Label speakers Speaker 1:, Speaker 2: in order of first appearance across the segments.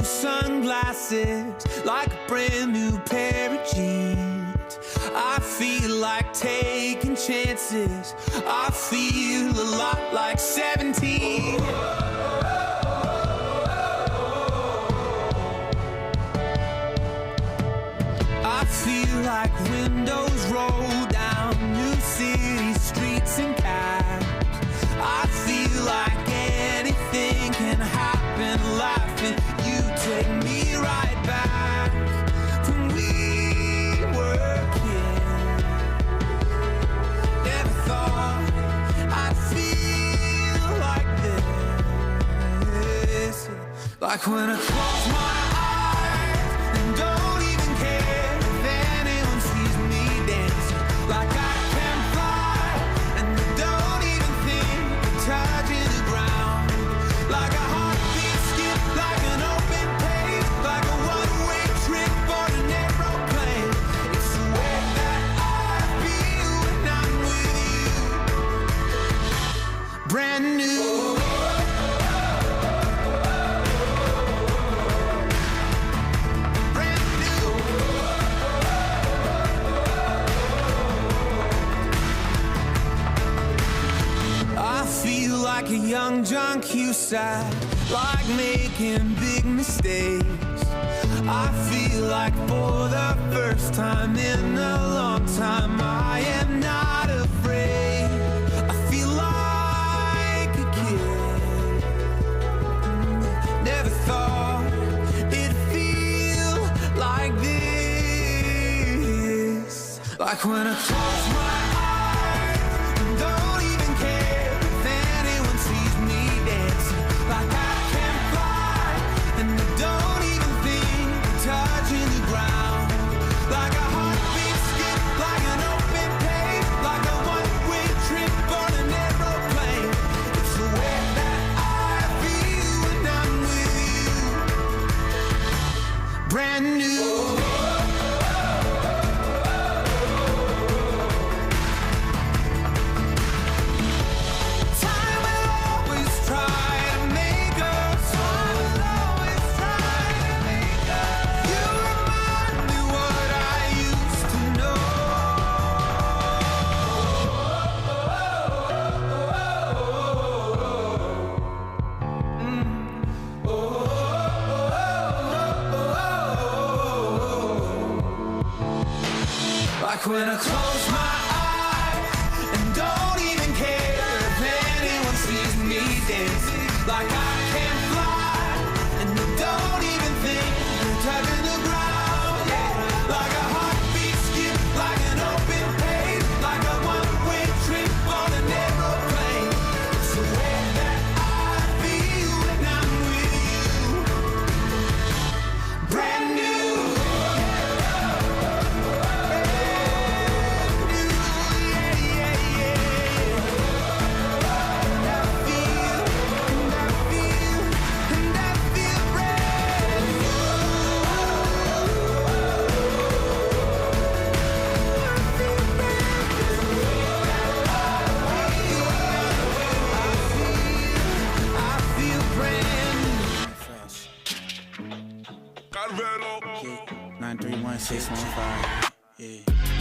Speaker 1: sunglasses, like a brand new pair of jeans. I feel like taking chances. I feel a lot like 17. I feel like windows roll down new city streets and cabs. I feel like anything can happen, laughing. You take me right back when we were kids. Never thought I'd feel like this. Like when I close my eyes and don't even care if anyone sees me dancing. Like I can fly and don't even think of touching the ground. Like a heartbeat skip, like an open page, like a one-way trip on an aeroplane. It's the way that I feel when I'm with you. Brand new. Feel like a young John Cusack, like making big mistakes. I feel like for the first time in a long time I am not afraid. I feel like a kid. Never thought it'd feel like this. Like when I close my brand new. Time will always try to make us. Time will always try to make us. You remind me what I used to know. Like when I close my eyes and don't even care if anyone sees me dancing. Like I can fly and I don't even think of touching the ground. Yeah. Like a heartbeat skip, like an open page, like a one-way trip on an aeroplane. It's the way that I feel when I'm with you. Brand new.
Speaker 2: Yeah, 931-615. Yeah.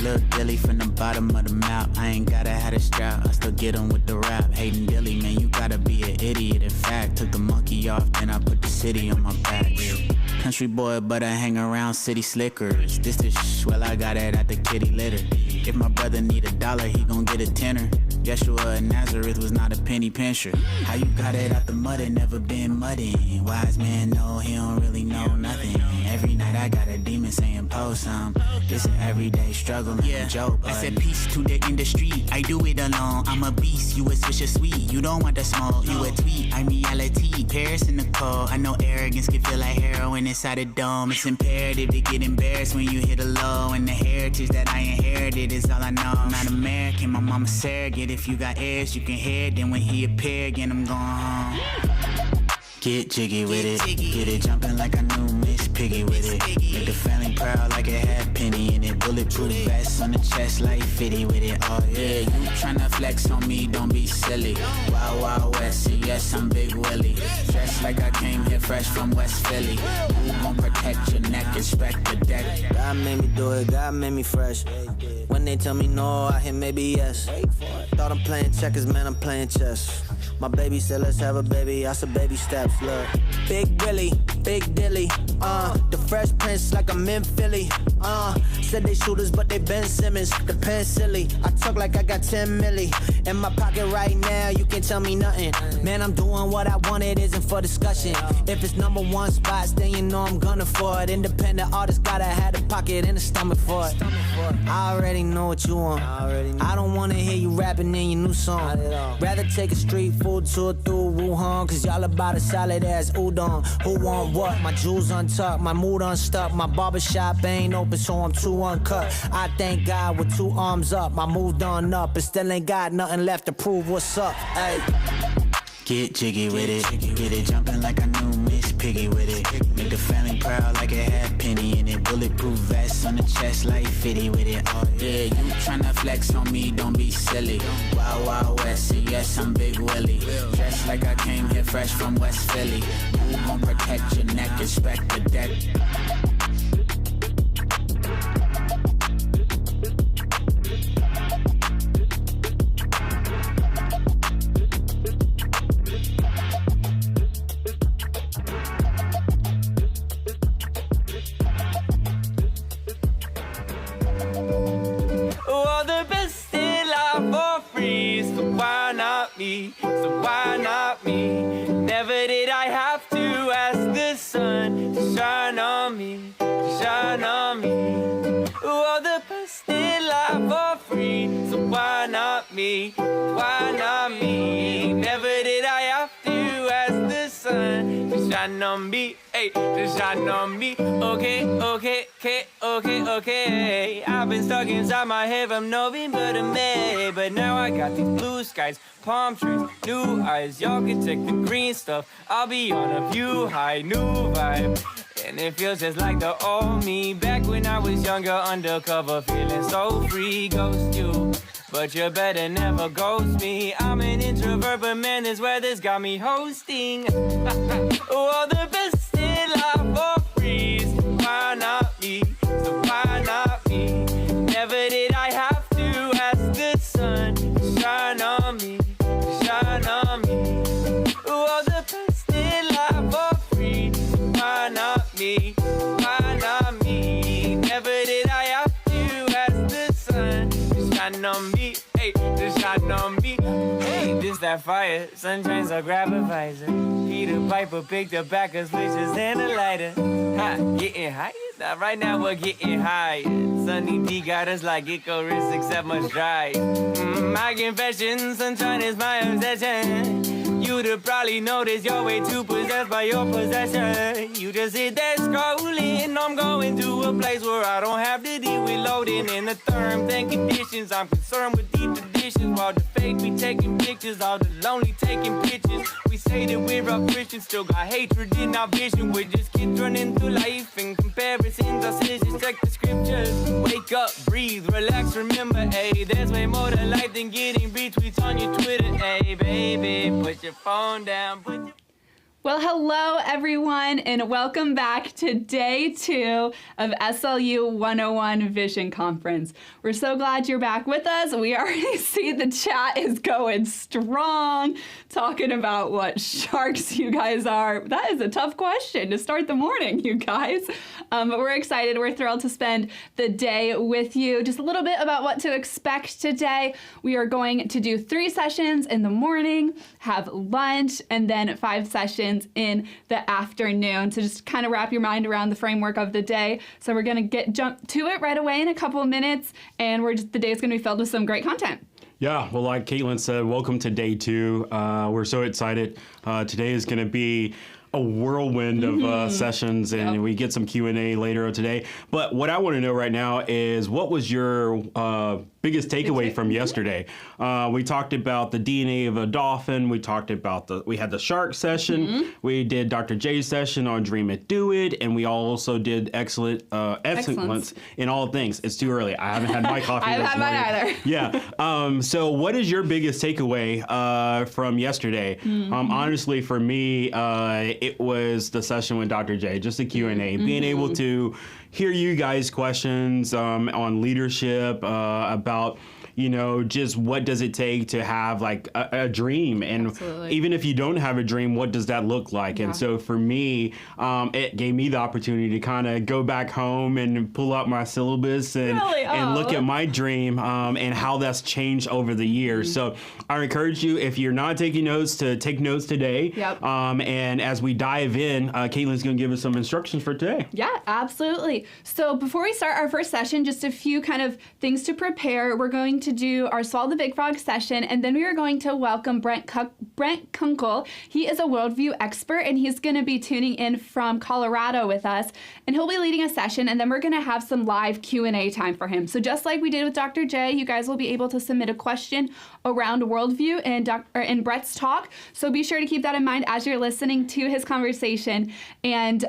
Speaker 2: Lil Dilly from the bottom of the map. I ain't gotta have a strap, I still get 'em with the rap. Hating Dilly, man, you gotta be an idiot. In fact, took the monkey off, then I put the city on my back. Yeah. Country boy, but I hang around city slickers. This is well, I got it at the kitty litter. If my brother need $1, he gon' get a tenner. Yeshua of Nazareth was not a penny pincher. How you got it out the mud and never been mudding? Wise man know he don't really know nothing. Every night I got a demon saying post some. It's an everyday struggle, yeah. Joe, I said peace to the industry. I do it alone. I'm a beast. You a swisher sweet. You don't want the smoke. You a tweet. I'm reality. Paris in the cold. I know arrogance can feel like heroin inside a dome. It's imperative to get embarrassed when you hit a low. And the heritage that I inherited is all I know. I'm not American. My mama's surrogate. If you got heirs, you can hear it. Then when he appear again, I'm going home. Get jiggy with it. Get it jumping like I knew me. Miss Piggy with it. Make the family proud like it had penny in it. Bulletproof vest on the chest like 50 with it. Oh yeah, you tryna flex on me, don't be silly. Wild Wild West, yes, I'm Big Willie. Dressed like I came here fresh from West Philly. Who gon' protect your neck, inspect the deck?
Speaker 3: God made me do it, God made me fresh. When they tell me no, I hear maybe yes. Thought I'm playing checkers, man, I'm playing chess. My baby said let's have a baby, I said baby steps, look. Big Willie, Big Dilly, the Fresh Prince like I'm in Philly, said they shooters but they Ben Simmons, the pen silly. I talk like I got 10 milli in my pocket right now, you can't tell me nothing. Man, I'm doing what I want, it isn't for discussion. If it's number one spots, then you know I'm gunning for it. Independent artist gotta have a pocket and a stomach for it. I already know what you want, I don't wanna hear you rapping in your new song. Rather take a street food tour through Wuhan, cause y'all about a solid ass udon. Who want what? My jewels untucked, my mood unstuck. My barbershop ain't open, so I'm too uncut. I thank God with 2 arms up, I moved on up, but still ain't got nothing left to prove what's up. Hey.
Speaker 2: Get jiggy with it, get it jumping like I knew Miss Piggy with it. Make the family proud like it had penny in it. Bulletproof vest on the chest like 50 with it. Oh yeah, you tryna flex on me, don't be silly. Wild Wild West, yes, I'm Big Willie. Dressed like I came here fresh from West Philly. Who gon' protect your neck, inspect the deck?
Speaker 1: So why not me? Never did I have to ask the sun to shine on me, to shine on me. All the best in life for free, so why not me? Why not me? Never did I have to ask the sun to shine on me, hey, to shine on me. Okay. I've been stuck inside my head from November to May, but now I got these blue skies, palm trees, new eyes. Y'all can take the green stuff, I'll be on a view high, new vibe. And it feels just like the old me, back when I was younger, undercover, feeling so free. Ghost you, but you better never ghost me. I'm an introvert, but man, this weather's got me hosting. All the best in life for free, so why not me? So why not me? Never did I have to ask the sun to shine on me, to shine on me. All the best in life for free, so why not me? Why not me? Never did I have to ask the sun to shine on me, hey, to shine on me. Hey, this that fire, sunshine, so grab a visor. Peter Piper picked up back of switches and a lighter. Ha, getting higher? Now, right now we're getting higher. Sunny D got us like Icarus, except much drier. My confession, sunshine is my obsession. You'd have probably noticed you're way too possessed by your possession. You just sit there scrolling. I'm going to a place where I don't have to deal with loading in the terms and conditions. I'm concerned with the traditions while the fake be taking pictures, all the lonely taking pictures. We say that we're all Christians, still got hatred in our vision. We're just kids running through life and comparisons. Our decisions, check the scriptures. Wake up, breathe, relax, remember, hey, there's way more to life than getting retweets on your Twitter, hey, baby, put your phone down, put your...
Speaker 4: Well, hello, everyone, and welcome back to day 2 of SLU 101 Vision Conference. We're so glad you're back with us. We already see the chat is going strong, talking about what sharks you guys are. That is a tough question to start the morning, you guys. But we're excited. We're thrilled to spend the day with you. Just a little bit about what to expect today. We are going to do 3 sessions in the morning, have lunch, and then 5 sessions in the afternoon to just kind of wrap your mind around the framework of the day. So we're going to jump to it right away in a couple of minutes, and the day is going to be filled with some great content.
Speaker 5: Yeah, well, like Caitlin said, welcome to day 2. We're so excited. Today is going to be a whirlwind of sessions, and we get some Q&A later today. But what I want to know right now is, what was your biggest takeaway from yesterday? We talked about the DNA of a dolphin. We talked about we had the shark session. We did Dr. J's session on Dream It, Do It, and we also did excellence in all things. It's too early. I haven't had my coffee.
Speaker 4: I haven't had mine either.
Speaker 5: Yeah. So what is your biggest takeaway from yesterday? Honestly, for me, it was the session with Dr. J, just the Q&A, being able to hear you guys' questions on leadership, about, you know, just what does it take to have like a dream, and even if you don't have a dream, what does that look like? And so for me, it gave me the opportunity to kind of go back home and pull out my syllabus and look at my dream, and how that's changed over the years. So I encourage you, if you're not taking notes, to take notes today. And as we dive in, Caitlin's going to give us some instructions for today.
Speaker 4: Yeah, absolutely. So before we start our first session, just a few kind of things to prepare. We're going to do our Swallow the Big Frog session, and then we are going to welcome Brent Kunkle. He is a worldview expert, and he's going to be tuning in from Colorado with us, and he'll be leading a session, and then we're going to have some live Q&A time for him. So just like we did with Dr. J, you guys will be able to submit a question around worldview in Brett's talk. So be sure to keep that in mind as you're listening to his conversation, and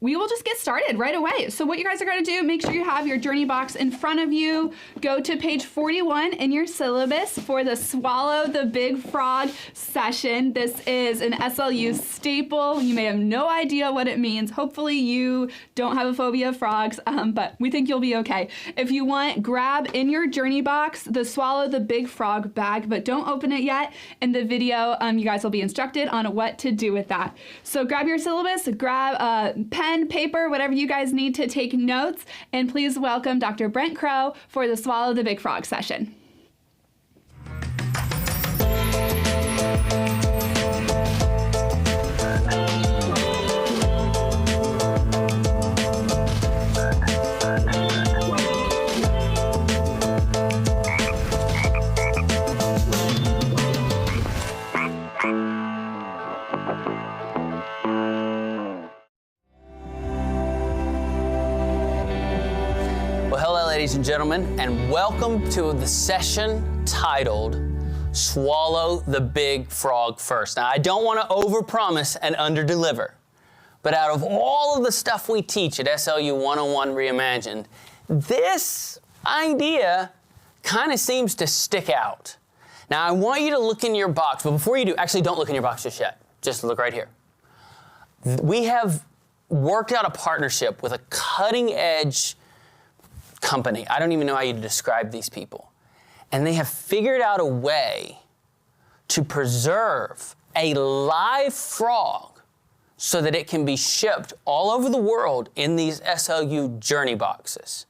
Speaker 4: we will just get started right away. So what you guys are going to do, make sure you have your journey box in front of you. Go to page 41 in your syllabus for the Swallow the Big Frog session. This is an SLU staple. You may have no idea what it means. Hopefully you don't have a phobia of frogs, but we think you'll be okay. If you want, grab in your journey box the Swallow the Big Frog bag, but don't open it yet. In the video, you guys will be instructed on what to do with that. So grab your syllabus, grab a pen, paper, whatever you guys need to take notes, and please welcome Dr. Brent Crowe for the Swallow the Big Frog session.
Speaker 6: Ladies and gentlemen, and welcome to the session titled Swallow the Big Frog First. Now, I don't want to overpromise and underdeliver, but out of all of the stuff we teach at SLU 101 Reimagined, this idea kind of seems to stick out. Now, I want you to look in your box, but before you do, actually don't look in your box just yet. Just look right here. We have worked out a partnership with a cutting-edge company. I don't even know how you describe these people. And they have figured out a way to preserve a live frog so that it can be shipped all over the world in these SLU journey boxes.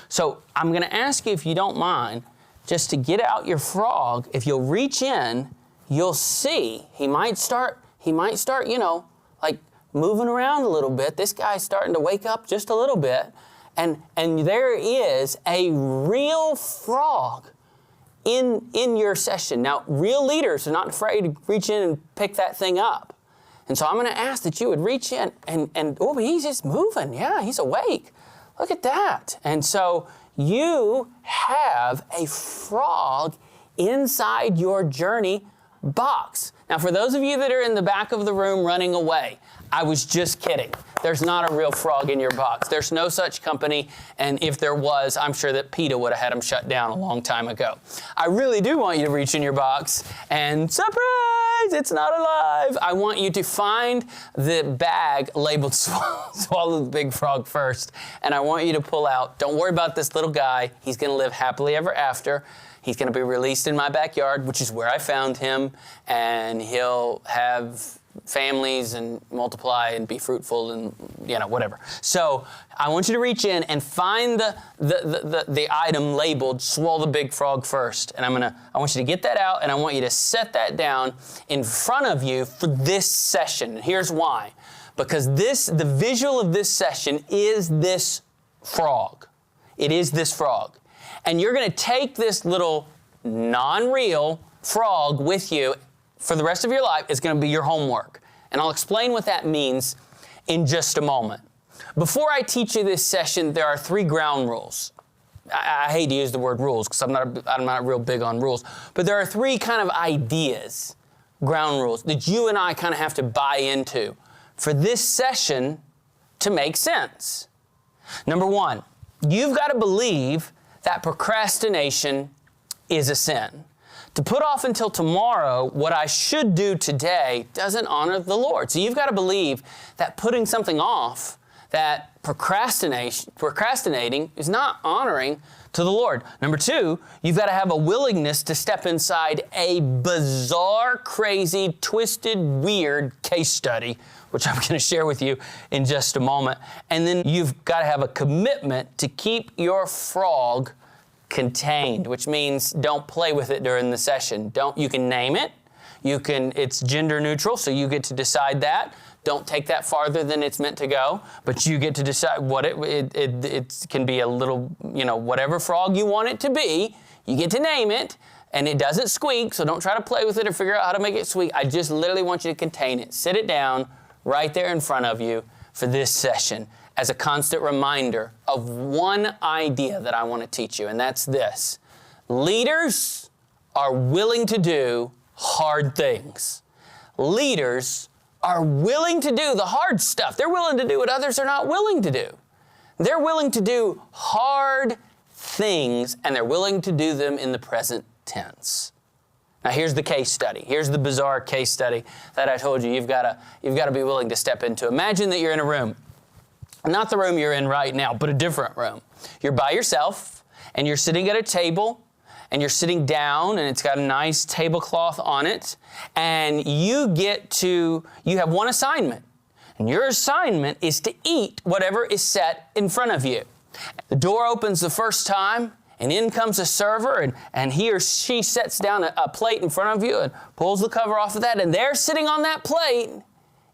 Speaker 6: So I'm going to ask you, if you don't mind, just to get out your frog. If you'll reach in, you'll see he might start, you know, like moving around a little bit. This guy's starting to wake up just a little bit. And there is a real frog in your session. Now, real leaders are not afraid to reach in and pick that thing up. And so I'm going to ask that you would reach in and oh, he's just moving. Yeah, he's awake. Look at that. And so you have a frog inside your journey box. Now, for those of you that are in the back of the room running away, I was just kidding. There's not a real frog in your box. There's no such company, and if there was, I'm sure that PETA would have had them shut down a long time ago. I really do want you to reach in your box, and surprise, it's not alive. I want you to find the bag labeled Swallow the Big Frog First, and I want you to pull out, don't worry about this little guy. He's going to live happily ever after. He's going to be released in my backyard, which is where I found him, and he'll have families and multiply and be fruitful and, you know, whatever. So I want you to reach in and find the item labeled Swallow the Big Frog First. And I want you to get that out, and I want you to set that down in front of you for this session. And here's why. Because the visual of this session is this frog. It is this frog. And you're going to take this little non-real frog with you for the rest of your life. It's going to be your homework. And I'll explain what that means in just a moment. Before I teach you this session, there are 3 ground rules. I hate to use the word rules because I'm not real big on rules, but there are 3 kind of ideas, ground rules, that you and I kind of have to buy into for this session to make sense. Number 1, you've got to believe that procrastination is a sin. To put off until tomorrow what I should do today doesn't honor the Lord. So you've got to believe that putting something off, that procrastinating is not honoring to the Lord. Number 2, you've got to have a willingness to step inside a bizarre, crazy, twisted, weird case study, which I'm going to share with you in just a moment. And then you've got to have a commitment to keep your frog contained, which means don't play with it during the session. You can name it. It's gender neutral, so you get to decide that. Don't take that farther than it's meant to go, but you get to decide what it can be a little, whatever frog you want it to be. You get to name it, and it doesn't squeak, so don't try to play with it or figure out how to make it squeak. I just literally want you to contain it. Sit it down right there in front of you for this session as a constant reminder of one idea that I want to teach you, and that's this. Leaders are willing to do hard things. Leaders are willing to do the hard stuff. They're willing to do what others are not willing to do. They're willing to do hard things, and they're willing to do them in the present tense. Now here's the case study. Here's the bizarre case study that I told you you've got to be willing to step into. Imagine that you're in a room. Not the room you're in right now, but a different room. You're by yourself, and you're sitting at a table, and you're sitting down, and it's got a nice tablecloth on it, and you have one assignment, and your assignment is to eat whatever is set in front of you. The door opens the first time, and in comes a server, and he or she sets down a plate in front of you and pulls the cover off of that, and there sitting on that plate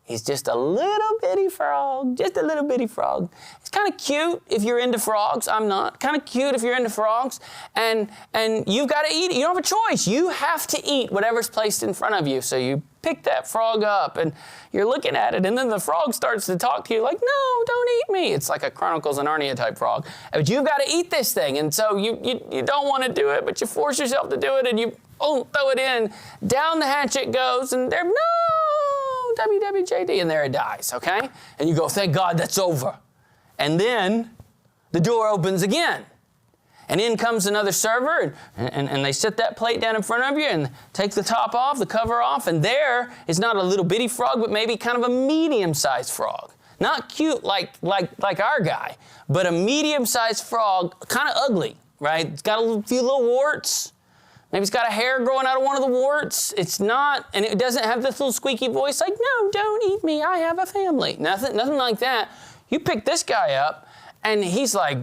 Speaker 6: is just a little bitty frog, just a little bitty frog. It's kind of cute if you're into frogs. I'm not. Kind of cute if you're into frogs. And you've got to eat it. You don't have a choice. You have to eat whatever's placed in front of you. So you pick that frog up and you're looking at it. And then the frog starts to talk to you like, no, don't eat me. It's like a Chronicles of Narnia type frog. But you've got to eat this thing. And so you don't want to do it, but you force yourself to do it and you throw it in. Down the hatch it goes and no! WWJD, and there it dies, okay? And you go, thank God that's over. And then the door opens again. And in comes another server, and they set that plate down in front of you and take the top off, the cover off, and there is not a little bitty frog, but maybe kind of a medium-sized frog. Not cute like our guy, but a medium-sized frog, kind of ugly, right? It's got a few little warts. Maybe it's got a hair growing out of one of the warts. It's not, and it doesn't have this little squeaky voice like, no, don't eat me, I have a family. Nothing like that. You pick this guy up, and he's like,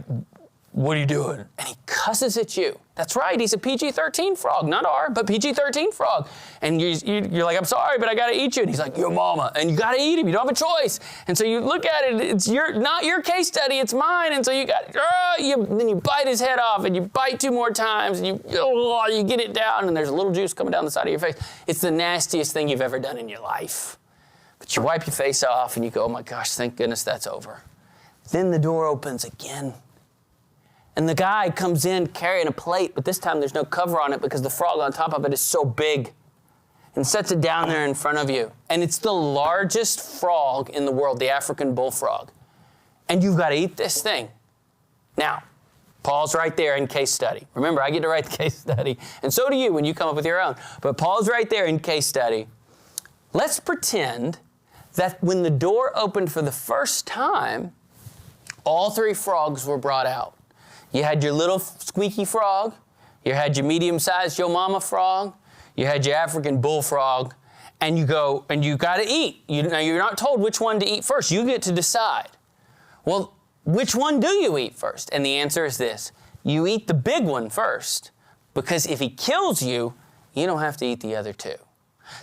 Speaker 6: what are you doing? And he cusses at you. That's right, he's a PG-13 frog, not R, but PG-13 frog. And you're like, I'm sorry, but I gotta eat you. And he's like, your mama. And you gotta eat him, you don't have a choice. And so you look at it, it's not your case study, it's mine. And so then you bite his head off, and you bite 2 more times, and you get it down, and there's a little juice coming down the side of your face. It's the nastiest thing you've ever done in your life. But you wipe your face off, and you go, oh my gosh, thank goodness that's over. Then the door opens again. And the guy comes in carrying a plate, but this time there's no cover on it because the frog on top of it is so big, and sets it down there in front of you. And it's the largest frog in the world, the African bullfrog. And you've got to eat this thing. Now, Paul's right there in case study. Remember, I get to write the case study, and so do you when you come up with your own. But Paul's right there in case study. Let's pretend that when the door opened for the first time, all 3 frogs were brought out. You had your little squeaky frog, you had your medium-sized yo mama frog, you had your African bullfrog, and you got to eat. Now, you're not told which one to eat first. You get to decide. Well, which one do you eat first? And the answer is this. You eat the big one first, because if he kills you, you don't have to eat the other 2.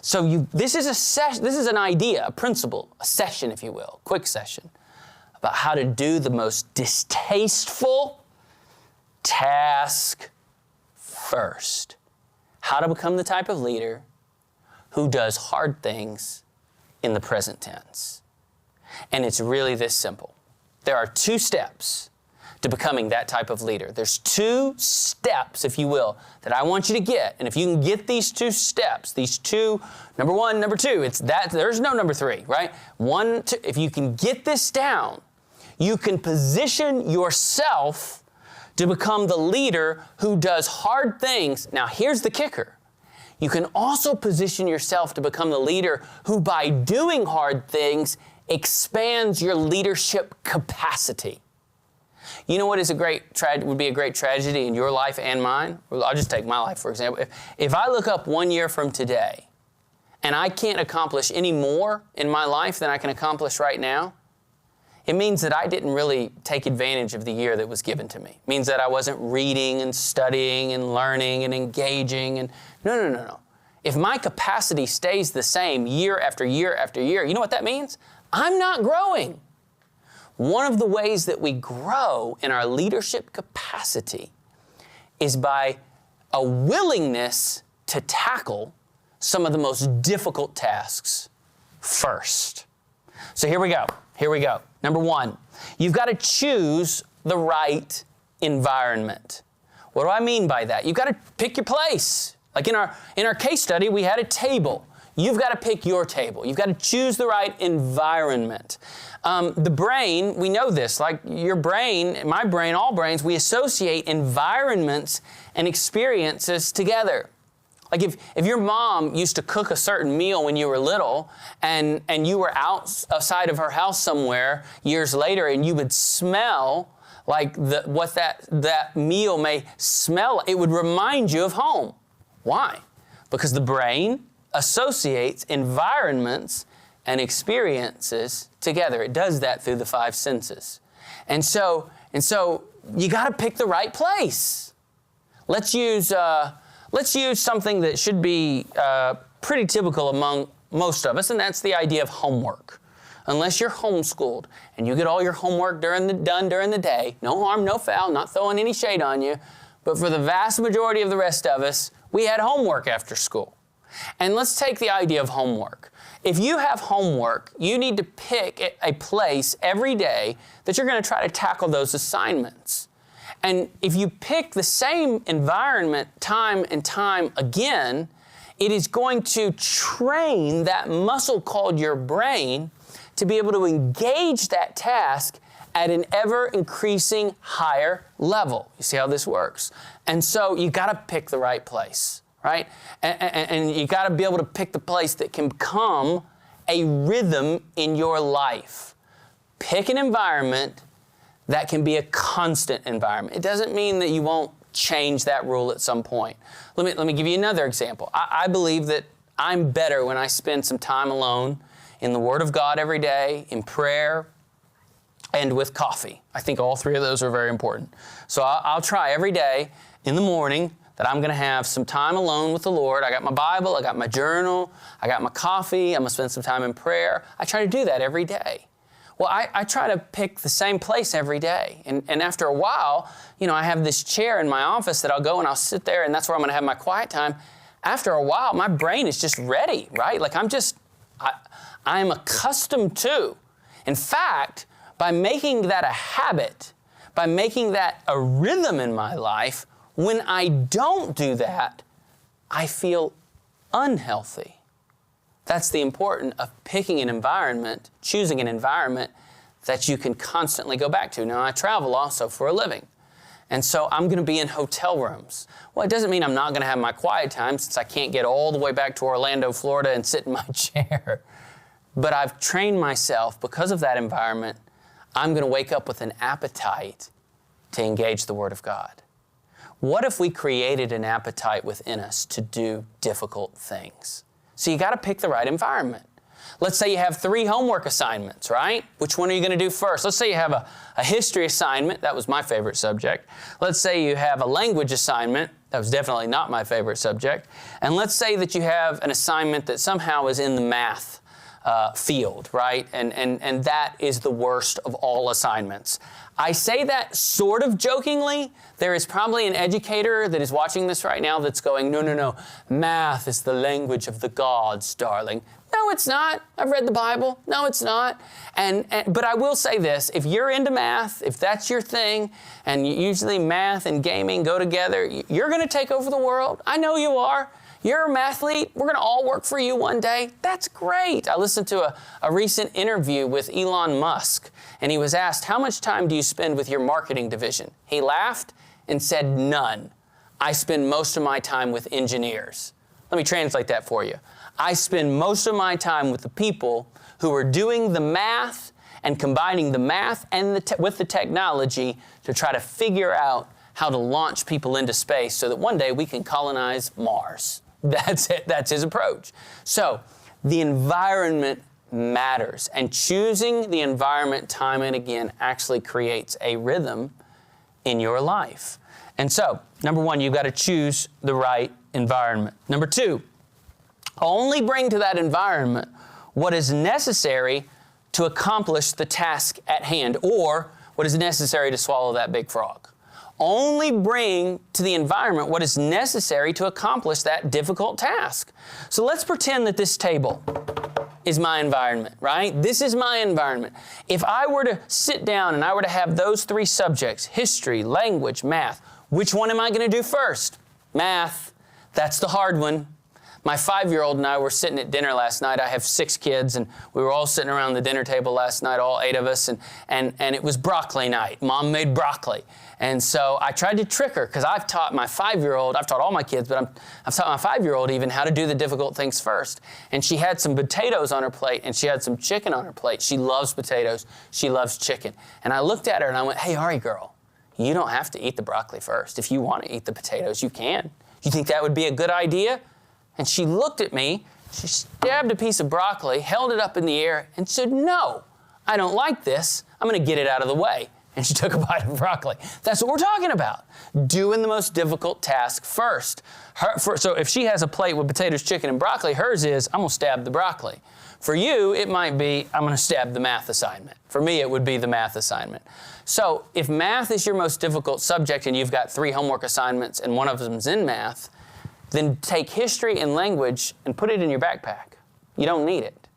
Speaker 6: So this is an idea, a principle, a session, if you will, quick session, about how to do the most distasteful task first. How to become the type of leader who does hard things in the present tense. And it's really this simple. There are 2 steps to becoming that type of leader. There's 2 steps, if you will, that I want you to get. And if you can get these 2 steps, these 2, number 1, number 2, it's that, there's no number 3, right? 1, 2, if you can get this down, you can position yourself to become the leader who does hard things. Now, here's the kicker. You can also position yourself to become the leader who, by doing hard things, expands your leadership capacity. You know what is would be a great tragedy in your life and mine? Well, I'll just take my life, for example. If I look up 1 year from today and I can't accomplish any more in my life than I can accomplish right now, it means that I didn't really take advantage of the year that was given to me. It means that I wasn't reading and studying and learning and engaging. And no. If my capacity stays the same year after year after year, you know what that means? I'm not growing. One of the ways that we grow in our leadership capacity is by a willingness to tackle some of the most difficult tasks first. So here we go. Number 1, you've got to choose the right environment. What do I mean by that? You've got to pick your place. Like in our case study, we had a table. You've got to pick your table. You've got to choose the right environment. The brain, we know this, like your brain, my brain, all brains, we associate environments and experiences together. Like if your mom used to cook a certain meal when you were little and you were outside of her house somewhere years later and you would smell like what that meal may smell, it would remind you of home. Why? Because the brain associates environments and experiences together. It does that through the 5 senses. And so you got to pick the right place. Let's use something that should be pretty typical among most of us, and that's the idea of homework. Unless you're homeschooled and you get all your homework done during the day, no harm, no foul, not throwing any shade on you, but for the vast majority of the rest of us, we had homework after school. And let's take the idea of homework. If you have homework, you need to pick a place every day that you're going to try to tackle those assignments. And if you pick the same environment time and time again, it is going to train that muscle called your brain to be able to engage that task at an ever-increasing higher level. You see how this works? And so you got to pick the right place, right? And you got to be able to pick the place that can become a rhythm in your life. Pick an environment that can be a constant environment. It doesn't mean that you won't change that rule at some point. Let me give you another example. I believe that I'm better when I spend some time alone in the Word of God every day, in prayer, and with coffee. I think all 3 of those are very important. So I'll try every day in the morning that I'm going to have some time alone with the Lord. I got my Bible, I got my journal, I got my coffee, I'm going to spend some time in prayer. I try to do that every day. Well, I try to pick the same place every day. And after a while, I have this chair in my office that I'll go and I'll sit there, and that's where I'm going to have my quiet time. After a while, my brain is just ready, right? Like I'm accustomed to. In fact, by making that a habit, by making that a rhythm in my life, when I don't do that, I feel unhealthy. That's the importance of picking an environment, choosing an environment that you can constantly go back to. Now, I travel also for a living, and so I'm going to be in hotel rooms. Well, it doesn't mean I'm not going to have my quiet time since I can't get all the way back to Orlando, Florida and sit in my chair. But I've trained myself, because of that environment, I'm going to wake up with an appetite to engage the Word of God. What if we created an appetite within us to do difficult things? So you got to pick the right environment. Let's say you have 3 homework assignments, right? Which one are you going to do first? Let's say you have a history assignment. That was my favorite subject. Let's say you have a language assignment. That was definitely not my favorite subject. And let's say that you have an assignment that somehow is in the math field, right? And that is the worst of all assignments. I say that sort of jokingly. There is probably an educator that is watching this right now that's going, no, math is the language of the gods, darling. No, it's not. I've read the Bible. No, it's not. But I will say this, if you're into math, if that's your thing, and usually math and gaming go together, you're going to take over the world. I know you are. You're a mathlete. We're going to all work for you one day. That's great. I listened to a recent interview with Elon Musk, and he was asked, how much time do you spend with your marketing division? He laughed and said, none. I spend most of my time with engineers. Let me translate that for you. I spend most of my time with the people who are doing the math and combining the math and with the technology to try to figure out how to launch people into space so that one day we can colonize Mars. That's it. That's his approach. So the environment matters, and choosing the environment time and again actually creates a rhythm in your life. And so, number one, you've got to choose the right environment. Number two, only bring to that environment what is necessary to accomplish the task at hand, or what is necessary to swallow that big frog. Only bring to the environment what is necessary to accomplish that difficult task. So let's pretend that this table is my environment, right? This is my environment. If I were to sit down and I were to have those three subjects, history, language, math, which one am I going to do first? Math. That's the hard one. My 5-year-old and I were sitting at dinner last night. I have 6 kids, and we were all sitting around the dinner table last night, all 8 of us, and it was broccoli night. Mom made broccoli. And so I tried to trick her, because I've taught my 5-year-old, I've taught all my kids, but I've taught my 5-year-old even how to do the difficult things first. And she had some potatoes on her plate, and she had some chicken on her plate. She loves potatoes. She loves chicken. And I looked at her and I went, hey, Ari girl, you don't have to eat the broccoli first. If you want to eat the potatoes, you can. You think that would be a good idea? And she looked at me, she stabbed a piece of broccoli, held it up in the air, and said, no, I don't like this. I'm going to get it out of the way. And she took a bite of broccoli. That's what we're talking about. Doing the most difficult task first. So if she has a plate with potatoes, chicken, and broccoli, hers is, I'm going to stab the broccoli. For you, it might be, I'm going to stab the math assignment. For me, it would be the math assignment. So if math is your most difficult subject and you've got 3 homework assignments and one of them's in math, then take history and language and put it in your backpack. You don't need it.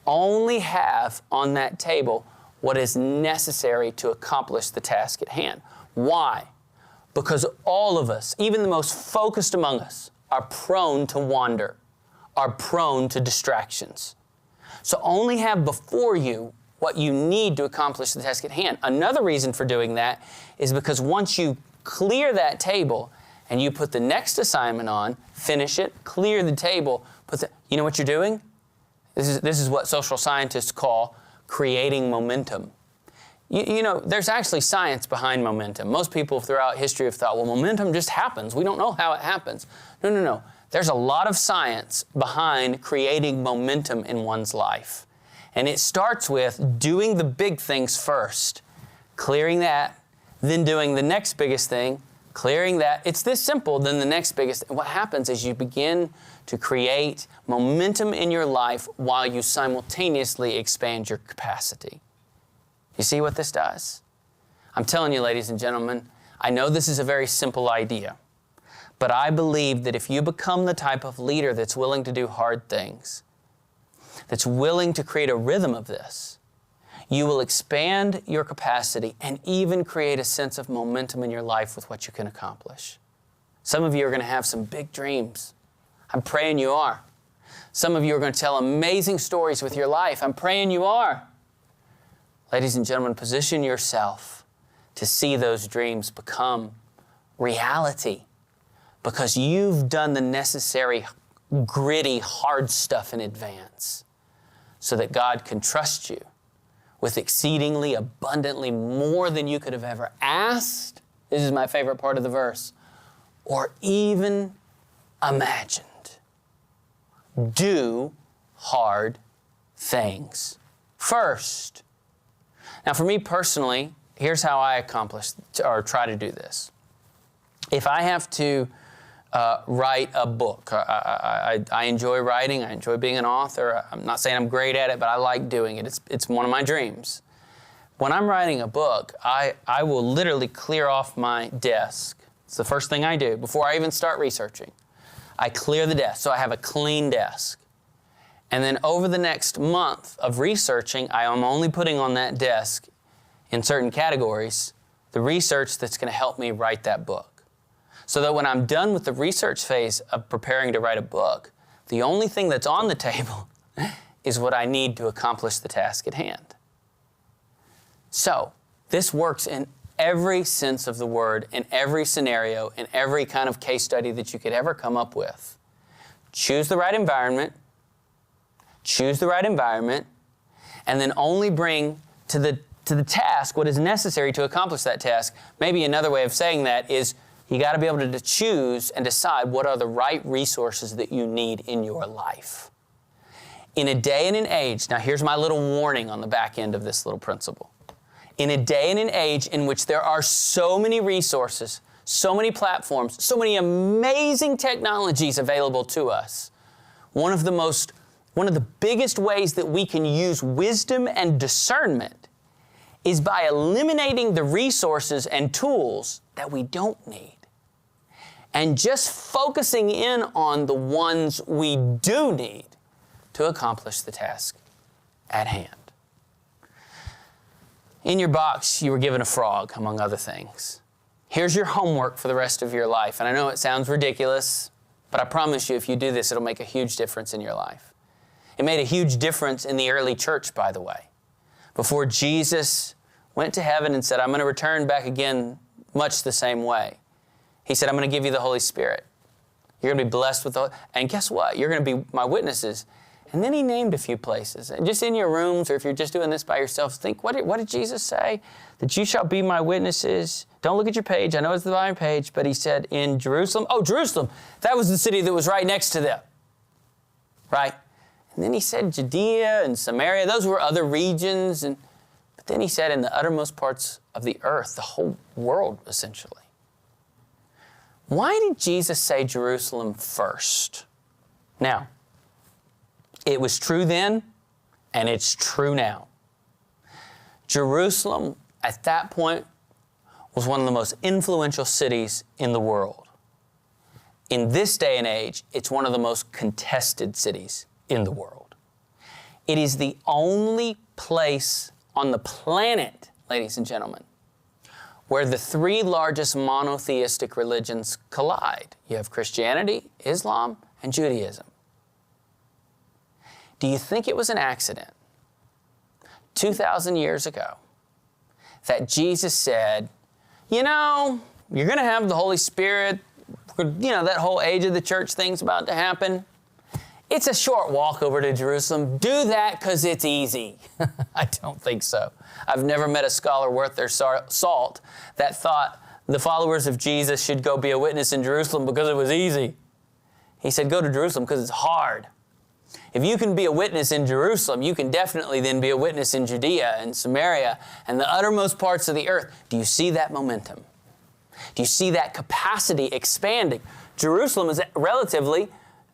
Speaker 6: Only have on that table what is necessary to accomplish the task at hand. Why? Because all of us, even the most focused among us, are prone to wander, are prone to distractions. So only have before you what you need to accomplish the task at hand. Another reason for doing that is because once you clear that table and you put the next assignment on, finish it, clear the table, you know what you're doing? This is what social scientists call creating momentum. You know, there's actually science behind momentum. Most people throughout history have thought, well, momentum just happens. We don't know how it happens. No. There's a lot of science behind creating momentum in one's life. And it starts with doing the big things first, clearing that, then doing the next biggest thing, clearing that. It's this simple, then the next biggest. What happens is you begin to create momentum in your life while you simultaneously expand your capacity. You see what this does? I'm telling you, ladies and gentlemen, I know this is a very simple idea, but I believe that if you become the type of leader that's willing to do hard things, that's willing to create a rhythm of this, you will expand your capacity and even create a sense of momentum in your life with what you can accomplish. Some of you are going to have some big dreams. I'm praying you are. Some of you are going to tell amazing stories with your life. I'm praying you are. Ladies and gentlemen, position yourself to see those dreams become reality because you've done the necessary, gritty, hard stuff in advance so that God can trust you with exceedingly abundantly more than you could have ever asked. This is my favorite part of the verse. Or even imagined. Do hard things first. Now, for me personally, here's how I accomplish or try to do this. If I have to write a book, I enjoy writing, I enjoy being an author. I'm not saying I'm great at it, but I like doing it. It's one of my dreams. When I'm writing a book, I will literally clear off my desk. It's the first thing I do before I even start researching. I clear the desk, so I have a clean desk. And then over the next month of researching, I am only putting on that desk in certain categories the research that's going to help me write that book. So that when I'm done with the research phase of preparing to write a book, the only thing that's on the table is what I need to accomplish the task at hand. So this works in every sense of the word, in every scenario, in every kind of case study that you could ever come up with. Choose the right environment, and then only bring to the task what is necessary to accomplish that task. Maybe another way of saying that is you got to be able to choose and decide what are the right resources that you need in your life. In a day and an age, now here's my little warning on the back end of this little principle. In a day and an age in which there are so many resources, so many platforms, so many amazing technologies available to us, one of the biggest ways that we can use wisdom and discernment is by eliminating the resources and tools that we don't need and just focusing in on the ones we do need to accomplish the task at hand. In your box, you were given a frog, among other things. Here's your homework for the rest of your life. And I know it sounds ridiculous, but I promise you if you do this, it'll make a huge difference in your life. It made a huge difference in the early church, by the way. Before Jesus went to heaven and said, I'm going to return back again much the same way. He said, I'm going to give you the Holy Spirit. You're going to be blessed with the... And guess what? You're going to be my witnesses. And then he named a few places. And just in your rooms, or if you're just doing this by yourself, think, what did Jesus say? That you shall be my witnesses. Don't look at your page. I know it's the Bible page, but he said in Jerusalem. Oh, Jerusalem. That was the city that was right next to them. Right? And then he said Judea and Samaria. Those were other regions. But then he said in the uttermost parts of the earth, the whole world, essentially. Why did Jesus say Jerusalem first? Now, it was true then, and it's true now. Jerusalem, at that point, was one of the most influential cities in the world. In this day and age, it's one of the most contested cities in the world. It is the only place on the planet, ladies and gentlemen, where the three largest monotheistic religions collide. You have Christianity, Islam, and Judaism. Do you think it was an accident 2,000 years ago that Jesus said, you know, you're going to have the Holy Spirit, that whole age of the church thing's about to happen. It's a short walk over to Jerusalem. Do that because it's easy. I don't think so. I've never met a scholar worth their salt that thought the followers of Jesus should go be a witness in Jerusalem because it was easy. He said, go to Jerusalem because it's hard. If you can be a witness in Jerusalem, you can definitely then be a witness in Judea and Samaria and the uttermost parts of the earth. Do you see that momentum? Do you see that capacity expanding? Jerusalem is relatively,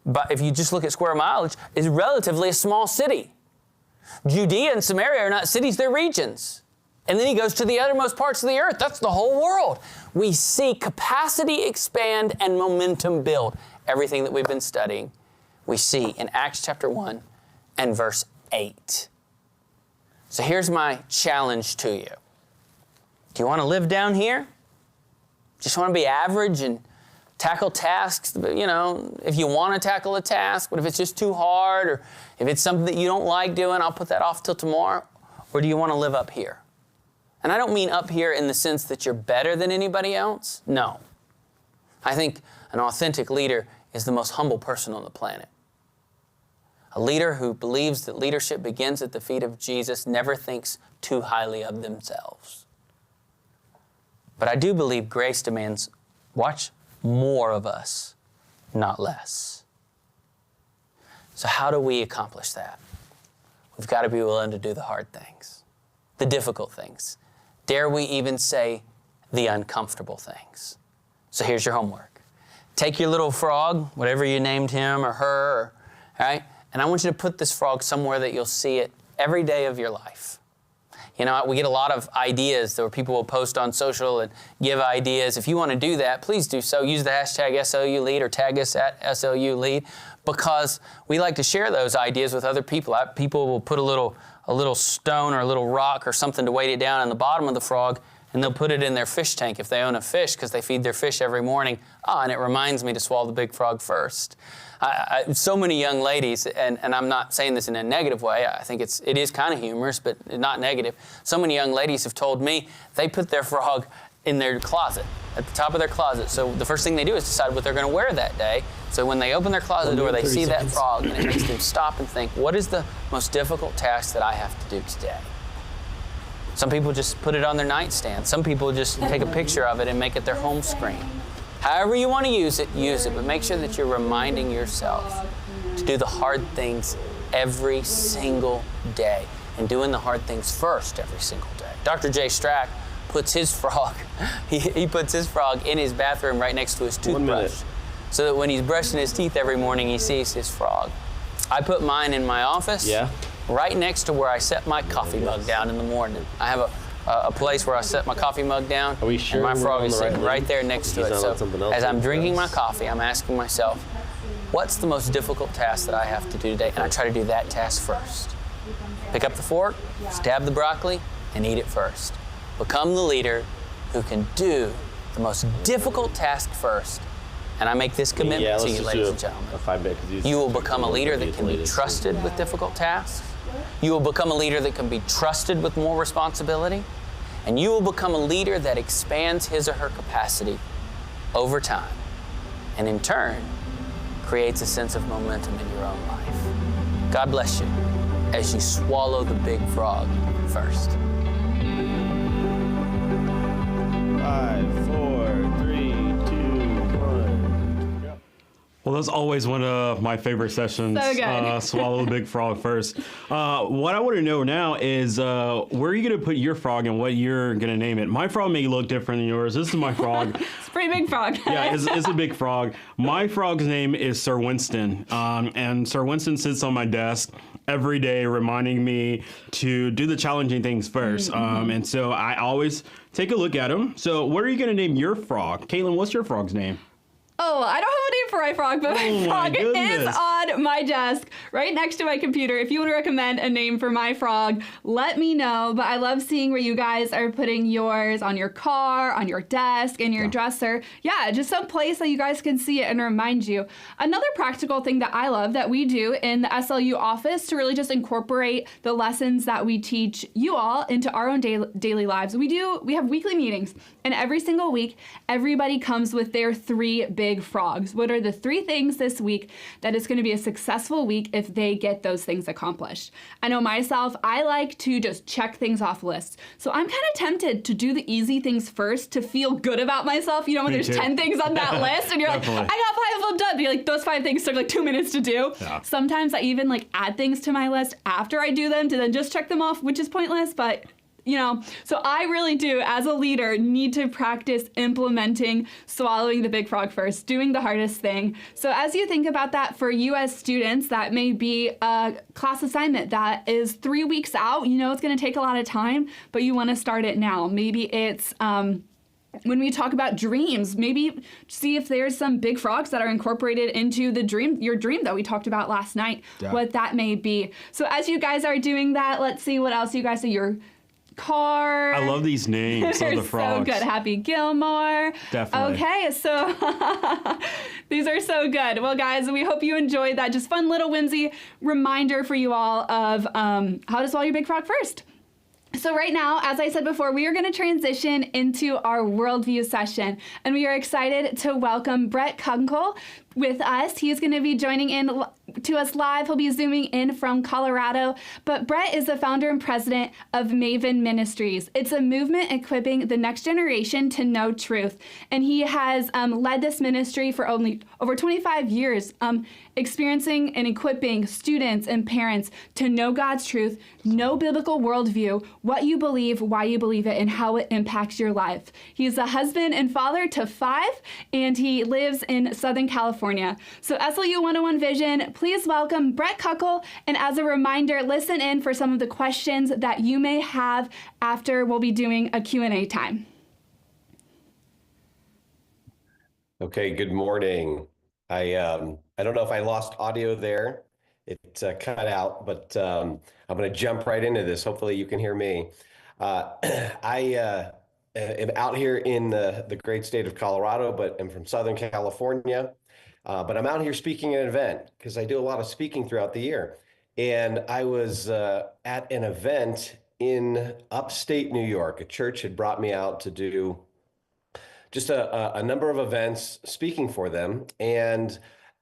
Speaker 6: but if you just look at square mileage, is relatively a small city. Judea and Samaria are not cities, they're regions. And then he goes to the uttermost parts of the earth. That's the whole world. We see capacity expand and momentum build. Everything that we've been studying, we see in Acts chapter 1 and verse 8. So here's my challenge to you. Do you want to live down here? Just want to be average and tackle tasks, if you want to tackle a task, but if it's just too hard or if it's something that you don't like doing, I'll put that off till tomorrow. Or do you want to live up here? And I don't mean up here in the sense that you're better than anybody else. No. I think an authentic leader is the most humble person on the planet. A leader who believes that leadership begins at the feet of Jesus never thinks too highly of themselves. But I do believe grace demands, more of us, not less. So how do we accomplish that? We've got to be willing to do the hard things, the difficult things. Dare we even say the uncomfortable things? So here's your homework. Take your little frog, whatever you named him or her, all right? And I want you to put this frog somewhere that you'll see it every day of your life. You know, we get a lot of ideas where people will post on social and give ideas. If you want to do that, please do so. Use the hashtag SLUlead or tag us at SLUlead, because we like to share those ideas with other people. People will put a little stone or a little rock or something to weight it down in the bottom of the frog, and they'll put it in their fish tank if they own a fish, because they feed their fish every morning. And it reminds me to swallow the big frog first. So many young ladies, and I'm not saying this in a negative way, I think it is kind of humorous, but not negative. So many young ladies have told me they put their frog in their closet, at the top of their closet. So the first thing they do is decide what they're going to wear that day. So when they open their closet door, they see that frog, and it makes them stop and think, what is the most difficult task that I have to do today? Some people just put it on their nightstand. Some people just take a picture of it and make it their home screen. However you want to use it, but make sure that you're reminding yourself to do the hard things every single day, and doing the hard things first every single day. Dr. J. Strack puts his frog, he puts his frog in his bathroom right next to his toothbrush, so that when he's brushing his teeth every morning, he sees his frog. I put mine in my office, right next to where I set my coffee mug down in the morning. I have a place where I set my coffee mug down,
Speaker 7: Are we sure
Speaker 6: and my frog is sitting
Speaker 7: right
Speaker 6: right there next to it.
Speaker 7: He's
Speaker 6: So
Speaker 7: not something else
Speaker 6: as I'm
Speaker 7: like
Speaker 6: drinking
Speaker 7: this.
Speaker 6: my coffee, I'm asking myself, what's the most difficult task that I have to do today? And I try to do that task first. Pick up the fork, stab the broccoli, and eat it first. Become the leader who can do the most difficult task first. And I make this commitment to you, ladies and gentlemen. You will become a leader that can be trusted with difficult tasks. You will become a leader that can be trusted with more responsibility. And you will become a leader that expands his or her capacity over time. And in turn, creates a sense of momentum in your own life. God bless you as you swallow the big frog first.
Speaker 7: 5, 4, 3, 2, 1.
Speaker 5: Well, that's always one of my favorite sessions.
Speaker 4: So good.
Speaker 5: Swallow the big frog first. What I want to know now is where are you going to put your frog and what you're going to name it? My frog may look different than yours. This is my frog.
Speaker 4: It's a pretty big frog.
Speaker 5: Yeah, it's a big frog. My frog's name is Sir Winston. And Sir Winston sits on my desk every day reminding me to do the challenging things first. And so I always take a look at him. So what are you going to name your frog? Caitlin, what's your frog's name?
Speaker 4: Oh, I don't have a name for my frog, but my frog is
Speaker 5: goodness.
Speaker 4: on my desk right next to my computer. If you want to recommend a name for my frog, let me know. But I love seeing where you guys are putting yours on your car, on your desk, in your dresser. Yeah, just some place that you guys can see it and remind you. Another practical thing that I love that we do in the SLU office to really just incorporate the lessons that we teach you all into our own daily lives. We have weekly meetings, and every single week, everybody comes with their 3 big frogs. What are the 3 things this week that is going to be a successful week if they get those things accomplished? I know myself, I like to just check things off lists. So I'm kind of tempted to do the easy things first to feel good about myself. You know, when
Speaker 5: Me
Speaker 4: there's
Speaker 5: too.
Speaker 4: 10 things on that list and you're like, I got 5 of them done. But you're like, those 5 things took like 2 minutes to do.
Speaker 5: Yeah.
Speaker 4: Sometimes I even like add things to my list after I do them to then just check them off, which is pointless, but you know, so I really do, as a leader, need to practice implementing swallowing the big frog first, doing the hardest thing. So as you think about that for you as students, that may be a class assignment that is 3 weeks out. You know it's going to take a lot of time, but you want to start it now. Maybe it's when we talk about dreams, maybe see if there's some big frogs that are incorporated into your dream that we talked about last night, what that may be. So as you guys are doing that, let's see what else you guys do. Your car.
Speaker 5: I love these names of the frogs.
Speaker 4: So good. Happy Gilmore.
Speaker 5: Definitely.
Speaker 4: Okay, so these are so good. Well, guys, we hope you enjoyed that. Just fun little whimsy reminder for you all of how to swallow your big frog first. So right now, as I said before, we are going to transition into our worldview session, and we are excited to welcome Brent Kunkle with us. He's going to be joining in to us live. He'll be zooming in from Colorado. But Brent is the founder and president of Maven Ministries. It's a movement equipping the next generation to know truth. And he has led this ministry for only over 25 years, experiencing and equipping students and parents to know God's truth, know biblical worldview, what you believe, why you believe it, and how it impacts your life. He's a husband and father to 5, and he lives in Southern California. So SLU 101 Vision please welcome Brent Kunkle. And as a reminder, listen in for some of the questions that you may have after we'll be doing a Q&A time.
Speaker 8: Okay, good morning. I don't know if I lost audio there. It cut out, but I'm going to jump right into this. Hopefully you can hear me. I am out here in the great state of Colorado, but I'm from Southern California. But I'm out here speaking at an event because I do a lot of speaking throughout the year. And I was at an event in upstate New York. A church had brought me out to do just a number of events speaking for them. And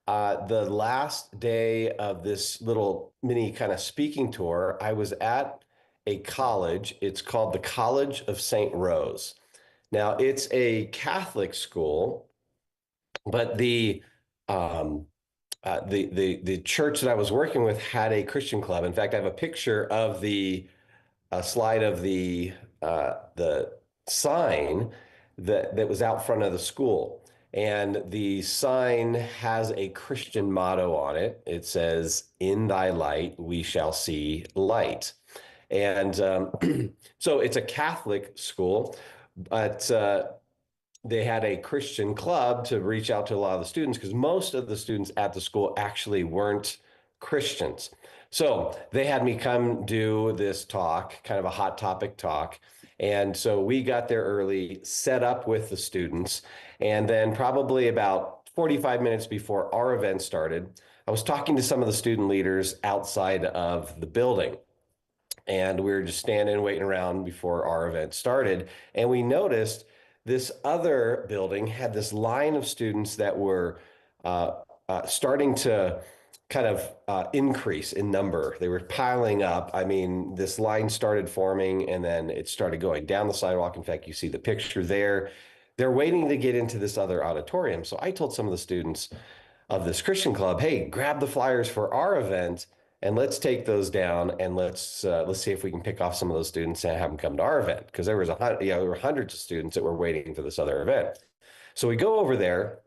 Speaker 8: the last day of this little mini kind of speaking tour, I was at a college. It's called the College of St. Rose. Now, it's a Catholic school, but the church that I was working with had a Christian club. In fact, I have a picture of a slide of the sign that was out front of the school. And the sign has a Christian motto on it. It says, "In thy light, we shall see light." And so it's a Catholic school, but they had a Christian club to reach out to a lot of the students because most of the students at the school actually weren't Christians. So they had me come do this talk, kind of a hot topic talk. And so we got there early, set up with the students, and then probably about 45 minutes before our event started, I was talking to some of the student leaders outside of the building. And we were just standing waiting around before our event started. And we noticed this other building had this line of students that were starting to kind of increase in number. They were piling up. I mean, this line started forming and then it started going down the sidewalk. In fact, you see the picture there. They're waiting to get into this other auditorium. So I told some of the students of this Christian club, hey, grab the flyers for our event and let's take those down and let's see if we can pick off some of those students and have them come to our event. Because there were hundreds of students that were waiting for this other event. So we go over there.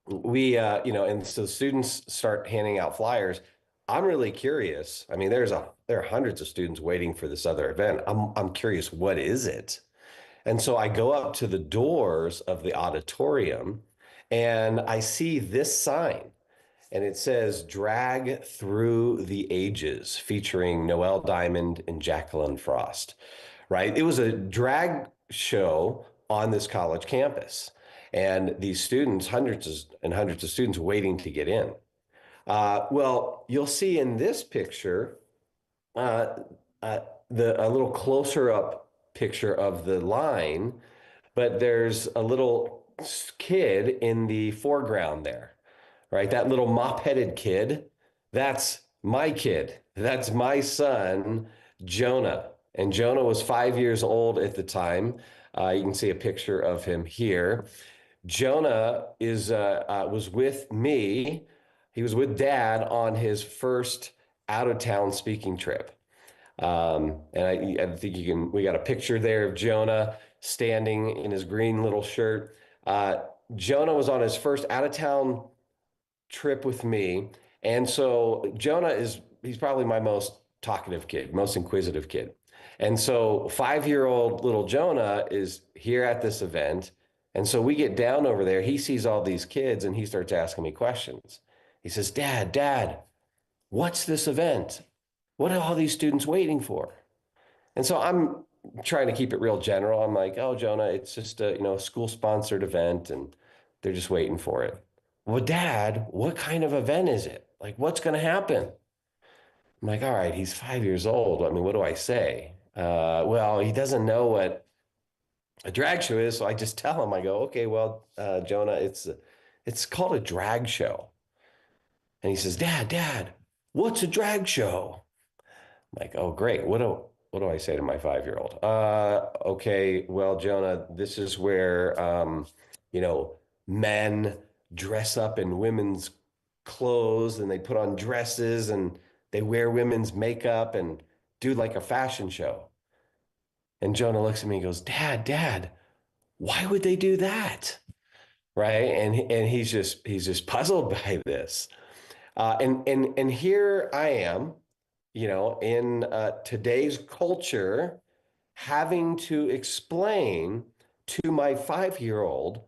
Speaker 8: And so students start handing out flyers. I'm really curious. I mean, there are hundreds of students waiting for this other event. I'm curious, what is it? And so I go up to the doors of the auditorium and I see this sign and it says "Drag Through the Ages" featuring Noelle Diamond and Jacqueline Frost, right? It was a drag show on this college campus. And these students, hundreds and hundreds of students waiting to get in. Well, you'll see in this picture, a little closer up picture of the line, but there's a little kid in the foreground there, right? That little mop-headed kid, that's my kid. That's my son, Jonah. And Jonah was 5 years old at the time. You can see a picture of him here. Jonah was with me. He was with Dad on his first out-of-town speaking trip. And I think we got a picture there of Jonah standing in his green little shirt. Jonah was on his first out-of-town trip with me. And so Jonah he's probably my most talkative kid, most inquisitive kid. And so 5-year-old little Jonah is here at this event. And so we get down over there, he sees all these kids and he starts asking me questions. He says, Dad, what's this event? What are all these students waiting for? And so I'm trying to keep it real general. I'm like, oh, Jonah, it's just a school-sponsored event and they're just waiting for it. Well, Dad, what kind of event is it? Like, what's going to happen? I'm like, all right, he's 5 years old. I mean, what do I say? Well, he doesn't know what a drag show is, so I just tell him, I go, okay, well, Jonah, it's called a drag show. And he says, Dad, what's a drag show? I'm like, oh, great. What do I say to my 5-year-old? Okay, well, Jonah, this is where, men dress up in women's clothes and they put on dresses and they wear women's makeup and do like a fashion show. And Jonah looks at me and goes, Dad, why would they do that? Right? And he's just puzzled by this. And here I am, in today's culture, having to explain to my 5-year-old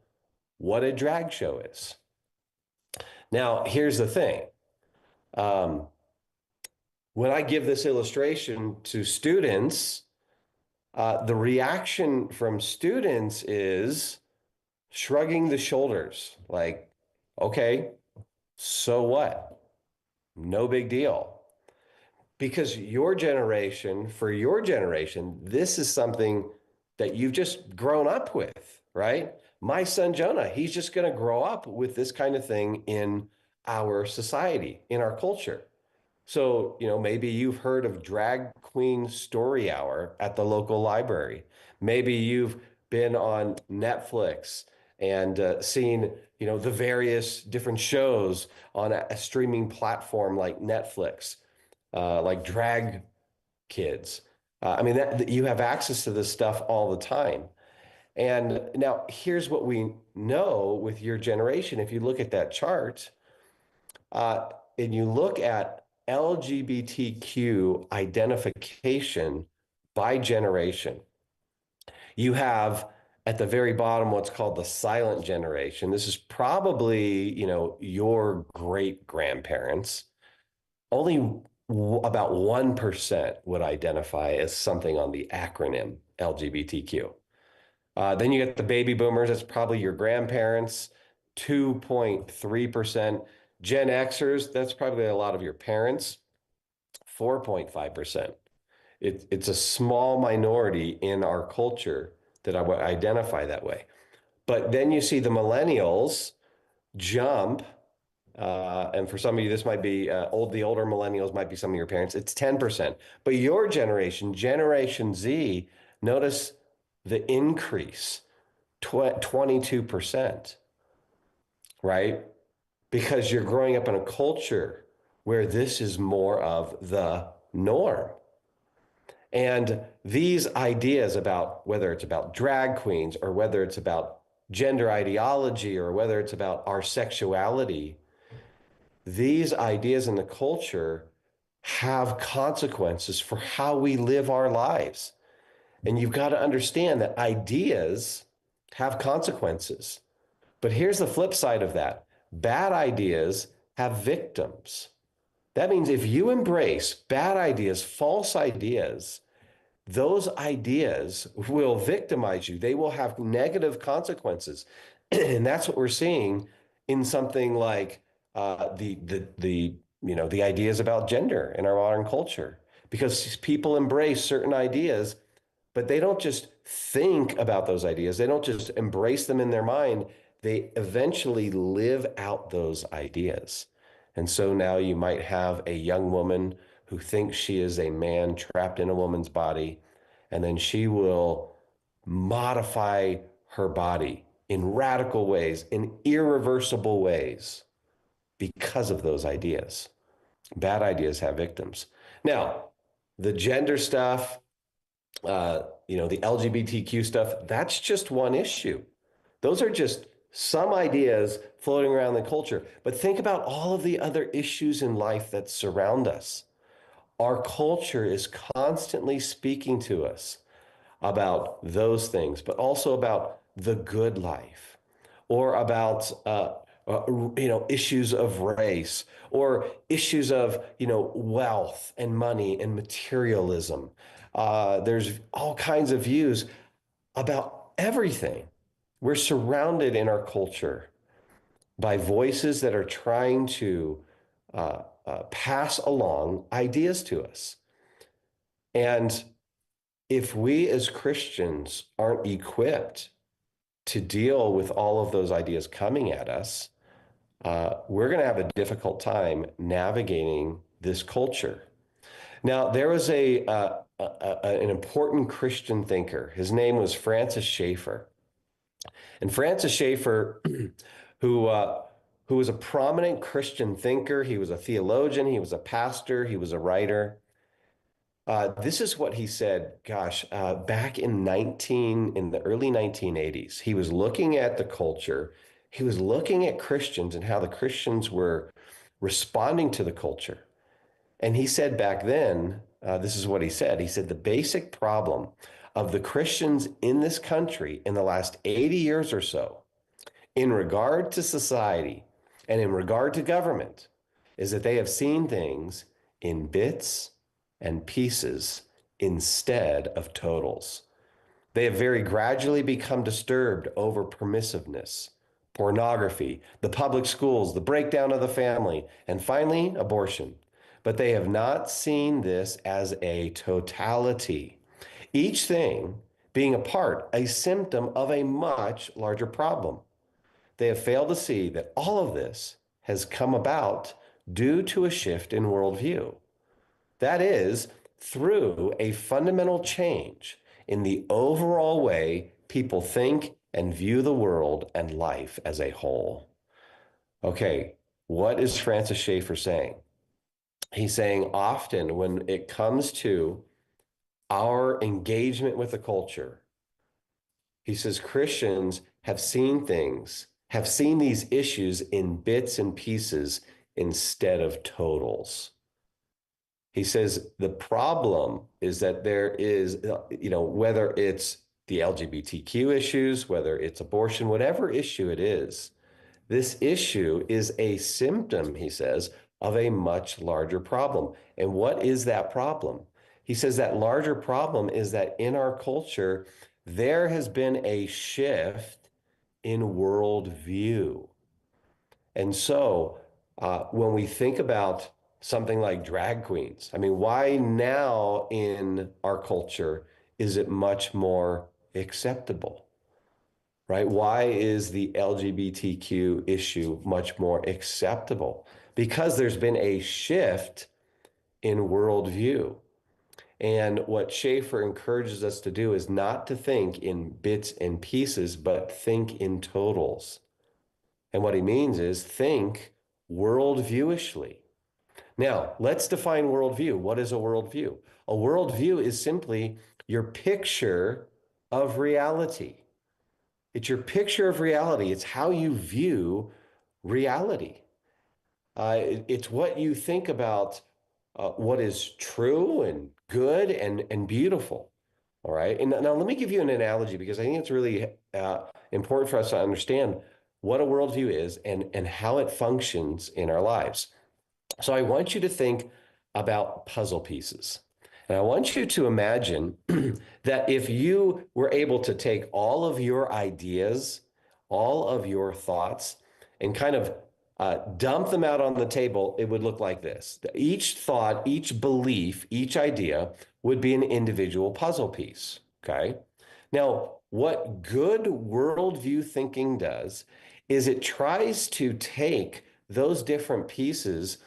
Speaker 8: what a drag show is. Now, here's the thing. When I give this illustration to students, the reaction from students is shrugging the shoulders, like, okay, so what? No big deal. Because for your generation, this is something that you've just grown up with, right? My son Jonah, he's just going to grow up with this kind of thing in our society, in our culture. So, maybe you've heard of Drag Queen Story Hour at the local library. Maybe you've been on Netflix and seen, the various different shows on a streaming platform like Netflix, like Drag Kids. You have access to this stuff all the time. And now here's what we know with your generation. If you look at that chart, and you look at LGBTQ identification by generation, you have at the very bottom what's called the silent generation. This is probably, your great grandparents. Only about 1% would identify as something on the acronym LGBTQ. Then you get the baby boomers, that's probably your grandparents, 2.3%. Gen Xers, that's probably a lot of your parents, 4.5%. It's a small minority in our culture that I would identify that way. But then you see the millennials jump, and for some of you, this might be the older millennials might be some of your parents, it's 10%. But your generation, Generation Z, notice the increase, 22%, right? Because you're growing up in a culture where this is more of the norm. And these ideas about whether it's about drag queens or whether it's about gender ideology or whether it's about our sexuality, these ideas in the culture have consequences for how we live our lives. And you've got to understand that ideas have consequences. But here's the flip side of that. Bad ideas have victims. That means if you embrace bad ideas, false ideas, those ideas will victimize you. They will have negative consequences. And that's what we're seeing in something like the ideas about gender in our modern culture. Because people embrace certain ideas, but they don't just think about those ideas. They don't just embrace them in their mind. They eventually live out those ideas. And so now you might have a young woman who thinks she is a man trapped in a woman's body, and then she will modify her body in radical ways, in irreversible ways, because of those ideas. Bad ideas have victims. Now, the gender stuff, the LGBTQ stuff, that's just one issue. Those are just some ideas floating around the culture. But think about all of the other issues in life that surround us. Our culture is constantly speaking to us about those things, but also about the good life, or about issues of race, or issues of wealth and money and materialism. There's all kinds of views about everything. We're surrounded in our culture by voices that are trying to pass along ideas to us. And if we as Christians aren't equipped to deal with all of those ideas coming at us, we're going to have a difficult time navigating this culture. Now, there was an important Christian thinker. His name was Francis Schaeffer. And Francis Schaeffer, who was a prominent Christian thinker, he was a theologian, he was a pastor, he was a writer. This is what he said, back in the early 1980s. He was looking at the culture. He was looking at Christians and how the Christians were responding to the culture. And he said back then, this is what he said. He said, the basic problem of the Christians in this country in the last 80 years or so, in regard to society and in regard to government, is that they have seen things in bits and pieces instead of totals. They have very gradually become disturbed over permissiveness, pornography, the public schools, the breakdown of the family, and finally, abortion. But they have not seen this as a totality, each thing being a part, a symptom of a much larger problem. They have failed to see that all of this has come about due to a shift in worldview. That is, through a fundamental change in the overall way people think and view the world and life as a whole. Okay, what is Francis Schaeffer saying? He's saying often when it comes to our engagement with the culture, he says Christians have seen these issues in bits and pieces instead of totals. He says the problem is that there is, whether it's the LGBTQ issues, whether it's abortion, whatever issue it is, this issue is a symptom, he says, of a much larger problem. And what is that problem? He says that larger problem is that in our culture, there has been a shift in worldview. And so when we think about something like drag queens, I mean, why now in our culture is it much more acceptable, right? Why is the LGBTQ issue much more acceptable? Because there's been a shift in worldview. And what Schaeffer encourages us to do is not to think in bits and pieces, but think in totals. And what he means is think worldviewishly. Now, let's define worldview. What is a worldview? A worldview is simply your picture of reality. It's your picture of reality. It's how you view reality. It's what you think about what is true and good and beautiful. All right. And now let me give you an analogy because I think it's really important for us to understand what a worldview is and how it functions in our lives. So I want you to think about puzzle pieces. And I want you to imagine that if you were able to take all of your ideas, all of your thoughts, and kind of dump them out on the table, it would look like this. Each thought, each belief, each idea would be an individual puzzle piece, okay? Now, what good worldview thinking does is it tries to take those different pieces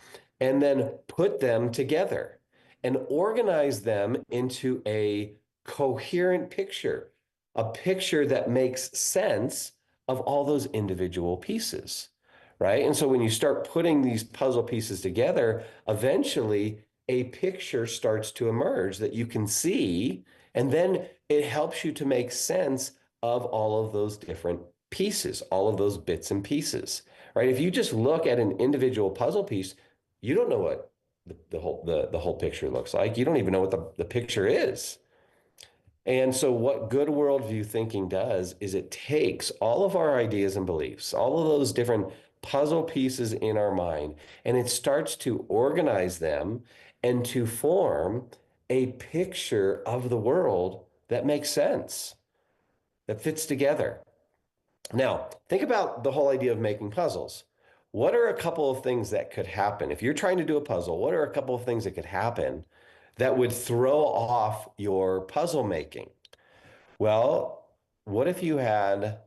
Speaker 8: and then put them together and organize them into a coherent picture, a picture that makes sense of all those individual pieces, right? And so when you start putting these puzzle pieces together, eventually a picture starts to emerge that you can see, and then it helps you to make sense of all of those different pieces, all of those bits and pieces, right? If you just look at an individual puzzle piece, you don't know what the whole picture looks like. You don't even know what the picture is. And so what good worldview thinking does is it takes all of our ideas and beliefs, all of those different puzzle pieces in our mind, and it starts to organize them and to form a picture of the world that makes sense, that fits together. Now, think about the whole idea of making puzzles. What are a couple of things that could happen? If you're trying to do a puzzle, what are a couple of things that could happen that would throw off your puzzle making? Well, what if you had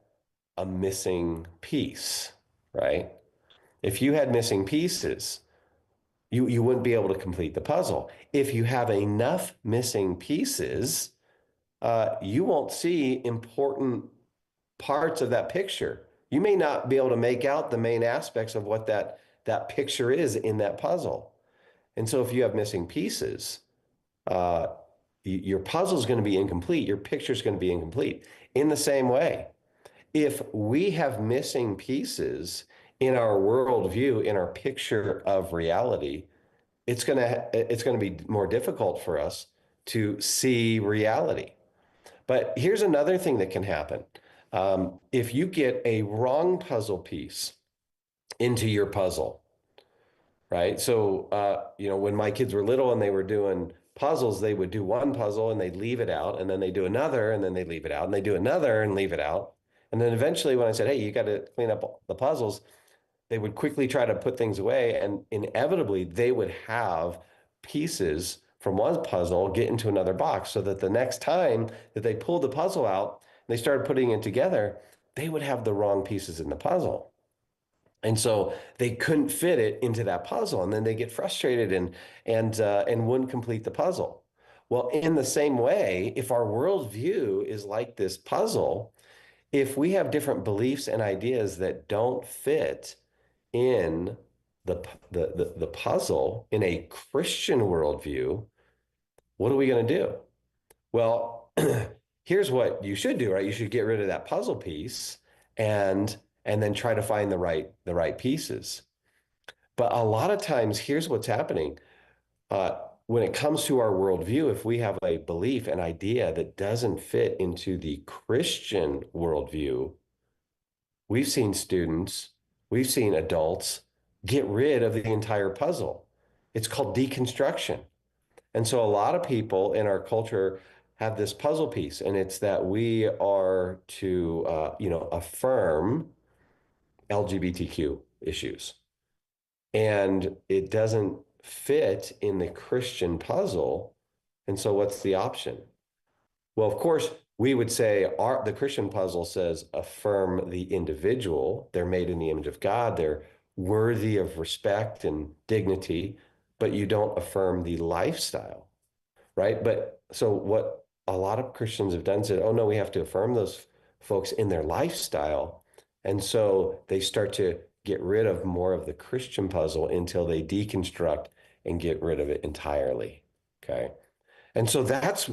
Speaker 8: a missing piece, right? If you had missing pieces, you wouldn't be able to complete the puzzle. If you have enough missing pieces, you won't see important parts of that picture. You may not be able to make out the main aspects of what that picture is in that puzzle. And so if you have missing pieces, your puzzle is going to be incomplete. Your picture is going to be incomplete. In the same way, if we have missing pieces in our worldview, in our picture of reality, it's gonna be more difficult for us to see reality. But here's another thing that can happen. If you get a wrong puzzle piece into your puzzle, right? So, when my kids were little and they were doing puzzles, they would do one puzzle and they'd leave it out, and then they do another, and then they leave it out, and they do another and leave it out. And then eventually, when I said, "Hey, you got to clean up the puzzles," they would quickly try to put things away, and inevitably they would have pieces from one puzzle get into another box, so that the next time that they pulled the puzzle out and they started putting it together, they would have the wrong pieces in the puzzle. And so they couldn't fit it into that puzzle, and then they get frustrated and wouldn't complete the puzzle. Well, in the same way, if our worldview is like this puzzle, if we have different beliefs and ideas that don't fit in the puzzle in a Christian worldview, what are we going to do? Well, here's what you should do, right? You should get rid of that puzzle piece and then try to find the right pieces. But a lot of times, here's what's happening. When it comes to our worldview, if we have a belief, an idea that doesn't fit into the Christian worldview, we've seen students, we've seen adults get rid of the entire puzzle. It's called deconstruction. And so a lot of people in our culture have this puzzle piece, and it's that we are to, affirm LGBTQ issues. And it doesn't fit in the Christian puzzle. And so what's the option? Well, of course, we would say the Christian puzzle says affirm the individual. They're made in the image of God. They're worthy of respect and dignity, but you don't affirm the lifestyle, right? But so what a lot of Christians have done said, oh no, we have to affirm those folks in their lifestyle. And so they start to get rid of more of the Christian puzzle until they deconstruct and get rid of it entirely. Okay. And so that's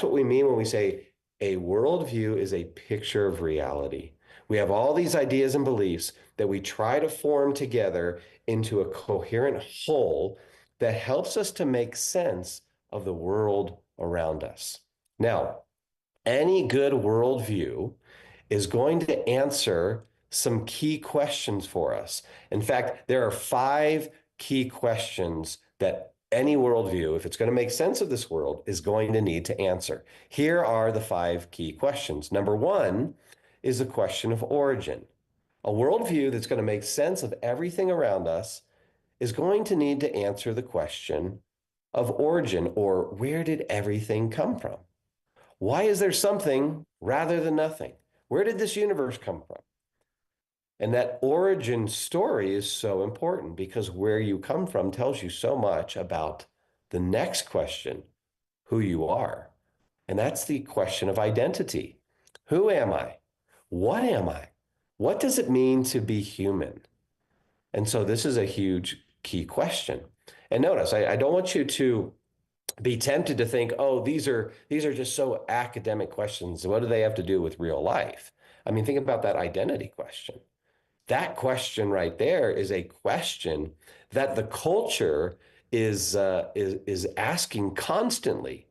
Speaker 8: what we mean when we say a worldview is a picture of reality. We have all these ideas and beliefs that we try to form together into a coherent whole that helps us to make sense of the world around us. Now, any good worldview is going to answer some key questions for us. In fact, there are 5 key questions that any worldview, if it's going to make sense of this world, is going to need to answer. Here are the 5 key questions. Number 1 is the question of origin. A worldview that's going to make sense of everything around us is going to need to answer the question of origin, or where did everything come from? Why is there something rather than nothing? Where did this universe come from? And that origin story is so important, because where you come from tells you so much about the next question, who you are. And that's the question of identity. Who am I? What am I? What does it mean to be human? And so this is a huge key question. And notice, I don't want you to be tempted to think, oh, these are just so academic questions. What do they have to do with real life? I mean, think about that identity question. That question right there is a question that the culture is asking constantly,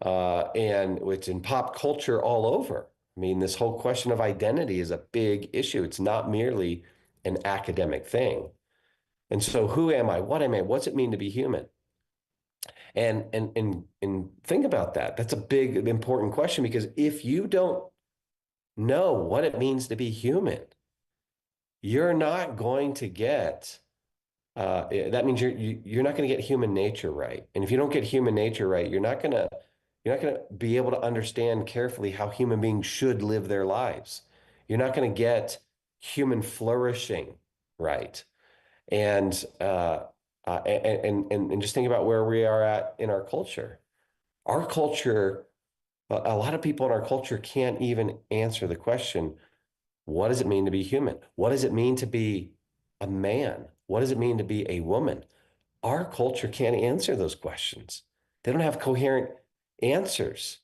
Speaker 8: and it's in pop culture all over. I mean, this whole question of identity is a big issue. It's not merely an academic thing. And so, who am I? What am I? What's it mean to be human? And think about that. That's a big, important question, because if you don't know what it means to be human, you're not going to get, that means you're not going to get human nature right. And if you don't get human nature right, you're not going to be able to understand carefully how human beings should live their lives. You're not going to get human flourishing right. And just think about where we are at in our culture. Our culture, a lot of people in our culture can't even answer the question, what does it mean to be human? What does it mean to be a man? What does it mean to be a woman? Our culture can't answer those questions. They don't have coherent answers.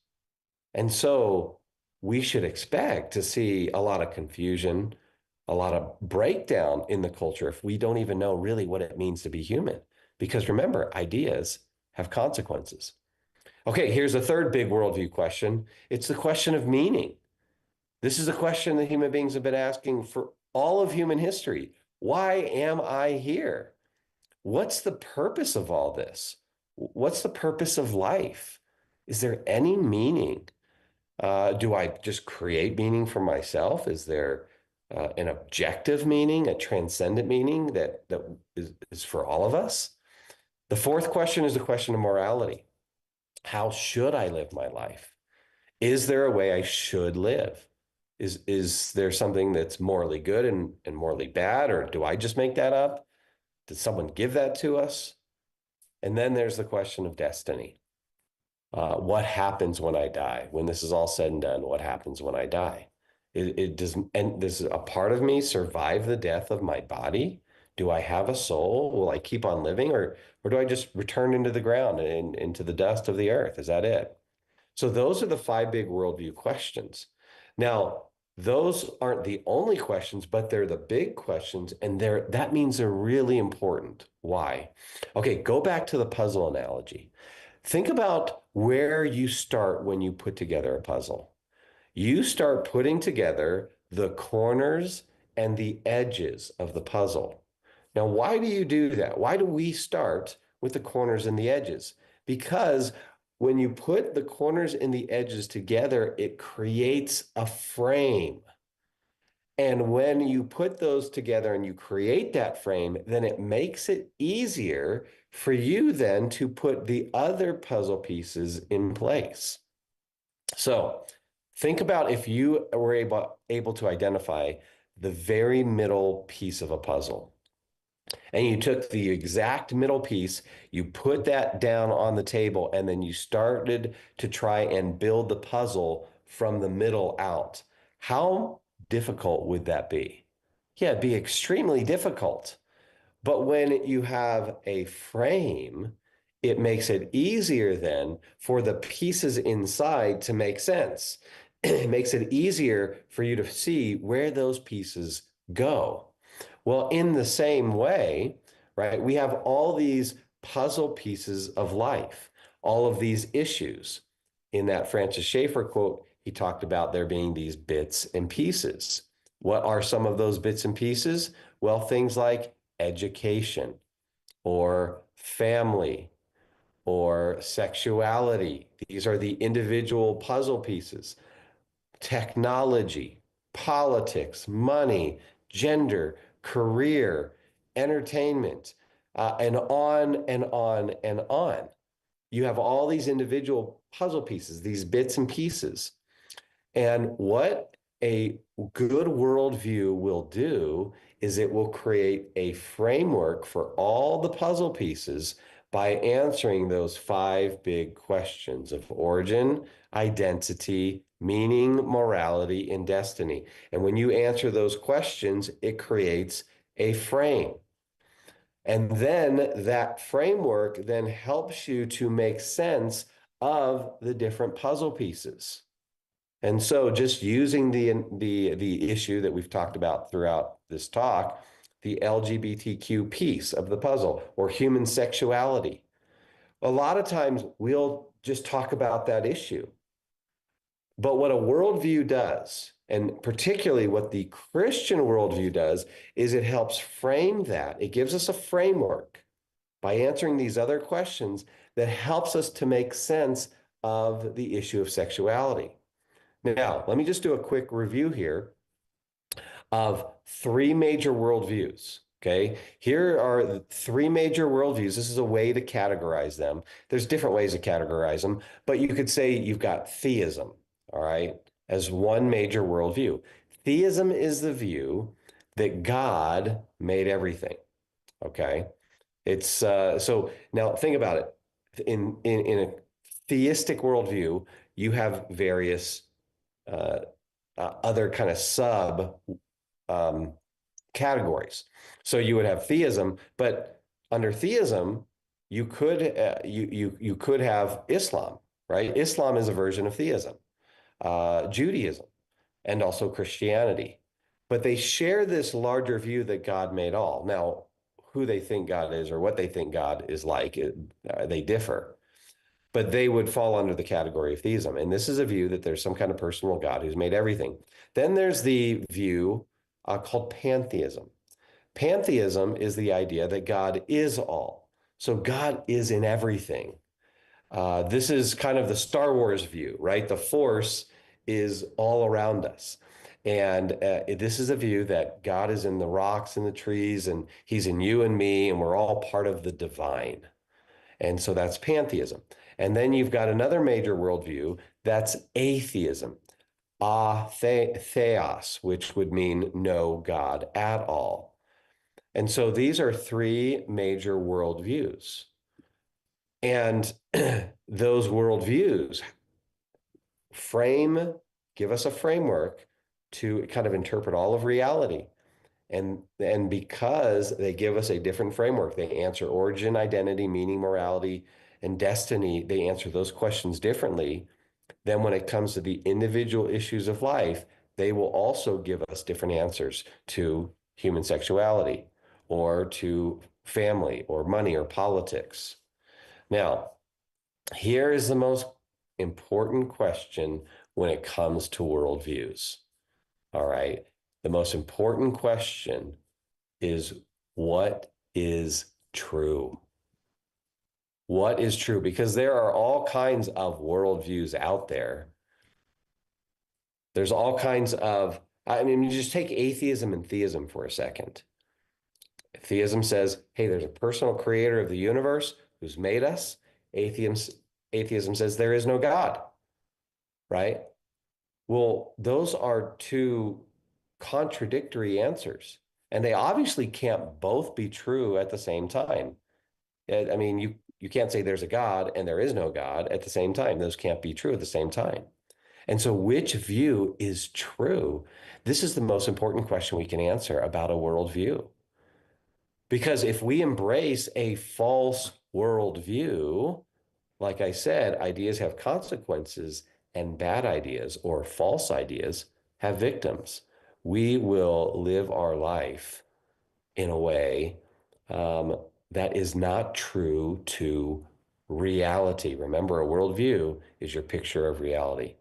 Speaker 8: And so we should expect to see a lot of confusion, a lot of breakdown in the culture if we don't even know really what it means to be human. Because remember, ideas have consequences. Okay, here's a third big worldview question. It's the question of meaning. This is a question that human beings have been asking for all of human history. Why am I here? What's the purpose of all this? What's the purpose of life? Is there any meaning? Do I just create meaning for myself? Is there an objective meaning, a transcendent meaning that is for all of us? The fourth question is the question of morality. How should I live my life? Is there a way I should live? Is there something that's morally good and morally bad, or do I just make that up? Did someone give that to us? And then there's the question of destiny. What happens when I die? When this is all said and done, what happens when I die? Does a part of me survive the death of my body? Do I have a soul? Will I keep on living, or do I just return into the ground and into the dust of the earth? Is that it? So those are the five big worldview questions. Now, those aren't the only questions, but they're the big questions, and that means they're really important. Why? Okay, go back to the puzzle analogy. Think about where you start when you put together a puzzle. You start putting together the corners and the edges of the puzzle. Now, why do you do that? Why do we start with the corners and the edges? Because when you put the corners and the edges together, it creates a frame. And when you put those together and you create that frame, then it makes it easier for you then to put the other puzzle pieces in place. So think about if you were able to identify the very middle piece of a puzzle. And you took the exact middle piece, you put that down on the table, and then you started to try and build the puzzle from the middle out. How difficult would that be? Yeah, it'd be extremely difficult. But when you have a frame, it makes it easier then for the pieces inside to make sense. It makes it easier for you to see where those pieces go. Well, in the same way, right, we have all these puzzle pieces of life, all of these issues. In that Francis Schaeffer quote, he talked about there being these bits and pieces. What are some of those bits and pieces? Well, things like education or family or sexuality. These are the individual puzzle pieces. Technology, politics, money, gender, career, entertainment, and on and on and on. You have all these individual puzzle pieces, these bits and pieces. And what a good worldview will do is it will create a framework for all the puzzle pieces by answering those five big questions of origin, identity, meaning, morality, and destiny. And when you answer those questions, it creates a frame. And then that framework then helps you to make sense of the different puzzle pieces. And so just using the issue that we've talked about throughout this talk, the LGBTQ piece of the puzzle, or human sexuality. A lot of times we'll just talk about that issue. But what a worldview does, and particularly what the Christian worldview does, is it helps frame that. It gives us a framework by answering these other questions that helps us to make sense of the issue of sexuality. Now, let me just do a quick review here of three major worldviews. Okay, here are the three major worldviews. This is a way to categorize them. There's different ways to categorize them, but you could say you've got theism, all right, as one major worldview. Theism is the view that God made everything. Okay, it's so now think about it. In a theistic worldview, you have various other kind of sub categories. So you would have theism, but under theism, you could you could have Islam, right? Islam is a version of theism, Judaism, and also Christianity. but they share this larger view that God made all. Now, who they think God is or what they think God is like, they differ. But they would fall under the category of theism. And this is a view that there's some kind of personal God who's made everything. Then there's the view called pantheism. Pantheism is the idea that God is all. So God is in everything. This is kind of the Star Wars view, right? The Force is all around us. And this is a view that God is in the rocks and the trees, and he's in you and me, and we're all part of the divine. And so that's pantheism. And then you've got another major worldview, that's atheism, theos, which would mean no God at all. And so these are three major worldviews. And those worldviews give us a framework to kind of interpret all of reality. And because they give us a different framework, they answer origin, identity, meaning, morality, and destiny. They answer those questions differently. Then when it comes to the individual issues of life, they will also give us different answers to human sexuality or to family or money or politics. Now, here is the most important question when it comes to worldviews. All right. The most important question is, what is true? What is true? Because there are all kinds of worldviews out there. There's all kinds of, you just take atheism and theism for a second. Theism says, hey, there's a personal creator of the universe who's made us. Atheism says there is no God, right? Well, those are two contradictory answers, and they obviously can't both be true at the same time. You can't say there's a God and there is no God at the same time. Those can't be true at the same time. And so which view is true? This is the most important question we can answer about a worldview. Because if we embrace a false worldview, like I said, ideas have consequences, and bad ideas or false ideas have victims. We will live our life in a way that is not true to reality. Remember, a worldview is your picture of reality.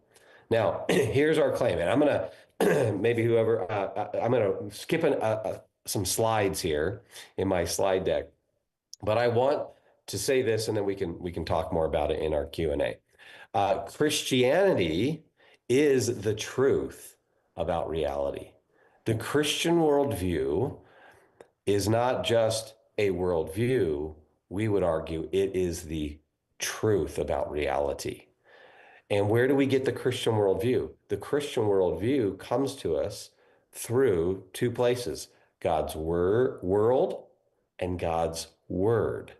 Speaker 8: Now, here's our claim, and I'm going to I'm going to skip some slides here in my slide deck, but I want to say this, and then we can talk more about it in our Q&A. Christianity is the truth about reality. The Christian worldview is not just a worldview. We would argue it is the truth about reality. And where do we get the Christian worldview? The Christian worldview comes to us through two places: God's world and God's word.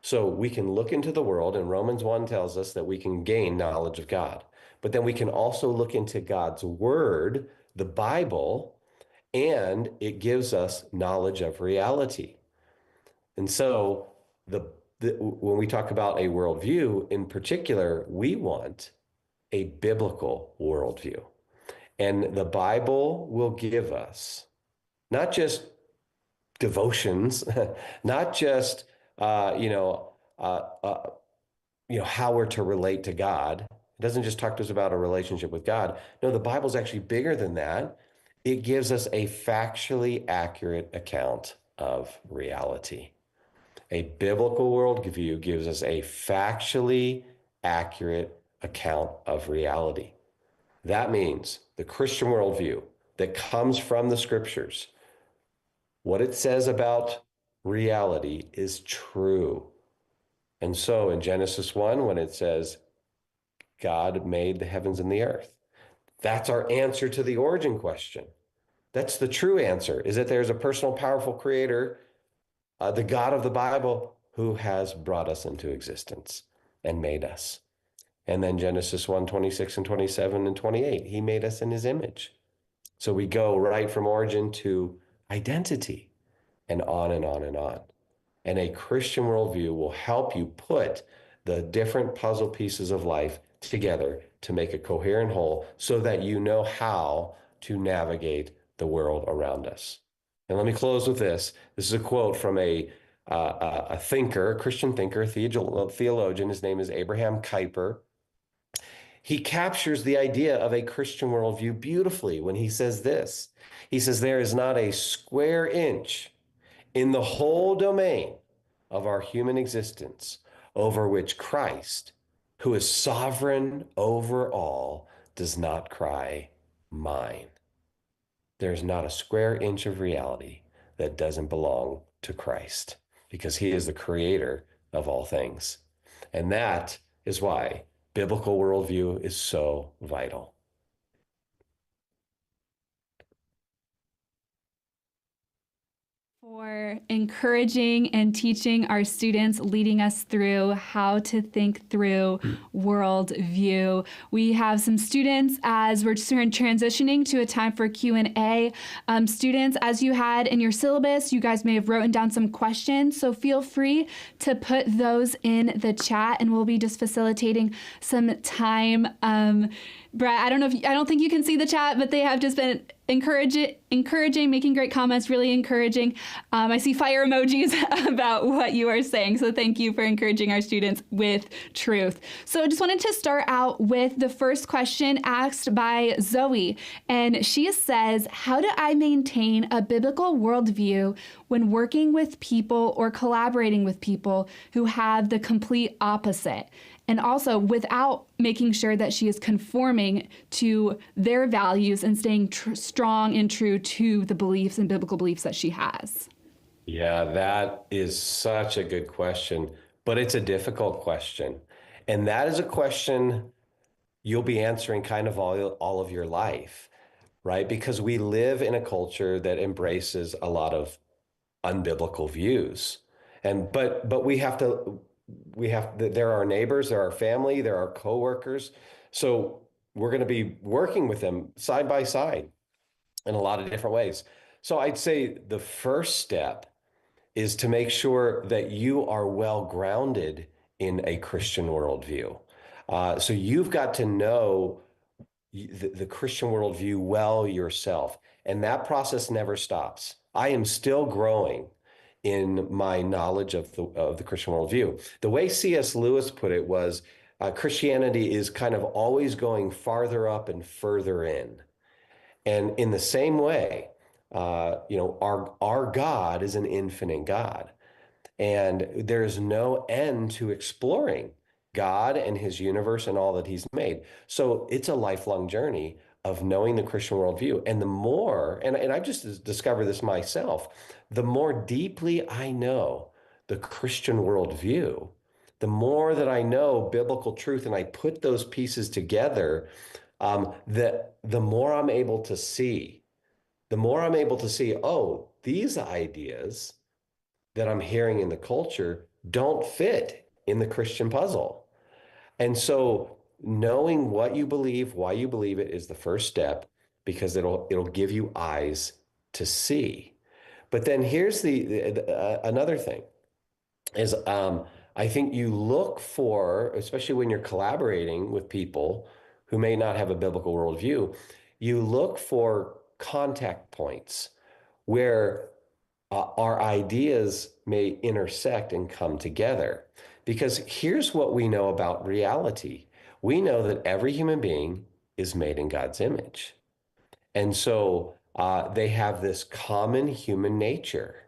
Speaker 8: So we can look into the world, and Romans 1 tells us that we can gain knowledge of God. But then we can also look into God's word, the Bible, and it gives us knowledge of reality. And so when we talk about a worldview in particular, we want a biblical worldview. And the Bible will give us not just devotions, not just how we're to relate to God. It doesn't just talk to us about a relationship with God. No, the Bible's actually bigger than that. It gives us a factually accurate account of reality. A biblical worldview gives us a factually accurate account of reality. That means the Christian worldview that comes from the scriptures, what it says about reality is true. And so in Genesis 1, when it says God made the heavens and the earth, that's our answer to the origin question. That's the true answer, is that there's a personal, powerful creator, the God of the Bible, who has brought us into existence and made us. And then Genesis 1, 26 and 27 and 28, he made us in his image. So we go right from origin to identity and on and on and on. And a Christian worldview will help you put the different puzzle pieces of life together to make a coherent whole so that you know how to navigate the world around us. And let me close with this. This is a quote from a thinker, a Christian thinker, theologian. His name is Abraham Kuyper. He captures the idea of a Christian worldview beautifully when he says this. He says, there is not a square inch in the whole domain of our human existence over which Christ, who is sovereign over all, does not cry, mine. There's not a square inch of reality that doesn't belong to Christ, because he is the creator of all things. And that is why biblical worldview is so vital.
Speaker 4: For encouraging and teaching our students, leading us through how to think through worldview. We have some students as we're transitioning to a time for Q&A. Students, as you had in your syllabus, you guys may have written down some questions, so feel free to put those in the chat, and we'll be just facilitating some time. Brett, I don't think you can see the chat, but they have just been encouraging, making great comments, really encouraging. I see fire emojis about what you are saying. So thank you for encouraging our students with truth. So I just wanted to start out with the first question asked by Zoe. And she says, how do I maintain a biblical worldview when working with people or collaborating with people who have the complete opposite? And also without making sure that she is conforming to their values and staying strong and true to the beliefs and biblical beliefs that she has?
Speaker 8: Yeah, that is such a good question, but it's a difficult question. And that is a question you'll be answering kind of all of your life, right? Because we live in a culture that embraces a lot of unbiblical views. But there are neighbors, there are family, there are coworkers. So we're going to be working with them side by side in a lot of different ways. So I'd say the first step is to make sure that you are well grounded in a Christian worldview. So you've got to know the Christian worldview well yourself. And that process never stops. I am still growing in my knowledge of the Christian worldview. The way C.S. Lewis put it was, Christianity is kind of always going farther up and further in. And in the same way, our God is an infinite God. And there is no end to exploring God and his universe and all that he's made. So it's a lifelong journey of knowing the Christian worldview. And the more, and I've just discovered this myself, the more deeply I know the Christian worldview, the more that I know biblical truth and I put those pieces together, the more I'm able to see, oh, these ideas that I'm hearing in the culture don't fit in the Christian puzzle. And so knowing what you believe, why you believe it is the first step, because it'll give you eyes to see. But then here's another thing is, I think you look for, especially when you're collaborating with people who may not have a biblical worldview, you look for contact points where our ideas may intersect and come together. Because here's what we know about reality. We know that every human being is made in God's image. And so they have this common human nature,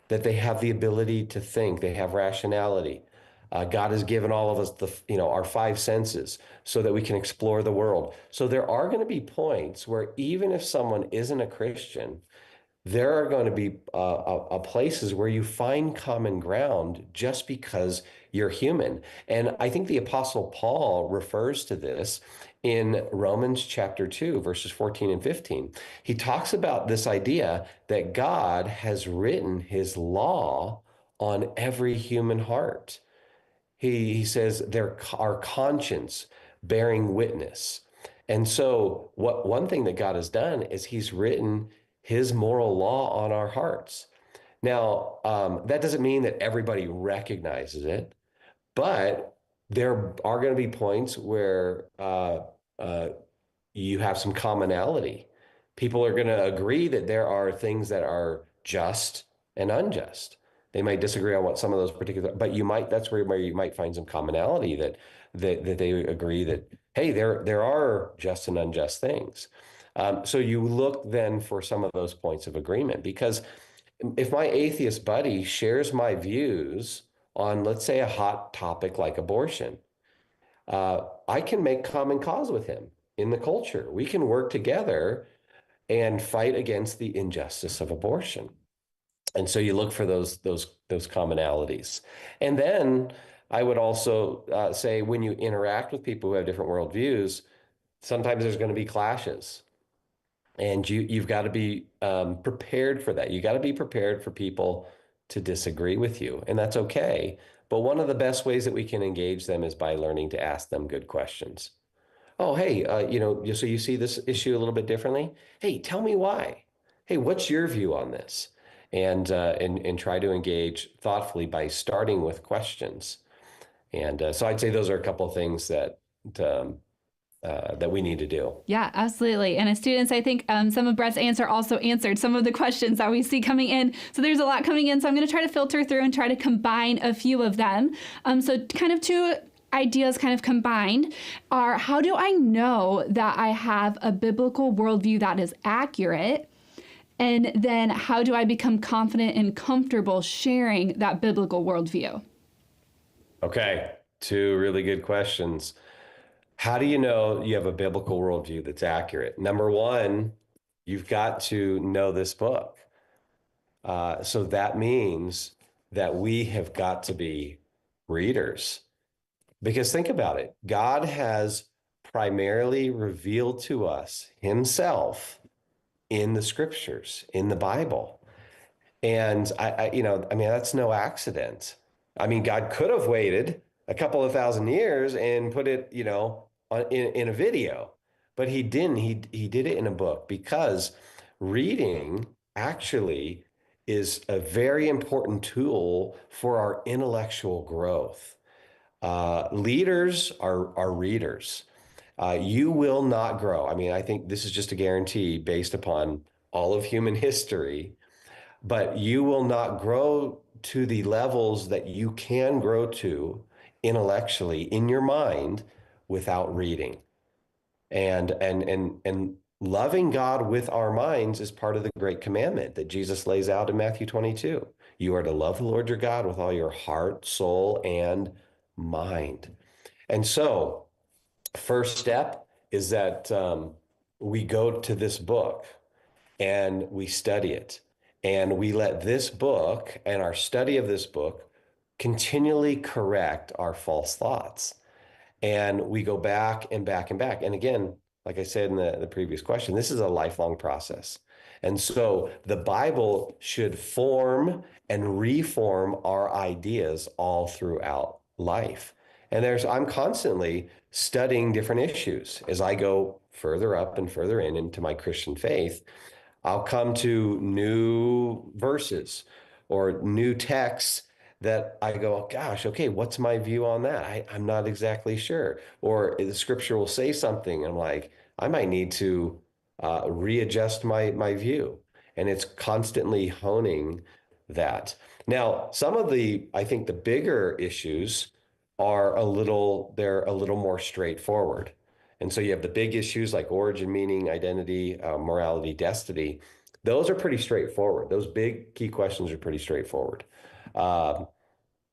Speaker 8: that they have the ability to think, they have rationality. God has given all of us our five senses so that we can explore the world. So there are going to be points where even if someone isn't a Christian, there are going to be places where you find common ground just because you're human. And I think the Apostle Paul refers to this in Romans chapter 2, verses 14 and 15. He talks about this idea that God has written his law on every human heart. He says our conscience bearing witness. And so one thing that God has done is he's written his moral law on our hearts. Now, that doesn't mean that everybody recognizes it, but there are going to be points where you have some commonality People are going to agree that there are things that are just and unjust. They might disagree on what some of those particular, but that's where you might find some commonality that they agree that, hey, there are just and unjust things. So you look then for some of those points of agreement, because if my atheist buddy shares my views on, let's say, a hot topic like abortion, I can make common cause with him in the culture. We can work together and fight against the injustice of abortion. And so you look for those commonalities. And then I would also say, when you interact with people who have different worldviews, sometimes there's going to be clashes. And you've got to be prepared for that. You got to be prepared for people to disagree with you, and that's okay. But one of the best ways that we can engage them is by learning to ask them good questions. Oh, hey, so you see this issue a little bit differently? Hey, tell me why. Hey, what's your view on this? And try to engage thoughtfully by starting with questions. And so I'd say those are a couple of things that we need to do.
Speaker 4: Yeah, absolutely. And as students, I think some of Brett's answer also answered some of the questions that we see coming in. So there's a lot coming in. So I'm going to try to filter through and try to combine a few of them. So kind of two ideas kind of combined are, how do I know that I have a biblical worldview that is accurate? And then how do I become confident and comfortable sharing that biblical worldview?
Speaker 8: Okay, two really good questions. How do you know you have a biblical worldview that's accurate? Number one, you've got to know this book. So that means that we have got to be readers. Because think about it. God has primarily revealed to us himself in the scriptures, in the Bible. And that's no accident. I mean, God could have waited a couple of thousand years and put it, in a video, but he didn't. He did it in a book, because reading actually is a very important tool for our intellectual growth. Leaders are readers. You will not grow. I mean, I think this is just a guarantee based upon all of human history, but you will not grow to the levels that you can grow to intellectually in your mind without reading. And loving God with our minds is part of the great commandment that Jesus lays out in Matthew 22. You are to love the Lord your God with all your heart, soul, and mind. And so, first step is that we go to this book and we study it. And we let this book and our study of this book continually correct our false thoughts. And we go back and back and back. And again, like I said in the previous question, this is a lifelong process. And so the Bible should form and reform our ideas all throughout life. And I'm constantly studying different issues as I go further up and further into my Christian faith. I'll come to new verses or new texts that I go, gosh, okay, what's my view on that? I'm not exactly sure. Or the scripture will say something, and I'm like, I might need to readjust my view. And it's constantly honing that. Now, I think the bigger issues are they're a little more straightforward. And so you have the big issues like origin, meaning, identity, morality, destiny. Those are pretty straightforward. Those big key questions are pretty straightforward.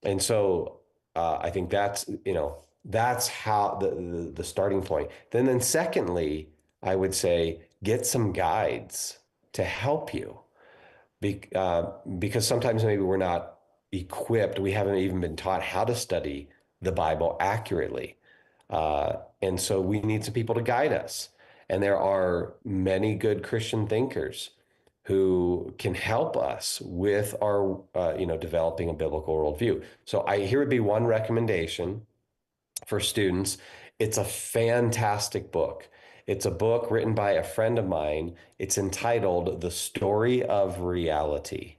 Speaker 8: And so I think that's how the starting point. Then secondly, I would say get some guides to help you, because sometimes maybe we're not equipped. We haven't even been taught how to study the Bible accurately. And so we need some people to guide us. And there are many good Christian thinkers who can help us with our, developing a biblical worldview. So here would be one recommendation for students. It's a fantastic book. It's a book written by a friend of mine. It's entitled The Story of Reality.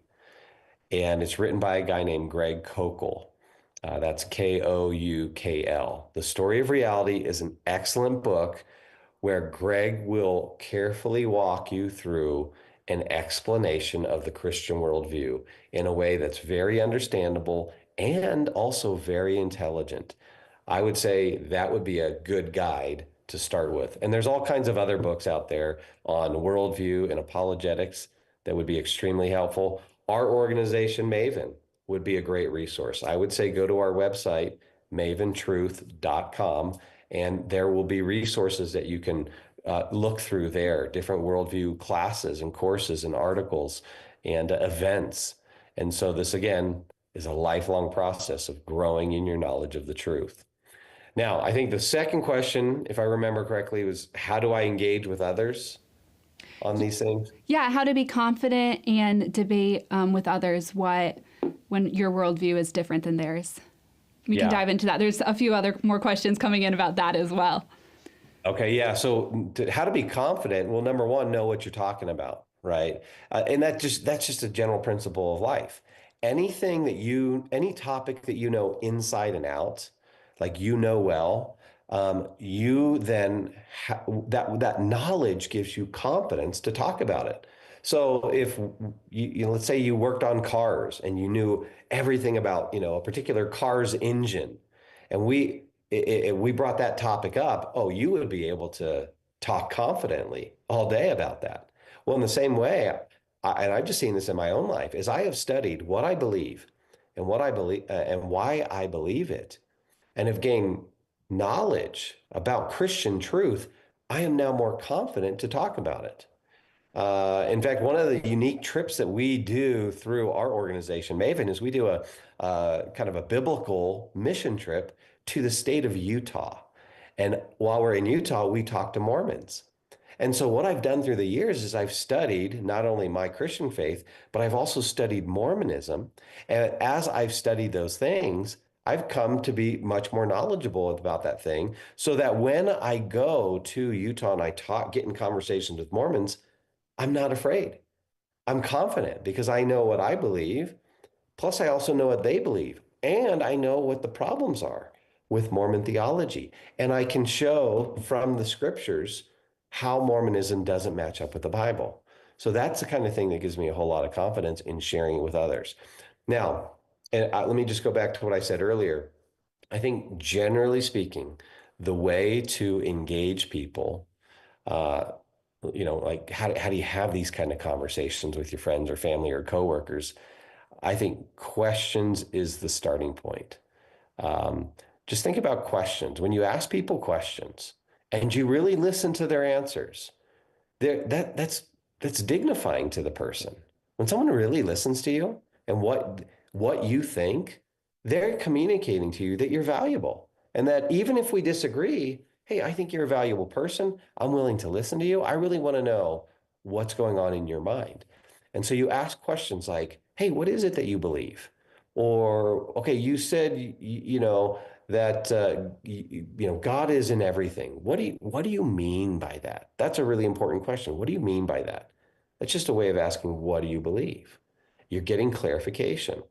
Speaker 8: And it's written by a guy named Greg Kunkle. That's Koukl. The Story of Reality is an excellent book where Greg will carefully walk you through an explanation of the Christian worldview in a way that's very understandable and also very intelligent. I would say that would be a good guide to start with. And there's all kinds of other books out there on worldview and apologetics that would be extremely helpful. Our organization, Maven, would be a great resource. I would say go to our website, maventruth.com, and there will be resources that you can look through there, different worldview classes and courses and articles and events. And so this, again, is a lifelong process of growing in your knowledge of the truth. Now, I think the second question, if I remember correctly, was how do I engage with others on these things?
Speaker 4: Yeah, how to be confident and debate with others when your worldview is different than theirs. We can dive into that. There's a few more questions coming in about that as well. Okay,
Speaker 8: yeah. So how to be confident? Well, number one, know what you're talking about, right? And that's just a general principle of life. Any topic that you know inside and out, like you know well, you then that knowledge gives you confidence to talk about it. So if let's say you worked on cars and you knew everything about a particular car's engine, and we brought that topic up, you would be able to talk confidently all day about that. Well, in the same way, and I've just seen this in my own life, is I have studied what I believe and why I believe it, and have gained knowledge about Christian truth. I am now more confident to talk about it. In fact, one of the unique trips that we do through our organization, Maven, is we do a kind of a biblical mission trip to the state of Utah. And while we're in Utah, we talk to Mormons. And so what I've done through the years is I've studied not only my Christian faith, but I've also studied Mormonism. And as I've studied those things, I've come to be much more knowledgeable about that thing, so that when I go to Utah and I get in conversations with Mormons, I'm not afraid. I'm confident because I know what I believe. Plus, I also know what they believe. And I know what the problems are with Mormon theology. And I can show from the scriptures how Mormonism doesn't match up with the Bible. So that's the kind of thing that gives me a whole lot of confidence in sharing it with others. Now, let me just go back to what I said earlier. I think generally speaking, the way to engage people, like how do you have these kind of conversations with your friends or family or coworkers? I think questions is the starting point. Just think about questions. When you ask people questions and you really listen to their answers, that's dignifying to the person. When someone really listens to you and what you think, they're communicating to you that you're valuable, and that even if we disagree, hey, I think you're a valuable person. I'm willing to listen to you. I really want to know what's going on in your mind. And so you ask questions like, hey, what is it that you believe? Or, okay, you said, that, God is in everything. What do you mean by that? That's a really important question. What do you mean by that? That's just a way of asking, what do you believe? You're getting clarification.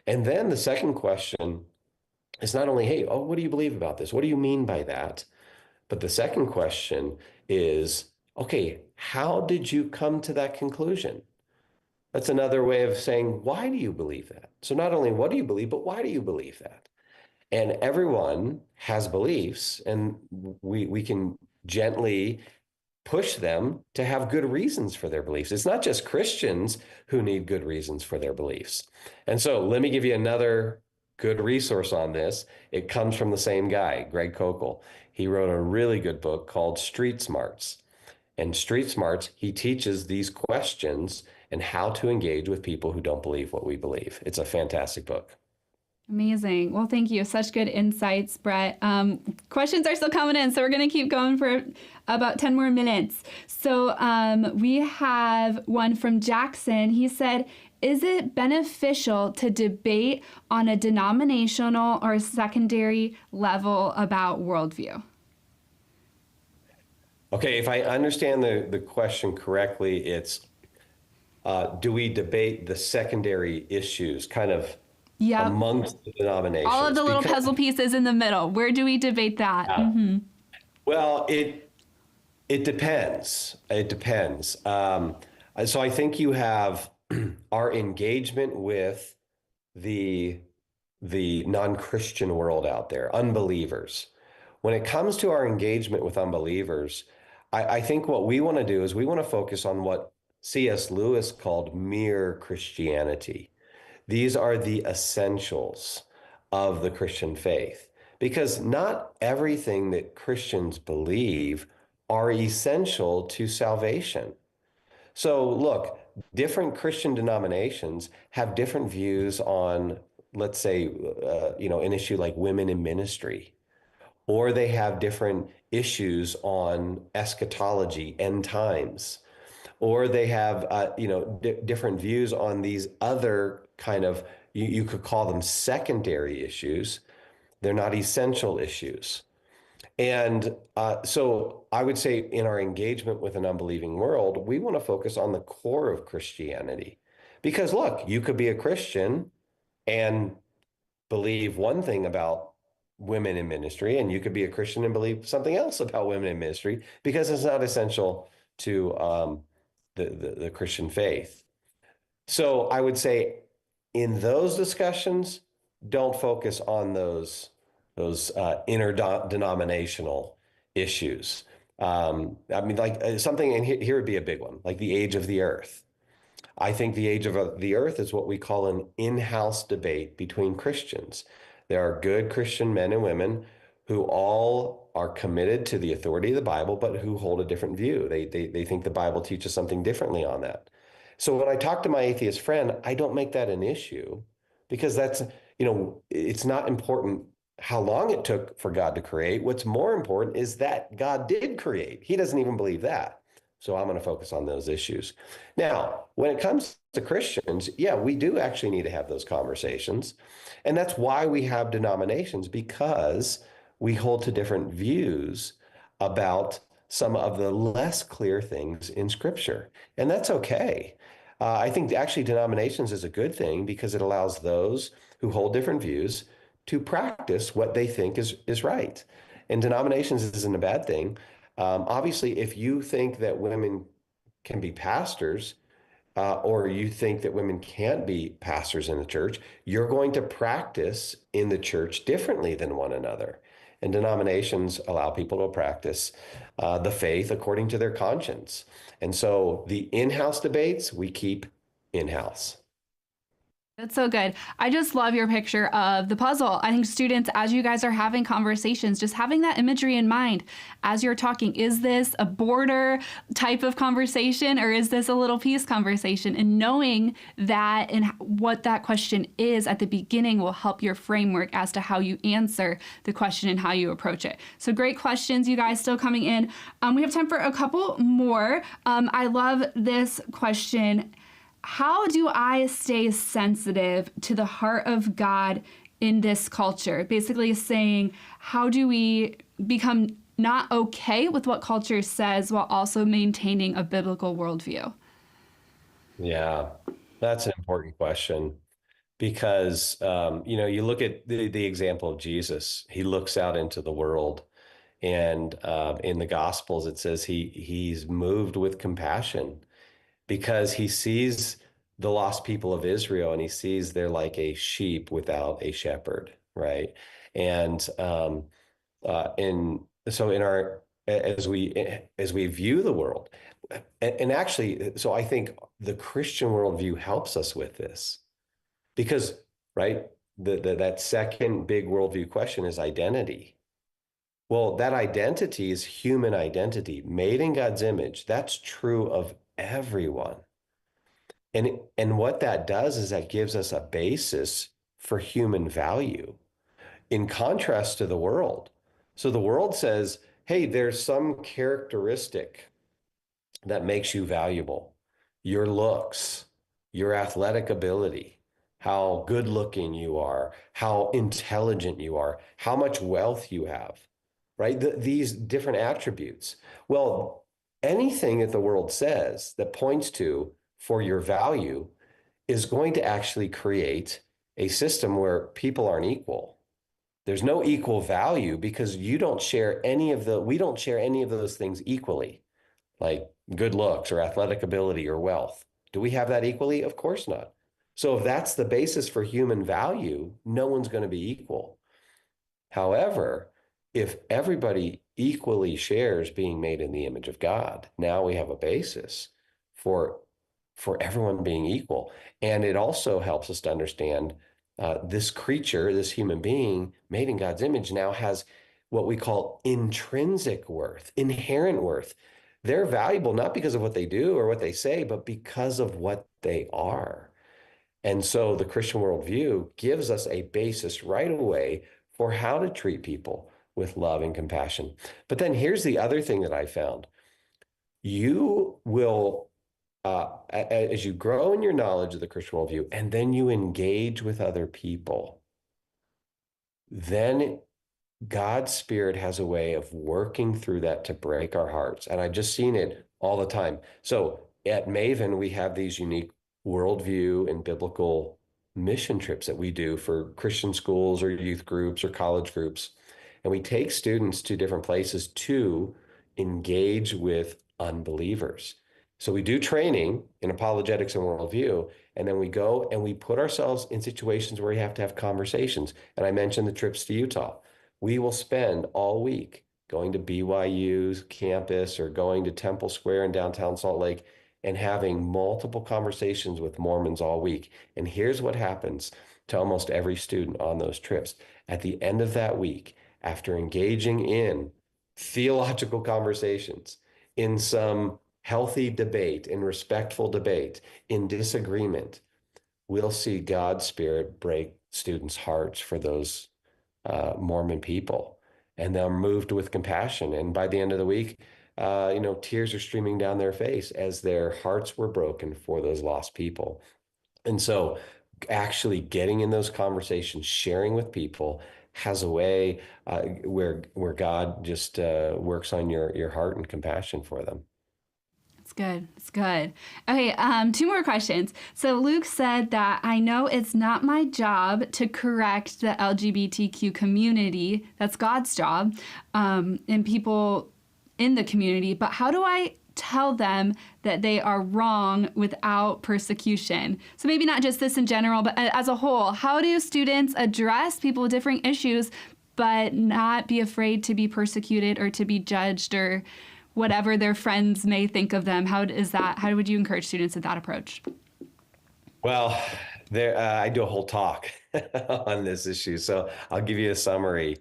Speaker 8: And then the second question is not only, hey, what do you believe about this? What do you mean by that? But the second question is, okay, how did you come to that conclusion? That's another way of saying, why do you believe that? So not only what do you believe, but why do you believe that? And everyone has beliefs, and we can gently push them to have good reasons for their beliefs. It's not just Christians who need good reasons for their beliefs. And so let me give you another good resource on this. It comes from the same guy, Greg Kunkle. He wrote a really good book called Street Smarts. And Street Smarts, he teaches these questions and how to engage with people who don't believe what we believe. It's a fantastic book.
Speaker 4: Amazing. Well, thank you. Such good insights, Brett. Questions are still coming in, so we're going to keep going for about 10 more minutes. So we have one from Jackson. He said, is it beneficial to debate on a denominational or secondary level about worldview?
Speaker 8: Okay, if I understand the question correctly, it's do we debate the secondary issues kind of amongst the denominations?
Speaker 4: All of the little puzzle pieces in the middle. Where do we debate that?
Speaker 8: Well, It depends. It depends. So I think you have our engagement with the non-Christian world out there, unbelievers. When it comes to our engagement with unbelievers, I think what we want to do is we want to focus on what C.S. Lewis called mere Christianity. These are the essentials of the Christian faith, because not everything that Christians believe are essential to salvation. So look, different Christian denominations have different views on, let's say, an issue like women in ministry, or they have different issues on eschatology, end times, or they have, different views on these other kind of, you could call them secondary issues. They're not essential issues. And so I would say in our engagement with an unbelieving world, we want to focus on the core of Christianity. Because look, you could be a Christian and believe one thing about women in ministry, and you could be a Christian and believe something else about women in ministry, because it's not essential to the Christian faith. So I would say in those discussions, don't focus on those interdenominational issues. Something, and here would be a big one, like the age of the earth. I think the age of the earth is what we call an in-house debate between Christians. There are good Christian men and women who all are committed to the authority of the Bible, but who hold a different view. They think the Bible teaches something differently on that. So when I talk to my atheist friend, I don't make that an issue, because that's, it's not important how long it took for God to create. What's more important is that God did create. He doesn't even believe that. So I'm going to focus on those issues. Now, when it comes to Christians, yeah, we do actually need to have those conversations. And that's why we have denominations, because we hold to different views about some of the less clear things in Scripture. And that's okay. I think actually denominations is a good thing, because it allows those who hold different views to practice what they think is right. And denominations isn't a bad thing. Obviously, if you think that women can be pastors, or you think that women can't be pastors in the church, you're going to practice in the church differently than one another. And denominations allow people to practice the faith according to their conscience. And so the in-house debates, we keep in-house.
Speaker 4: That's so good. I just love your picture of the puzzle. I think students, as you guys are having conversations, just having that imagery in mind as you're talking, is this a border type of conversation, or is this a little piece conversation? And knowing that and what that question is at the beginning will help your framework as to how you answer the question and how you approach it. So great questions, you guys, still coming in. We have time for a couple more. I love this question. How do I stay sensitive to the heart of God in this culture? Basically saying, how do we become not okay with what culture says while also maintaining a biblical worldview?
Speaker 8: Yeah, that's an important question, because, you look at the example of Jesus. He looks out into the world, and in the Gospels, it says he's moved with compassion, because he sees the lost people of Israel, and he sees they're like a sheep without a shepherd, right? And so as we view the world, and actually, so I think the Christian worldview helps us with this, because, right, that second big worldview question is identity. Well, that identity is human identity, made in God's image. That's true of everyone. And what that does is that gives us a basis for human value, in contrast to the world. So the world says, hey, there's some characteristic that makes you valuable. Your looks, your athletic ability, how good looking you are, how intelligent you are, how much wealth you have, right? These different attributes. Well, anything that the world says that points to for your value is going to actually create a system where people aren't equal. There's no equal value because we don't share any of those things equally, like good looks or athletic ability or wealth. Do we have that equally? Of course not. So if that's the basis for human value, no one's going to be equal. However, if everybody equally shares being made in the image of God, now we have a basis for everyone being equal. And it also helps us to understand this creature, this human being made in God's image, now has what we call intrinsic worth, inherent worth. They're valuable not because of what they do or what they say, but because of what they are. And so the Christian worldview gives us a basis right away for how to treat people with love and compassion. But then here's the other thing that I found. You will, as you grow in your knowledge of the Christian worldview, and then you engage with other people, then God's Spirit has a way of working through that to break our hearts. And I've just seen it all the time. So at Maven, we have these unique worldview and biblical mission trips that we do for Christian schools or youth groups or college groups. And we take students to different places to engage with unbelievers. So we do training in apologetics and worldview, and then we go and we put ourselves in situations where we have to have conversations. And I mentioned the trips to Utah. We will spend all week going to BYU's campus or going to Temple Square in downtown Salt Lake and having multiple conversations with Mormons all week. And here's what happens to almost every student on those trips. At the end of that week, after engaging in theological conversations, in some healthy debate, in respectful debate, in disagreement, we'll see God's Spirit break students' hearts for those Mormon people. And they're moved with compassion. And by the end of the week, tears are streaming down their face as their hearts were broken for those lost people. And so actually getting in those conversations, sharing with people has a way where God just works on your heart and compassion for them.
Speaker 4: It's good. It's good. Okay, two more questions. So Luke said that I know it's not my job to correct the LGBTQ community. That's God's job, and people in the community. But how do I tell them that they are wrong without persecution? So maybe not just this in general, but as a whole, how do students address people with differing issues, but not be afraid to be persecuted or to be judged or whatever their friends may think of them? How would you encourage students in that approach?
Speaker 8: Well, I do a whole talk on this issue, so I'll give you a summary.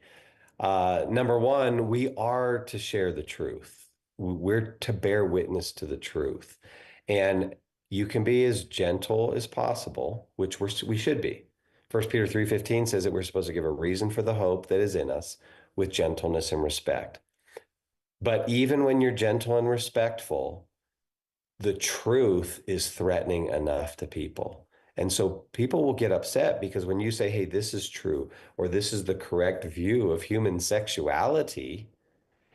Speaker 8: Number one, we are to share the truth. We're to bear witness to the truth. And you can be as gentle as possible, which we should be. 1 Peter 3:15 says that we're supposed to give a reason for the hope that is in us with gentleness and respect. But even when you're gentle and respectful, the truth is threatening enough to people. And so people will get upset because when you say, hey, this is true, or this is the correct view of human sexuality,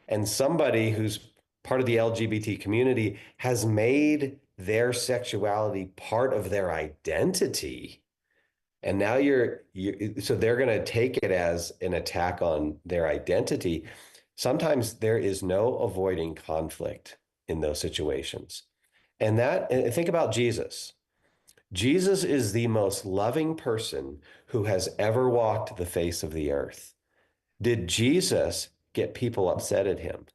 Speaker 8: and somebody who's part of the LGBT community has made their sexuality part of their identity, and now so they're going to take it as an attack on their identity. Sometimes there is no avoiding conflict in those situations. And think about Jesus. Jesus is the most loving person who has ever walked the face of the earth. Did Jesus get people upset at him?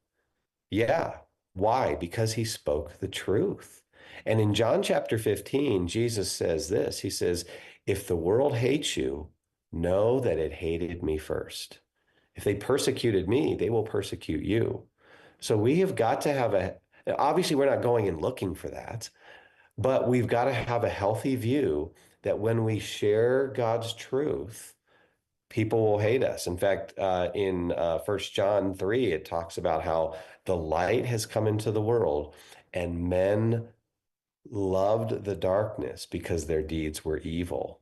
Speaker 8: Yeah. Why? Because he spoke the truth. And in John chapter 15, Jesus says this. He says, if the world hates you, know that it hated me first. If they persecuted me, they will persecute you. So we have got to obviously we're not going and looking for that, but we've got to have a healthy view that when we share God's truth, people will hate us. In fact, in 1 John 3, it talks about how the light has come into the world and men loved the darkness because their deeds were evil.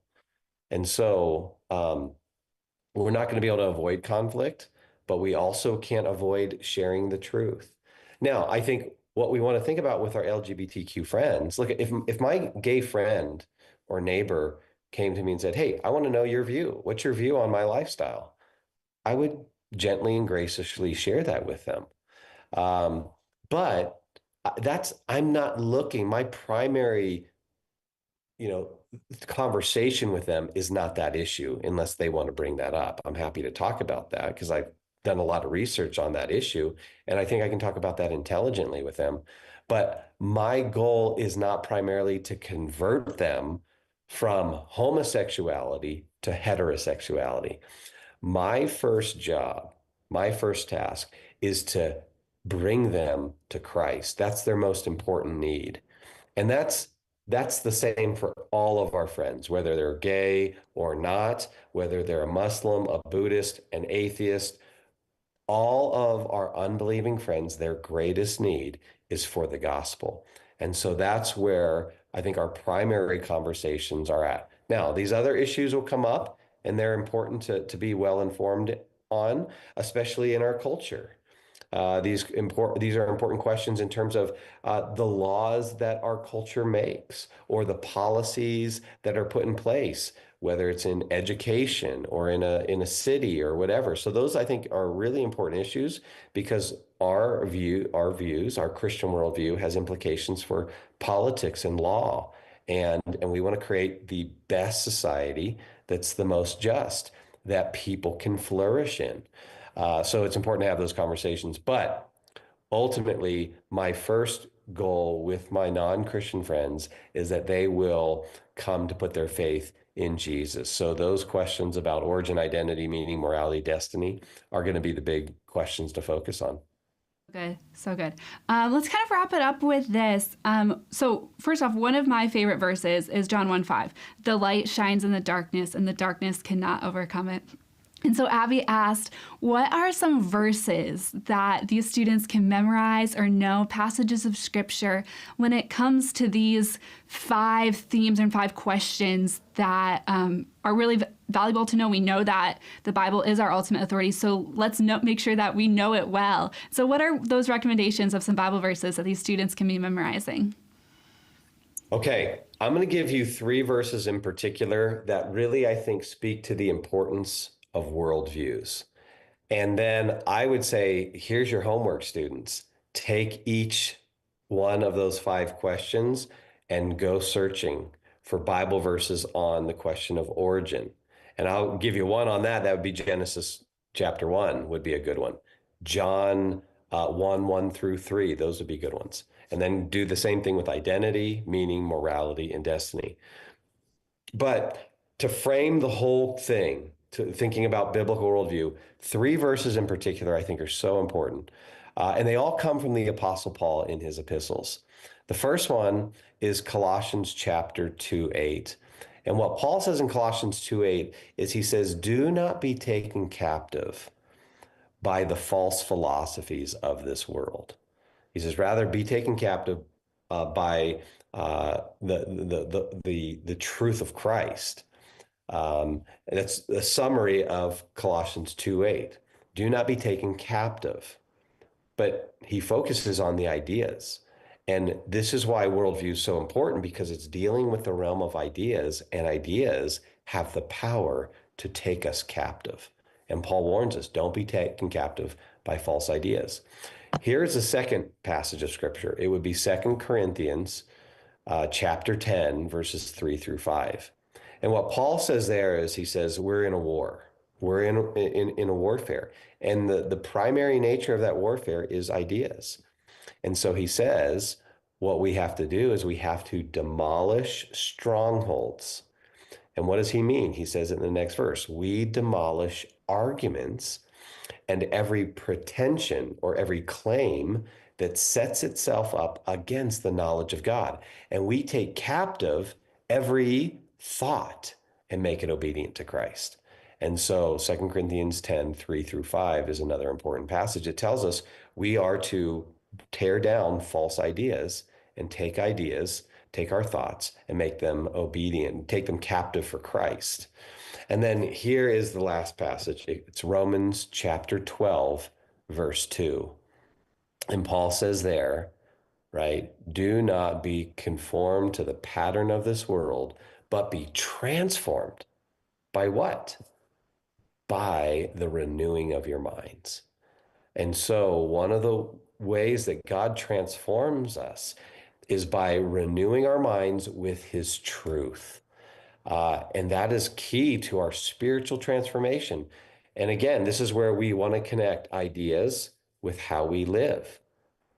Speaker 8: And so we're not going to be able to avoid conflict, but we also can't avoid sharing the truth. Now, I think what we want to think about with our LGBTQ friends, look, if my gay friend or neighbor came to me and said, hey, I want to know your view. What's your view on my lifestyle? I would gently and graciously share that with them. Um, but I'm not looking, my primary, you know, conversation with them is not that issue unless they want to bring that up. I'm happy to talk about that because I've done a lot of research on that issue, and I think I can talk about that intelligently with them. But my goal is not primarily to convert them from homosexuality to heterosexuality. My first job, my first task is to bring them to Christ. That's their most important need. And that's the same for all of our friends, whether they're gay or not, whether they're a Muslim, a Buddhist, an atheist. All of our unbelieving friends, their greatest need is for the gospel. And so that's where I think our primary conversations are at. Now, these other issues will come up and they're important to be well informed on, especially in our culture. These are important questions in terms of the laws that our culture makes or the policies that are put in place, whether it's in education or in a city or whatever. So those I think are really important issues because our views, our Christian worldview has implications for politics and law. And we want to create the best society that's the most just, that people can flourish in. So it's important to have those conversations. But ultimately, my first goal with my non-Christian friends is that they will come to put their faith in Jesus. So those questions about origin, identity, meaning, morality, destiny are going to be the big questions to focus on.
Speaker 4: Good. So good. Let's kind of wrap it up with this. So first off, one of my favorite verses is John 1:5. The light shines in the darkness and the darkness cannot overcome it. And so Abby asked, what are some verses that these students can memorize or know, passages of scripture, when it comes to these 5 themes and 5 questions that are really valuable to know? We know that the Bible is our ultimate authority, so let's make sure that we know it well. So what are those recommendations of some Bible verses that these students can be memorizing?
Speaker 8: Okay, I'm going to give you 3 verses in particular that really, I think, speak to the importance of worldviews. And then I would say, here's your homework, students. Take each one of those 5 questions and go searching for Bible verses on the question of origin. And I'll give you one on that. That would be Genesis chapter 1 would be a good one. John 1 through 3, those would be good ones. And then do the same thing with identity, meaning, morality, and destiny. But to frame the whole thing, to thinking about biblical worldview, 3 verses in particular I think are so important. And they all come from the Apostle Paul in his epistles. The first one is Colossians chapter 2:8. And what Paul says in Colossians 2:8 is he says, do not be taken captive by the false philosophies of this world. He says, rather be taken captive by the truth of Christ. That's a summary of Colossians 2:8. Do not be taken captive. But he focuses on the ideas. And this is why worldview is so important, because it's dealing with the realm of ideas, and ideas have the power to take us captive. And Paul warns us, don't be taken captive by false ideas. Here's the second passage of scripture. It would be 2 Corinthians chapter 10, verses 3 through 5. And what Paul says there is, he says, we're in a war. We're in a warfare. And the primary nature of that warfare is ideas. And so he says, what we have to do is we have to demolish strongholds. And what does he mean? He says it in the next verse. We demolish arguments and every pretension or every claim that sets itself up against the knowledge of God. And we take captive every thought and make it obedient to Christ. And so 2 Corinthians 10, 3 through 5 is another important passage. It tells us we are to tear down false ideas and take our thoughts and make them obedient, take them captive for Christ. And then here is the last passage. It's Romans chapter 12, verse 2. And Paul says there, right, do not be conformed to the pattern of this world, but be transformed by what? by the renewing of your minds. And so one of the ways that God transforms us is by renewing our minds with his truth. And that is key to our spiritual transformation. And again, this is where we want to connect ideas with how we live.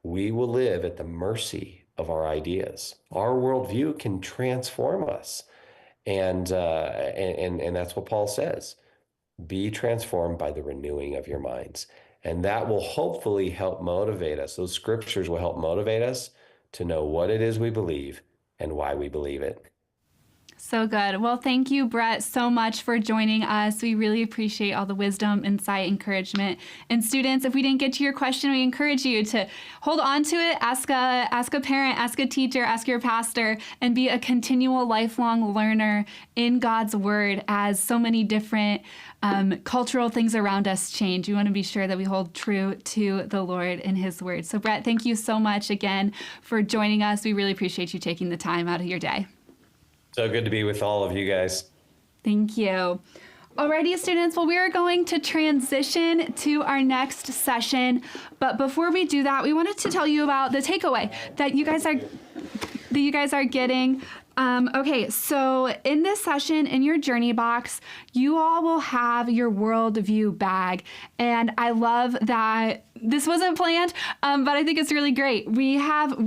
Speaker 8: We will live at the mercy of our ideas. Our worldview can transform us. And that's what Paul says. Be transformed by the renewing of your minds. And that will hopefully help motivate us. Those scriptures will help motivate us to know what it is we believe and why we believe it.
Speaker 4: So good. Well, thank you, Brett, so much for joining us. We really appreciate all the wisdom, insight, encouragement. And students, if we didn't get to your question, we encourage you to hold on to it, ask a parent, ask a teacher, ask your pastor, and be a continual lifelong learner in God's word as so many different cultural things around us change. We want to be sure that we hold true to the Lord and his word. So Brett, thank you so much again for joining us. We really appreciate you taking the time out of your day.
Speaker 8: So good to be with all of you guys.
Speaker 4: Thank you. Alrighty, students, well, we are going to transition to our next session. But before we do that, we wanted to tell you about the takeaway that you guys are getting. Okay, so in this session, in your journey box, you all will have your worldview bag. And I love that this wasn't planned, but I think it's really great. We have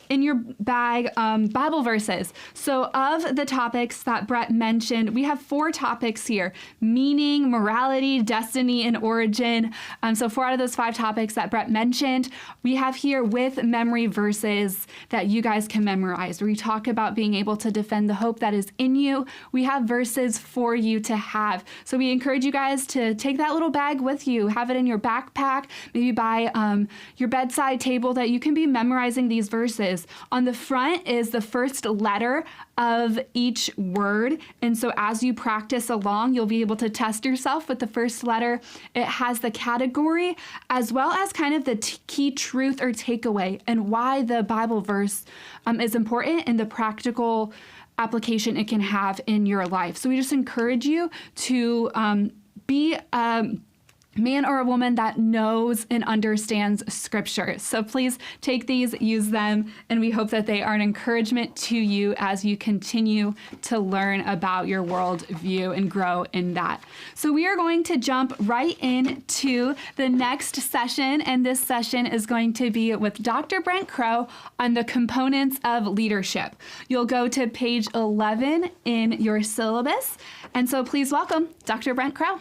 Speaker 4: in your bag Bible verses. So of the topics that Brett mentioned, we have 4 topics here: meaning, morality, destiny, and origin. So 4 out of those 5 topics that Brett mentioned, we have here with memory verses that you guys can memorize, where we talk about being able to defend the hope that is in you. We have verses for you to have. So we encourage you guys to take that little bag with you, have it in your backpack, maybe by your bedside table, that you can be memorizing these verses. On the front is the first letter of each word. And so as you practice along, you'll be able to test yourself with the first letter. It has the category as well as kind of the key truth or takeaway and why the Bible verse is important and the practical application it can have in your life. So we just encourage you to be man or a woman that knows and understands scripture. So please take these, use them, and we hope that they are an encouragement to you as you continue to learn about your worldview and grow in that. So we are going to jump right into the next session, and this session is going to be with Dr. Brent Crowe on the components of leadership. You'll go to page 11 in your syllabus, and so please welcome Dr. Brent Crowe.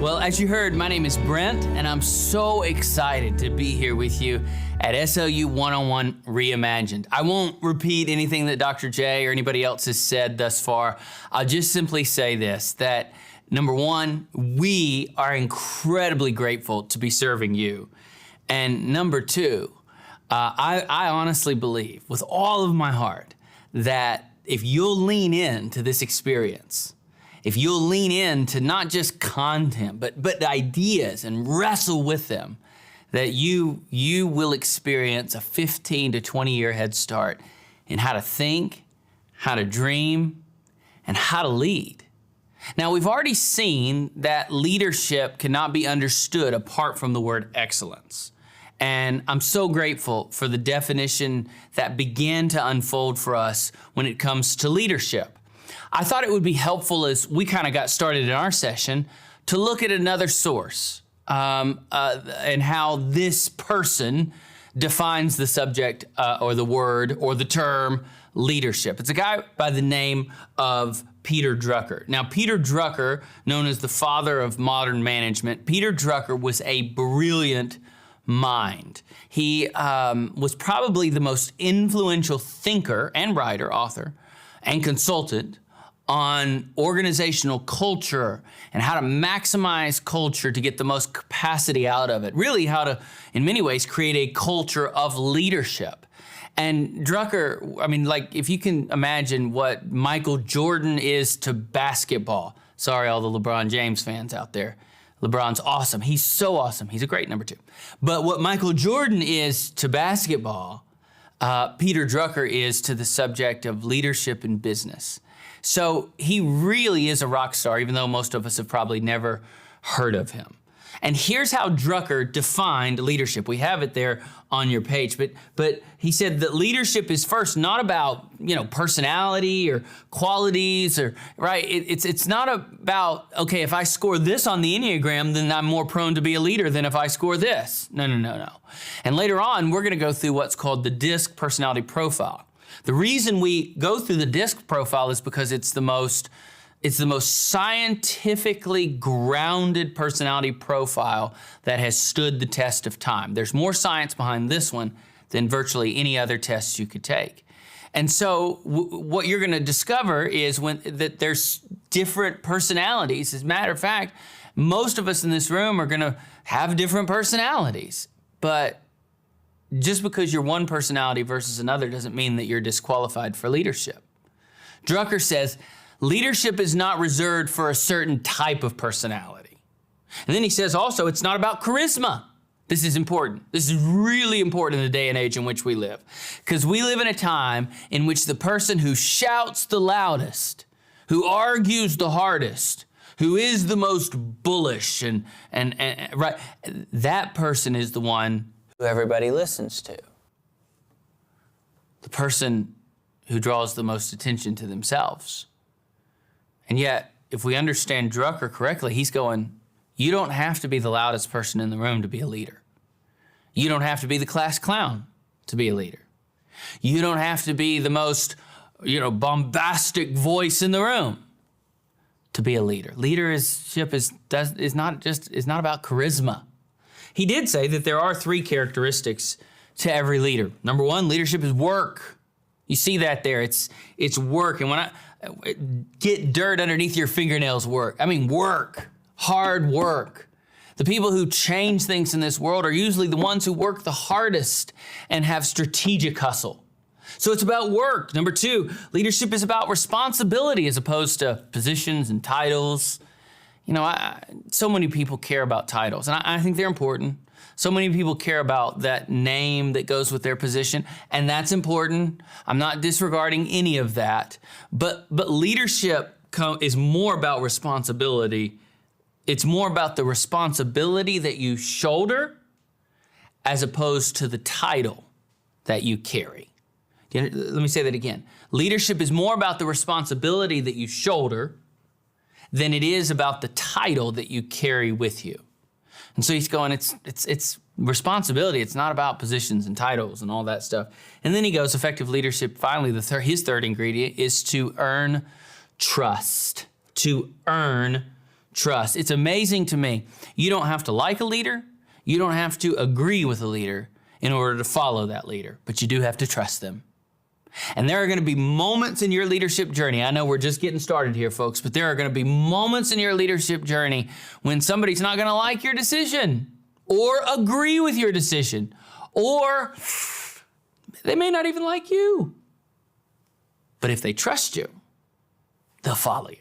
Speaker 6: Well, as you heard, my name is Brent, and I'm so excited to be here with you at SLU 101 Reimagined. I won't repeat anything that Dr. J or anybody else has said thus far. I'll just simply say this, that number one, we are incredibly grateful to be serving you. And number two, I honestly believe with all of my heart that if you'll lean into this experience, if you'll lean into not just content, but ideas and wrestle with them, that you will experience a 15 to 20 year head start in how to think, how to dream, and how to lead. Now, we've already seen that leadership cannot be understood apart from the word excellence. And I'm so grateful for the definition that began to unfold for us when it comes to leadership. I thought it would be helpful as we kind of got started in our session to look at another source and how this person defines the subject or the word or the term leadership. It's a guy by the name of Peter Drucker. Now, Peter Drucker, known as the father of modern management, Peter Drucker was a brilliant mind. He was probably the most influential thinker and writer, author, and consultant on organizational culture and how to maximize culture to get the most capacity out of it. Really how to, in many ways, create a culture of leadership. And Drucker, I mean, like, if you can imagine what Michael Jordan is to basketball. Sorry, all the LeBron James fans out there. LeBron's awesome. He's so awesome. He's a great number 2. But what Michael Jordan is to basketball, Peter Drucker is to the subject of leadership in business. So he really is a rock star, even though most of us have probably never heard of him. And here's how Drucker defined leadership. We have it there on your page, but he said that leadership is first not about, personality or qualities or, right? It's not about, okay, if I score this on the Enneagram, then I'm more prone to be a leader than if I score this. No. And later on, we're going to go through what's called the DISC personality profile. The reason we go through the DISC profile is because it's the most scientifically grounded personality profile that has stood the test of time. There's more science behind this one than virtually any other tests you could take. And so what you're going to discover is that there's different personalities. As a matter of fact, most of us in this room are going to have different personalities. But just because you're one personality versus another doesn't mean that you're disqualified for leadership. Drucker says, leadership is not reserved for a certain type of personality. And then he says also, it's not about charisma. This is important. This is really important in the day and age in which we live. Because we live in a time in which the person who shouts the loudest, who argues the hardest, who is the most bullish and right, that person is the one who everybody listens to. The person who draws the most attention to themselves. And yet, if we understand Drucker correctly, he's going, you don't have to be the loudest person in the room to be a leader. You don't have to be the class clown to be a leader. You don't have to be the most, bombastic voice in the room to be a leader. Leadership is not about charisma. He did say that there are 3 characteristics to every leader. Number 1, leadership is work. You see that there. It's work. And when I get dirt underneath your fingernails work. I mean work, hard work. The people who change things in this world are usually the ones who work the hardest and have strategic hustle. So it's about work. Number 2, leadership is about responsibility as opposed to positions and titles. So many people care about titles, and I think they're important. So many people care about that name that goes with their position, and that's important. I'm not disregarding any of that. But leadership is more about responsibility. It's more about the responsibility that you shoulder as opposed to the title that you carry. Let me say that again. Leadership is more about the responsibility that you shoulder than it is about the title that you carry with you. And so he's going, it's responsibility. It's not about positions and titles and all that stuff. And then he goes, effective leadership, finally, his third ingredient is to earn trust. To earn trust. It's amazing to me. You don't have to like a leader. You don't have to agree with a leader in order to follow that leader, but you do have to trust them. And there are going to be moments in your leadership journey. I know we're just getting started here, folks, but there are going to be moments in your leadership journey when somebody's not going to like your decision or agree with your decision, or they may not even like you. But if they trust you, they'll follow you.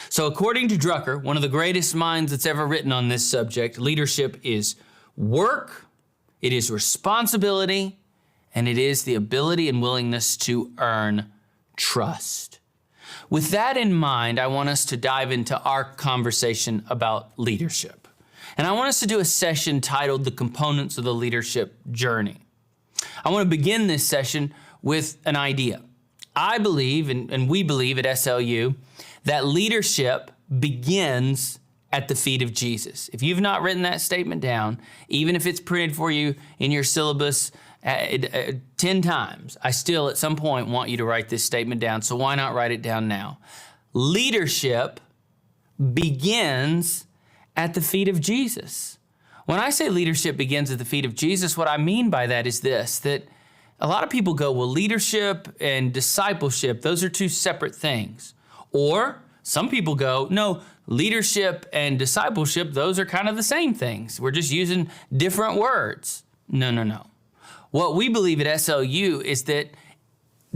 Speaker 6: So according to Drucker, one of the greatest minds that's ever written on this subject, leadership is work, it is responsibility, and it is the ability and willingness to earn trust. With that in mind, I want us to dive into our conversation about leadership. And I want us to do a session titled The Components of the Leadership Journey. I want to begin this session with an idea. I believe, and we believe at SLU, that leadership begins at the feet of Jesus. If you've not written that statement down, even if it's printed for you in your syllabus 10 times, I still at some point want you to write this statement down, so why not write it down now? Leadership begins at the feet of Jesus. When I say leadership begins at the feet of Jesus, what I mean by that is this, that a lot of people go, well, leadership and discipleship, those are two separate things. Or some people go, no, leadership and discipleship, those are kind of the same things. We're just using different words. No. What we believe at SLU is that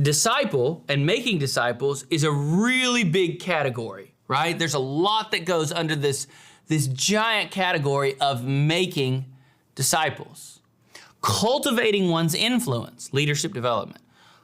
Speaker 6: disciple and making disciples is a really big category, right? There's a lot that goes under this giant category of making disciples. Cultivating one's influence, leadership development.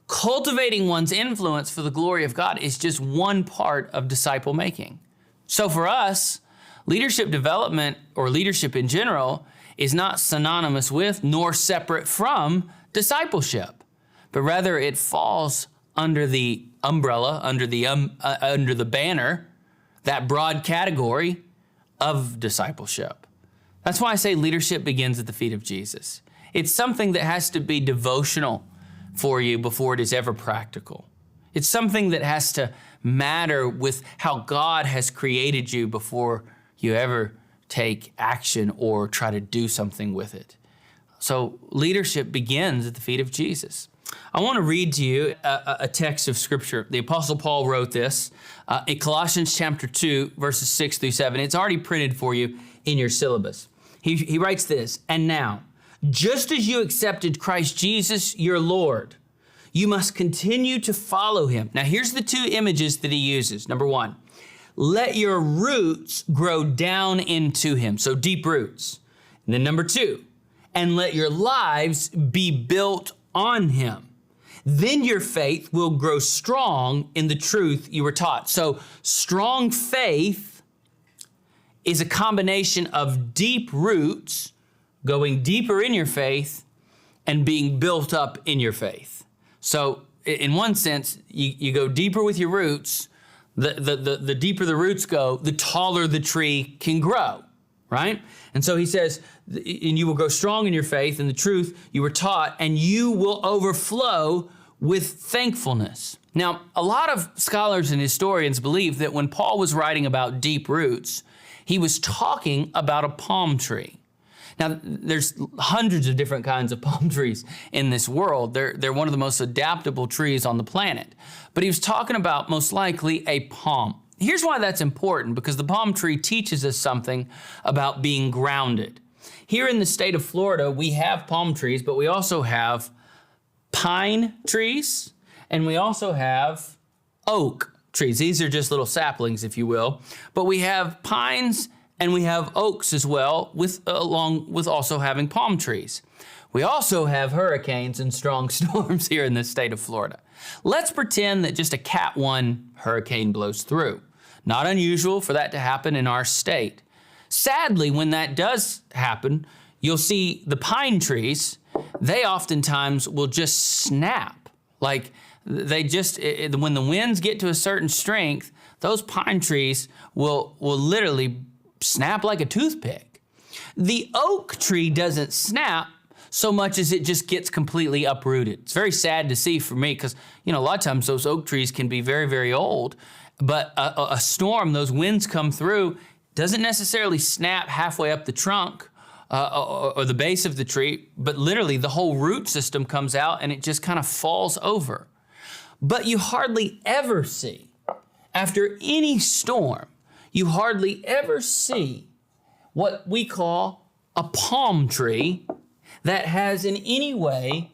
Speaker 6: Cultivating one's influence for the glory of God is just one part of disciple making. So for us, leadership development or leadership in general is not synonymous with nor separate from discipleship, but rather it falls under the umbrella, under the banner, that broad category of discipleship. That's why I say leadership begins at the feet of Jesus. It's something that has to be devotional for you before it is ever practical. It's something that has to matter with how God has created you before you ever take action or try to do something with it. So leadership begins at the feet of Jesus. I want to read to you a text of Scripture. The Apostle Paul wrote this in Colossians chapter 2, verses 6 through 7. It's already printed for you in your syllabus. He writes this, "And now, just as you accepted Christ Jesus, your Lord, you must continue to follow him." Now, here's the two images that he uses. Number one, let your roots grow down into him, so deep roots. And then number two, and let your lives be built on him. Then your faith will grow strong in the truth you were taught. So strong faith is a combination of deep roots, going deeper in your faith, and being built up in your faith. So in one sense, you go deeper with your roots. The deeper the roots go, the taller the tree can grow, right? And so he says, and you will grow strong in your faith and the truth you were taught, and you will overflow with thankfulness. Now, a lot of scholars and historians believe that when Paul was writing about deep roots, he was talking about a palm tree. Now, there's hundreds of different kinds of palm trees in this world. They're one of the most adaptable trees on the planet. But he was talking about most likely a palm. Here's why that's important, because the palm tree teaches us something about being grounded. Here in the state of Florida, we have palm trees, but we also have pine trees, and we also have oak trees. These are just little saplings, if you will. But we have pines and we have oaks as well, along with also having palm trees. We also have hurricanes and strong storms here in the state of Florida. Let's pretend that just a Cat 1 hurricane blows through. Not unusual for that to happen in our state. Sadly, when that does happen, you'll see the pine trees, they oftentimes will just snap. Like when the winds get to a certain strength, those pine trees will literally snap like a toothpick. The oak tree doesn't snap so much as it just gets completely uprooted. It's very sad to see for me because, a lot of times those oak trees can be very, very old, but a storm, those winds come through, doesn't necessarily snap halfway up the trunk or the base of the tree, but literally the whole root system comes out and it just kind of falls over. But you hardly ever see, after any storm, you hardly ever see what we call a palm tree that has in any way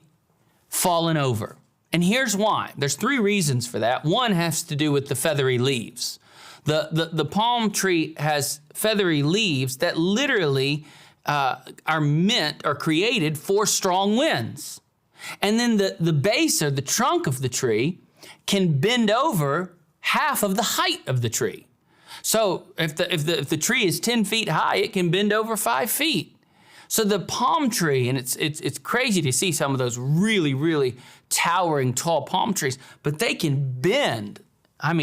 Speaker 6: fallen over. And here's why. There's three reasons for that. One has to do with the feathery leaves. The palm tree has feathery leaves that literally are created for strong winds. And then the base or the trunk of the tree can bend over half of the height of the tree. So if the tree is 10 feet high, it can bend over 5 feet. So the palm tree, and it's crazy to see some of those really, really towering tall palm trees, but they can bend,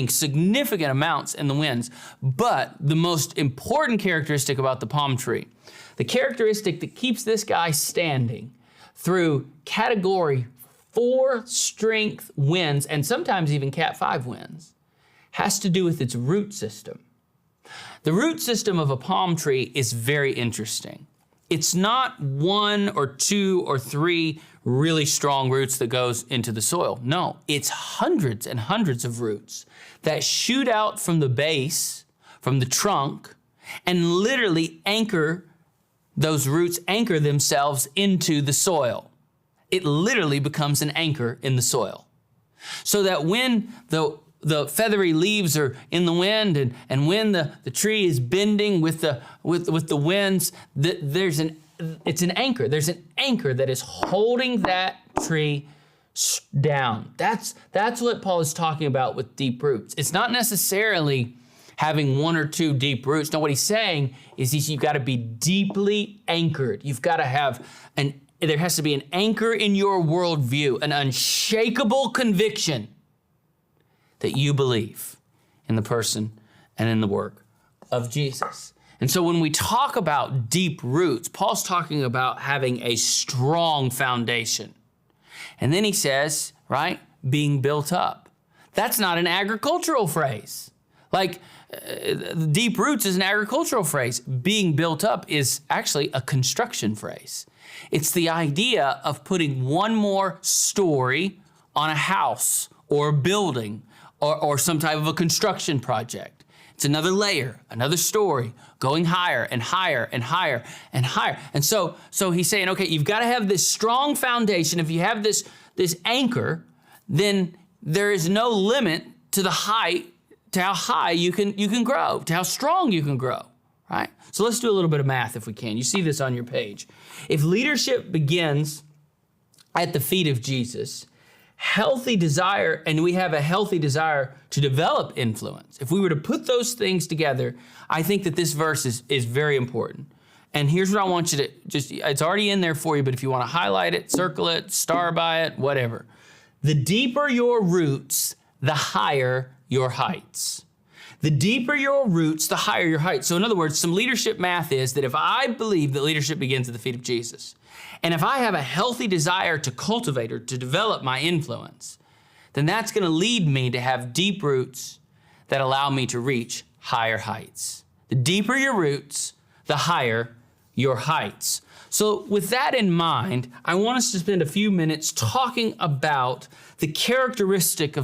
Speaker 6: significant amounts in the winds. But the most important characteristic about the palm tree, the characteristic that keeps this guy standing through category 4 strength winds, and sometimes even Cat 5 winds, has to do with its root system. The root system of a palm tree is very interesting. it's not one or two or three really strong roots that goes into the soil. No, it's hundreds and hundreds of roots that shoot out from the base, from the trunk, and literally those roots anchor themselves into the soil. It literally becomes an anchor in the soil. So that when the feathery leaves are in the wind and when the tree is bending with the winds, it's an anchor. There's an anchor that is holding that tree down. That's what Paul is talking about with deep roots. It's not necessarily having one or two deep roots. No, what he's saying is you've got to be deeply anchored. You've got to have there has to be an anchor in your worldview, an unshakable conviction that you believe in the person and in the work of Jesus. And so when we talk about deep roots, Paul's talking about having a strong foundation. And then he says, right, being built up. That's not an agricultural phrase. Like, deep roots is an agricultural phrase. Being built up is actually a construction phrase. It's the idea of putting one more story on a house or a building or some type of a construction project. It's another layer, another story, going higher and higher and higher and higher. And so he's saying, okay, you've got to have this strong foundation. If you have this anchor, then there is no limit to the height, to how high you can grow, to how strong you can grow, right? So let's do a little bit of math if we can. You see this on your page. If leadership begins at the feet of Jesus, healthy desire, and we have a healthy desire to develop influence. If we were to put those things together, I think that this verse is very important. And here's what I want you to it's already in there for you, but if you want to highlight it, circle it, star by it, whatever. The deeper your roots, the higher your heights. The deeper your roots, the higher your heights. So in other words, some leadership math is that if I believe that leadership begins at the feet of Jesus, and if I have a healthy desire to cultivate or to develop my influence, then that's going to lead me to have deep roots that allow me to reach higher heights. The deeper your roots, the higher your heights. So with that in mind, I want us to spend a few minutes talking about the characteristics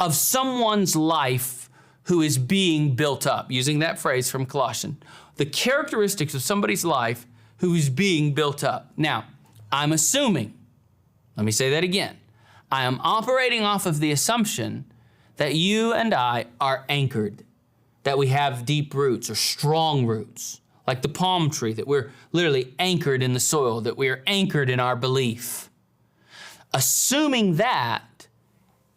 Speaker 6: of someone's life who is being built up, using that phrase from Colossians. The characteristics of somebody's life who is being built up. Now, I'm assuming, let me say that again. I am operating off of the assumption that you and I are anchored, that we have deep roots or strong roots, like the palm tree, that we're literally anchored in the soil, that we are anchored in our belief. Assuming that,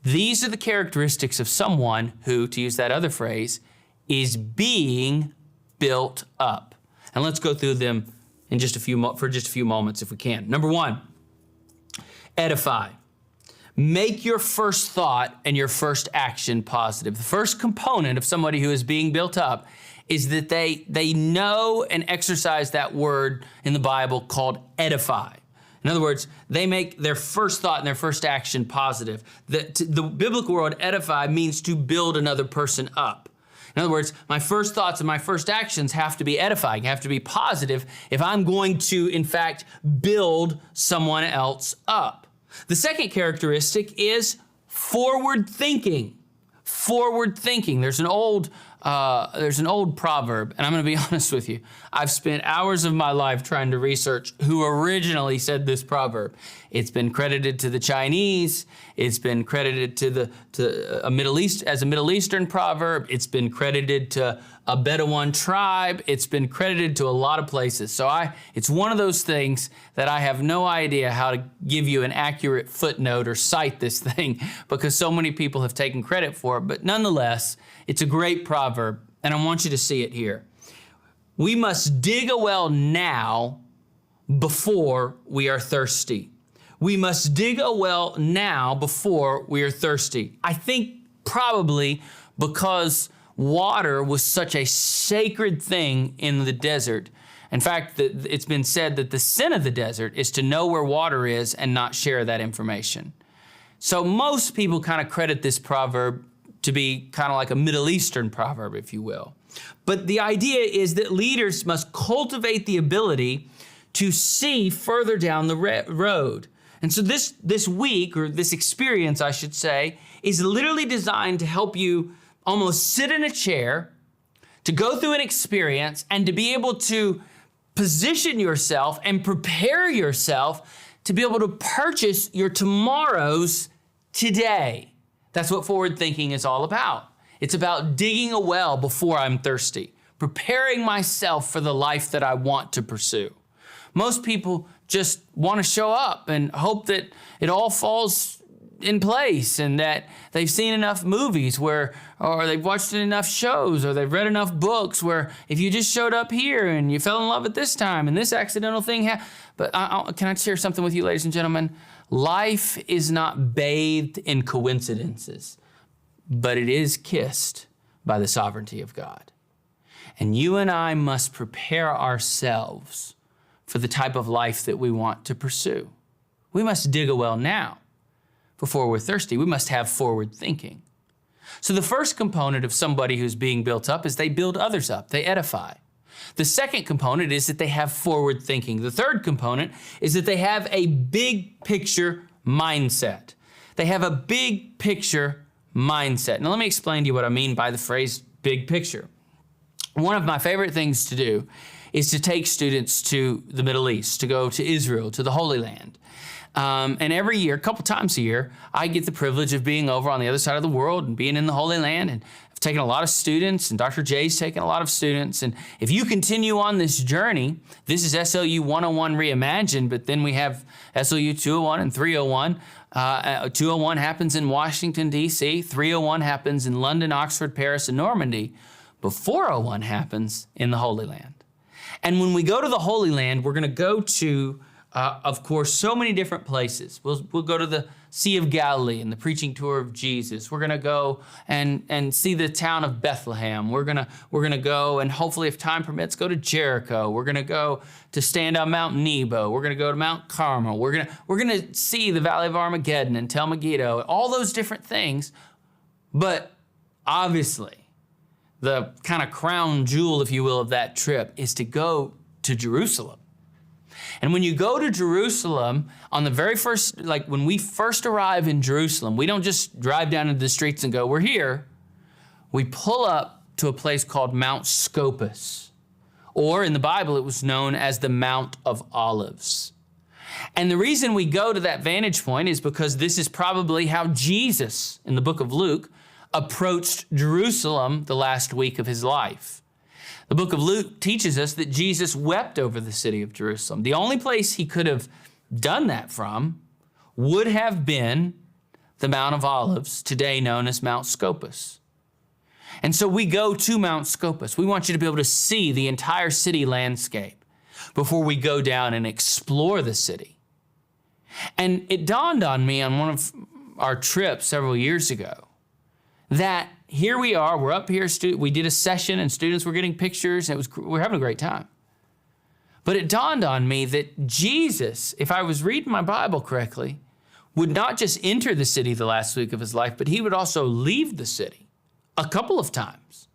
Speaker 6: these are the characteristics of someone who, to use that other phrase, is being built up. And let's go through them for just a few moments if we can. Number one, edify. Make your first thought and your first action positive. The first component of somebody who is being built up is that they know and exercise that word in the Bible called edify. In other words, they make their first thought and their first action positive. The biblical word edify means to build another person up. In other words, my first thoughts and my first actions have to be edifying, have to be positive if I'm going to, in fact, build someone else up. The second characteristic is forward thinking. Forward thinking. There's an old proverb, and I'm going to be honest with you. I've spent hours of my life trying to research who originally said this proverb. It's been credited to the Chinese. It's been credited to a Middle Eastern proverb. It's been credited to a Bedouin tribe. It's been credited to a lot of places. So it's one of those things that I have no idea how to give you an accurate footnote or cite this thing because so many people have taken credit for it. But nonetheless, it's a great proverb, and I want you to see it here. We must dig a well now before we are thirsty. We must dig a well now before we are thirsty. I think probably because water was such a sacred thing in the desert. In fact, it's been said that the sin of the desert is to know where water is and not share that information. So most people kind of credit this proverb to be kind of like a Middle Eastern proverb, if you will. But the idea is that leaders must cultivate the ability to see further down the road. And so this week, or this experience, I should say, is literally designed to help you almost sit in a chair, to go through an experience, and to be able to position yourself and prepare yourself to be able to purchase your tomorrows today. That's what forward thinking is all about. It's about digging a well before I'm thirsty, preparing myself for the life that I want to pursue. Most people just want to show up and hope that it all falls in place and that they've seen enough movies or they've watched enough shows, or they've read enough books where if you just showed up here and you fell in love at this time and this accidental thing happened. But can I share something with you, ladies and gentlemen? Life is not bathed in coincidences, but it is kissed by the sovereignty of God. And you and I must prepare ourselves for the type of life that we want to pursue. We must dig a well now before we're thirsty. We must have forward thinking. So the first component of somebody who's being built up is they build others up, they edify. The second component is that they have forward thinking. The third component is that they have a big picture mindset. They have a big picture mindset. Now let me explain to you what I mean by the phrase big picture. One of my favorite things to do is to take students to the Middle East, to go to Israel, to the Holy Land. And every year, a couple times a year, I get the privilege of being over on the other side of the world and being in the Holy Land. And I've taken a lot of students, and Dr. J's taken a lot of students. And if you continue on this journey, this is SLU 101 Reimagined, but then we have SLU 201 and 301. 201 happens in Washington, D.C. 301 happens in London, Oxford, Paris, and Normandy. But 401 happens in the Holy Land. And when we go to the Holy Land, we're going to go to, of course, so many different places. We'll go to the Sea of Galilee and the preaching tour of Jesus. We're going to go and see the town of Bethlehem. We're going to go, and hopefully, if time permits, go to Jericho. We're going to go to stand on Mount Nebo. We're going to go to Mount Carmel. We're going to see the Valley of Armageddon and Tel Megiddo, all those different things. But obviously, the kind of crown jewel, if you will, of that trip is to go to Jerusalem. And when you go to Jerusalem, on the very first, like when we first arrive in Jerusalem, we don't just drive down into the streets and go, we're here. We pull up to a place called Mount Scopus, or in the Bible, it was known as the Mount of Olives. And the reason we go to that vantage point is because this is probably how Jesus, in the book of Luke, approached Jerusalem the last week of his life. The book of Luke teaches us that Jesus wept over the city of Jerusalem. The only place he could have done that from would have been the Mount of Olives, today known as Mount Scopus. And so we go to Mount Scopus. We want you to be able to see the entire city landscape before we go down and explore the city. And it dawned on me on one of our trips several years ago that here we are, we're up here, we did a session and students were getting pictures, and we're having a great time. But it dawned on me that Jesus, if I was reading my Bible correctly, would not just enter the city the last week of his life, but he would also leave the city a couple of times.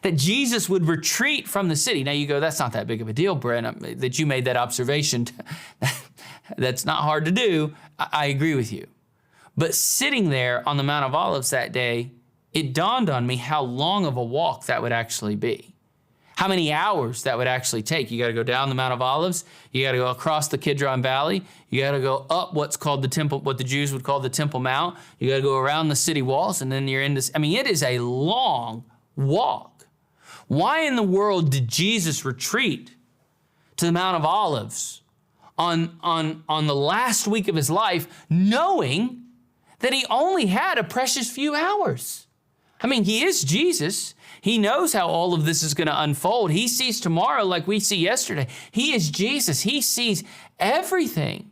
Speaker 6: That Jesus would retreat from the city. Now you go, that's not that big of a deal, Brent, that you made that observation. That's not hard to do. I agree with you. But sitting there on the Mount of Olives that day, it dawned on me how long of a walk that would actually be. How many hours that would actually take. You got to go down the Mount of Olives. You got to go across the Kidron Valley. You got to go up what's called the Temple, what the Jews would call the Temple Mount. You got to go around the city walls, and then you're in this. I mean, it is a long walk. Why in the world did Jesus retreat to the Mount of Olives on the last week of his life, knowing that he only had a precious few hours? I mean, he is Jesus. He knows how all of this is going to unfold. He sees tomorrow like we see yesterday. He is Jesus. He sees everything.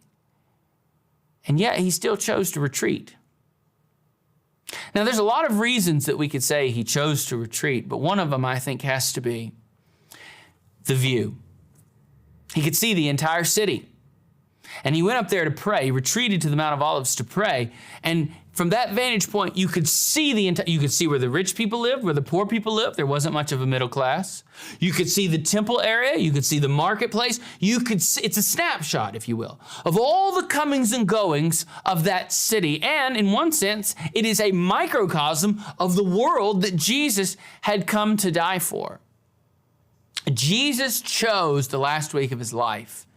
Speaker 6: And yet he still chose to retreat. Now, there's a lot of reasons that we could say he chose to retreat, but one of them I think has to be the view. He could see the entire city. And he went up there to pray. He retreated to the Mount of Olives to pray. And from that vantage point, you could see you could see where the rich people lived, where the poor people lived. There wasn't much of a middle class. You could see the temple area. You could see the marketplace. You could see, it's a snapshot, if you will, of all the comings and goings of that city. And in one sense, it is a microcosm of the world that Jesus had come to die for. Jesus chose the last week of his life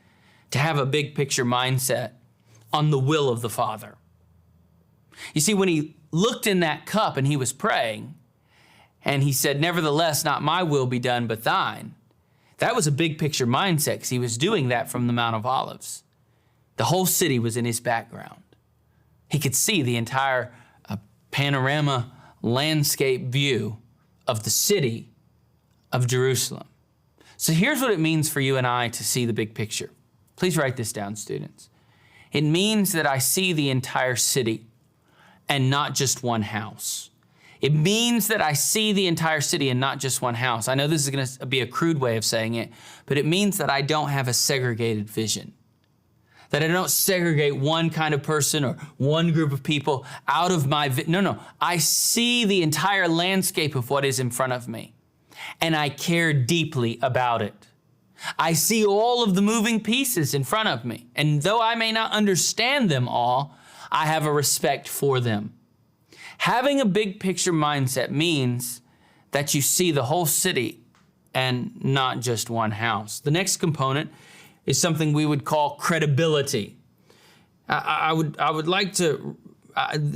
Speaker 6: to have a big picture mindset on the will of the Father. You see, when he looked in that cup and he was praying, and he said, "Nevertheless, not my will be done, but thine," that was a big picture mindset because he was doing that from the Mount of Olives. The whole city was in his background. He could see the entire panorama landscape view of the city of Jerusalem. So here's what it means for you and I to see the big picture. Please write this down, students. It means that I see the entire city and not just one house. It means that I see the entire city and not just one house. I know this is going to be a crude way of saying it, but it means that I don't have a segregated vision. That I don't segregate one kind of person or one group of people out of my No. I see the entire landscape of what is in front of me, and I care deeply about it. I see all of the moving pieces in front of me, and though I may not understand them all, I have a respect for them. Having a big picture mindset means that you see the whole city and not just one house. The next component is something we would call credibility. I would like to,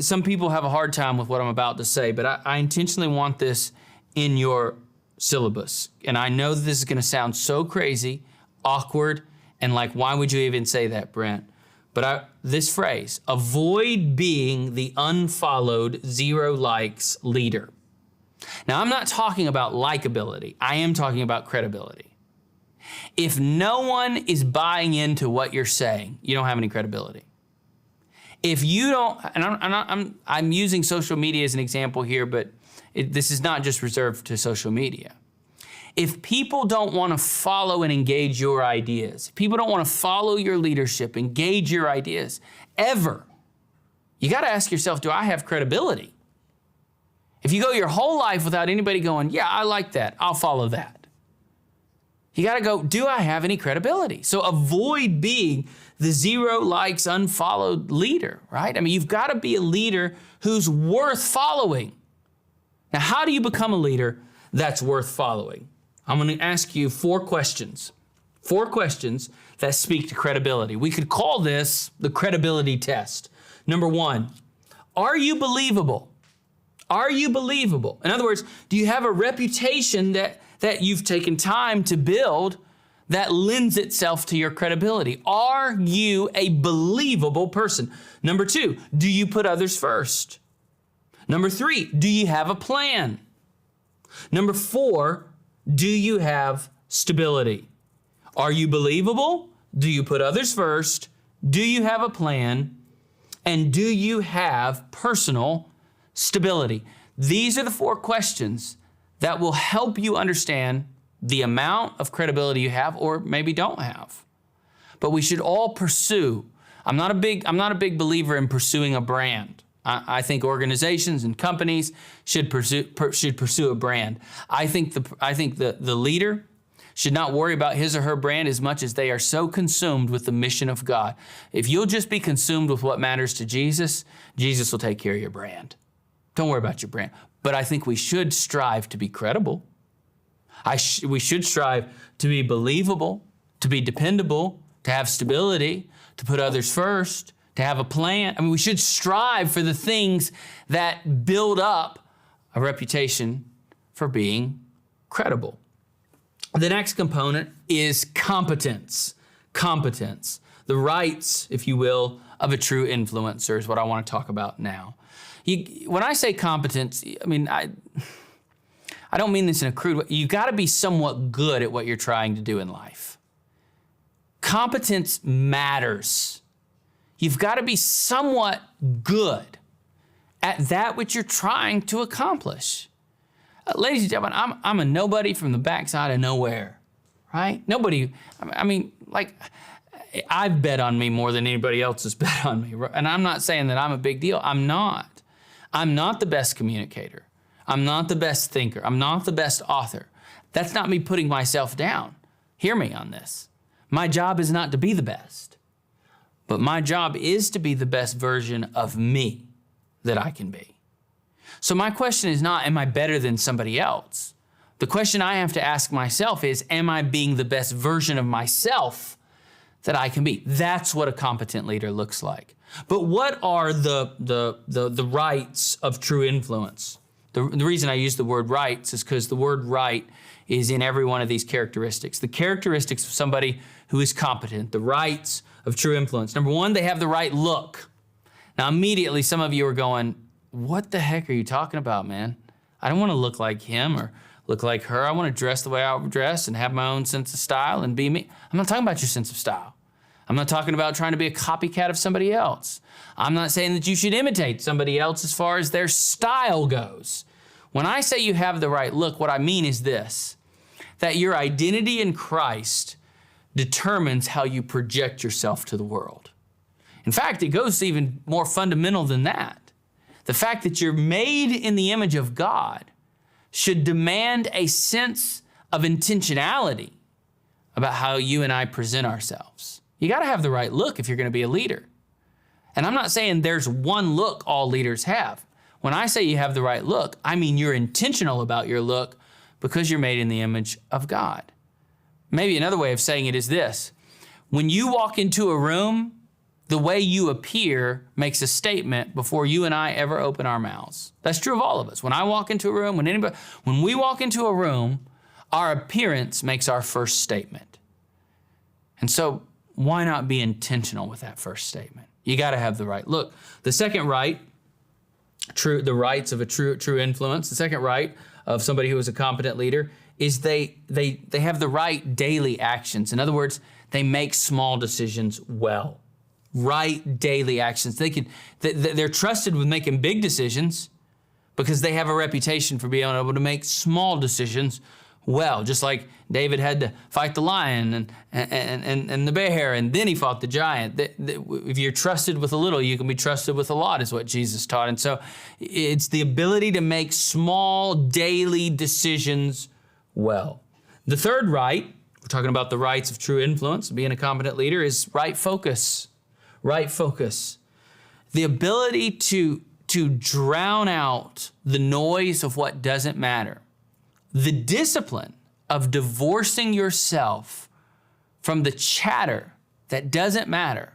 Speaker 6: some people have a hard time with what I'm about to say, but I intentionally want this in your syllabus. And I know that this is going to sound so crazy, awkward, and like, why would you even say that, Brent? But this phrase, avoid being the unfollowed, zero likes leader. Now, I'm not talking about likability. I am talking about credibility. If no one is buying into what you're saying, you don't have any credibility. If you don't, and I'm using social media as an example here, but this is not just reserved to social media. If people don't want to follow and engage your ideas, if people don't want to follow your leadership, engage your ideas, ever, you got to ask yourself, do I have credibility? If you go your whole life without anybody going, yeah, I like that, I'll follow that. You got to go, do I have any credibility? So avoid being the zero likes, unfollowed leader, right? I mean, you've got to be a leader who's worth following. Now, how do you become a leader that's worth following? I'm going to ask you 4 questions. 4 questions that speak to credibility. We could call this the credibility test. Number 1, are you believable? Are you believable? In other words, do you have a reputation that you've taken time to build that lends itself to your credibility? Are you a believable person? Number 2, do you put others first? Number 3, do you have a plan? Number 4, do you have stability? Are you believable? Do you put others first? Do you have a plan? And do you have personal stability? These are the 4 questions that will help you understand the amount of credibility you have or maybe don't have. But we should all pursue. I'm not a big believer in pursuing a brand. I think organizations and companies should pursue a brand. I think the leader should not worry about his or her brand as much as they are so consumed with the mission of God. If you'll just be consumed with what matters to Jesus, Jesus will take care of your brand. Don't worry about your brand. But I think we should strive to be credible. We should strive to be believable, to be dependable, to have stability, to put others first, to have a plan. I mean, we should strive for the things that build up a reputation for being credible. The next component is competence. Competence. The rights, if you will, of a true influencer is what I want to talk about now. When I say competence, I mean, I don't mean this in a crude way. You got to be somewhat good at what you're trying to do in life. Competence matters. You've got to be somewhat good at that which you're trying to accomplish. Ladies and gentlemen, I'm a nobody from the backside of nowhere, right? Nobody, I mean, like, I've bet on me more than anybody else has bet on me. And I'm not saying that I'm a big deal. I'm not. I'm not the best communicator. I'm not the best thinker. I'm not the best author. That's not me putting myself down. Hear me on this. My job is not to be the best, but my job is to be the best version of me that I can be. So my question is not, am I better than somebody else? The question I have to ask myself is, am I being the best version of myself that I can be? That's what a competent leader looks like. But what are the rights of true influence? The reason I use the word rights is because the word right is in every one of these characteristics. The characteristics of somebody who is competent, the rights of true influence. Number one, they have the right look. Now, immediately, some of you are going, what the heck are you talking about, man? I don't want to look like him or look like her. I want to dress the way I would dress and have my own sense of style and be me. I'm not talking about your sense of style. I'm not talking about trying to be a copycat of somebody else. I'm not saying that you should imitate somebody else as far as their style goes. When I say you have the right look, what I mean is this, that your identity in Christ determines how you project yourself to the world. In fact, it goes even more fundamental than that. The fact that you're made in the image of God should demand a sense of intentionality about how you and I present ourselves. You got to have the right look if you're going to be a leader. And I'm not saying there's one look all leaders have. When I say you have the right look, I mean you're intentional about your look because you're made in the image of God. Maybe another way of saying it is this. When you walk into a room, the way you appear makes a statement before you and I ever open our mouths. That's true of all of us. When I walk into a room, when we walk into a room, our appearance makes our first statement. And so why not be intentional with that first statement? You got to have the right look. The second right, the rights of a true influence, the second right of somebody who is a competent leader is they have the right daily actions. In other words, they make small decisions well. Right daily actions. They're trusted with making big decisions because they have a reputation for being able to make small decisions well. Just like David had to fight the lion and the bear, and then he fought the giant. If you're trusted with a little, you can be trusted with a lot, is what Jesus taught. And so it's the ability to make small daily decisions well. The third right, we're talking about the rights of true influence, being a competent leader, is right focus. Right focus. The ability to drown out the noise of what doesn't matter. The discipline of divorcing yourself from the chatter that doesn't matter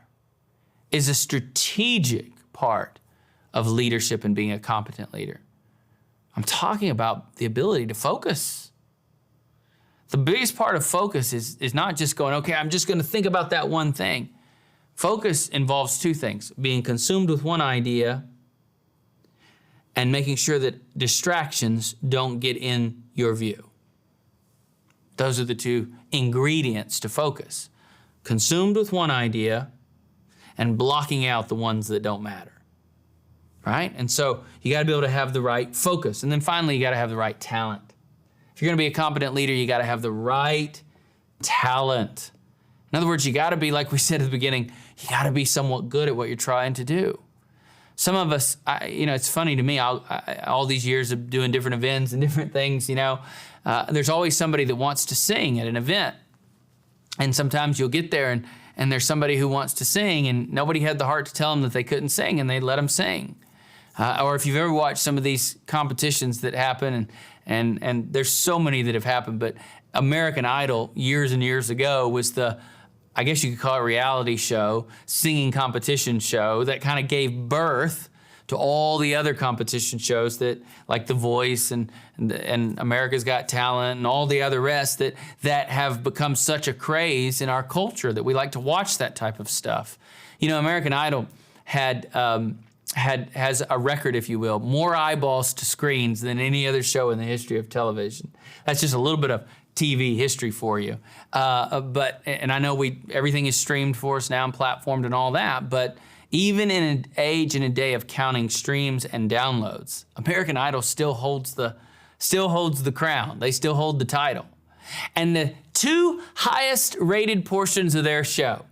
Speaker 6: is a strategic part of leadership and being a competent leader. I'm talking about the ability to focus. The biggest part of focus is not just going, okay, I'm just going to think about that one thing. Focus involves two things, being consumed with one idea and making sure that distractions don't get in your view. Those are the two ingredients to focus. Consumed with one idea and blocking out the ones that don't matter, right? And so you got to be able to have the right focus. And then finally, you got to have the right talent. If you're going to be a competent leader, you got to have the right talent. In other words, you got to be, like we said at the beginning, you got to be somewhat good at what you're trying to do. Some of us, it's funny to me, all these years of doing different events and different things, there's always somebody that wants to sing at an event. And sometimes you'll get there and there's somebody who wants to sing and nobody had the heart to tell them that they couldn't sing and they let them sing. Or if you've ever watched some of these competitions that happen, and there's so many that have happened, but American Idol years and years ago was I guess you could call it a reality show, singing competition show that kind of gave birth to all the other competition shows that, like The Voice and America's Got Talent and all the other rest that have become such a craze in our culture that we like to watch that type of stuff. American Idol has a record, if you will, more eyeballs to screens than any other show in the history of television. That's just a little bit of TV history for you. And I know everything is streamed for us now and platformed and all that, but even in an age and a day of counting streams and downloads, American Idol still holds the crown. They still hold the title. And the two highest rated portions of their show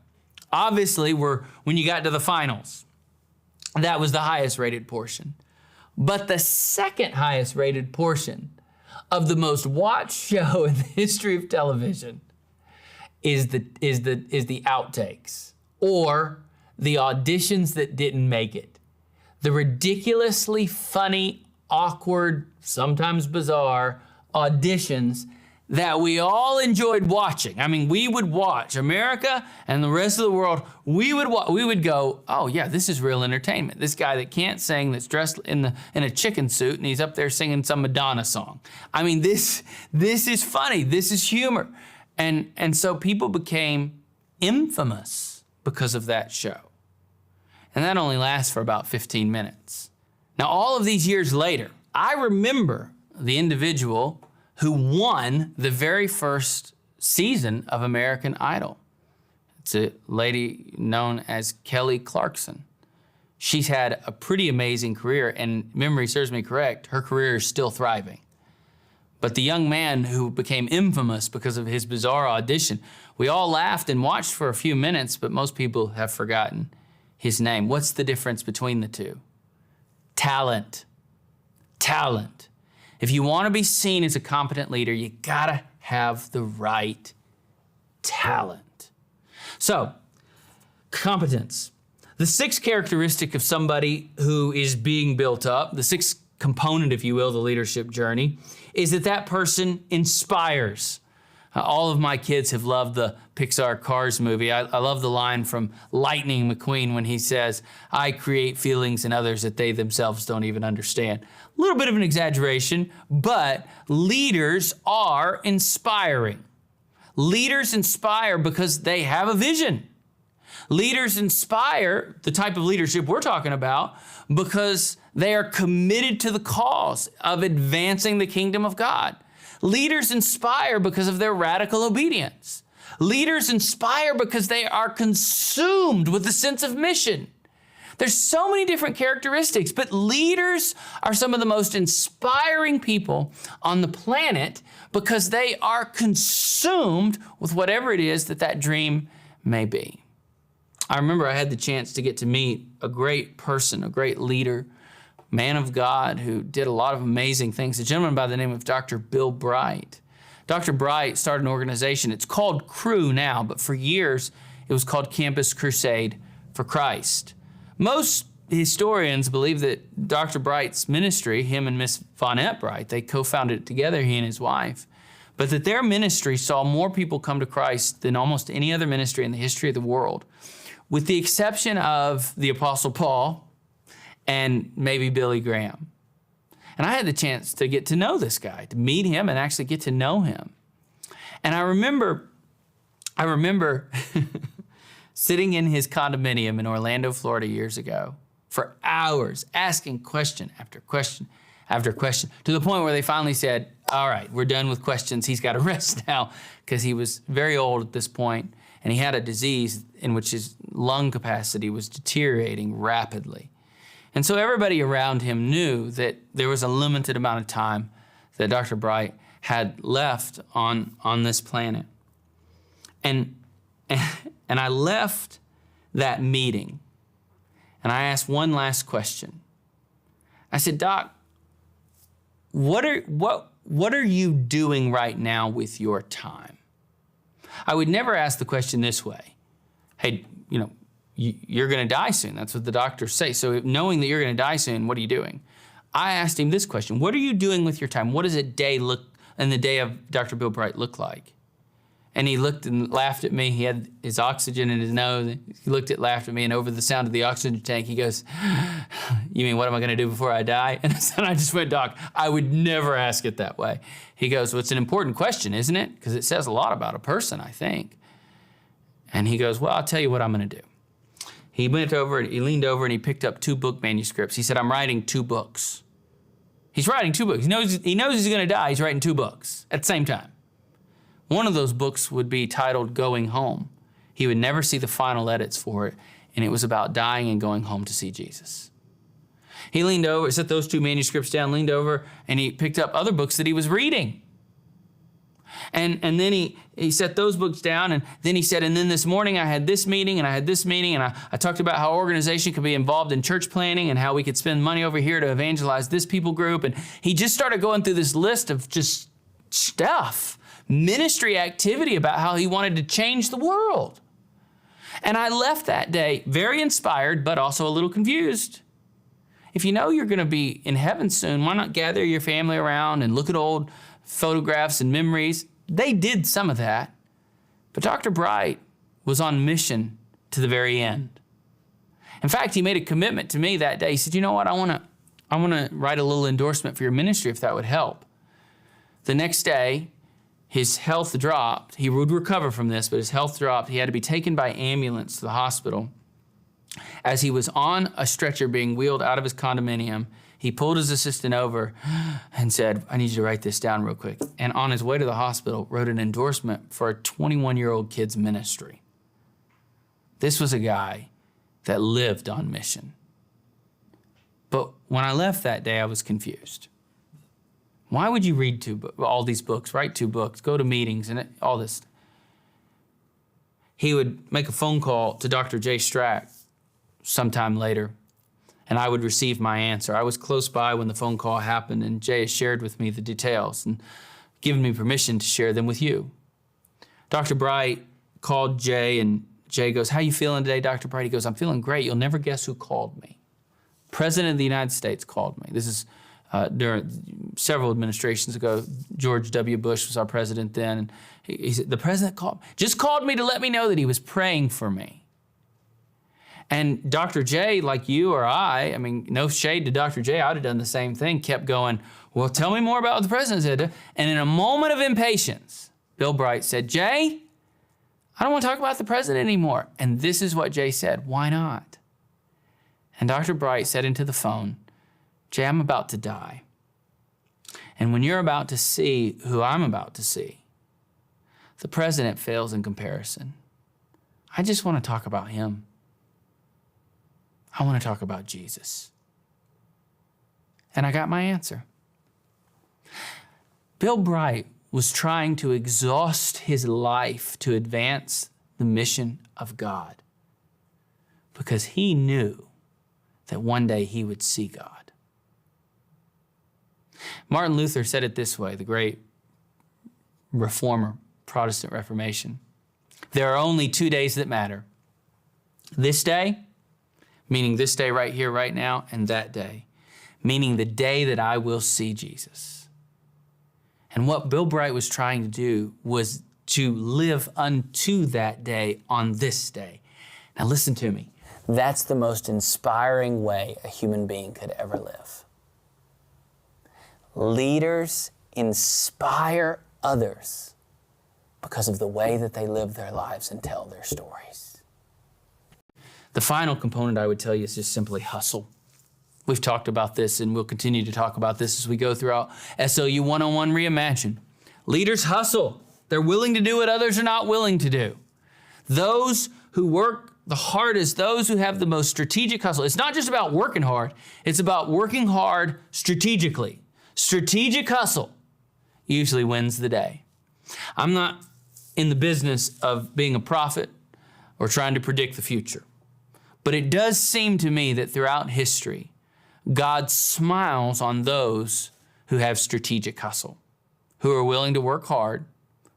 Speaker 6: obviously were when you got to the finals. That was the highest rated portion. But the second highest rated portion of the most watched show in the history of television is the outtakes, or the auditions that didn't make it. The ridiculously funny, awkward, sometimes bizarre auditions that we all enjoyed watching. I mean, we would watch America and the rest of the world. We would go, oh yeah, this is real entertainment. This guy that can't sing, that's dressed in a chicken suit, and he's up there singing some Madonna song. I mean, this is funny. This is humor, and so people became infamous because of that show, and that only lasts for about 15 minutes. Now, all of these years later, I remember the individual who won the very first season of American Idol. It's a lady known as Kelly Clarkson. She's had a pretty amazing career, and memory serves me correct, her career is still thriving. But the young man who became infamous because of his bizarre audition, we all laughed and watched for a few minutes, but most people have forgotten his name. What's the difference between the two? Talent. Talent. If you want to be seen as a competent leader, you gotta have the right talent. So, competence. The sixth characteristic of somebody who is being built up, the sixth component, if you will, the leadership journey, is that person inspires. All of my kids have loved the Pixar Cars movie. I love the line from Lightning McQueen when he says, "I create feelings in others that they themselves don't even understand." A little bit of an exaggeration, but leaders are inspiring. Leaders inspire because they have a vision. Leaders inspire, the type of leadership we're talking about, because they are committed to the cause of advancing the kingdom of God. Leaders inspire because of their radical obedience. Leaders inspire because they are consumed with a sense of mission. There's so many different characteristics, but leaders are some of the most inspiring people on the planet because they are consumed with whatever it is that dream may be. I remember I had the chance to get to meet a great person, a great leader, man of God who did a lot of amazing things, a gentleman by the name of Dr. Bill Bright. Dr. Bright started an organization. It's called Crew now, but for years it was called Campus Crusade for Christ. Most historians believe that Dr. Bright's ministry, him and Miss Vonette Bright, they co-founded it together, he and his wife, but that their ministry saw more people come to Christ than almost any other ministry in the history of the world, with the exception of the Apostle Paul and maybe Billy Graham. And I had the chance to get to know this guy, to meet him and actually get to know him. And I remember sitting in his condominium in Orlando, Florida years ago for hours, asking question after question after question, to the point where they finally said, all right, we're done with questions. He's got to rest now, because he was very old at this point, and he had a disease in which his lung capacity was deteriorating rapidly. And so everybody around him knew that there was a limited amount of time that Dr. Bright had left on this planet. And I left that meeting, and I asked one last question. I said, Doc, what are you doing right now with your time? I would never ask the question this way. Hey, you're going to die soon. That's what the doctors say. So knowing that you're going to die soon, what are you doing? I asked him this question. What are you doing with your time? What does a day in the day of Dr. Bill Bright look like? And he looked and laughed at me. He had his oxygen in his nose. He laughed at me, and over the sound of the oxygen tank, he goes, "You mean, what am I going to do before I die?" And I just went, Doc, I would never ask it that way. He goes, well, it's an important question, isn't it? Because it says a lot about a person, I think. And he goes, well, I'll tell you what I'm going to do. He leaned over and he picked up 2 book manuscripts. He said, I'm writing 2 books. He's writing 2 books. He knows he's going to die. He's writing 2 books at the same time. One of those books would be titled Going Home. He would never see the final edits for it, and it was about dying and going home to see Jesus. He leaned over, set those 2 manuscripts down, leaned over, and he picked up other books that he was reading. And then he set those books down, and then he said, and then this morning I had this meeting, and I had this meeting, and I talked about how organization could be involved in church planning and how we could spend money over here to evangelize this people group. And he just started going through this list of just stuff, ministry activity about how he wanted to change the world. And I left that day very inspired, but also a little confused. If you know you're going to be in heaven soon, why not gather your family around and look at old photographs and memories? They did some of that. But Dr. Bright was on mission to the very end. In fact, he made a commitment to me that day. He said, you know what, I want to write a little endorsement for your ministry if that would help. The next day, his health dropped. He would recover from this, but his health dropped. He had to be taken by ambulance to the hospital. As he was on a stretcher being wheeled out of his condominium, he pulled his assistant over and said, I need you to write this down real quick. And on his way to the hospital, wrote an endorsement for a 21-year-old kid's ministry. This was a guy that lived on mission. But when I left that day, I was confused. Why would you read all these books, write 2 books, go to meetings, and all this? He would make a phone call to Dr. J. Strack sometime later, and I would receive my answer. I was close by when the phone call happened, and Jay has shared with me the details and given me permission to share them with you. Dr. Bright called Jay, and Jay goes, how you feeling today, Dr. Bright? He goes, I'm feeling great. You'll never guess who called me. President of the United States called me. This is during several administrations ago. George W. Bush was our president then. And he said, the president called me to let me know that he was praying for me. And Dr. J, like you or I mean, no shade to Dr. J, I would have done the same thing, kept going, well, tell me more about what the president said. And in a moment of impatience, Bill Bright said, Jay, I don't want to talk about the president anymore. And this is what Jay said, why not? And Dr. Bright said into the phone, Jay, I'm about to die. And when you're about to see who I'm about to see, the president fails in comparison. I just want to talk about him. I want to talk about Jesus. And I got my answer. Bill Bright was trying to exhaust his life to advance the mission of God because he knew that one day he would see God. Martin Luther said it this way, the great reformer, Protestant Reformation. There are only 2 days that matter. This day, meaning this day right here, right now, and that day, meaning the day that I will see Jesus. And what Bill Bright was trying to do was to live unto that day on this day. Now listen to me. That's the most inspiring way a human being could ever live. Leaders inspire others because of the way that they live their lives and tell their stories. The final component I would tell you is just simply hustle. We've talked about this and we'll continue to talk about this as we go throughout SLU 101 Reimagine. Leaders hustle. They're willing to do what others are not willing to do. Those who work the hardest, those who have the most strategic hustle. It's not just about working hard. It's about working hard strategically. Strategic hustle usually wins the day. I'm not in the business of being a prophet or trying to predict the future. But it does seem to me that throughout history, God smiles on those who have strategic hustle, who are willing to work hard,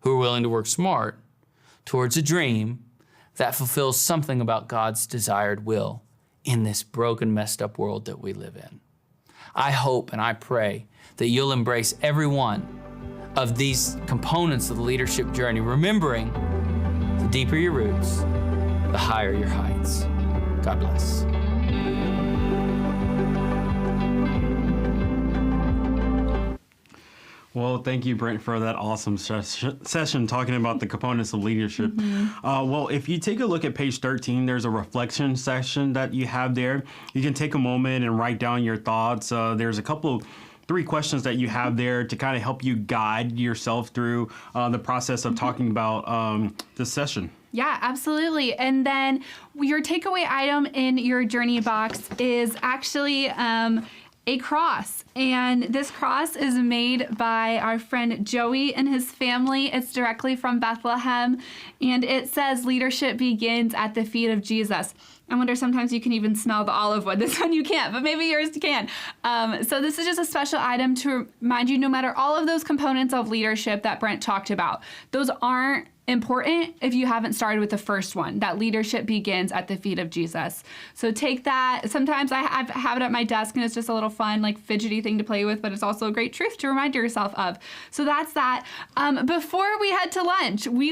Speaker 6: who are willing to work smart towards a dream that fulfills something about God's desired will in this broken, messed up world that we live in. I hope and I pray that you'll embrace every one of these components of the leadership journey, remembering the deeper your roots, the higher your heights. God bless.
Speaker 5: Well, thank you, Brent, for that awesome session talking about the components of leadership. Well, if you take a look at page 13, there's a reflection section that you have there. You can take a moment and write down your thoughts. There's a couple of 3 questions that you have there to kind of help you guide yourself through the process of talking about this session.
Speaker 4: Yeah, absolutely. And then your takeaway item in your journey box is actually a cross. And this cross is made by our friend Joey and his family. It's directly from Bethlehem. And it says leadership begins at the feet of Jesus. I wonder sometimes you can even smell the olive wood. This one you can't, but maybe yours can. So this is just a special item to remind you, no matter all of those components of leadership that Brent talked about, those aren't important if you haven't started with the first one, that leadership begins at the feet of Jesus. So take that. Sometimes I have it at my desk and it's just a little fun, like fidgety thing to play with, but it's also a great truth to remind yourself of. So that's that. Before we head to lunch, we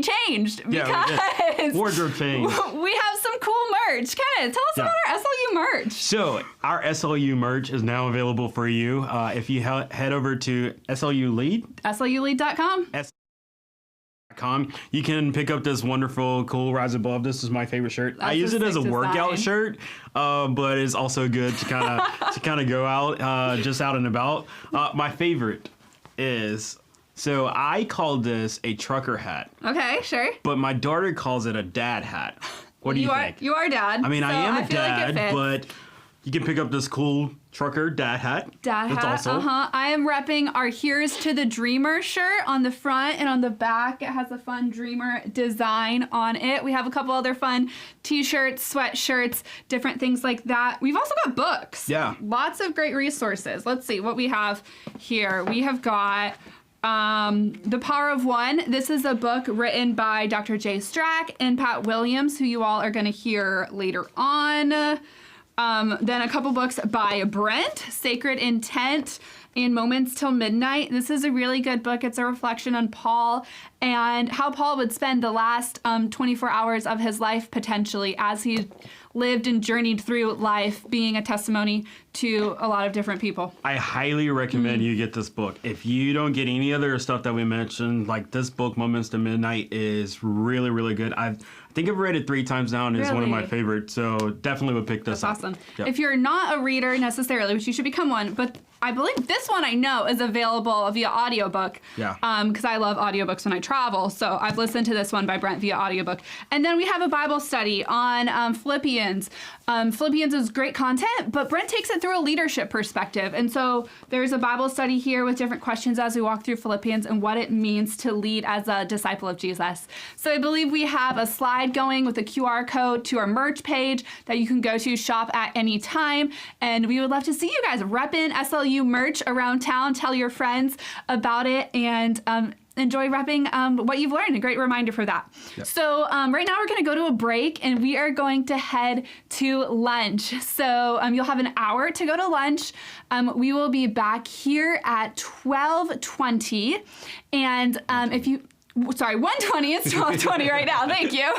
Speaker 4: changed because
Speaker 5: wardrobe change.
Speaker 4: We have some cool merch. Kenneth, tell us about our SLU merch.
Speaker 5: So our SLU merch is now available for you. If you head over to
Speaker 4: SLUlead.com.
Speaker 5: You can pick up this wonderful, cool Rise Above. This is my favorite shirt.
Speaker 4: That's
Speaker 5: I use it as a
Speaker 4: sick
Speaker 5: workout
Speaker 4: design.
Speaker 5: shirt, but it's also good to kind of go out, just out and about. My favorite is, so I call this a trucker hat,
Speaker 4: Okay, sure.
Speaker 5: but my daughter calls it a dad hat. What do you think?
Speaker 4: You are dad.
Speaker 5: I mean, I
Speaker 4: so
Speaker 5: am a
Speaker 4: feel like it
Speaker 5: dad,
Speaker 4: fits.
Speaker 5: but you can pick up this cool trucker dad hat.
Speaker 4: Dad
Speaker 5: That's
Speaker 4: hat,
Speaker 5: also
Speaker 4: I am repping our Here's to the Dreamer shirt on the front, and on the back it has a fun Dreamer design on it. We have a couple other fun t-shirts, sweatshirts, different things like that. We've also got books.
Speaker 5: Yeah.
Speaker 4: Lots of great resources. Let's see what we have here. We have got The Power of One. This is a book written by Dr. J. Strack and Pat Williams, who you all are going to hear later on. Then a couple books by Brent, Sacred Intent and Moments Till Midnight. This is a really good book. It's a reflection on Paul and how Paul would spend the last 24 hours of his life potentially as he lived and journeyed through life, being a testimony to a lot of different people.
Speaker 5: I highly recommend you get this book. If you don't get any other stuff that we mentioned, like this book, Moments to Midnight, is really, really good. I think I've read it 3 times now, and it's one of my
Speaker 4: Really?
Speaker 5: favorites, so definitely would pick this
Speaker 4: That's
Speaker 5: up.
Speaker 4: awesome.
Speaker 5: Yep.
Speaker 4: If you're not a reader necessarily, which you should become one, but I believe this one I know is available via audiobook.
Speaker 5: Yeah.
Speaker 4: Because I love audiobooks when I travel, so I've listened to this one by Brent via audiobook. And then we have a Bible study on Philippians. Philippians is great content, but Brent takes it through a leadership perspective. And so there's a Bible study here with different questions as we walk through Philippians and what it means to lead as a disciple of Jesus. So I believe we have a slide going with a QR code to our merch page that you can go to shop at any time. And we would love to see you guys repping SLU merch around town. Tell your friends about it and enjoy repping what you've learned. A great reminder for that.
Speaker 5: Yep.
Speaker 4: So right now we're going to go to a break and we are going to head to lunch. So you'll have an hour to go to lunch. We will be back here at 12:20. And if you... Sorry, 1:20. It's 12:20 right now. Thank you.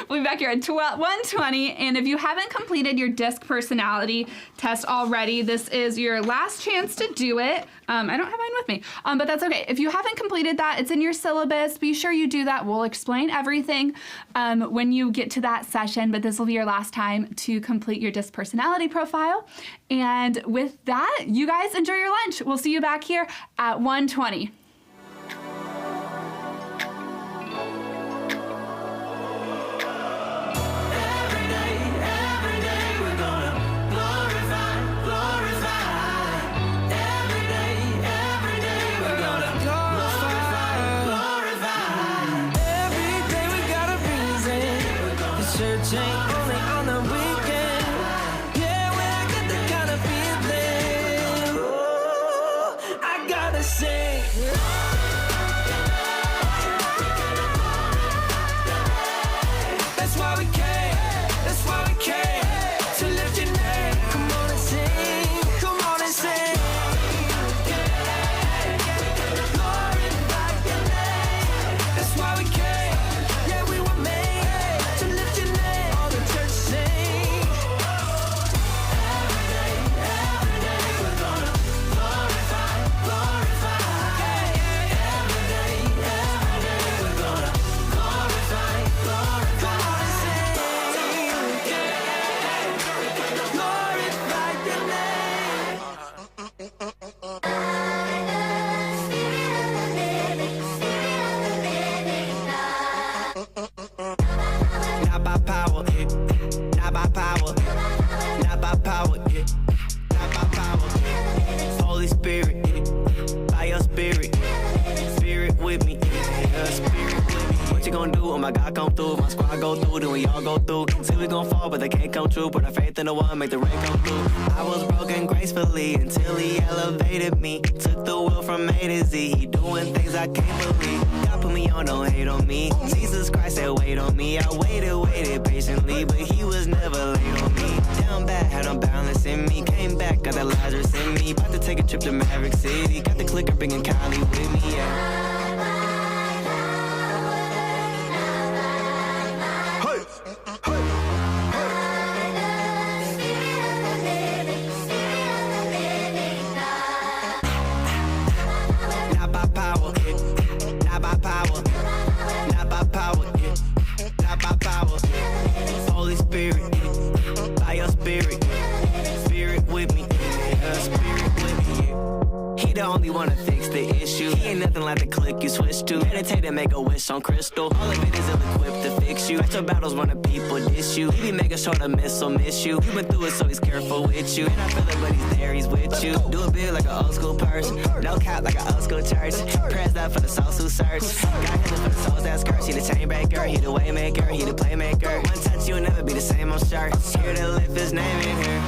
Speaker 4: We'll be back here at 1:20. And if you haven't completed your DISC personality test already, this is your last chance to do it. I don't have mine with me, but that's okay. If you haven't completed that, it's in your syllabus. Be sure you do that. We'll explain everything when you get to that session, but this will be your last time to complete your DISC personality profile. And with that, you guys enjoy your lunch. We'll see you back here at 1:20.
Speaker 1: Church ain't only on the weekend. Yeah, when I get the kind of feeling, oh, I gotta sing. That's why we came. That's why we came to lift your name. Come on and sing. Come on and sing. Glorify your name. That's why we came. Yeah, we were made to lift your name. All the church
Speaker 9: through. My squad go through, then we all go through. See we gon' fall, but they can't come true. Put our faith in the one, make the rain come through. I was broken gracefully until he elevated me. Took the wheel from A to Z. He doing things I can't believe. God put me on, don't hate on me. Jesus Christ said wait on me. I waited patiently, but he was never late on me. Down bad, had him balancing me. Came back, got that Lazarus in me. About to take a trip to Maverick City. Got the clicker bringing Kylie with me, yeah. Only wanna fix the issue. He ain't nothing like the click you switch to. Meditate and make a wish on crystal. All of it is ill-equipped to fix you. Fight your battles when the people diss you. He be making sure to miss you. You been through it, so he's careful with you. And I feel it, but he's there, he's with you. Do it big like an old school person. No cap like an old school church. Prayers up for the souls who search. God healing for the souls that's cursed. He the chain breaker, he the way maker, he the playmaker. One touch, you'll never be the same, I'm sure. Here to lift his name in here.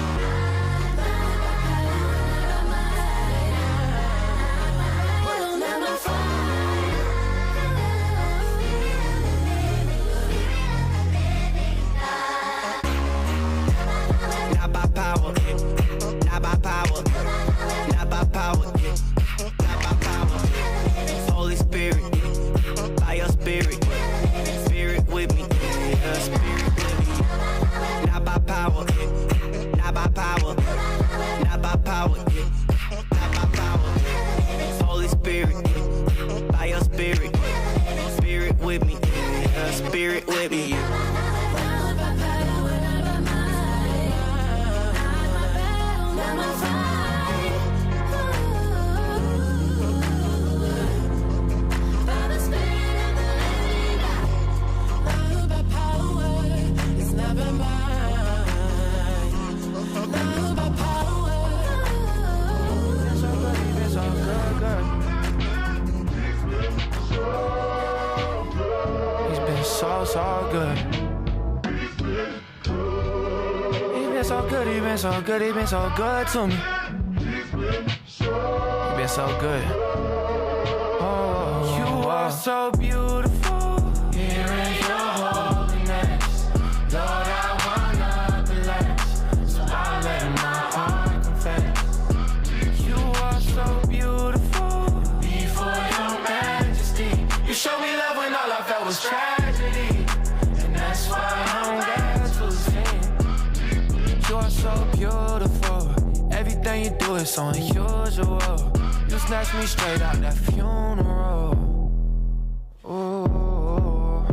Speaker 9: He been so good to me. He been so good. Oh, you are so beautiful. Here in your holiness, Lord, I wanna be less. So I let my heart confess. You are so beautiful. Before your majesty, you showed me love when all I felt was tragedy, and that's why I'm glad to sing. You are so beautiful. Everything you do is so unusual. You snatched me straight out that funeral. Ooh.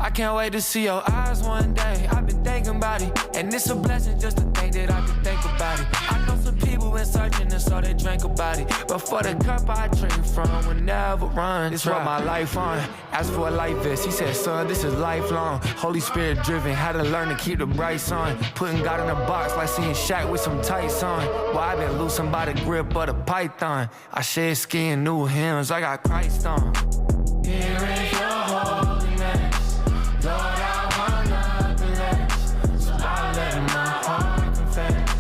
Speaker 9: I can't wait to see your eyes one day. I've been thinking about it, and it's a blessing just to think that I can think about it. I know some people been searching and so they drink about it, but for the cup I drink from will never run. It's what my life on. Asked for a life vest, he said, son, this is lifelong. Holy Spirit driven, had to learn to keep the brights on. Putting God in a box like seeing Strack with some tights on. Boy, I been loosened by the grip of the python. I shed skin, new hymns, I got Christ on. Here is your holiness, Lord, I wanna be less. So I let my heart confess.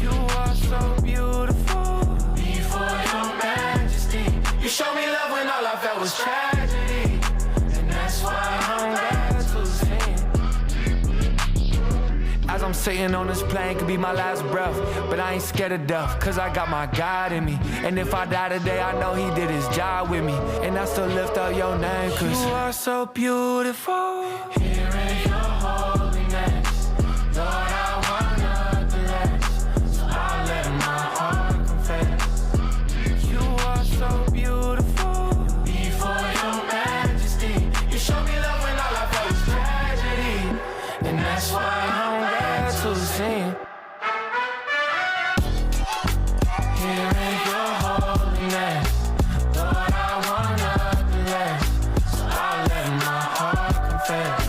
Speaker 9: You are so beautiful. Before your majesty, you showed me love when all I felt was tragedy, and that's why I'm glad to sing. As I'm sitting on this plane, could be my last breath, but I ain't scared of death, cause I got my God in me. And if I die today, I know he did his job with me, and I still lift up your name, cause you are so beautiful. Here in your holiness, Lord, I wanna be less. So I let my heart confess. You are so beautiful. Before your majesty, you showed me love when all I felt was tragedy, and that's why I'm glad to sing. Here in your holiness, Lord, I wanna be less. So I let my heart confess.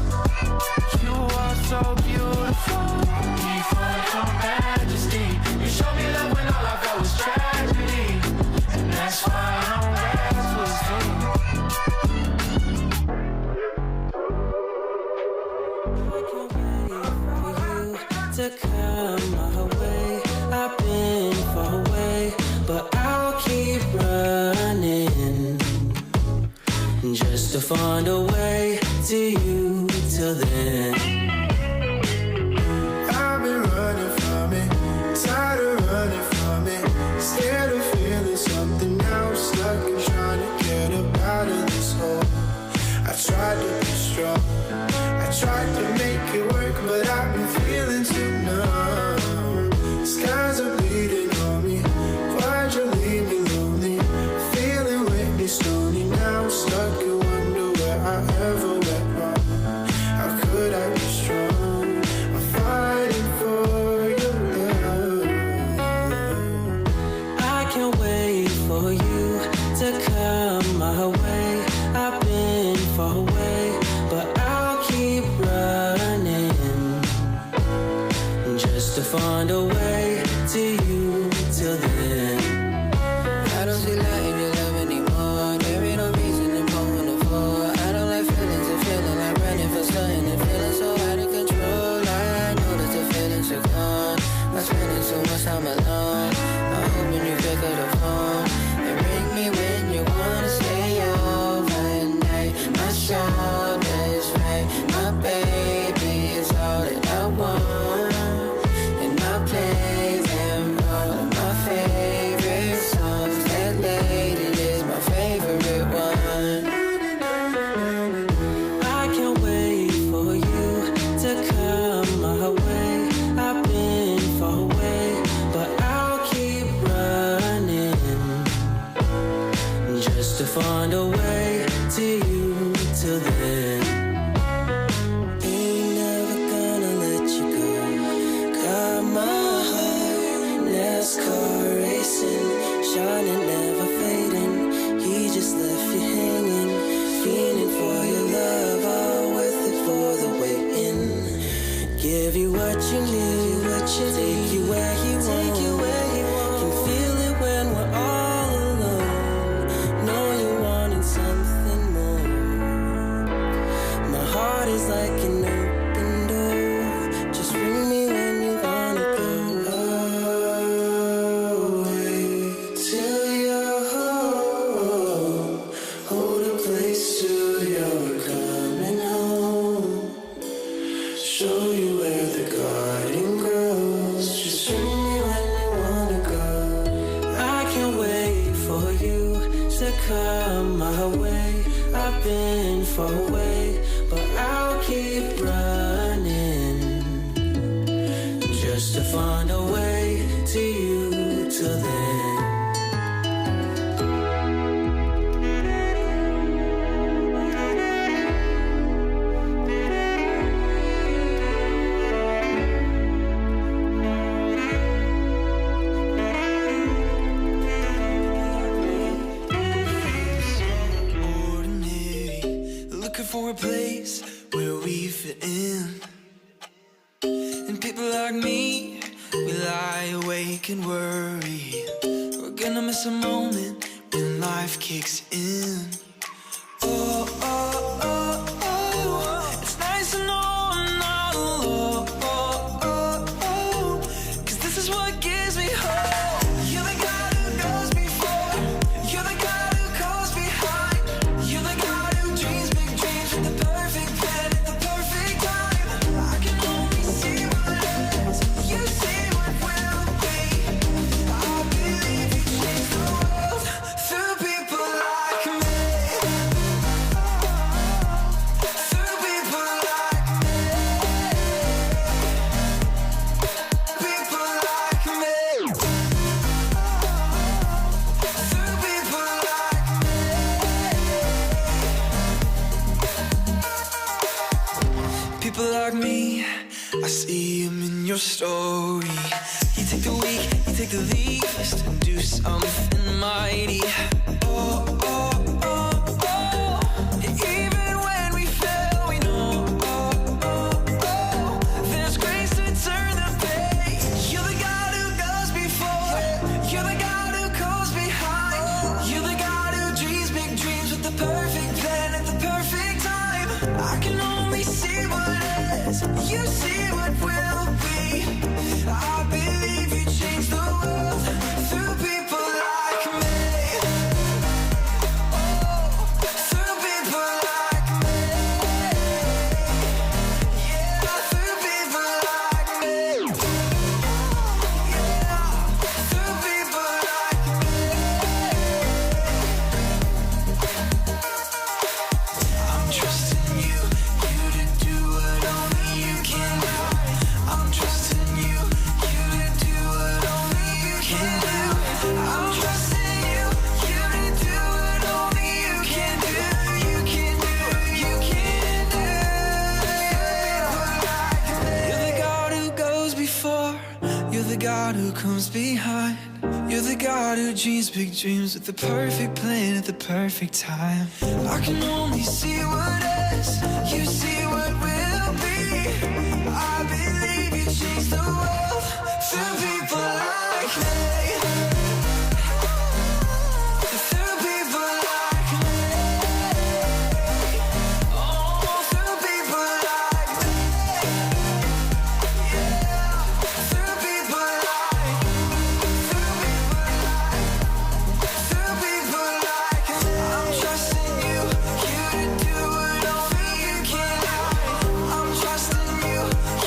Speaker 9: You are so beautiful. Before your majesty, you showed me love when all I felt was tragedy, and that's why I'm glad to sing.
Speaker 3: To come my way, I've been far away, but I'll keep running just to find a way to you till then.
Speaker 9: I've been running from it, tired of running from it, scared of feeling something now, stuck and trying to get up out of this hole. I tried to be strong, I tried to make it work, but I've been feeling too numb. Skies are bleeding on me, why'd you leave me lonely? Feeling witty, stony, now stuck and wonder where I ever went wrong. How could I be strong? I'm fighting for your love.
Speaker 3: I can't wait for you to come my way. I've been far away, but I'll keep running just to find a way to you till then. I don't see light in your love anymore. There ain't no reason to pull the floor. I don't like feelings and feeling like running for something and feeling so out of control. I know that the feelings are gone. I'm spending so much time alone. I'm hoping you pick up the phone and ring me when you wanna stay overnight. My shoulder's right, my baby is all that I want. And my plays and all of my favorite songs. That lady is my favorite one. I can't wait for you to come my way. I've been far away, but I'll keep running just to find a way to you till then. Ain't never gonna let you go. Got my heart, NASCAR racing, shining, never fading. He just left you hanging, feeling for your love, all worth it for the waiting. Give you what you need, take you where you want. Can feel it when we're all alone. Know you wanted something more. My heart is like an open door. Just ring me when you wanna go away till you're home. Hold a place till you're coming home. Show you where the garden grows. Just ring me when you wanna go. I can't wait for you to come my way. I've been far away, but I'll keep running just to find a way to you till then.
Speaker 1: Ordinary, looking for a place where we fit in. And people like me, we lie awake and worry. We're gonna miss a moment when life kicks in. Oh, oh, oh, oh, it's nice to know I'm not alone. Oh, oh, oh, 'cause this is what gives me hope. You're the God who goes before. You're the God who goes behind. You're the God who dreams big dreams with the perfect plan at the perfect time. I can only see what is. You see what will be. I believe you change the world through people like me. Through people like me. People like me. Through people like me. People like me, I see them in your story. You take the weak, you take the least, and do something mighty. Oh, oh, oh, oh. Even when we fail, we know. Oh, oh, oh. There's grace to turn the page. You're the God who goes before. You're the God who goes behind. You're the God who dreams big dreams with the perfect plan at the perfect time. I can only see what is. 'cause you see what will be. I believe you change the world through people like me. Oh, through people like me. Yeah, through people like me. Yeah, through people like me. I'm trusting you, you to do what only you can do. I'm trusting you, you to do what only you can do. I'm trusting you, you to do what only you can do. You can do, you can do. You're the God who goes before. You're the God who comes behind. You're the God who dreams big dreams with the perfect plan at the perfect time. I can only see what is, you see what will be. I believe you change the world through people like me. Through people like me. Oh, through people like me. Yeah, through people like me. Through people like me. I'm trusting you, you to do what only you can do. I'm trusting you,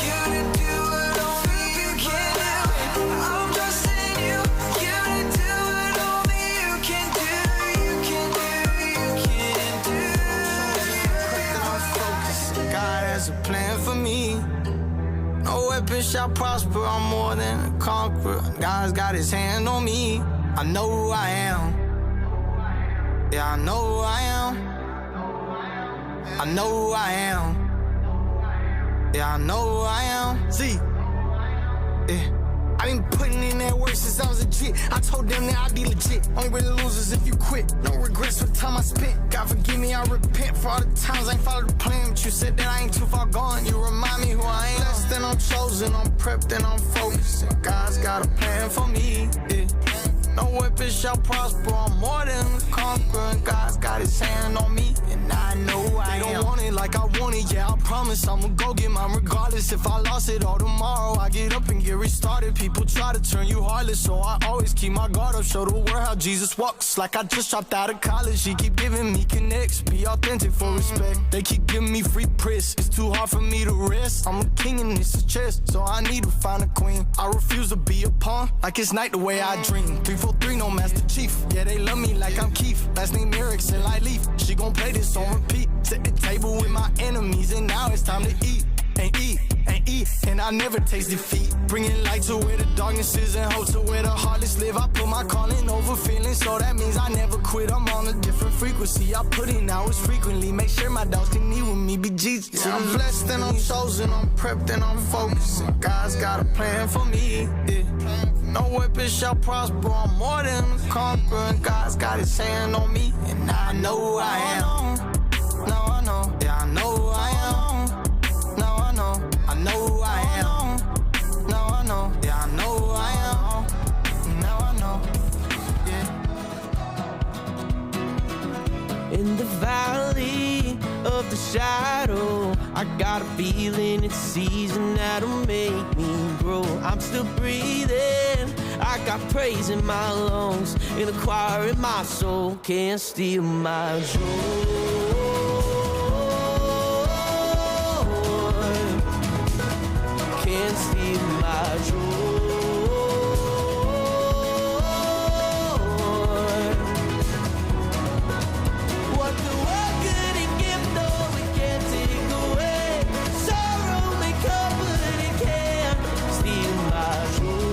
Speaker 1: you to do what only you can do. I'm trusting you, you to do what only you can do. You can do, you can do. I'm focused. God has a plan for me. No weapon shall prosper. I'm more than a conqueror. God's got his hand on me. I know who I am. Yeah, I know who I am. I know who I am. Yeah, I know who I am. See, yeah. I been putting in that work since I was a jit. I told them that I'd be legit. Only way to lose is if you quit. No regrets for the time I spent. God forgive me, I repent for all the times I ain't followed the plan. But you said that I ain't too far gone. You remind me who I am. Blessed and I'm chosen, I'm prepped and I'm focused. And God's got a plan for me. Yeah. No weapon shall prosper. I'm more than a conqueror. And God's got his hand on me. And I know who I am. They don't want it like I want it. Yeah, I promise I'ma go get mine regardless. If I lost it all tomorrow, I get up and get restarted. People try to turn you heartless, so I always keep my guard up. Show the world how Jesus walks. Like I just dropped out of college. He keep giving me connects. Be authentic for respect. They keep giving me free press. It's too hard for me to rest. I'm a king and this is chess, so I need to find a queen. I refuse to be a pawn. Like it's night the way I dream. 343, no Master Chief. Yeah, they love me like I'm Keith. Last name Erickson, like Leaf. She gon' play this on repeat. Set the table with my enemies, and now it's time to eat. And eat, and eat, and I never taste defeat. Bringing light to where the darkness is and hope to where the heartless live. I put my calling over feeling, so that means I never quit. I'm on a different frequency. I put in hours frequently. Make sure my dogs can eat with me, be Jesus. Yeah, I'm blessed and I'm chosen, I'm prepped and I'm focused. And God's got a plan for me. Yeah. No weapon shall prosper. I'm more than a conqueror. And God's got his hand on me. And I know who I am. Now I know. Yeah, I know who I am. Now I know. I know who I am. Now I know. Yeah, I know who I am. Now I know. Yeah.
Speaker 10: In the valley of the shadow, I got a feeling it's season that'll make me grow. I'm still breathing, I got praise in my lungs, in a choir in my soul, can't steal my joy. Can't steal my joy. What the world couldn't give, no, it can't take away. Sorrow may come, but it can't steal my joy.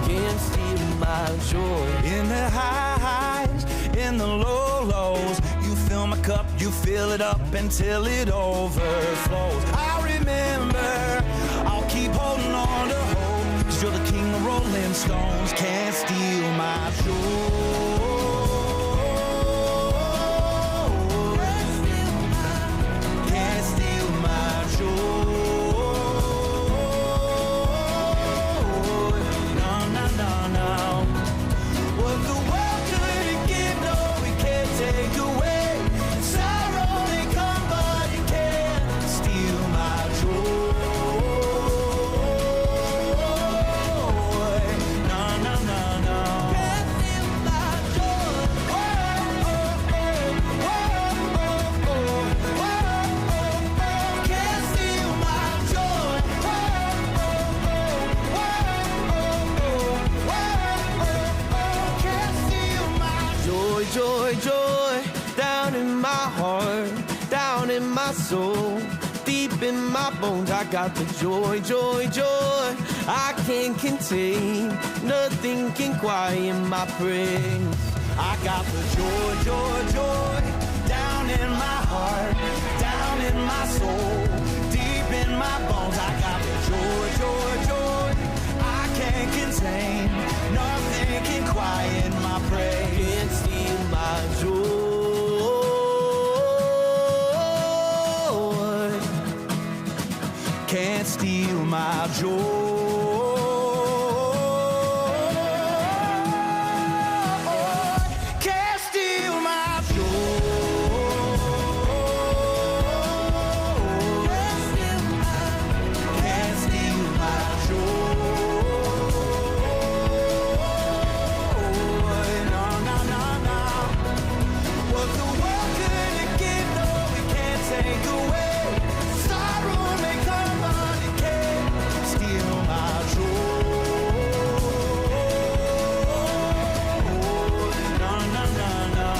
Speaker 10: Can't steal my joy.
Speaker 1: In the highs, in the lows, you fill my cup, you fill it up until it overflows. I remember, I'll keep holding on to hope, 'cause you're the king of rolling stones, can't steal my joy. Can't steal my joy. No, no, no, no. What the world couldn't give, no, we can't take away.
Speaker 10: soul. Deep in my bones, I got the joy, joy, joy. I can't contain, nothing can quiet my praise. I got the joy, joy, joy. Down in my heart, down in my soul. Deep in my bones, I got the joy, joy, joy. I can't contain, nothing can quiet my praise. Can't steal my joy. Can't steal my joy. Can't steal my joy. Can't steal my joy. No, no, no, no. What the world couldn't give, no, it can't take away. Sorrow may come, but it can't steal my joy. No, no, no, no.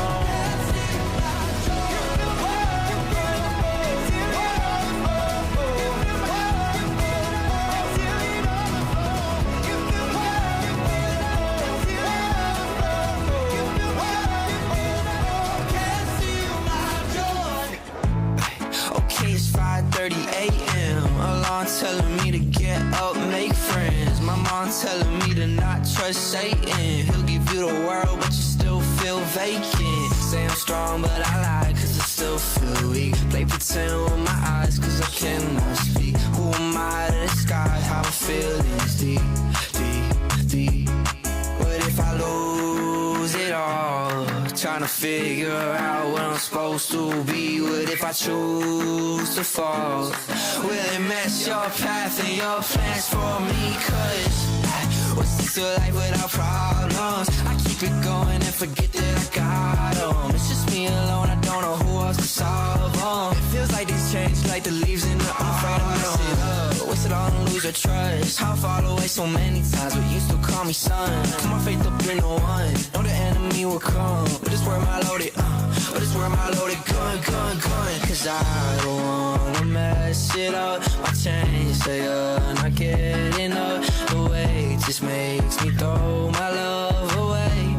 Speaker 9: Okay, it's 5:30 a.m. Alarm telling me to get up, make friends. My mom telling me to not trust Satan. He'll give you the world, but you still feel vacant. Say I'm strong, but I lie, cause I still feel weak. Play pretend with my eyes, cause I cannot speak. Who am I to disguise how I feel is deep, deep, deep. What if I lose it all? Trying to figure out what I'm supposed to be. What if I choose to fall? Will it mess your path and your plans for me? Cause what's this to life without problems? I keep it going and forget that I got them. It's just me alone, I don't know who else to solve them. It feels like these change like the leaves in the autumn. Afraid to mess it up, waste it all and lose your trust. I've fallen away so many times, but you still call me son. Put my faith up in the one, know the enemy will come. But this where my loaded, but this where my loaded gun, gun, gun. Cause I don't wanna mess it up. My chains say not getting up. The weight just makes me throw my love away,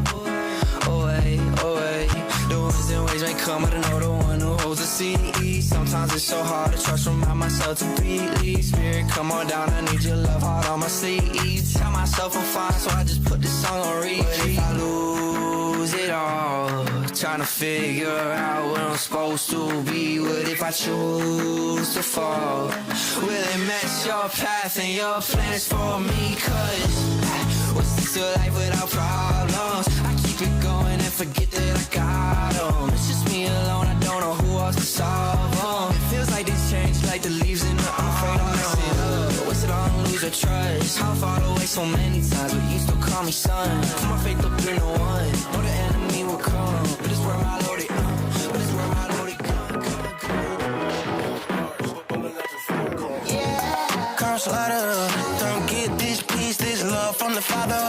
Speaker 9: away, away. The winds and waves may come, but I know the one who holds the sea. Sometimes it's so hard to trust, remind myself to breathe. Spirit, come on down, I need your love hard on my sleeve. Tell myself I'm fine, so I just put this song on repeat. But if I lose it all, trying to figure out what I'm supposed to be. What if I choose to fall? Will it mess your path and your plans for me? Cause what's this to life without problems? I keep it going and forget that I got them. It's just me alone, I don't know who else to solve them. It feels like this change like the leaves in the autumn. Afraid to mess it up, waste it all and lose your trust. I've fallen away so many times, but you still call me son. Put my faith up in the one, know the enemy will come. But it's where my loaded, but it's where my loaded gun, gun, gun. Yeah.
Speaker 10: Curse letter, don't get this peace, this love from the Father.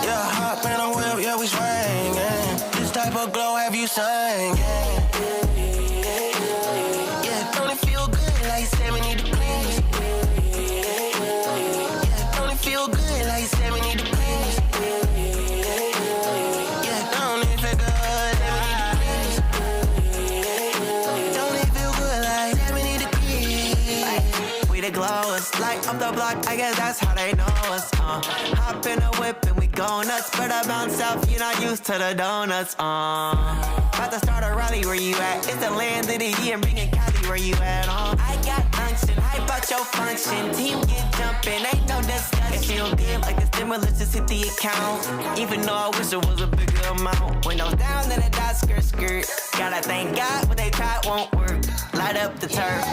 Speaker 10: Yeah, hop in a whip, yeah, we swing. Yeah. This type of glow have you sang. Yeah, don't it feel good like 70 degrees? Yeah, don't it feel good like 70 degrees? Yeah, don't it feel good 70 degrees? Don't it feel good like 70 degrees? We the glowers, light up the block, I guess that's how they know us. Hop in a whip and we go nuts, but I bounce out, you're not used to the donuts. About to start a rally, where you at? It's the land of the year, bringing Cali, where you at? I got unction, hype out your function. Team get jumping, ain't no discussion. It feel good like the stimulus just hit the account. Even though I wish it was a bigger amount. Windows down and a dot skirt, skirt. Gotta thank God what they tried won't work. Light up the turf.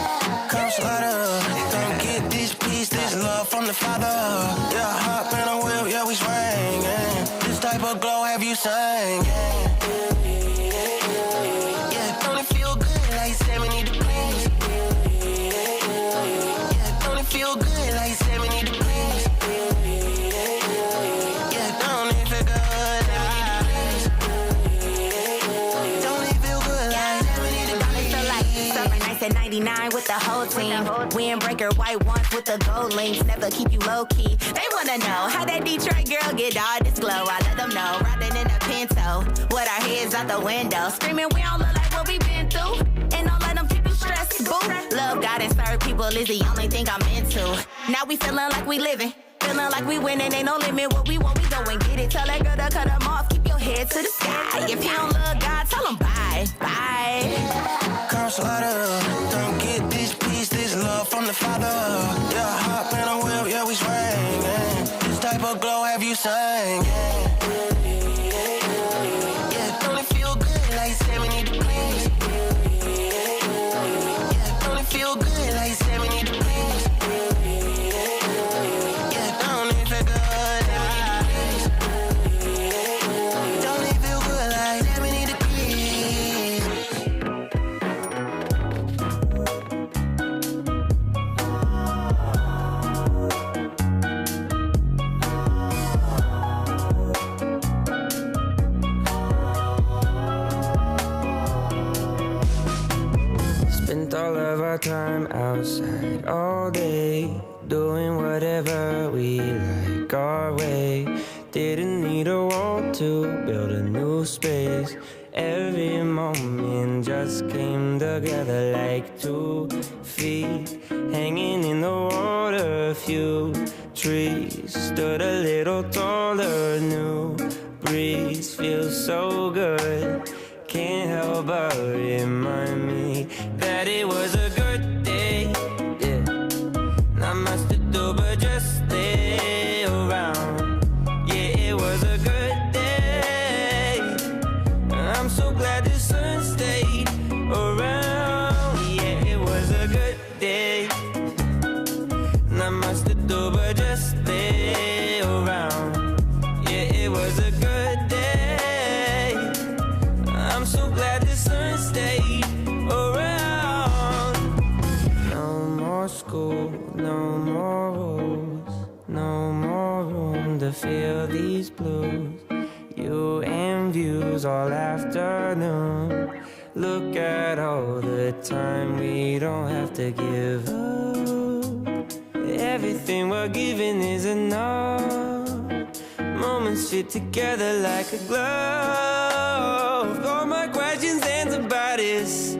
Speaker 10: Come slutter, don't get this peace, this love from the Father. Yeah, hop in a whip, yeah, we swing. Yeah. This type of glow have you sang. Yeah, don't it feel good like 70 degrees? Yeah, don't it feel good like 70 degrees? Yeah, don't it feel good 70 degrees? Don't it feel good like 70 degrees?
Speaker 11: dance at 99 with the whole team. Windbreaker, white ones with the gold links. Never keep you low key. They wanna know how that Detroit girl get all this glow. I let them know, riding in a Pinto with our heads out the window, screaming we don't look like what we been through. And don't let them keep you stressed, boo. Love God and serve people is the only thing I'm into. Now we feeling like we living. Feeling like we winning, ain't no limit. What we want, we go and get it. Tell that girl to cut them off, keep your head to the sky. If you don't love God, tell him bye, bye.
Speaker 10: Come slaughter, don't get this peace, this love from the Father. Yeah, hop in a whip, yeah, we swing. Yeah. This type of glow have you sang. Yeah, don't it feel good like 70 degrees? Yeah, don't it feel good like 70 degrees? All of our time outside all day, doing whatever we like our way. Didn't need a wall to build a new space. Every moment just came together like 2 feet hanging in the water. A few trees stood a little taller. New breeze feels so good. Can't help but remind me that it was a good day. Yeah, not much to do but just stay around. Yeah, it was a good day. I'm so glad the sun stayed around. Yeah, it was a good day. Not much to do but just stay around. Yeah, it was a good day. I'm so glad the sun stayed around. No more school, no more rules, no more room to feel these blues. You and views all afternoon. Look at all the time we don't have to give up. Everything we're giving is enough. Moments fit together like a glove. All my questions answered by this.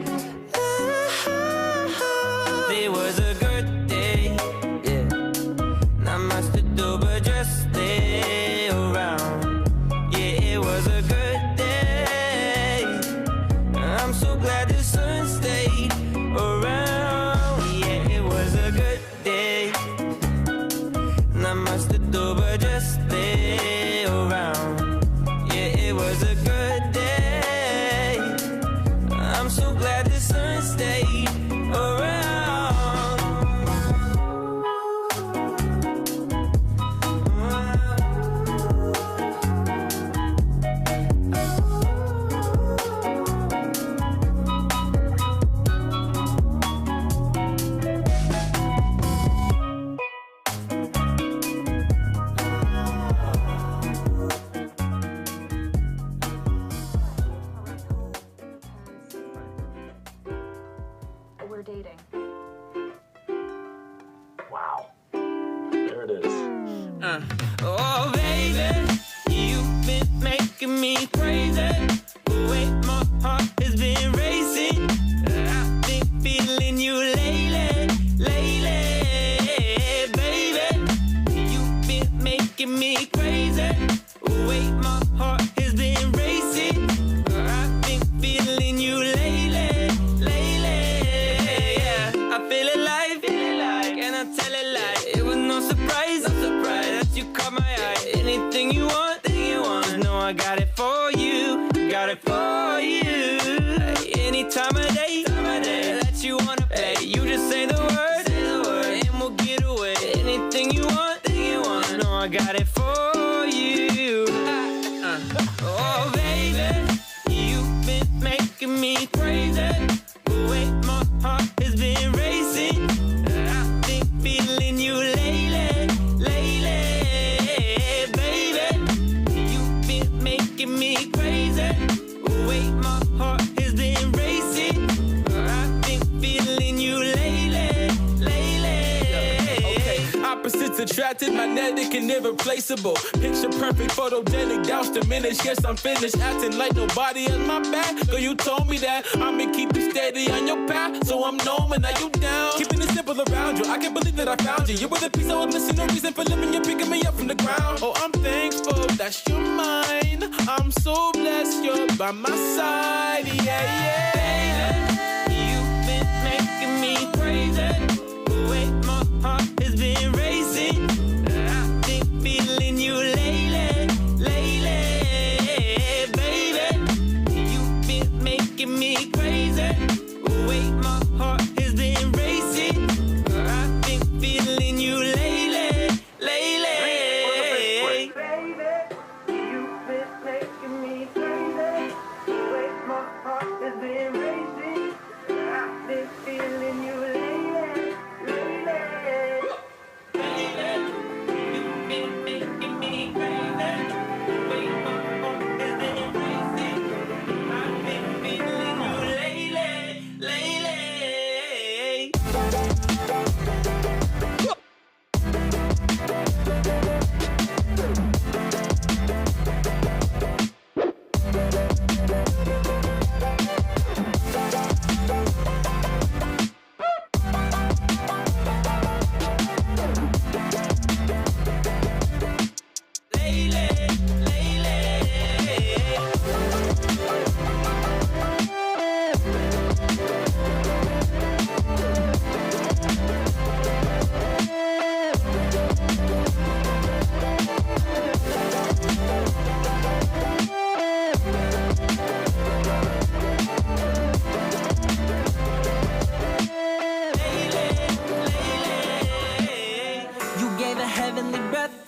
Speaker 10: It was a good day. Yeah, not much to do but just stay around. Yeah, it was a good day. I'm so glad the sun stayed around. Yeah, it was a good day. Not much to do but just stay around. Yeah, it was a good day. I'm so glad the sun stayed around.
Speaker 12: We're dating.
Speaker 13: Wow. There it is.
Speaker 10: Oh, baby, you've been making me crazy. Wait, my heart has been racing. I've been feeling you lately, baby. You've been making me crazy. Wait, my heart has been racing. I've been feeling you lately. Yeah, I feel alive, can I tell a lie? It was no surprise that you caught my eye. Anything you want, know I got it for you, Any time of day that you wanna play, you just say the word, and we'll get away. Anything you want, know I got it for you. Oh, baby, you've been making me
Speaker 9: talented, magnetic, and irreplaceable. Picture perfect, photogenic, doubts diminish. Yes, I'm finished acting like nobody has my back. Girl, you told me that I'ma keep you steady on your path, so I'm knowing that you down. Keeping it simple around you, I can't believe that I found you. You were the piece I was missing, no reason for living. You're picking me up from the ground. Oh, I'm thankful that you're mine. I'm so blessed you're by my side. Yeah, yeah.
Speaker 10: Baby, you've been making me crazy. The way my heart has been racing. I've been feeling you lately, lately. Baby, you've been making me crazy. The way my heart has been racing. I've been feeling you lately, lately.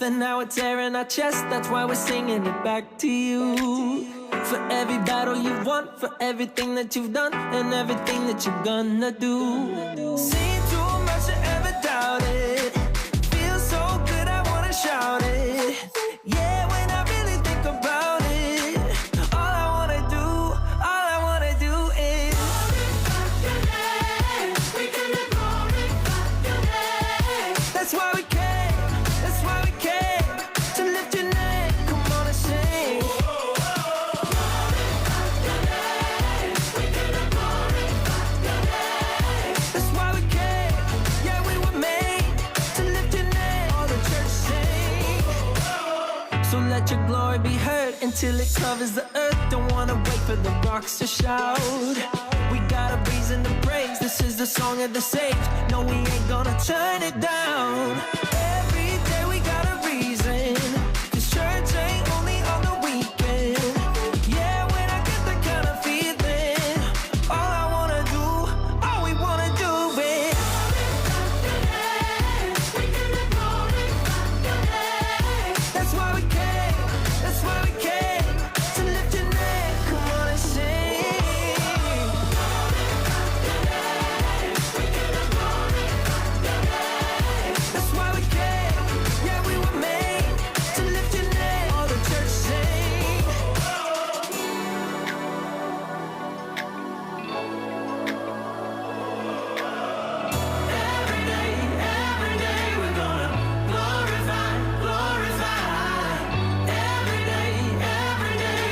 Speaker 10: And now it's air in our chest, that's why we're singing it back to you. For every battle you've won, for everything that you've done, and everything that you're gonna do. Seen too much to ever doubt it. Feels so good, I wanna shout it. Yeah, when I really think about it, all I wanna do is glorify your name. We're gonna glorify your name. That's why we came. That's why we came to lift your name. Come on and sing. Glorify your name. We're gonna glorify your name. That's why we came. Yeah, we were made to lift your name. All the church sing. So let your glory be heard until it covers the earth. Don't wanna wait for the rocks to shout. We got a reason to praise. This is the song of the sage. No, we ain't gonna turn it down. Every day we got a reason. 'Cause church ain't only on the weekend. Yeah, when I get that kind of feeling, all I wanna do, all we wanna do is we're gonna glorify your name. That's why we came. That's why we came to lift your name. Come on and sing. We're gonna glorify your name. That's why we came. Yeah, we were made to lift your name. All the church sing. Every day we're gonna glorify, glorify. Every day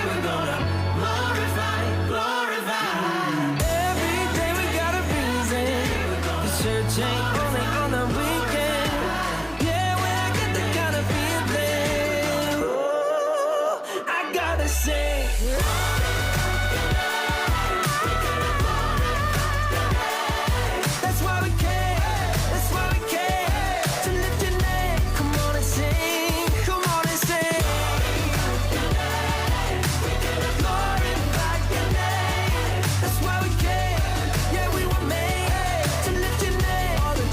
Speaker 10: we're gonna glorify, glorify. Every day we got a reason. The church ain't only on the weekend. Yeah, when I get the kind of feeling, oh, I gotta sing. That's why we came. That's why we came to lift your name. Come on and sing. Come on and sing. Glorify your name. That's why we came. Yeah, we were made to lift your name. All the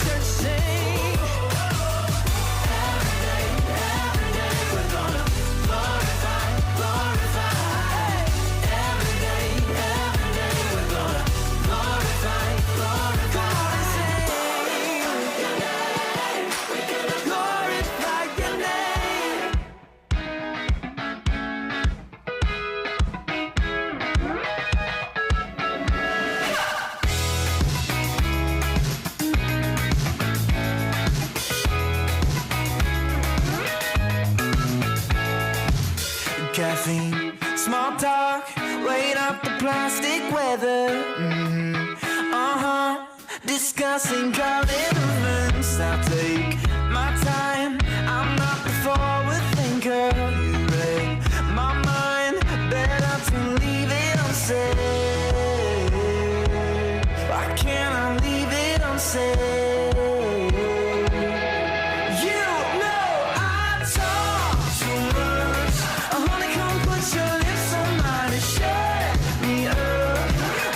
Speaker 10: caffeine. Small talk, weight up the plastic weather. Discussing current events. I'll take my time. I'm not the forward thinker. You read my mind. Better to leave it unsaid. Why can't I leave it unsaid? You know I talk too much. Honey, come put your lips on mine and shut me up.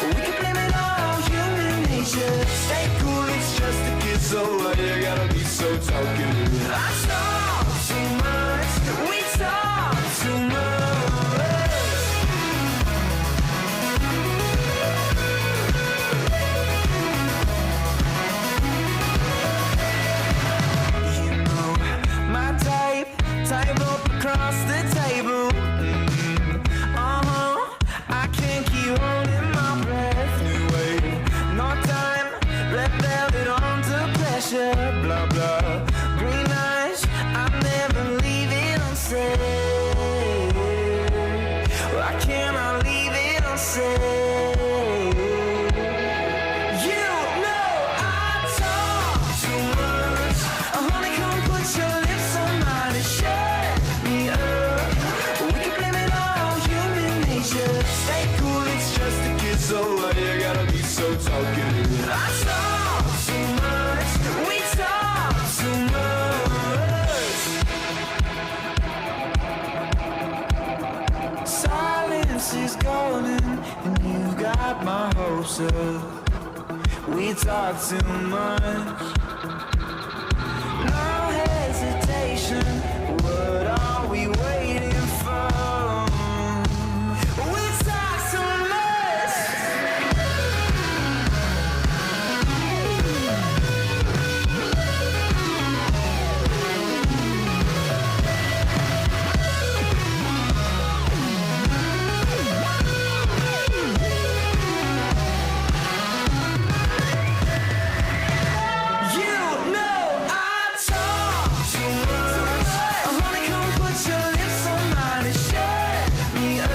Speaker 10: We can blame it on human nature. Stay cool, it's just a kiss, so why you gotta be so talkative? I talk too much, we talk too much. You know my type up across the table. I can't keep holding my breath. New wave, no time, red velvet on to pressure. Blah blah, green eyes, I never leave it unsaid. Why can't I leave it unsaid? You know I talk too much. Honey, come put your lips on mine and shut me up. We can blame it on human nature. Stay cool, it's just a kiss, so why you gotta be so talkative? I talk too much, we talk too much. Silence is golden, and you got my hopes up. We talk too much. No hesitation, what are we waiting for? We talk too much. You know I talk too much. Honey, come put your lips on mine and shut me up.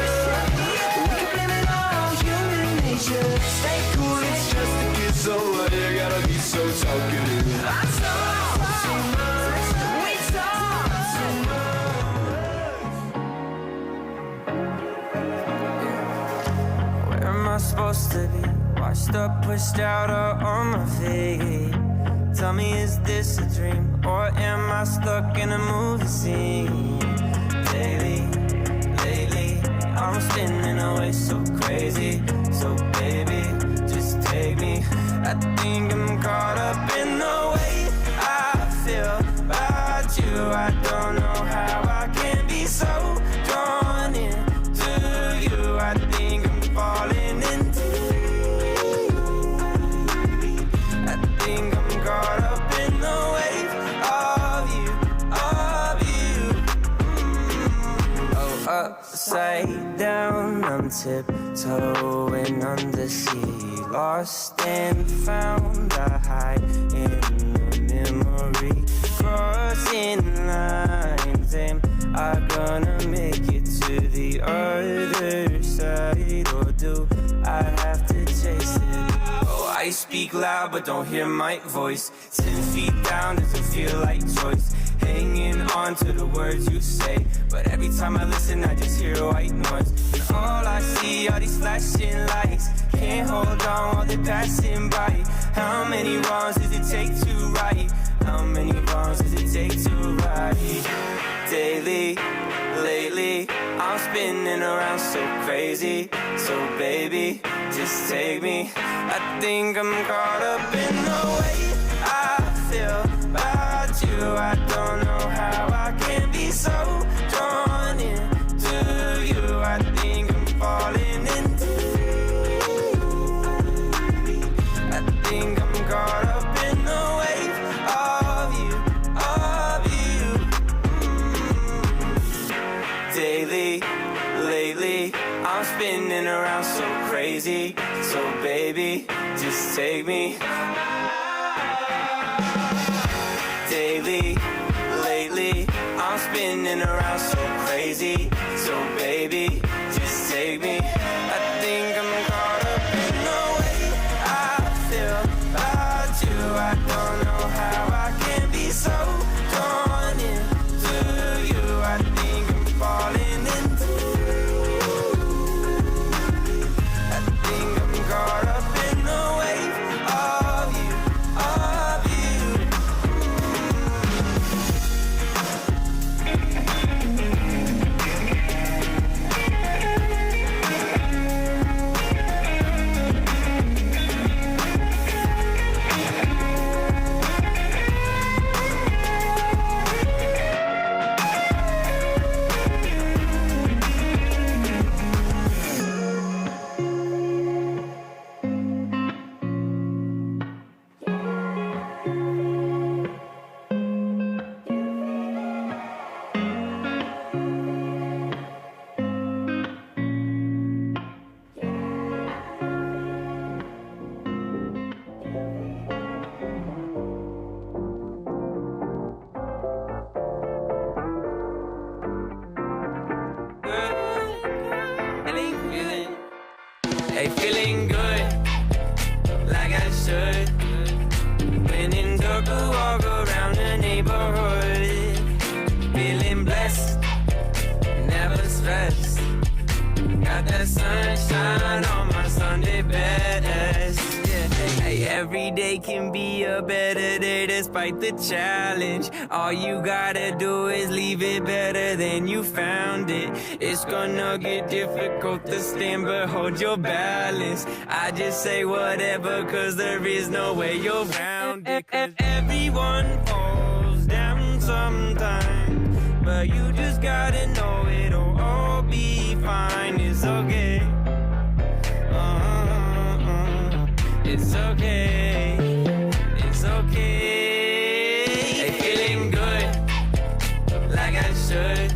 Speaker 10: We can blame it on human nature. Stay cool, it's just a kiss, so why you gotta be so talkative? I talk too much, we talk too much. Where am I supposed to be? Washed up, pushed out, or on my feet? Tell me, is this a dream, or am I stuck in a movie scene? Lately, I'm spinning away so crazy. So baby, just take me. I think I'm caught up in the way I feel about you. I don't know how I can be so drawn into you. I think I'm falling into you. I think I'm caught up in the wave of you. Oh, upside down, I'm tiptoeing on the sea. Lost and found, I hide in the memory. Crossing lines, am I gonna make it to the other side? Or do I have to chase it? Oh, I speak loud but don't hear my voice. 10 feet down doesn't feel like choice. Hanging on to the words you say, but every time I listen I just hear white noise. And all I see are these flashing lights. Can't hold on while they're passing by. How many wrongs does it take to right? How many wrongs does it take to right? Daily, lately, I'm spinning around so crazy. So baby, just take me. I think I'm caught up in the way I feel about you. I don't know how I can be so drawn into you. I think I'm falling into you. I think I'm caught up in the wave of you. Daily, lately, I'm spinning around so crazy. So baby, just take me. Daily, lately, I'm spinning around so crazy. crazy. So baby, just take me. I think I'm caught up in the way I feel about you. I don't know how I can be so drawn into you. I think I'm falling into you. I think I'm caught up in the wave of you, of you. Hey, feeling good, like I should. When in dark, I walk around the neighborhood. Feeling blessed, never stressed. Got that sunshine on my Sunday best. Yeah. Hey, every day can be a better day despite the challenge. All you gotta do is leave it better than you found it. It's gonna get difficult to stand, but hold your balance. I just say whatever, cause there is no way you're around it. Cause everyone falls down sometime, but you just gotta know it'll all be fine. It's okay. It's okay. It's okay. Hey, feeling good, like I should.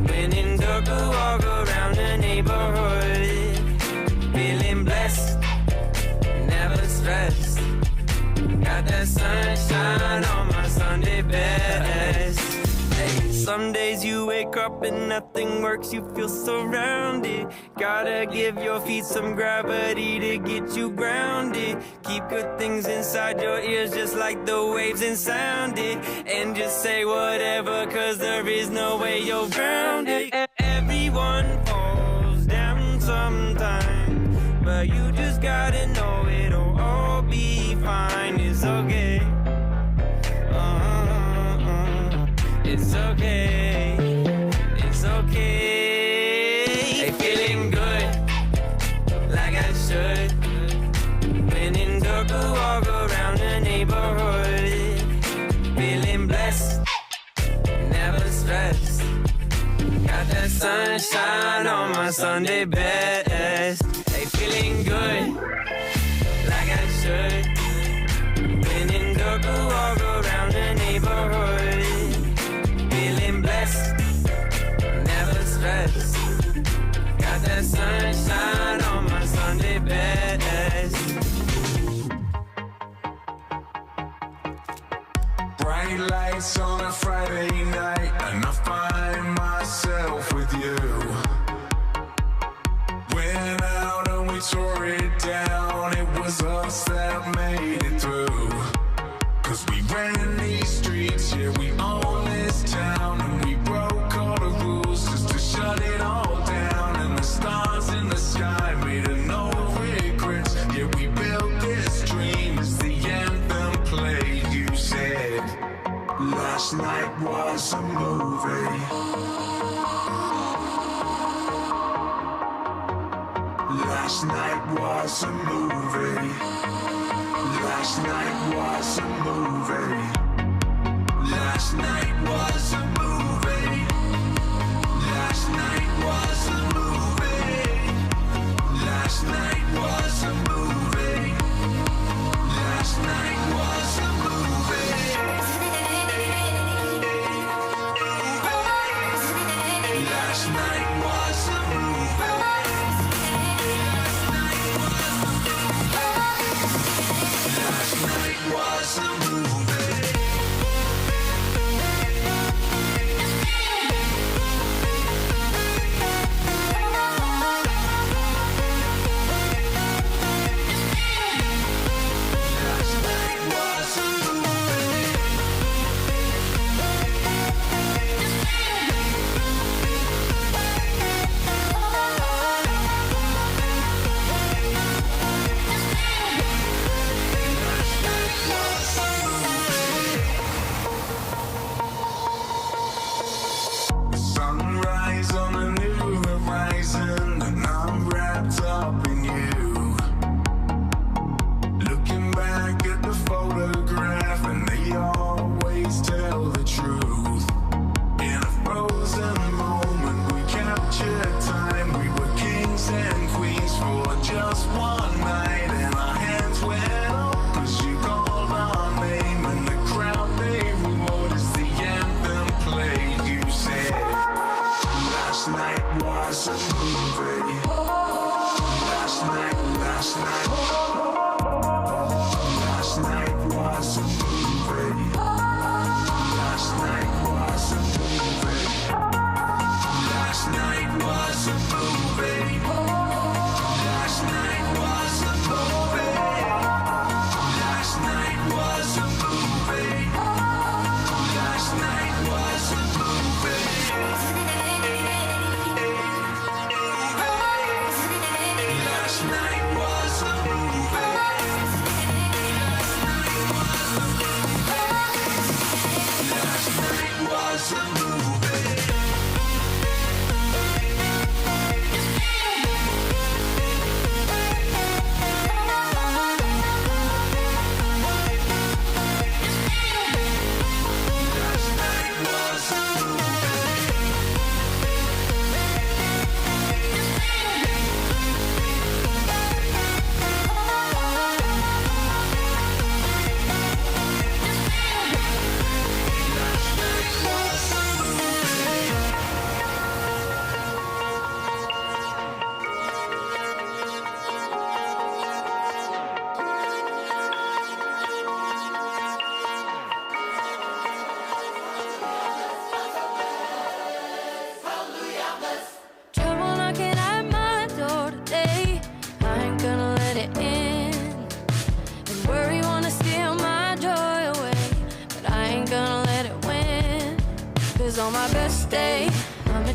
Speaker 10: When in dark, I walk around the neighborhood. Feeling blessed, never stressed. Got that sunshine on my Sunday best. Hey, some days you wake up and nothing works, you feel surrounded. Gotta give your feet some gravity to get you grounded. Keep good things inside your ears just like the waves and sound it. And just say whatever, cause there is no way you're grounded. Everyone falls down sometime, but you just gotta know it'll all be fine. It's okay. It's okay. It's okay. Hey, feeling good, like I should. When in dark, I walk around the neighborhood. Feeling blessed, never stressed. Got that sunshine on my Sunday best. Hey, feeling good, like I should. When in dark, I walk around the neighborhood. Feeling blessed, never stressed. Got that sunshine on my Sunday best.
Speaker 1: Bright lights on a Friday night, and I find myself with you. Went out and we tore it down. It was us that made it through. Cause we ran these streets, yeah, we own this town. And we broke all the rules just to shut it all down. And the stars in the sky made a no regrets. Yeah, we built this dream as the anthem played. You said last night was a movie. Last night was a movie. Last night was a movie. Last night was a movie. Last night was a movie. Last night was a movie. Last night was a movie. Last night was a movie. Last night was a movie.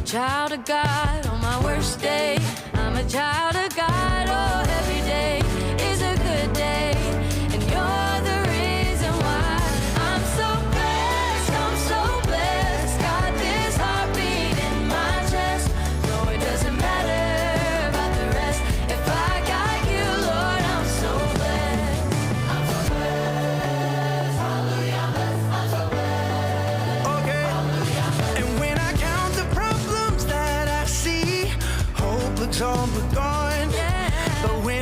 Speaker 14: child of God on my worst day. I'm a child of God, oh, every day is a good day. And you're the reason why I'm so blessed, I'm so blessed. Got this heartbeat in my chest. No, it doesn't matter about the rest. If I got you, Lord, I'm so blessed. I'm so blessed. Hallelujah, I'm blessed. I'm so blessed.
Speaker 10: Okay. And when I count the problems that I see, hope looks all but gone. But when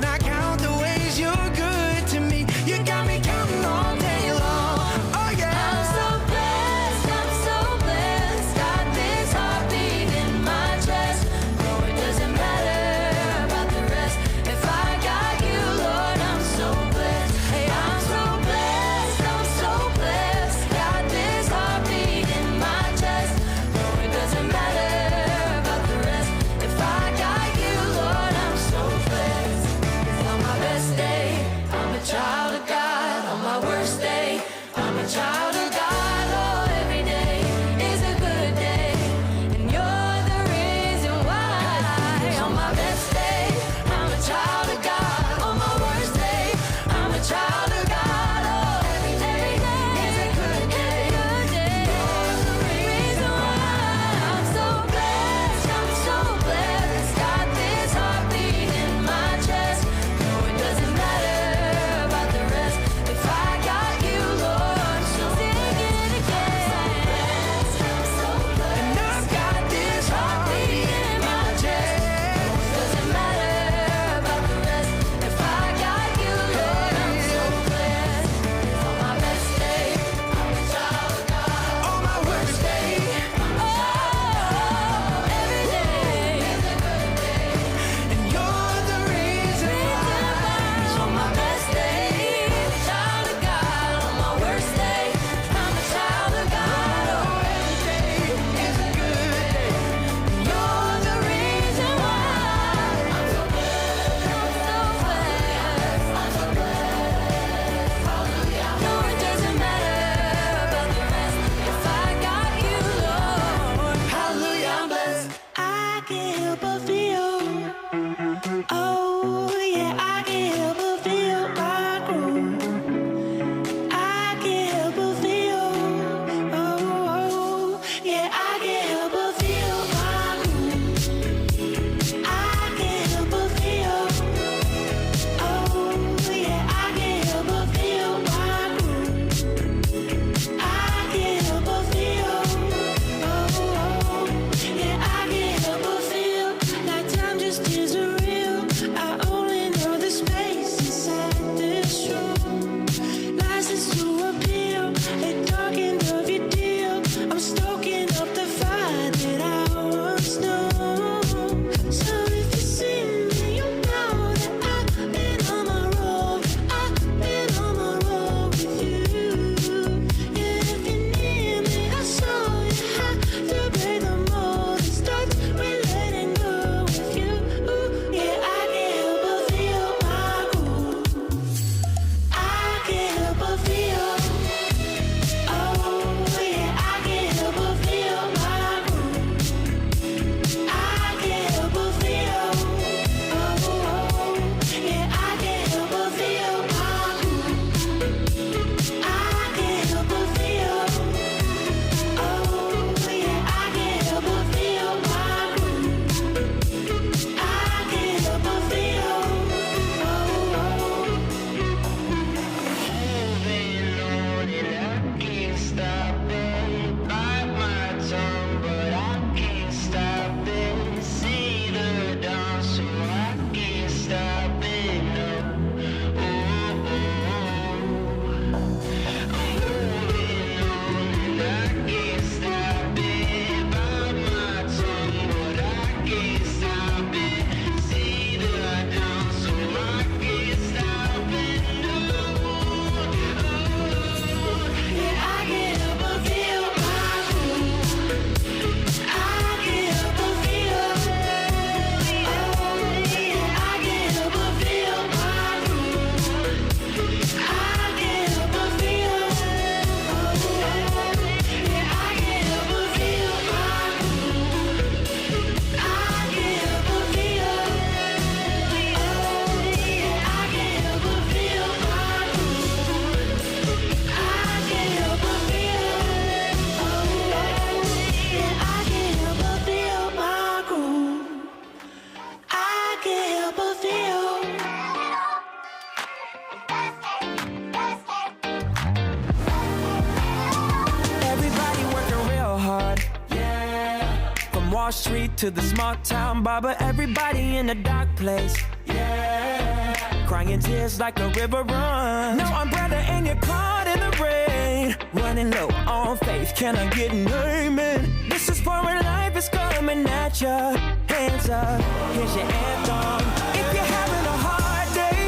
Speaker 10: Wall Street to the small town barber, everybody in a dark place. Yeah, crying tears like a river run. No umbrella and you're caught in the rain. Running low on faith, can I get an amen? This is for when life is coming at ya. Hands up, here's your anthem. If you're having a hard day,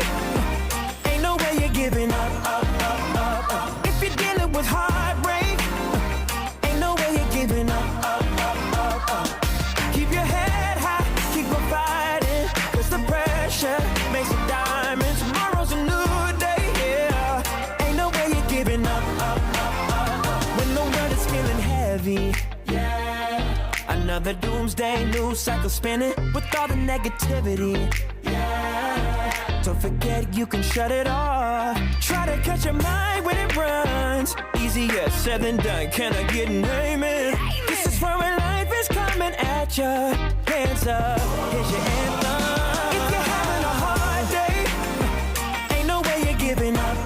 Speaker 10: ain't no way you're giving up. If you're dealing with heartbreak, ain't no way you're giving up. Keep your head high, keep on fighting, 'cause the pressure makes a diamond. Tomorrow's a new day, yeah. Ain't no way you're giving up. When the world is feeling heavy, yeah. Another doomsday news cycle spinning with all the negativity, yeah. Don't forget you can shut it off. Try to catch your mind when it runs. Easier said than done, can I get an amen? This is for when life is coming at ya. Hands up, here's your anthem. If you're having a hard day, ain't no way you're giving up.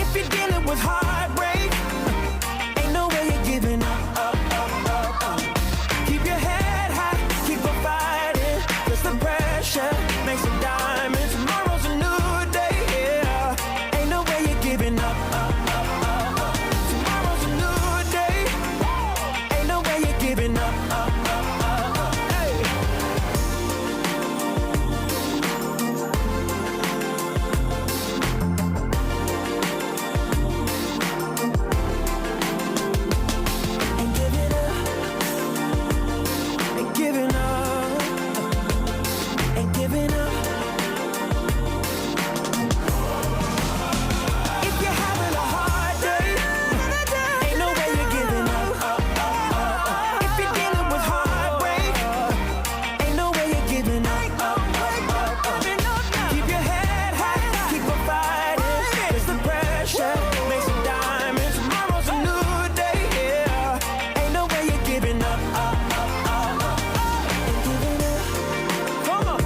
Speaker 10: If you're dealing with heartbreak, ain't no way you're giving up. Keep your head high, keep on fighting, 'cause the pressure makes a diamond. Tomorrow's a new day, yeah. Ain't no way you're giving up. Tomorrow's a new day. Ain't no way you're giving up. Hey. Ain't giving up. Ain't giving up. Ain't giving up. If you're having a hard day, ain't no way you're giving up. If you're dealing with heartbreak, ain't no way you're giving up. Keep your head high, keep on fighting, 'cause the pressure makes a diamond. Tomorrow's a new day, yeah. Ain't no way you're giving up. Ain't giving up. Come on.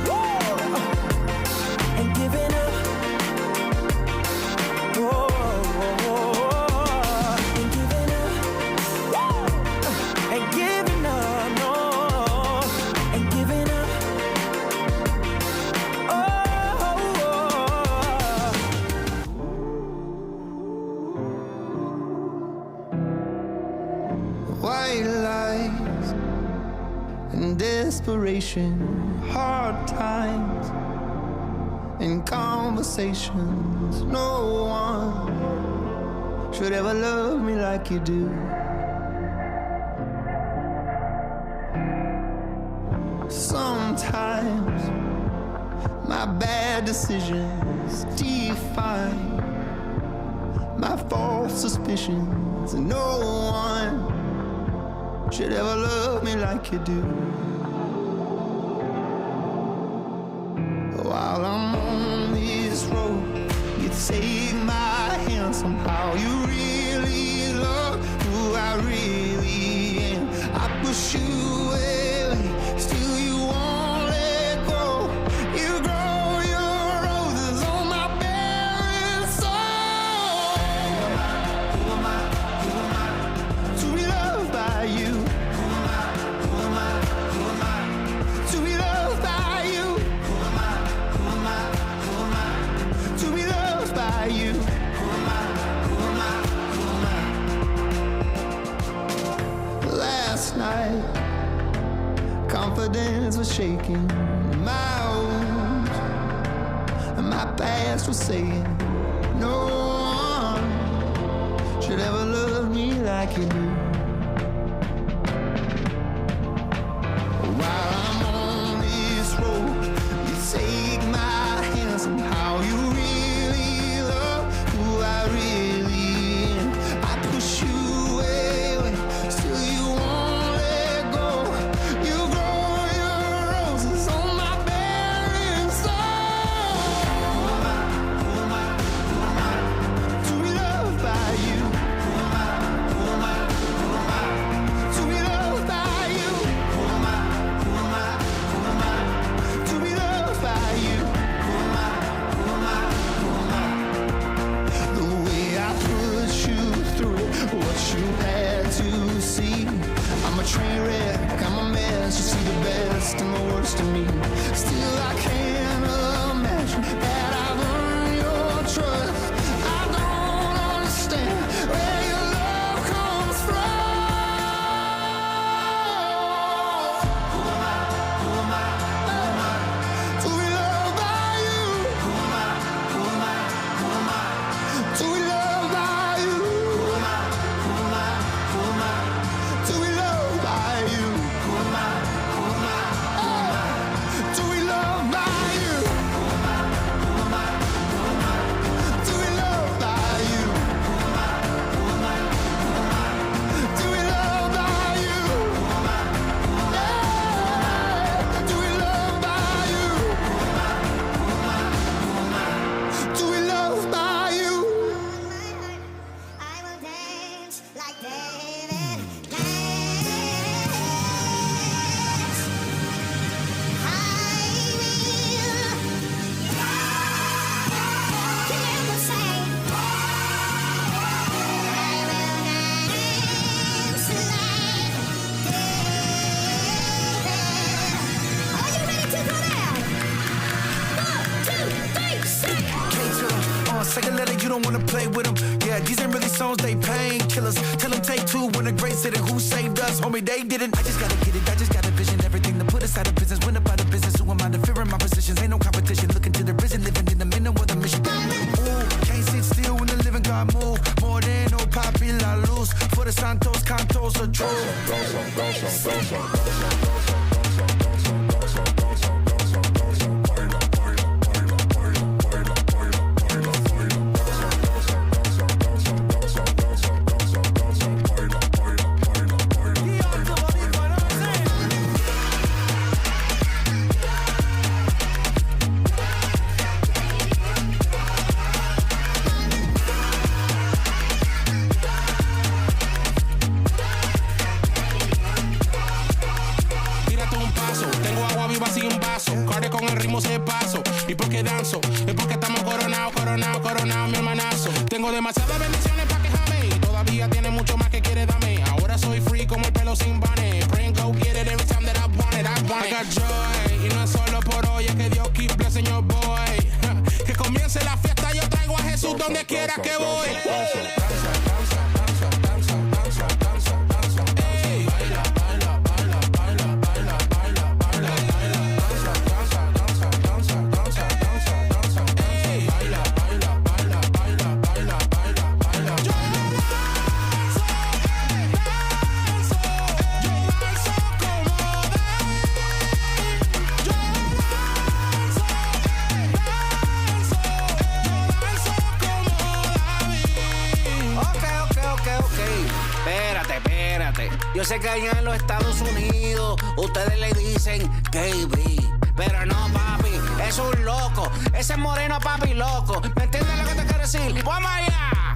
Speaker 10: Woo. Ain't giving up. Whoa. Ain't giving up. Ain't giving up, no. Ain't giving up.
Speaker 15: White lies and desperation, hard times and conversations. No one should ever love me like you do. Sometimes my bad decisions define my false suspicions. No one should ever love me like you do. While I'm on this road, you take my hand. Somehow you really love who I really am. I push you away, still you won't let go. You grow your roses on my barren soul. Who am I? To be loved by you. Who am I? To be loved by you. To be loved by you. Last night, confidence was shaking. My wounds and my past was saying, no one should ever love me like you do. While I'm on this road, you take my hand. Somehow you really love who I really am. I push you away, still you won't let go. You grow your roses on my barren soul. To be loved by you. To
Speaker 9: Take a letter, you don't wanna play with them. Yeah, these ain't really songs, they painkillers. Tell them take two when the great said it. Who saved us? Homie, they didn't. I just gotta get it, I just got a vision. Everything to put aside of business. Went up out of business. Who am I to fear in my positions? Ain't no competition. Looking to the risen, living in the middle of the mission. Ooh, can't sit still when the living God move. More than no papi la luz. For the Santos, Cantos are true.
Speaker 16: ¿Y por qué danzo? Es porque estamos coronados, mi hermanazo. Tengo demasiadas bendiciones para quejarme y todavía tiene mucho más que quiere darme. Ahora soy free como el pelo sin bane. Pray and go get it every time that I want it, I got joy. Y no es solo por hoy, es que Dios keep blessing your boy. Que comience la fiesta, yo traigo a Jesús donde quiera que voy.
Speaker 17: Yo sé que allá en los Estados Unidos ustedes le dicen KB, pero no, papi, es un loco. Ese moreno, papi, loco. ¿Me entiendes lo que te quiero decir? ¡Vamos allá!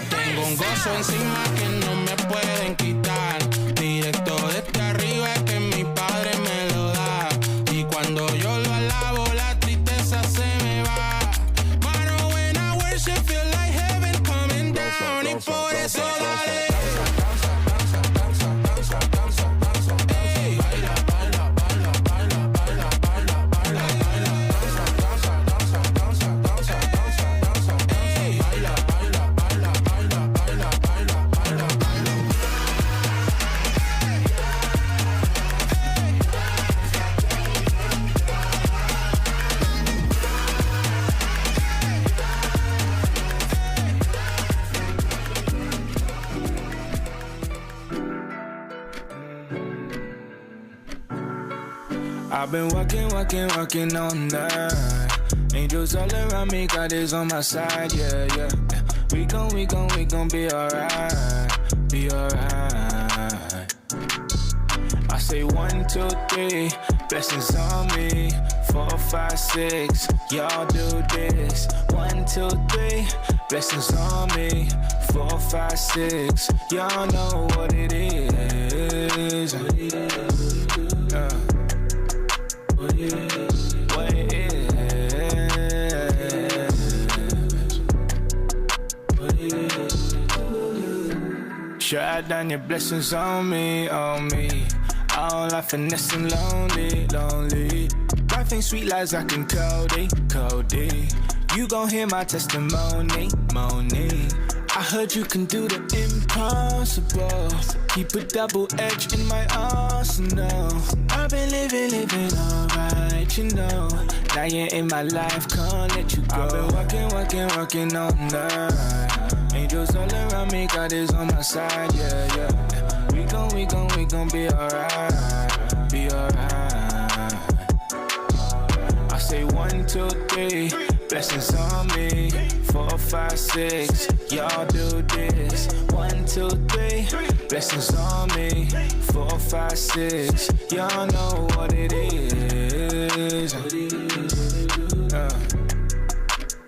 Speaker 16: Tengo un gozo encima que no me pueden quitar. Directo desde arriba es que mi padre me lo da. Y cuando yo lo alabo, la tristeza se me va. Mano, when I worship, feel like heaven coming down. Y por eso dale.
Speaker 9: I've been working all night. Angels all around me, God is on my side, yeah, yeah. We gon' be alright, be alright. I say 1, 2, 3, blessings on me. 4, 5, 6, y'all do this. 1, 2, 3, blessings on me. 4, 5, 6, y'all know what it is. What it is. Shut down your blessings on me, on me. All life finesse and lonely, lonely. Life ain't sweet lies I can code it. You gon' hear my testimony, money. I heard you can do the impossible. Keep a double edge in my arsenal. I've been living alright, you know. Now you're in my life, can't let you go. I've been working all night. Angels all around me, God is on my side, yeah, yeah. We gon' be alright, be alright. I say 1, 2, 3, blessings on me. 4, 5, 6, y'all do this. 1, 2, 3, blessings on me. 4, 5, 6, y'all know what it is. What it is.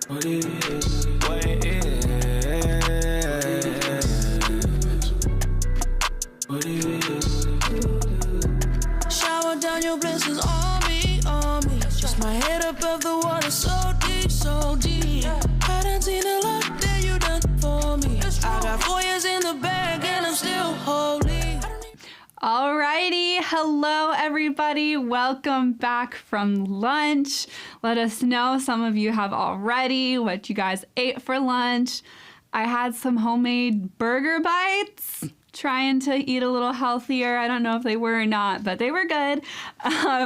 Speaker 9: What it is. What it is. What it is.
Speaker 14: Shower down your blessings on me, on me. Just my head above the water, so deep, so deep. Hadn't seen a lot that you done for me. I got 4 years in the bag and I'm still holy.
Speaker 4: Alrighty, hello everybody. Welcome back from lunch. Let us know, some of you have already, what you guys ate for lunch. I had some homemade burger bites, trying to eat a little healthier. I don't know if they were or not, but they were good.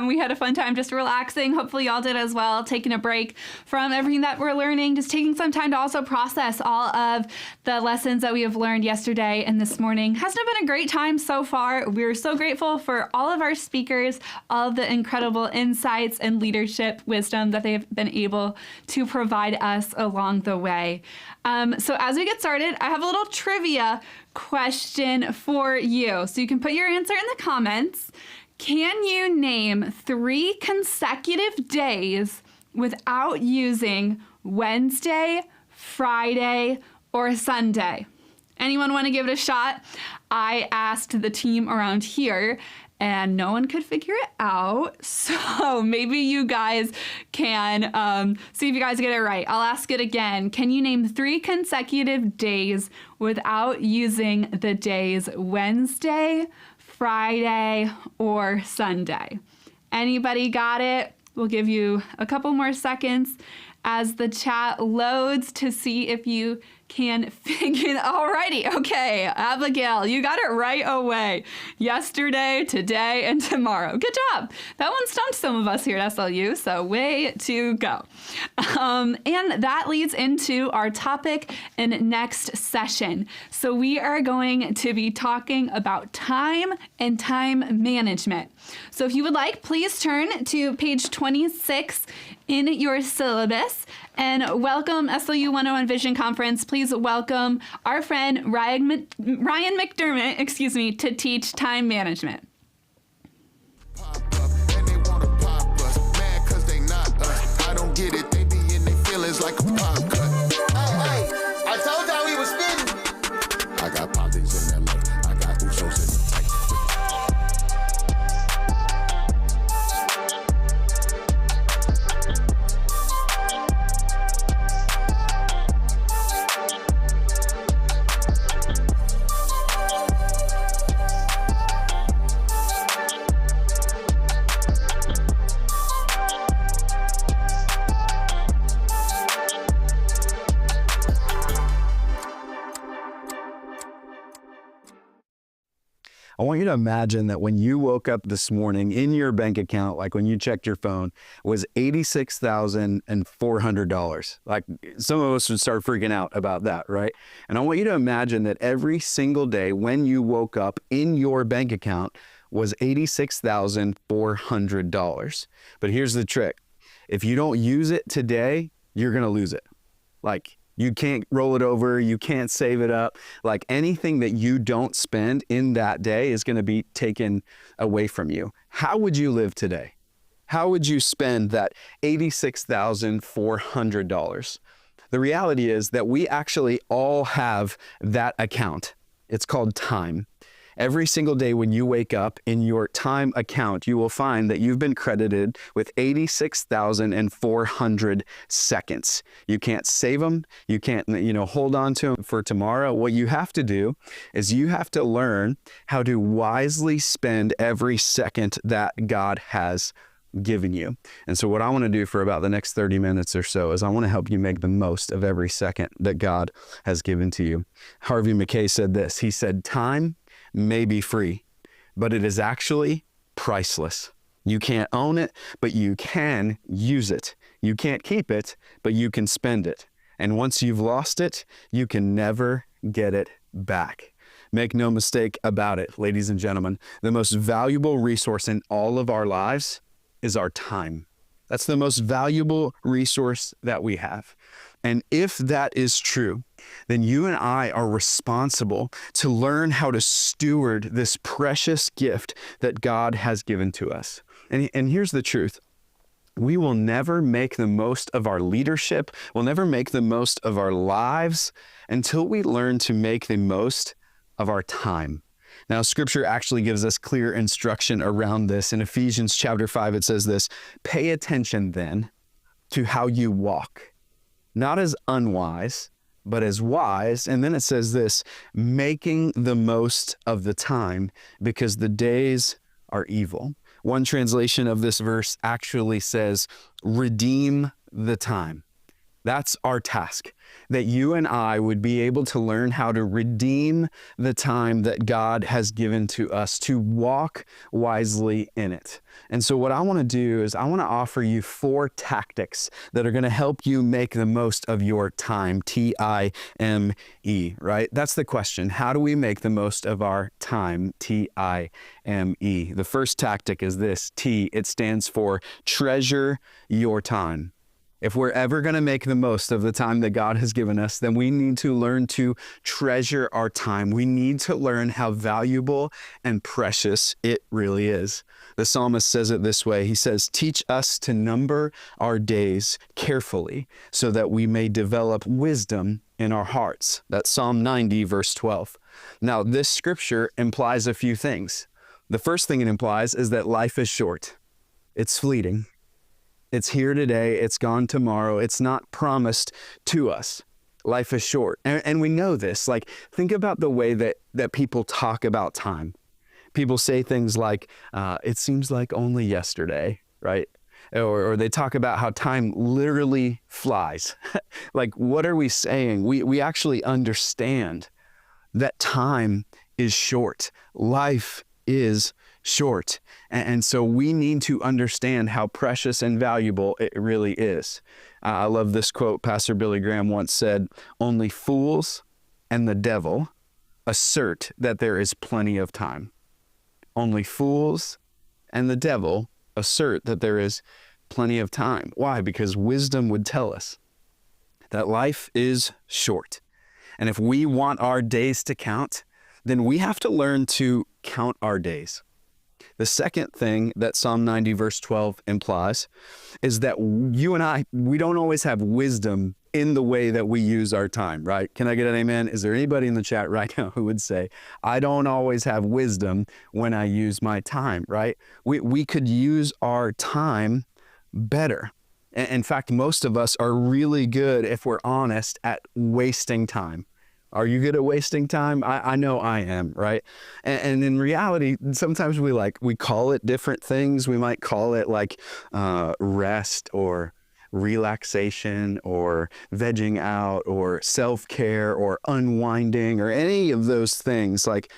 Speaker 4: We had a fun time just relaxing. Hopefully y'all did as well, taking a break from everything that we're learning, just taking some time to also process all of the lessons that we have learned yesterday and this morning. Hasn't it been a great time so far? We're so grateful for all of our speakers, all of the incredible insights and leadership wisdom that they have been able to provide us along the way. So as we get started, I have a little trivia question for you. So you can put your answer in the comments. Can you name 3 consecutive days without using Wednesday, Friday, or Sunday? Anyone want to give it a shot? I asked the team around here and no one could figure it out. So maybe you guys can see if you guys get it right. I'll ask it again. Can you name 3 consecutive days without using the days Wednesday, Friday, or Sunday? Anybody got it? We'll give you a couple more seconds as the chat loads to see if you can figure it. Alrighty, okay, Abigail, you got it right away. Yesterday, today, and tomorrow. Good job. That one stumped some of us here at SLU, so way to go. And that leads into our topic in next session. So we are going to be talking about time and time management. So if you would like, please turn to page 26 in your syllabus and welcome SLU 101 Vision Conference. Please welcome our friend Ryan McDermott, to teach time management.
Speaker 18: I don't get it, they be in their feelings like a pop cut. Hey, I told y'all we was spinning. I got politics in LA, I got Usos in the tight.
Speaker 19: I want you to imagine that when you woke up this morning in your bank account, like when you checked your phone, was $86,400. Like some of us would start freaking out about that, right? And I want you to imagine that every single day when you woke up in your bank account was $86,400. But here's the trick. If you don't use it today, you're going to lose it. Like, you can't roll it over. You can't save it up. Like anything that you don't spend in that day is going to be taken away from you. How would you live today? How would you spend that $86,400? The reality is that we actually all have that account. It's called time. Every single day when you wake up in your time account, you will find that you've been credited with 86,400 seconds. You can't save them. You can't, hold on to them for tomorrow. What you have to do is you have to learn how to wisely spend every second that God has given you. And so what I want to do for about the next 30 minutes or so is I want to help you make the most of every second that God has given to you. Harvey Mackay said this. He said, time may be free, but it is actually priceless. You can't own it, but you can use it. You can't keep it, but you can spend it. And once you've lost it, you can never get it back. Make no mistake about it, ladies and gentlemen, the most valuable resource in all of our lives is our time. That's the most valuable resource that we have. And if that is true, then you and I are responsible to learn how to steward this precious gift that God has given to us. And here's the truth. We will never make the most of our leadership. We'll never make the most of our lives until we learn to make the most of our time. Now, Scripture actually gives us clear instruction around this. In Ephesians chapter 5, it says this, "Pay attention then to how you walk, not as unwise, but as wise. And then it says this, making the most of the time because the days are evil. One translation of this verse actually says, redeem the time. That's our task, that you and I would be able to learn how to redeem the time that God has given to us, to walk wisely in it. And so what I want to do is I want to offer you 4 tactics that are going to help you make the most of your time, T-I-M-E, right? That's the question. How do we make the most of our time, T-I-M-E? The first tactic is this, T. It stands for treasure your time. If we're ever going to make the most of the time that God has given us, then we need to learn to treasure our time. We need to learn how valuable and precious it really is. The psalmist says it this way. He says, teach us to number our days carefully so that we may develop wisdom in our hearts. That's Psalm 90, verse 12. Now, this scripture implies a few things. The first thing it implies is that life is short. It's fleeting. It's here today, it's gone tomorrow, it's not promised to us. Life is short. And we know this. Like, think about the way that people talk about time. People say things like, it seems like only yesterday, right? Or they talk about how time literally flies. Like, what are we saying? We actually understand that time is short. Life is short. And so we need to understand how precious and valuable it really is. I love this quote. Pastor Billy Graham once said, only fools and the devil assert that there is plenty of time. Only fools and the devil assert that there is plenty of time. Why? Because wisdom would tell us that life is short. And if we want our days to count, then we have to learn to count our days. The second thing that Psalm 90 verse 12 implies is that you and I, we don't always have wisdom in the way that we use our time, right? Can I get an amen? Is there anybody in the chat right now who would say, I don't always have wisdom when I use my time, right? We could use our time better. In fact, most of us are really good, if we're honest, at wasting time. Are you good at wasting time? I know I am, right? And in reality, sometimes we call it different things. We might call it like rest or relaxation or vegging out or self-care or unwinding or any of those things. Like,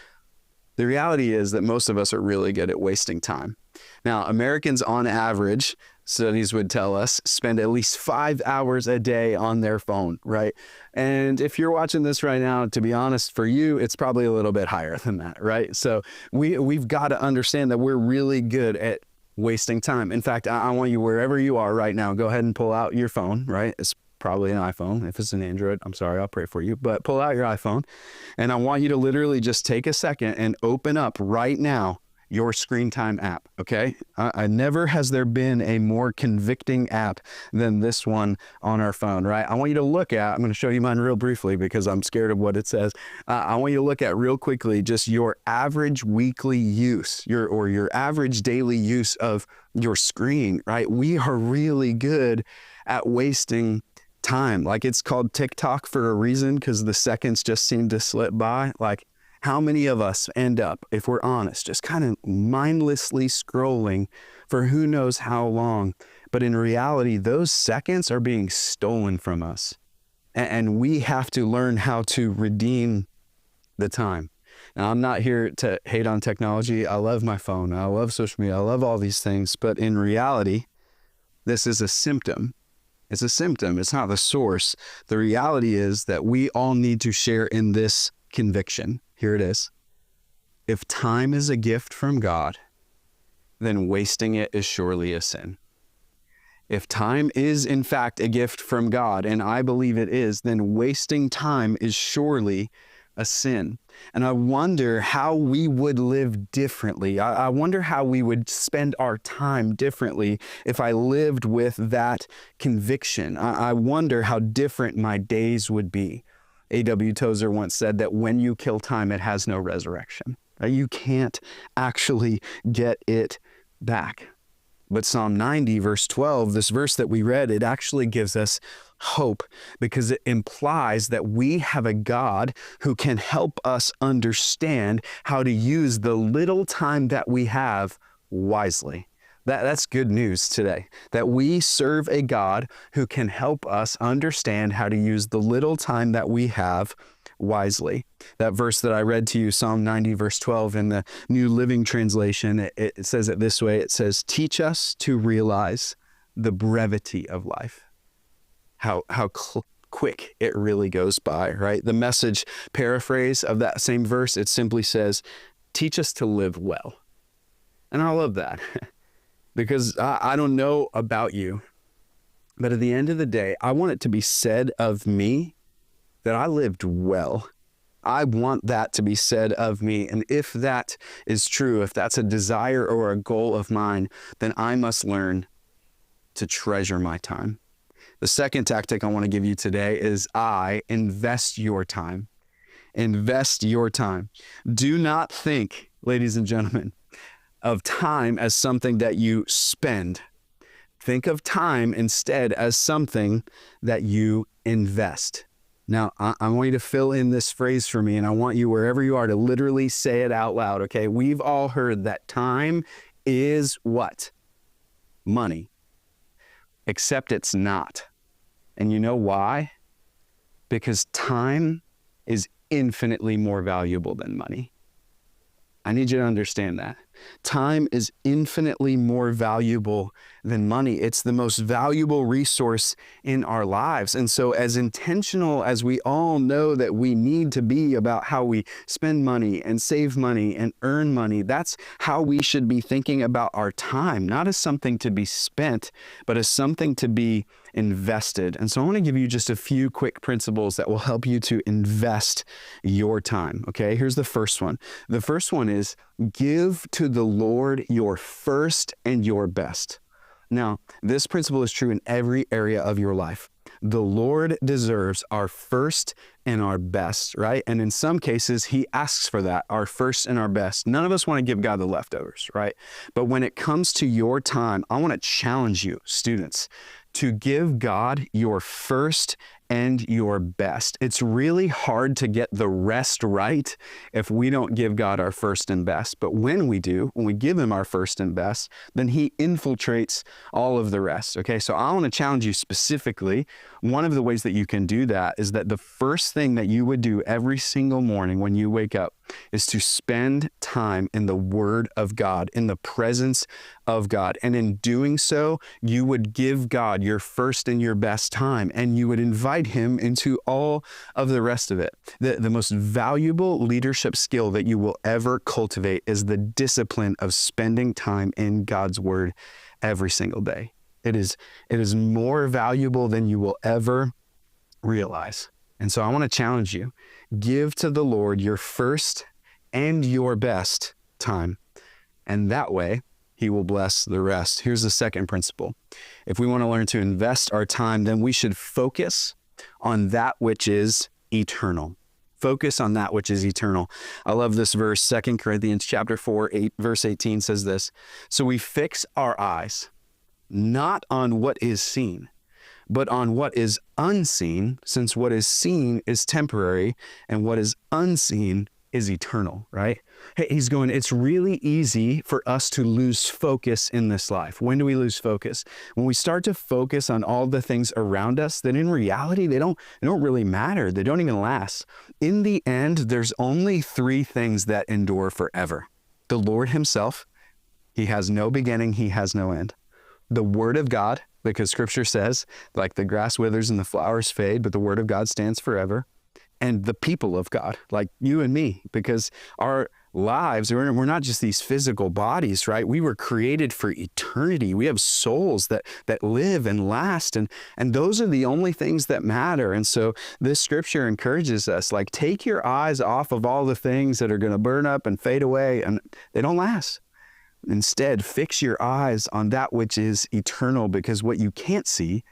Speaker 19: the reality is that most of us are really good at wasting time. Now, Americans on average, studies would tell us, spend at least 5 hours a day on their phone, right? And if you're watching this right now, to be honest, for you, it's probably a little bit higher than that, right? So we've got to understand that we're really good at wasting time. In fact, I want you, wherever you are right now, go ahead and pull out your phone, right? It's probably an iPhone. If it's an Android, I'm sorry, I'll pray for you. But pull out your iPhone, and I want you to literally just take a second and open up right now your screen time app, okay? Never has there been a more convicting app than this one on our phone, right? I want you to look at, I'm going to show you mine real briefly because I'm scared of what it says. I want you to look at real quickly just your average weekly use, your average daily use of your screen, right? We are really good at wasting time. Like, it's called TikTok for a reason, because the seconds just seem to slip by. Like, how many of us end up, if we're honest, just kind of mindlessly scrolling for who knows how long? But in reality, those seconds are being stolen from us. And we have to learn how to redeem the time. Now, I'm not here to hate on technology. I love my phone. I love social media. I love all these things. But in reality, this is a symptom. It's a symptom. It's not the source. The reality is that we all need to share in this conviction. Here it is. If time is a gift from God, then wasting it is surely a sin. If time is in fact a gift from God, and I believe it is, then wasting time is surely a sin. And I wonder how we would live differently. I wonder how we would spend our time differently if I lived with that conviction. I wonder how different my days would be. A.W. Tozer once said that when you kill time, it has no resurrection. You can't actually get it back. But Psalm 90, verse 12, this verse that we read, it actually gives us hope because it implies that we have a God who can help us understand how to use the little time that we have wisely. That's good news today, that we serve a God who can help us understand how to use the little time that we have wisely. That verse that I read to you, Psalm 90, verse 12 in the New Living Translation, it says it this way. It says, teach us to realize the brevity of life. How quick it really goes by, right? The Message paraphrase of that same verse, it simply says, teach us to live well. And I love that because I don't know about you, but at the end of the day, I want it to be said of me that I lived well. I want that to be said of me. And if that is true, if that's a desire or a goal of mine, then I must learn to treasure my time. The second tactic I want to give you today is invest your time. Invest your time. Do not think, ladies and gentlemen, of time as something that you spend. Think of time instead as something that you invest. Now, I want you to fill in this phrase for me, and I want you, wherever you are, to literally say it out loud, okay? We've all heard that time is what? Money. Except it's not. And you know why? Because time is infinitely more valuable than money. I need you to understand that. Time is infinitely more valuable than money. It's the most valuable resource in our lives. And so as intentional as we all know that we need to be about how we spend money and save money and earn money, that's how we should be thinking about our time, not as something to be spent, but as something to be invested. And so I want to give you just a few quick principles that will help you to invest your time. Okay, here's the first one. The first one is give to the Lord your first and your best. Now, this principle is true in every area of your life. The Lord deserves our first and our best, right? And in some cases, he asks for that, our first and our best. None of us want to give God the leftovers, right? But when it comes to your time, I want to challenge you, students, to give God your first and your best. It's really hard to get the rest right if we don't give God our first and best. But when we do, when we give him our first and best, then he infiltrates all of the rest. Okay, so I want to challenge you specifically. One of the ways that you can do that is that the first thing that you would do every single morning when you wake up is to spend time in the Word of God, in the presence of God. And in doing so, you would give God your first and your best time, and you would invite him into all of the rest of it. The most valuable leadership skill that you will ever cultivate is the discipline of spending time in God's Word every single day. It is more valuable than you will ever realize. And so I want to challenge you. Give to the Lord your first and your best time. And that way, he will bless the rest. Here's the second principle. If we want to learn to invest our time, then we should focus on that which is eternal. Focus on that which is eternal. I love this verse. 2 Corinthians chapter 4, verse 18 says this. So we fix our eyes not on what is seen, but on what is unseen, since what is seen is temporary and what is unseen is eternal, right? Hey, he's going, it's really easy for us to lose focus in this life. When do we lose focus? When we start to focus on all the things around us that in reality, they don't really matter. They don't even last. In the end, there's only three things that endure forever. The Lord himself, he has no beginning, he has no end. The Word of God, because Scripture says, like the grass withers and the flowers fade, but the Word of God stands forever. And the people of God, like you and me, because our lives, we're not just these physical bodies, right? We were created for eternity. We have souls that live and last, and those are the only things that matter. And so this scripture encourages us, like, take your eyes off of all the things that are going to burn up and fade away, and they don't last. Instead, fix your eyes on that which is eternal, because what you can't see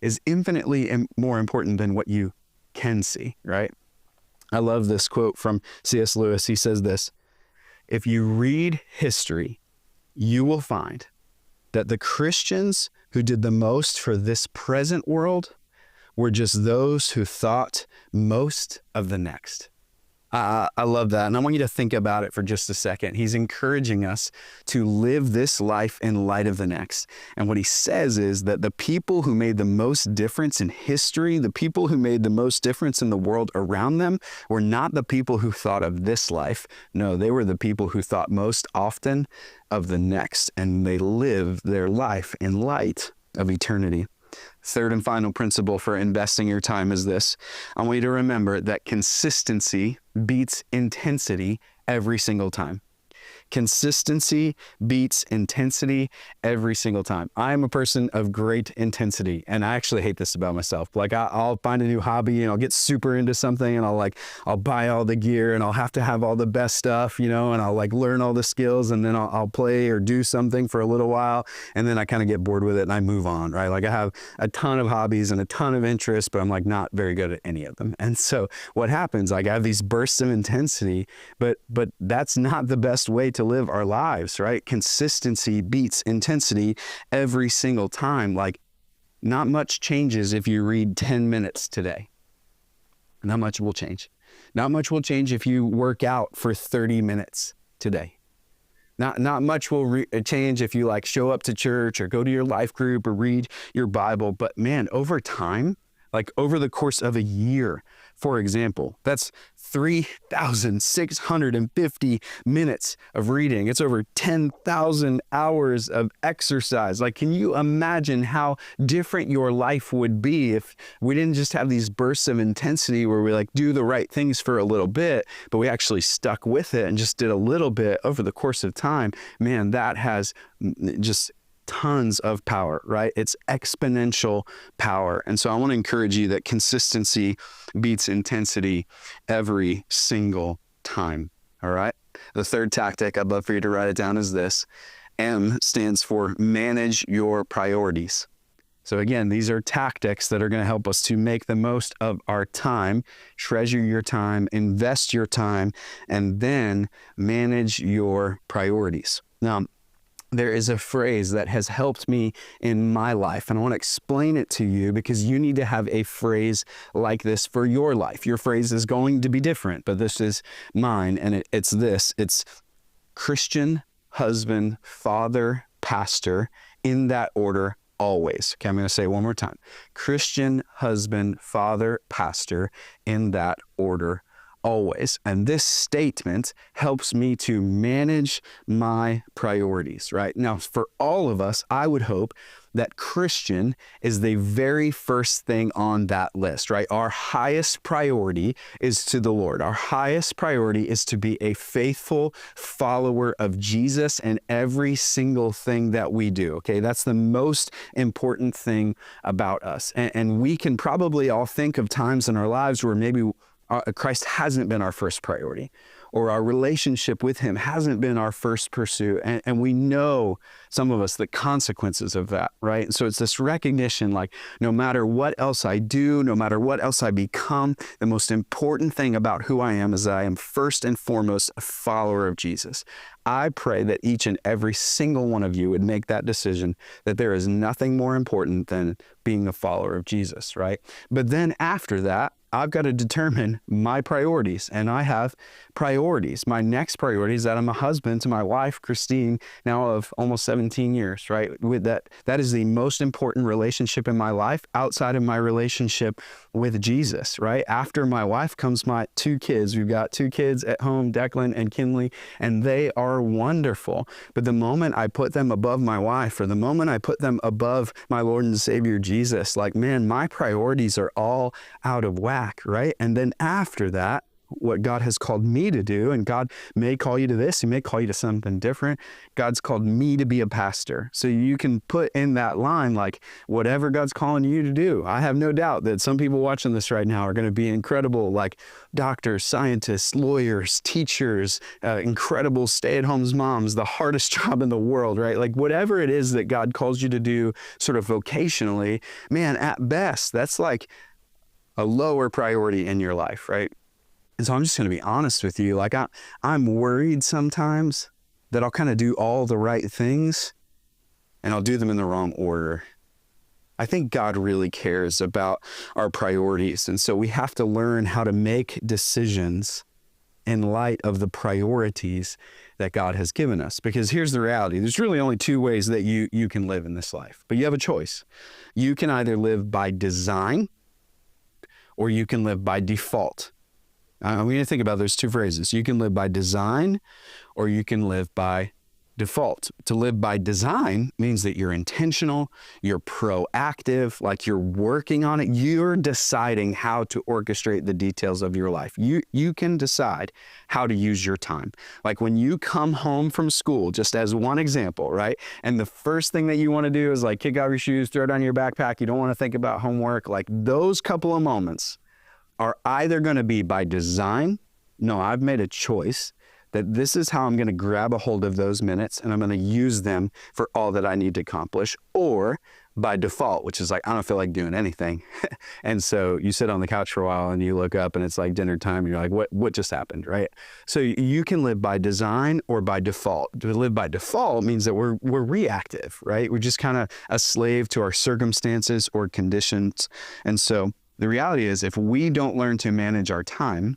Speaker 19: is infinitely more important than what you can see, right? I love this quote from C.S. Lewis. He says this: if you read history, you will find that the Christians who did the most for this present world were just those who thought most of the next. I love that. And I want you to think about it for just a second. He's encouraging us to live this life in light of the next. And what he says is that the people who made the most difference in history, the people who made the most difference in the world around them, were not the people who thought of this life. No, they were the people who thought most often of the next. And they lived their life in light of eternity. Third and final principle for investing your time is this. I want you to remember that consistency beats intensity every single time. Consistency beats intensity every single time. I am a person of great intensity, and I actually hate this about myself. Like I'll find a new hobby and I'll get super into something, and I'll buy all the gear, and I'll have to have all the best stuff, and I'll learn all the skills, and then I'll play or do something for a little while, and then I kind of get bored with it and I move on, right? I have a ton of hobbies and a ton of interests, but I'm not very good at any of them. And so what happens, I have these bursts of intensity, but that's not the best way to live our lives, right? Consistency beats intensity every single time. Not much changes if you read 10 minutes today. Not much will change. Not much will change if you work out for 30 minutes today. Not much will change if you show up to church or go to your life group or read your Bible. But man, over time, over the course of a year, for example, that's 3,650 minutes of reading. It's over 10,000 hours of exercise. Can you imagine how different your life would be if we didn't just have these bursts of intensity where we do the right things for a little bit, but we actually stuck with it and just did a little bit over the course of time? Man, that has just tons of power, right? It's exponential power. And so I want to encourage you that consistency beats intensity every single time. All right. The third tactic, I'd love for you to write it down, is this. M stands for manage your priorities. So again, these are tactics that are going to help us to make the most of our time, treasure your time, invest your time, and then manage your priorities. Now, there is a phrase that has helped me in my life, and I want to explain it to you because you need to have a phrase like this for your life. Your phrase is going to be different, but this is mine, and it's this. It's Christian, husband, father, pastor, in that order, always. Okay, I'm going to say it one more time. Christian, husband, father, pastor, in that order, always. And this statement helps me to manage my priorities, right? Now, for all of us, I would hope that Christian is the very first thing on that list, right? Our highest priority is to the Lord. Our highest priority is to be a faithful follower of Jesus in every single thing that we do, okay? That's the most important thing about us. And we can probably all think of times in our lives where maybe Christ hasn't been our first priority, or our relationship with him hasn't been our first pursuit. And we know, some of us, the consequences of that, right? And so it's this recognition, no matter what else I do, no matter what else I become, the most important thing about who I am is that I am first and foremost a follower of Jesus. I pray that each and every single one of you would make that decision, that there is nothing more important than being a follower of Jesus, right? But then after that, I've got to determine my priorities, and I have priorities. My next priority is that I'm a husband to my wife, Christine, now of almost 17 years, right? With that is the most important relationship in my life outside of my relationship with Jesus, right? After my wife comes my two kids. We've got two kids at home, Declan and Kinley, and they are wonderful. But the moment I put them above my wife, or the moment I put them above my Lord and Savior Jesus, man, my priorities are all out of whack, right? And then after that, what God has called me to do, and God may call you to this, he may call you to something different. God's called me to be a pastor. So you can put in that line, whatever God's calling you to do. I have no doubt that some people watching this right now are going to be incredible, doctors, scientists, lawyers, teachers, incredible stay-at-home moms, the hardest job in the world, right? Whatever it is that God calls you to do sort of vocationally, man, at best, that's a lower priority in your life, right? And so I'm just going to be honest with you. I'm worried sometimes that I'll kind of do all the right things and I'll do them in the wrong order. I think God really cares about our priorities. And so we have to learn how to make decisions in light of the priorities that God has given us. Because here's the reality. There's really only two ways that you can live in this life, but you have a choice. You can either live by design or you can live by default. I'm going to think about those two phrases. You can live by design or you can live by default. To live by design means that you're intentional, you're proactive, like you're working on it. You're deciding how to orchestrate the details of your life. You can decide how to use your time. Like when you come home from school, just as one example, right? And the first thing that you want to do is like kick off your shoes, throw down your backpack. You don't want to think about homework. Like those couple of moments are either going to be by design. No, I've made a choice that this is how I'm going to grab a hold of those minutes and I'm going to use them for all that I need to accomplish, or by default, which is like, I don't feel like doing anything. And so you sit on the couch for a while and you look up and it's like dinner time and you're like, what just happened, right? So you can live by design or by default. To live by default means that we're reactive, right? We're just kind of a slave to our circumstances or conditions. And so the reality is if we don't learn to manage our time,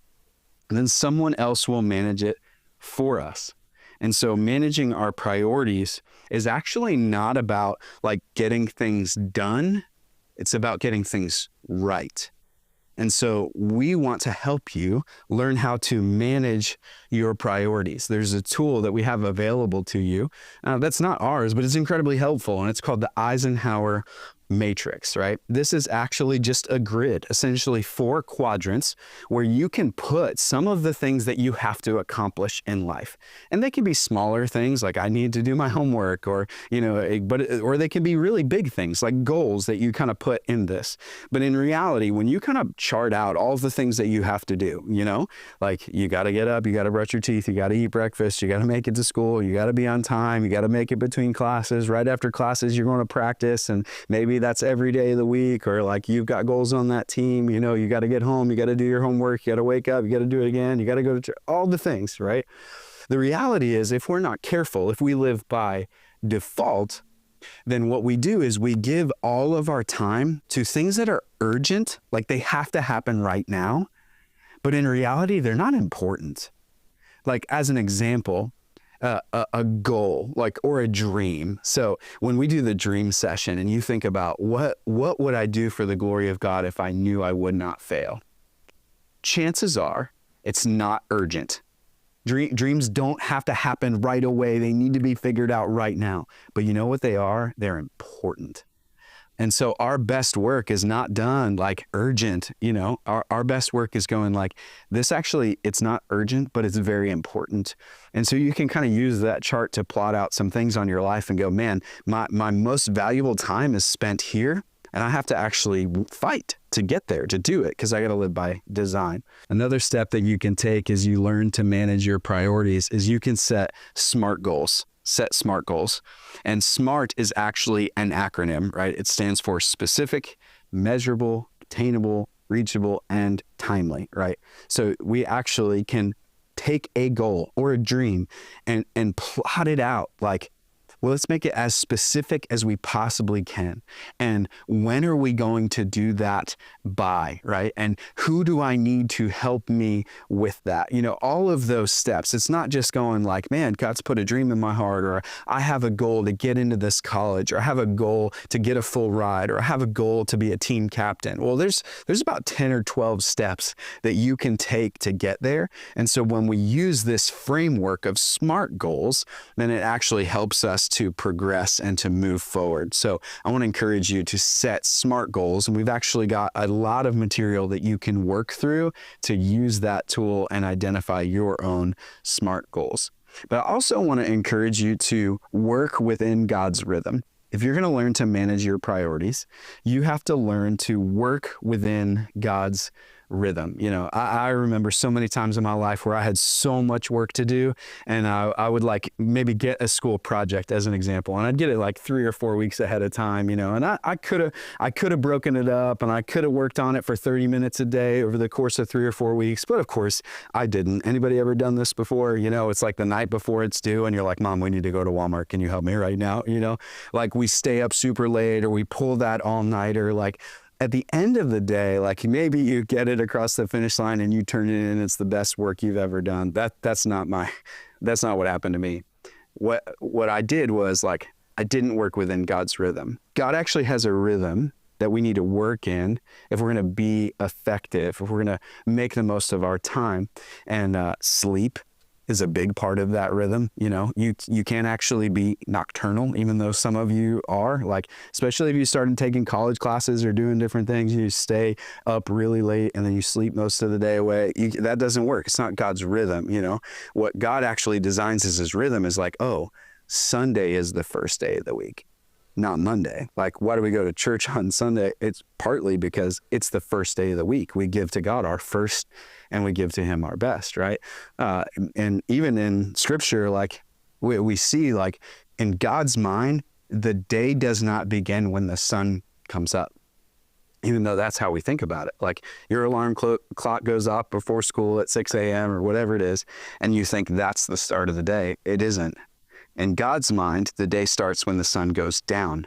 Speaker 19: then someone else will manage it for us. And so managing our priorities is actually not about like getting things done. It's about getting things right. And so we want to help you learn how to manage your priorities. There's a tool that we have available to you. That's not ours, but it's incredibly helpful. And it's called the Eisenhower matrix, right? This is actually just a grid, essentially 4 quadrants where you can put some of the things that you have to accomplish in life. And they can be smaller things like I need to do my homework or, or they can be really big things like goals that you kind of put in this. But in reality, when you kind of chart out all the things that you have to do, like you got to get up, you got to brush your teeth, you got to eat breakfast, you got to make it to school, you got to be on time, you got to make it between classes. Right after classes, you're going to practice, and maybe that's every day of the week, or like you've got goals on that team, you got to get home, you got to do your homework, you got to wake up, you got to do it again, you got to go to church, all the things, right? The reality is if we're not careful, if we live by default, then what we do is we give all of our time to things that are urgent, like they have to happen right now, but in reality, they're not important. Like as an example, a goal, or a dream. So when we do the dream session and you think about what would I do for the glory of God if I knew I would not fail? Chances are it's not urgent. Dreams don't have to happen right away. They need to be figured out right now. But you know what they are? They're important. And so our best work is not done like urgent, our best work is going like this actually, it's not urgent, but it's very important. And so you can kind of use that chart to plot out some things on your life and go, man, my most valuable time is spent here. And I have to actually fight to get there, to do it, because I got to live by design. Another step that you can take as you learn to manage your priorities is you can set SMART goals. Set SMART goals. And SMART is actually an acronym, right? It stands for specific, measurable, attainable, reachable, and timely, right? So we actually can take a goal or a dream and plot it out like, well, let's make it as specific as we possibly can. And when are we going to do that by, right? And who do I need to help me with that? All of those steps. It's not just going like, man, God's put a dream in my heart, or I have a goal to get into this college, or I have a goal to get a full ride, or I have a goal to be a team captain. Well, there's about 10 or 12 steps that you can take to get there. And so when we use this framework of SMART goals, then it actually helps us to progress and to move forward. So I want to encourage you to set SMART goals. And we've actually got a lot of material that you can work through to use that tool and identify your own SMART goals. But I also want to encourage you to work within God's rhythm. If you're going to learn to manage your priorities, you have to learn to work within God's rhythm. You know, I remember so many times in my life where I had so much work to do, and I would like maybe get a school project as an example, and I'd get it like 3 or 4 weeks ahead of time, you know, and I could have broken it up, and I could have worked on it for 30 minutes a day over the course of 3 or 4 weeks, but of course I didn't. Anybody ever done this before? You know, it's like the night before it's due, and you're like, Mom, we need to go to Walmart. Can you help me right now? You know, like we stay up super late, or we pull that all-nighter. Like at the end of the day, like maybe you get it across the finish line and you turn it in, it's the best work you've ever done. That's not what happened to me. What I did was like, I didn't work within God's rhythm. God actually has a rhythm that we need to work in if we're going to be effective, if we're going to make the most of our time. And sleep is a big part of that rhythm. You know, you can't actually be nocturnal, even though some of you are, like, especially if you started taking college classes or doing different things, you stay up really late and then you sleep most of the day away. That doesn't work. It's not God's rhythm. You know, what God actually designs as his rhythm is like, oh, Sunday is the first day of the week, not Monday. Like, why do we go to church on Sunday? It's partly because it's the first day of the week. We give to God our first, and we give to him our best, right? And even in scripture, like we see, like in God's mind, the day does not begin when the sun comes up, even though that's how we think about it. Like your alarm clock goes off before school at 6 a.m. or whatever it is, and you think that's the start of the day. It isn't. In God's mind, the day starts when the sun goes down.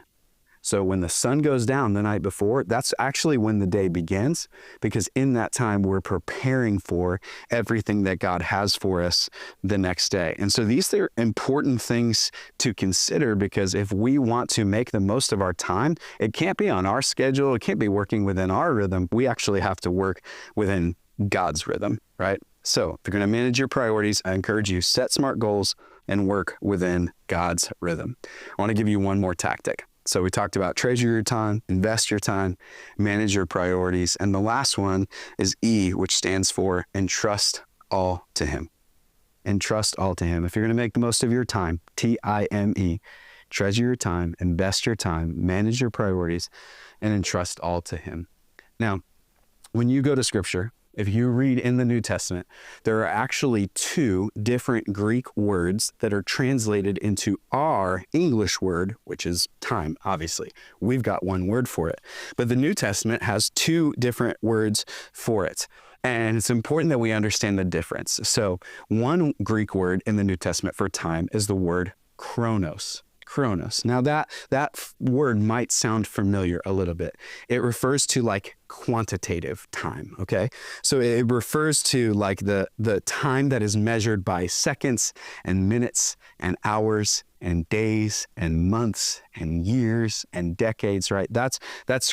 Speaker 19: So when the sun goes down the night before, that's actually when the day begins, because in that time we're preparing for everything that God has for us the next day. And so these are important things to consider, because if we want to make the most of our time, it can't be on our schedule. It can't be working within our rhythm. We actually have to work within God's rhythm, right? So if you're going to manage your priorities, I encourage you, set SMART goals and work within God's rhythm. I want to give you one more tactic. So we talked about treasure your time, invest your time, manage your priorities. And the last one is E, which stands for entrust all to him. Entrust all to him. If you're going to make the most of your time, T-I-M-E, treasure your time, invest your time, manage your priorities, and entrust all to him. Now, when you go to scripture, if you read in the New Testament, there are actually 2 different Greek words that are translated into our English word, which is time, obviously. We've got one word for it. But the New Testament has 2 different words for it. And it's important that we understand the difference. So one Greek word in the New Testament for time is the word chronos. Chronos. Now that word might sound familiar a little bit. It refers to like quantitative time, okay? So it refers to like the time that is measured by seconds and minutes and hours and days and months and years and decades, right? That's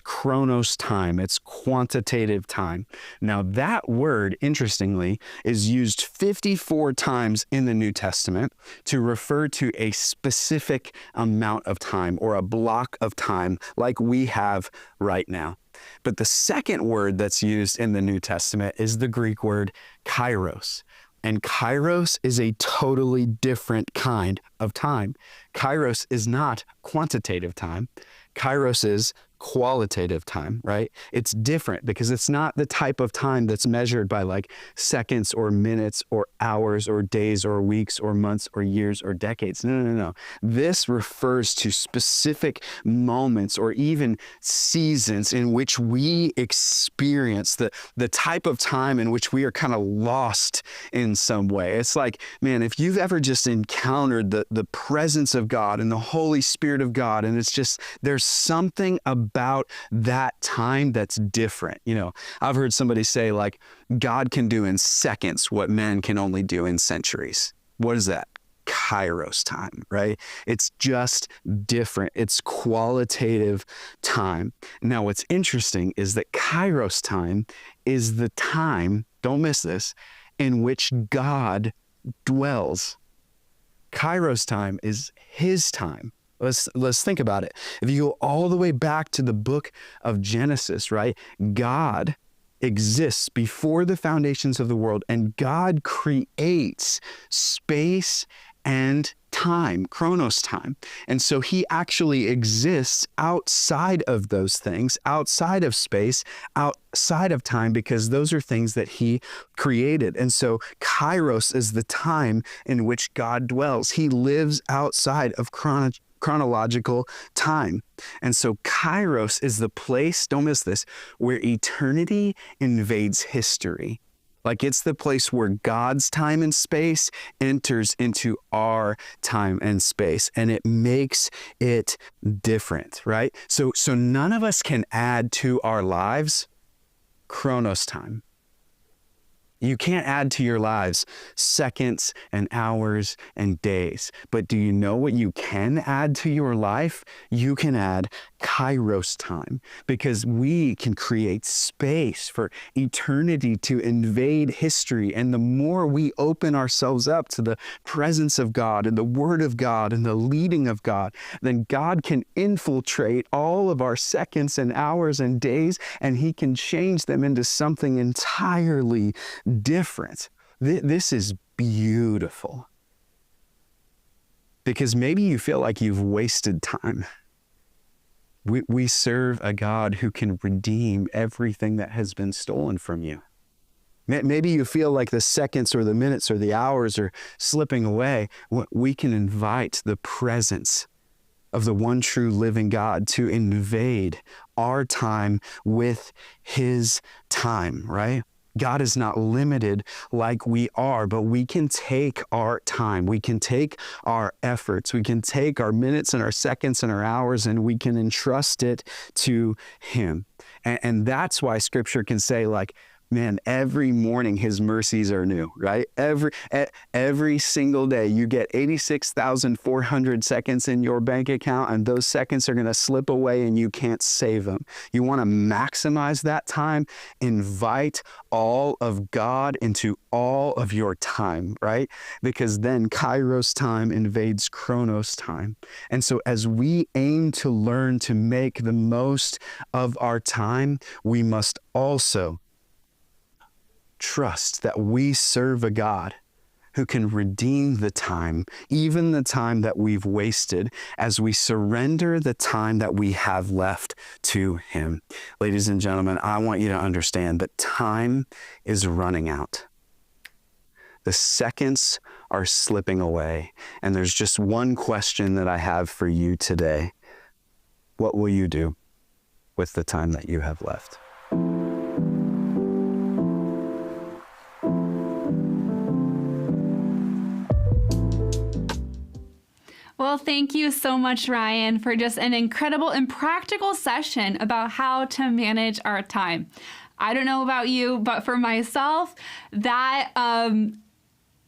Speaker 19: chronos time. It's quantitative time. Now that word, interestingly, is used 54 times in the New Testament to refer to a specific amount of time or a block of time like we have right now. But the second word that's used in the New Testament is the Greek word kairos. And kairos is a totally different kind of time. Kairos is not quantitative time. Kairos is qualitative time, right? It's different because it's not the type of time that's measured by like seconds or minutes or hours or days or weeks or months or years or decades. No. This refers to specific moments or even seasons in which we experience the type of time in which we are kind of lost in some way. It's like, man, if you've ever just encountered the presence of God and the Holy Spirit of God, and it's just, there's something about that time that's different. You know, I've heard somebody say like, God can do in seconds what men can only do in centuries. What is that? Kairos time, right? It's just different. It's qualitative time. Now, what's interesting is that Kairos time is the time, don't miss this, in which God dwells. Kairos time is his time. Let's think about it. If you go all the way back to the book of Genesis, right? God exists before the foundations of the world, and God creates space and time, chronos time. And so he actually exists outside of those things, outside of space, outside of time, because those are things that he created. And so kairos is the time in which God dwells. He lives outside of chronological time. And so kairos is the place, don't miss this, where eternity invades history. Like it's the place where God's time and space enters into our time and space, and it makes it different, right? So none of us can add to our lives chronos time. You can't add to your lives seconds and hours and days. But do you know what you can add to your life? You can add kairos time, because we can create space for eternity to invade history. And the more we open ourselves up to the presence of God and the Word of God and the leading of God, then God can infiltrate all of our seconds and hours and days, and he can change them into something entirely different. This is beautiful, because maybe you feel like you've wasted time. We serve a God who can redeem everything that has been stolen from you. Maybe you feel like the seconds or the minutes or the hours are slipping away. We can invite the presence of the one true living God to invade our time with his time, right? God is not limited like we are, but we can take our time, we can take our efforts, we can take our minutes and our seconds and our hours, and we can entrust it to him. And that's why scripture can say, like, man, every morning his mercies are new, right? Every single day you get 86,400 seconds in your bank account, and those seconds are going to slip away and you can't save them. You want to maximize that time? Invite all of God into all of your time, right? Because then kairos time invades chronos time. And so as we aim to learn to make the most of our time, we must also trust that we serve a God who can redeem the time, even the time that we've wasted, as we surrender the time that we have left to him. Ladies and gentlemen, I want you to understand that time is running out. The seconds are slipping away, and there's just one question that I have for you today. What will you do with the time that you have left?
Speaker 4: Well, thank you so much, Ryan, for just an incredible and practical session about how to manage our time. I don't know about you, but for myself, that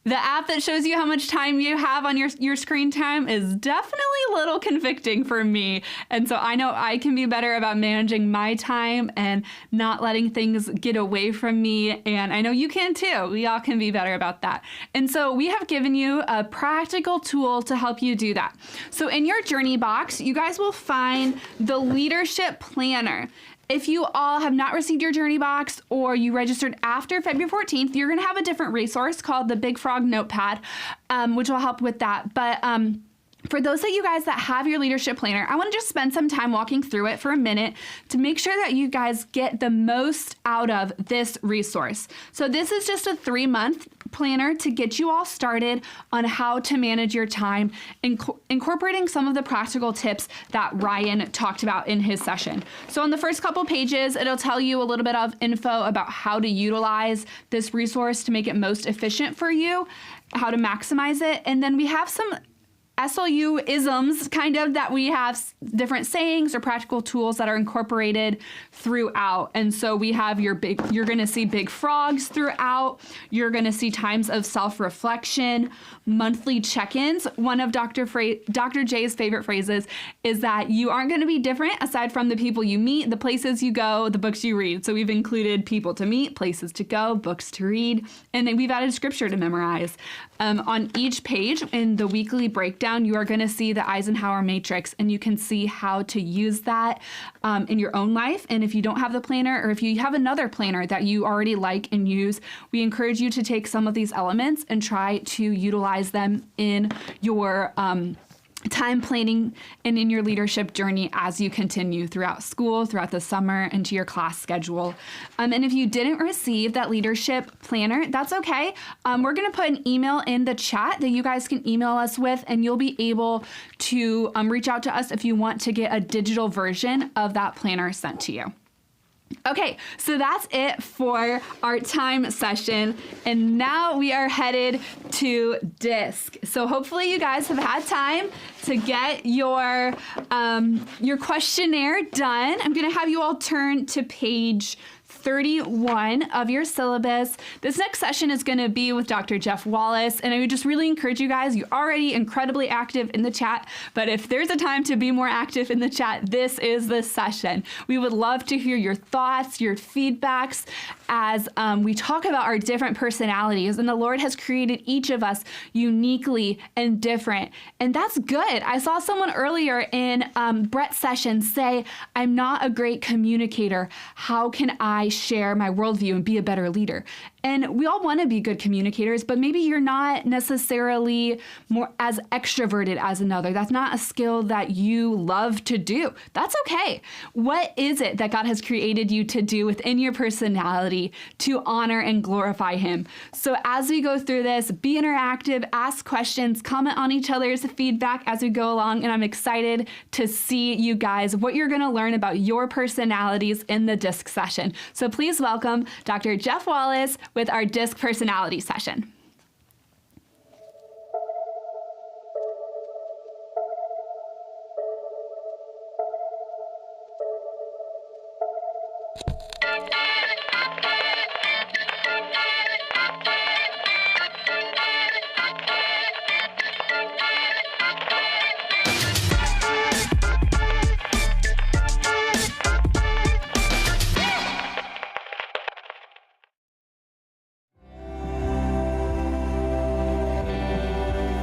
Speaker 4: the app that shows you how much time you have on your screen time is definitely a little convicting for me. And so I know I can be better about managing my time and not letting things get away from me. And I know you can too. We all can be better about that. And so we have given you a practical tool to help you do that. So in your journey box, you guys will find the leadership planner. If you all have not received your journey box, or you registered after February 14th, you're going to have a different resource called the Big Frog Notepad, which will help with that. But for those of you guys that have your leadership planner, I want to just spend some time walking through it for a minute to make sure that you guys get the most out of this resource. So this is just a 3-month planner to get you all started on how to manage your time, incorporating some of the practical tips that Ryan talked about in his session. So on the first couple pages, it'll tell you a little bit of info about how to utilize this resource to make it most efficient for you, how to maximize it. And then we have some SLU isms, kind of, that we have different sayings or practical tools that are incorporated throughout. And so we have you're going to see big frogs throughout. You're going to see times of self-reflection, monthly check-ins. One of Dr. J's favorite phrases is that you aren't going to be different aside from the people you meet, the places you go, the books you read. So we've included people to meet, places to go, books to read, and then we've added scripture to memorize. On each page in the weekly breakdown, down, you are going to see the Eisenhower matrix, and you can see how to use that in your own life. And if you don't have the planner, or if you have another planner that you already like and use, we encourage you to take some of these elements and try to utilize them in your time planning and in your leadership journey as you continue throughout school, throughout the summer, and to your class schedule. And if you didn't receive that leadership planner, that's okay. We're going to put an email in the chat that you guys can email us with, and you'll be able to reach out to us if you want to get a digital version of that planner sent to you. Okay, so that's it for our time session, and now we are headed to DISC. So hopefully you guys have had time to get your questionnaire done. I'm going to have you all turn to page 31 of your syllabus. This next session is going to be with Dr. Jeff Wallace, and I would just really encourage you guys, you're already incredibly active in the chat, but if there's a time to be more active in the chat, this is the session. We would love to hear your thoughts, your feedbacks as we talk about our different personalities, and the Lord has created each of us uniquely and different, and that's good. I saw someone earlier in Brett's session say, I'm not a great communicator. How can I share my worldview and be a better leader? And we all want to be good communicators, but maybe you're not necessarily more as extroverted as another. That's not a skill that you love to do. That's okay. What is it that God has created you to do within your personality to honor and glorify Him? So as we go through this, be interactive, ask questions, comment on each other's feedback as we go along, and I'm excited to see you guys, what you're going to learn about your personalities in the DISC session. So please welcome Dr. Jeff Wallace with our DISC personality session.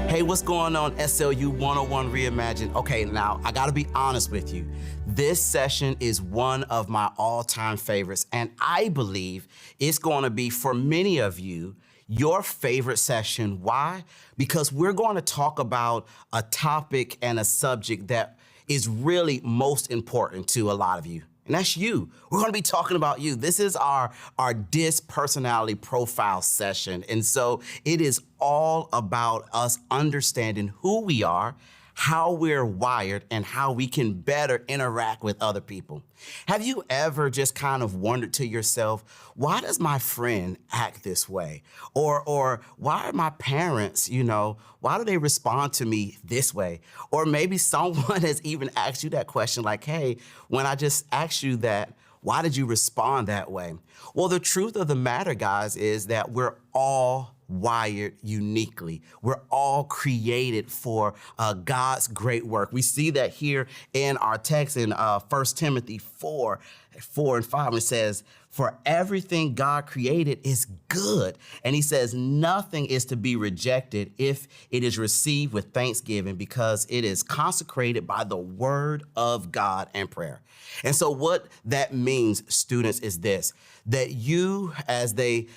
Speaker 20: Hey, what's going on, SLU 101 Reimagined? Okay, now, I gotta be honest with you. This session is one of my all-time favorites, and I believe it's gonna be, for many of you, your favorite session. Why? Because we're gonna talk about a topic and a subject that is really most important to a lot of you. And that's you. We're gonna be talking about you. This is our DISC personality profile session. And so it is all about us understanding who we are, how we're wired, and how we can better interact with other people. Have you ever just kind of wondered to yourself, why does my friend act this way? Or why are my parents, why do they respond to me this way? Or maybe someone has even asked you that question like, hey, when I just asked you that, why did you respond that way? Well, the truth of the matter, guys, is that we're all wired uniquely. We're all created for God's great work. We see that here in our text in 1 Timothy 4:4-5. It says, for everything God created is good. And he says, nothing is to be rejected if it is received with thanksgiving, because it is consecrated by the word of God and prayer. And so what that means, students, is this, that you, as they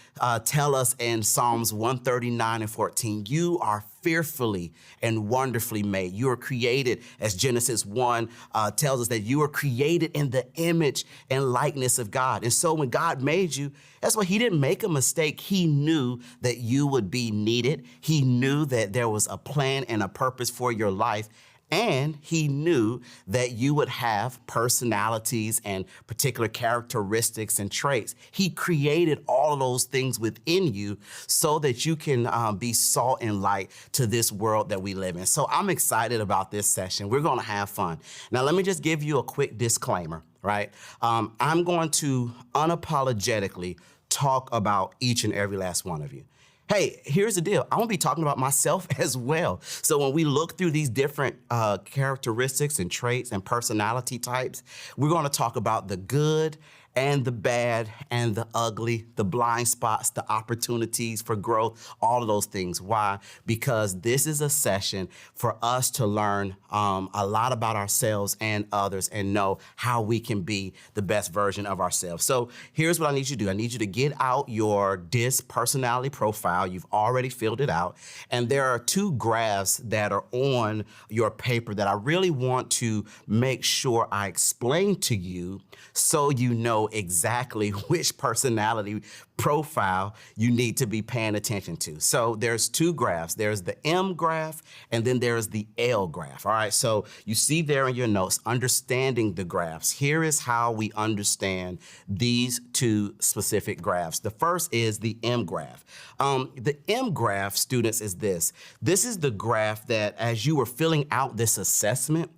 Speaker 20: tell us in Psalms 139:14, you are fearfully and wonderfully made. You are created, as Genesis 1 tells us, that you are created in the image and likeness of God. And so when God made you, that's why he didn't make a mistake. He knew that you would be needed. He knew that there was a plan and a purpose for your life. And he knew that you would have personalities and particular characteristics and traits. He created all of those things within you so that you can be salt and light to this world that we live in. So I'm excited about this session. We're going to have fun. Now, let me just give you a quick disclaimer, right? I'm going to unapologetically talk about each and every last one of you. Hey, here's the deal. I'm gonna be talking about myself as well. So when we look through these different characteristics and traits and personality types, we're gonna talk about the good and the bad and the ugly, the blind spots, the opportunities for growth, all of those things. Why? Because this is a session for us to learn a lot about ourselves and others and know how we can be the best version of ourselves. So here's what I need you to do. I need you to get out your DISC personality profile. You've already filled it out. And there are 2 graphs that are on your paper that I really want to make sure I explain to you so you know exactly which personality profile you need to be paying attention to. So there's 2 graphs. There's the M graph and then there's the L graph. All right, so you see there in your notes, understanding the graphs. Here is how we understand these 2 specific graphs. The first is the M graph. The M graph, students, is this. This is the graph that as you were filling out this assessment,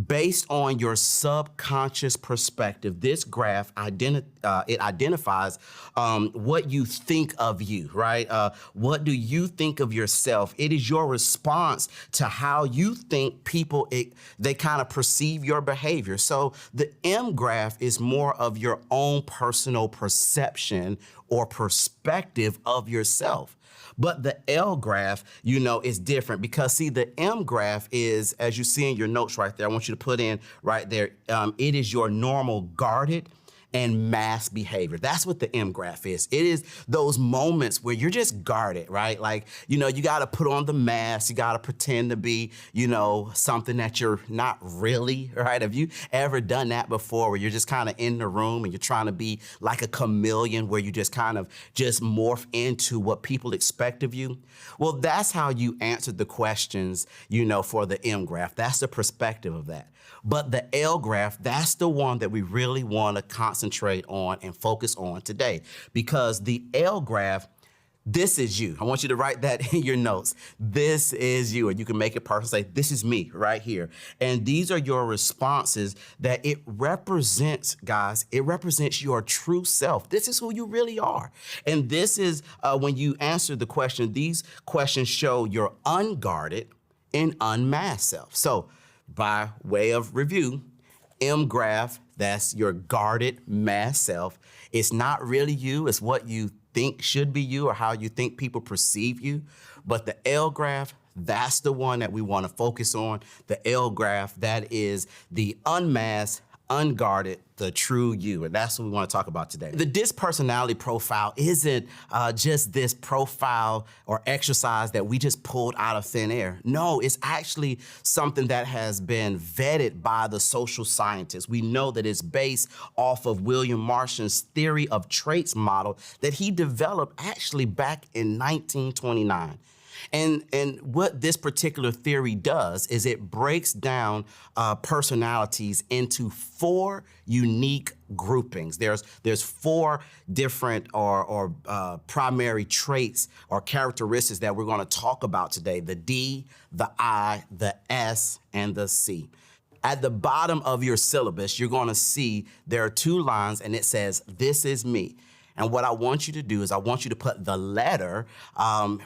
Speaker 20: based on your subconscious perspective, this graph it identifies what you think of you, right? What do you think of yourself? It is your response to how you think people, they kind of perceive your behavior. So the M graph is more of your own personal perception or perspective of yourself. But the L graph, is different because, see, the M graph is, as you see in your notes right there, I want you to put in right there, it is your normal guarded and masked behavior. That's what the M graph is. It is those moments where you're just guarded, right? Like, you got to put on the mask. You got to pretend to be, something that you're not really, right? Have you ever done that before where you're just kind of in the room and you're trying to be like a chameleon where you just kind of just morph into what people expect of you? Well, that's how you answered the questions, for the M graph. That's the perspective of that. But the L graph, that's the one that we really want to concentrate on and focus on today. Because the L graph, this is you. I want you to write that in your notes. This is you. And you can make it personal, say, this is me right here. And these are your responses that it represents, guys. It represents your true self. This is who you really are. And this is when you answer the question, these questions show your unguarded and unmasked self. So by way of review, M graph, that's your guarded masked self. It's not really you. It's what you think should be you or how you think people perceive you. But the L graph, that's the one that we want to focus on. The L graph, that is the unmasked, unguarded, the true you. And that's what we want to talk about today. The DISC personality profile isn't just this profile or exercise that we just pulled out of thin air. No, it's actually something that has been vetted by the social scientists. We know that it's based off of William Marston's theory of traits model that he developed actually back in 1929. And what this particular theory does is it breaks down personalities into 4 unique groupings. There's 4 different or primary traits or characteristics that we're going to talk about today: the D, the I, the S, and the C. At the bottom of your syllabus, you're going to see there are 2 lines, and it says, "This is me." And what I want you to do is I want you to put the letter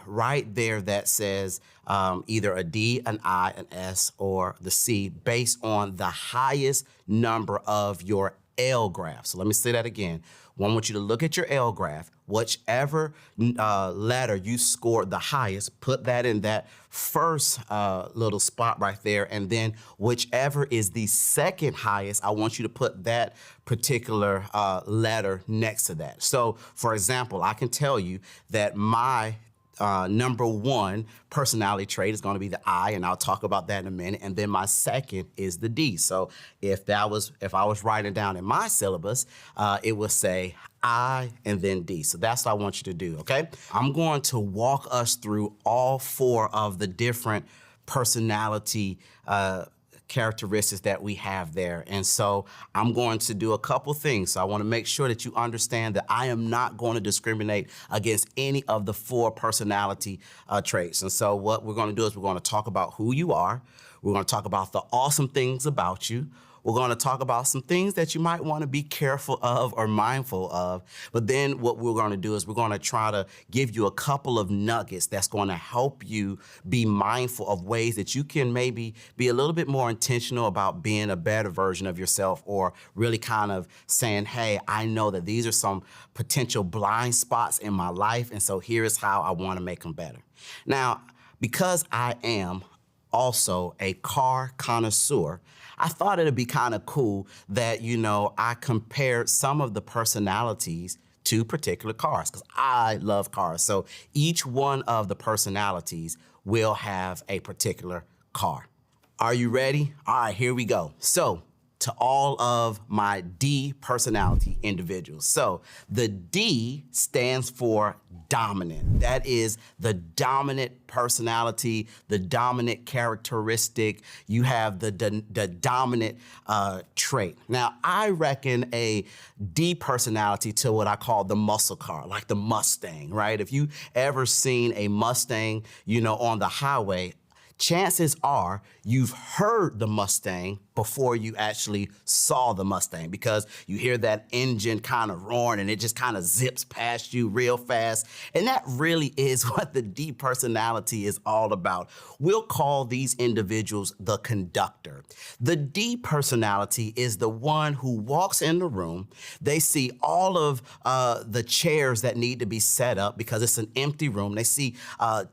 Speaker 20: right there that says either a D, an I, an S, or the C based on the highest number of your L graph. So let me say that again. I want you to look at your L graph. Whichever letter you scored the highest, put that in that first little spot right there. And then whichever is the second highest, I want you to put that particular letter next to that. So, for example, I can tell you that my number 1 personality trait is going to be the I, and I'll talk about that in a minute. And then my second is the D. So if I was writing down in my syllabus, it would say I and then D. So that's what I want you to do, okay? I'm going to walk us through all 4 of the different personality characteristics that we have there. And so I'm going to do a couple things. So I want to make sure that you understand that I am not going to discriminate against any of the 4 personality traits. And so what we're going to do is we're going to talk about who you are. We're going to talk about the awesome things about you. We're going to talk about some things that you might want to be careful of or mindful of. But then what we're going to do is we're going to try to give you a couple of nuggets that's going to help you be mindful of ways that you can maybe be a little bit more intentional about being a better version of yourself, or really kind of saying, hey, I know that these are some potential blind spots in my life, and so here is how I want to make them better. Now, because I am also a car connoisseur, I thought it'd be kind of cool that, I compared some of the personalities to particular cars, because I love cars. So each one of the personalities will have a particular car. Are you ready? All right, here we go. So, to all of my D personality individuals. So the D stands for dominant. That is the dominant personality, the dominant characteristic. You have the dominant trait. Now, I reckon a D personality to what I call the muscle car, like the Mustang, right? If you ever seen a Mustang, on the highway, chances are you've heard the Mustang before you actually saw the Mustang, because you hear that engine kind of roaring and it just kind of zips past you real fast. And that really is what the D personality is all about. We'll call these individuals the conductor. The D personality is the one who walks in the room. They see all of the chairs that need to be set up because it's an empty room. They see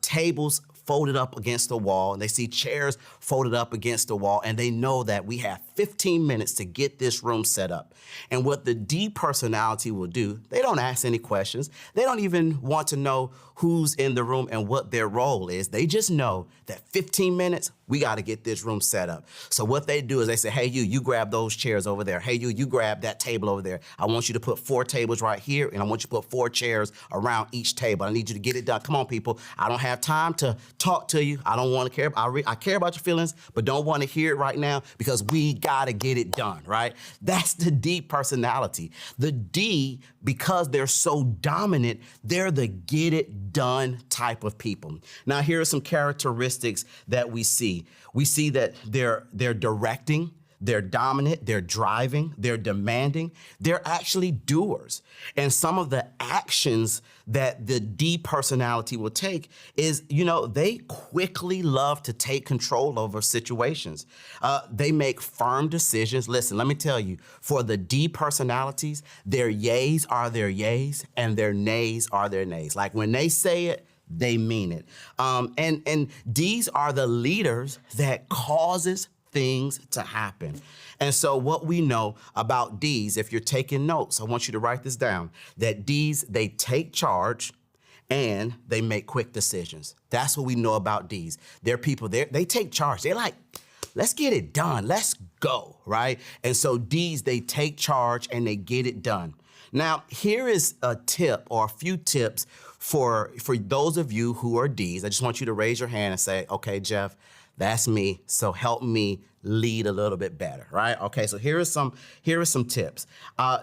Speaker 20: tables folded up against the wall, and they see chairs folded up against the wall, and they know that we have 15 minutes to get this room set up. And what the D personality will do, they don't ask any questions. They don't even want to know who's in the room and what their role is. They just know that 15 minutes, we got to get this room set up. So what they do is they say, hey, you grab those chairs over there. Hey, you grab that table over there. I want you to put 4 tables right here, and I want you to put 4 chairs around each table. I need you to get it done. Come on, people. I don't have time to talk to you. I don't want to care. I care about your feelings, but don't want to hear it right now because we got to get it done, right? That's the D personality. The D, because they're so dominant, they're the get it done type of people. Now, here are some characteristics that we see. We see that they're directing, they're dominant, they're driving, they're demanding, they're actually doers. And some of the actions that the D personality will take is, they quickly love to take control over situations. They make firm decisions. Listen, let me tell you, for the D personalities, their yays are their yays and their nays are their nays. Like when they say it, they mean it. And D's are the leaders that causes things to happen. And so what we know about D's, if you're taking notes, I want you to write this down, that D's, they take charge and they make quick decisions. That's what we know about D's. They're people, they take charge. They're like, let's get it done. Let's go, right? And so D's, they take charge and they get it done. Now, here is a tip or a few tips for those of you who are D's. I just want you to raise your hand and say, okay, Jeff, that's me. So help me lead a little bit better, right? Okay, so here are some tips.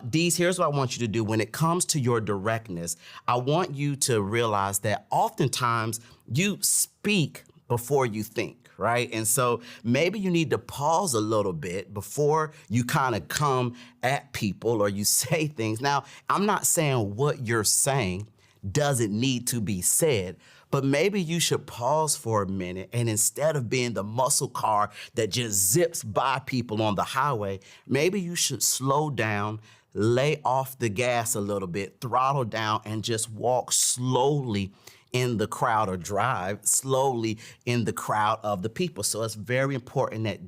Speaker 20: D's, here's what I want you to do. When it comes to your directness, I want you to realize that oftentimes you speak before you think, right? And so maybe you need to pause a little bit before you kind of come at people or you say things. Now, I'm not saying what you're saying doesn't need to be said, but maybe you should pause for a minute, and instead of being the muscle car that just zips by people on the highway, maybe you should slow down, lay off the gas a little bit, throttle down, and just walk slowly in the crowd or drive slowly in the crowd of the people. So it's very important that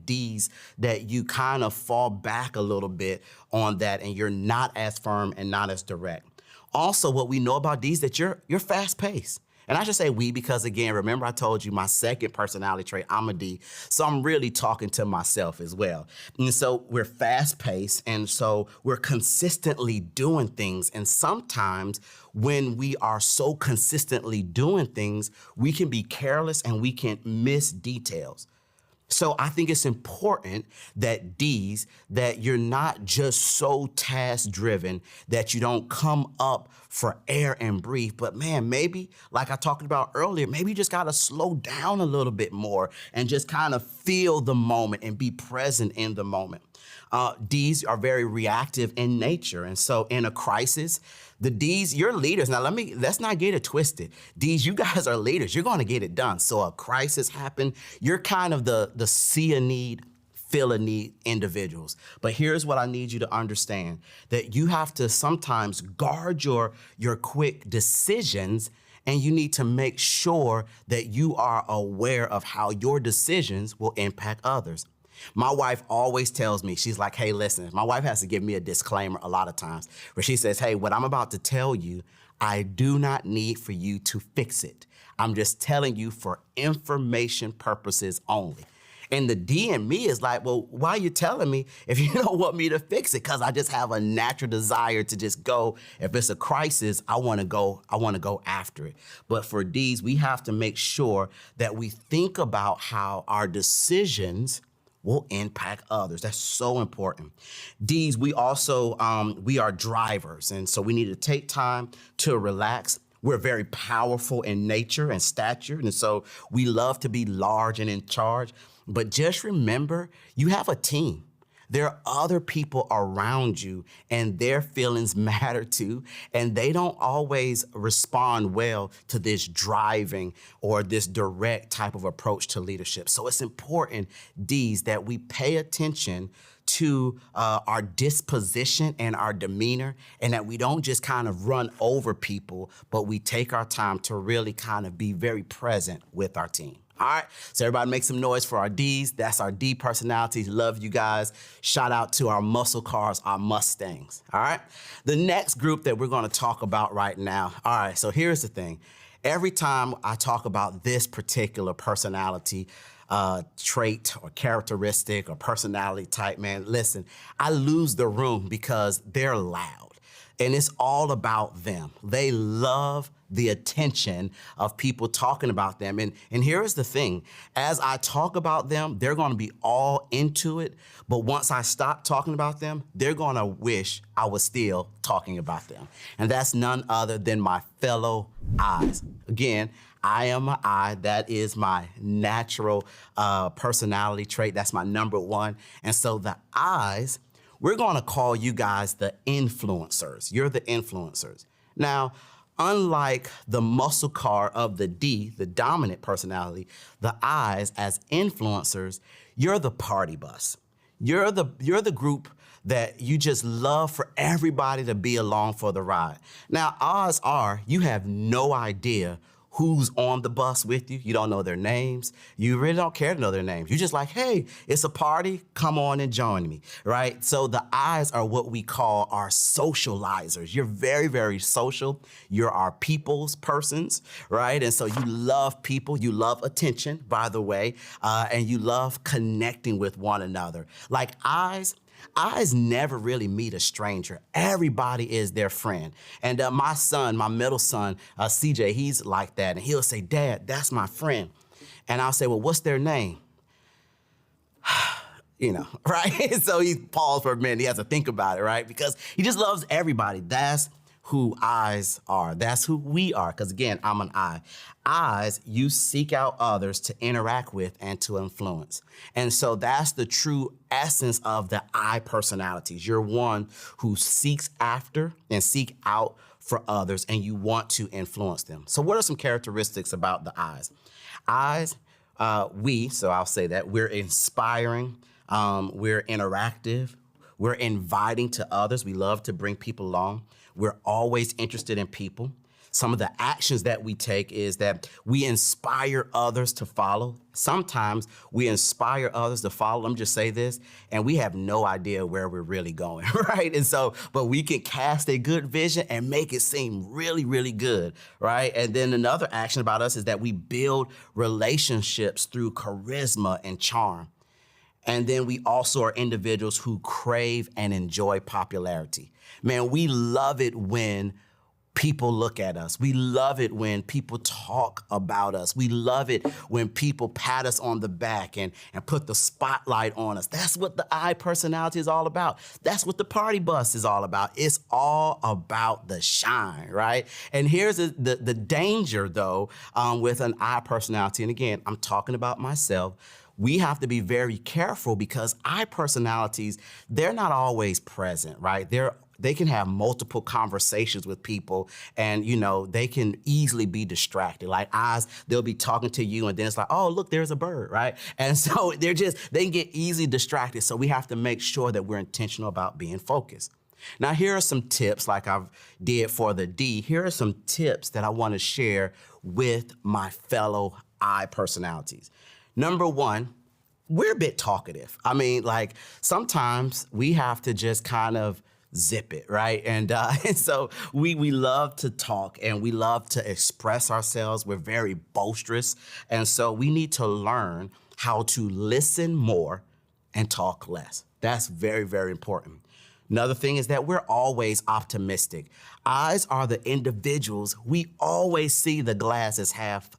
Speaker 20: that you kind of fall back a little bit on that and you're not as firm and not as direct. Also, what we know about D's, that you're fast-paced. And I should say we because, again, remember I told you my second personality trait, I'm a D. So I'm really talking to myself as well. And so we're fast-paced, and so we're consistently doing things. And sometimes when we are so consistently doing things, we can be careless and we can miss details. So I think it's important that D's, that you're not just so task-driven that you don't come up for air and breathe, but man, maybe like I talked about earlier, maybe you just gotta slow down a little bit more and just kind of feel the moment and be present in the moment. Ds are very reactive in nature. And so in a crisis, the Ds, you're leaders. Now let's not get it twisted. Ds, you guys are leaders. You're gonna get it done. So a crisis happened, you're kind of the see a need, feel a need individuals. But here's what I need you to understand, that you have to sometimes guard your quick decisions, and you need to make sure that you are aware of how your decisions will impact others. My wife always tells me, she's like, hey, listen, my wife has to give me a disclaimer a lot of times where she says, hey, what I'm about to tell you, I do not need for you to fix it. I'm just telling you for information purposes only. And the D in me is like, well, why are you telling me if you don't want me to fix it? Because I just have a natural desire to just go. If it's a crisis, I want to go after it. But for Ds, we have to make sure that we think about how our decisions will impact others. That's so important. Ds, we also, we are drivers. And so we need to take time to relax. We're very powerful in nature and stature. And so we love to be large and in charge. But just remember, you have a team. There are other people around you and their feelings matter too. And they don't always respond well to this driving or this direct type of approach to leadership. So it's important, Ds, that we pay attention to our disposition and our demeanor, and that we don't just kind of run over people, but we take our time to really kind of be very present with our team. All right, so everybody make some noise for our Ds. That's our D personalities. Love you guys. Shout out to our muscle cars, our Mustangs. All right, the next group that we're gonna talk about right now. All right, so here's the thing. Every time I talk about this particular personality trait or characteristic or personality type, man, listen, I lose the room because they're loud. And it's all about them. They love the attention of people talking about them. And here's the thing, as I talk about them, they're gonna be all into it. But once I stop talking about them, they're gonna wish I was still talking about them. And that's none other than my fellow I's. Again, I am an I. That is my natural personality trait. That's my number one. And so the I's, we're gonna call you guys the influencers. You're the influencers. Now, unlike the muscle car of the D, the dominant personality, the I's as influencers, you're the party bus. You're the group that you just love for everybody to be along for the ride. Now, odds are you have no idea who's on the bus with you. You don't know their names. You really don't care to know their names. You're just like, hey, it's a party. Come on and join me, right? So the I's are what we call our socializers. You're very, very social. You're our people's persons, right? And so you love people. You love attention, by the way, and you love connecting with one another. Like I's never really meet a stranger. Everybody is their friend. And my son, my middle son, CJ, he's like that. And he'll say, Dad, that's my friend. And I'll say, well, what's their name? You know, right? So he paused for a minute. He has to think about it, right? Because he just loves everybody. That's who I's are. That's who we are. Because again, I'm an I. I's, you seek out others to interact with and to influence. And so that's the true essence of the I personalities. You're one who seeks after and seek out for others, and you want to influence them. So what are some characteristics about the I's? I's, so I'll say that, we're inspiring, we're interactive, we're inviting to others. We love to bring people along. We're always interested in people. Some of the actions that we take is that we inspire others to follow. Sometimes we inspire others to follow. Let me just say this, and we have no idea where we're really going, right? And so, but we can cast a good vision and make it seem really, really good, right? And then another action about us is that we build relationships through charisma and charm. And then we also are individuals who crave and enjoy popularity. Man, we love it when people look at us. We love it when people talk about us. We love it when people pat us on the back and put the spotlight on us. That's what the I personality is all about. That's what the party bus is all about. It's all about the shine, right? And here's the danger, though, with an I personality. And again, I'm talking about myself. we have to be very careful because I personalities, they're not always present, right? They can have multiple conversations with people and, they can easily be distracted. Like eyes, they'll be talking to you and then it's like, oh, look, there's a bird, right? And so they can get easily distracted. So we have to make sure that we're intentional about being focused. Now, here are some tips like I did for the D. Here are some tips that I want to share with my fellow I personalities. Number one, we're a bit talkative. I mean, like sometimes we have to just kind of zip it, right? And so we love to talk and we love to express ourselves. We're very boisterous. And so we need to learn how to listen more and talk less. That's very, very important. Another thing is that we're always optimistic. Eyes are the individuals. We always see the glass as half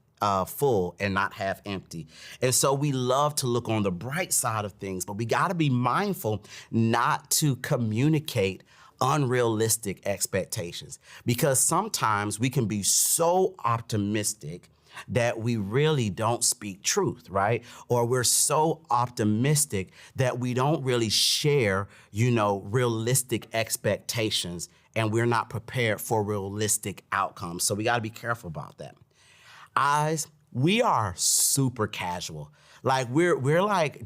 Speaker 20: full and not half empty. And so we love to look on the bright side of things, but we got to be mindful not to communicate unrealistic expectations because sometimes we can be so optimistic that we really don't speak truth, right? Or we're so optimistic that we don't really share, realistic expectations and we're not prepared for realistic outcomes. So we got to be careful about that. Eyes, we are super casual. Like we're like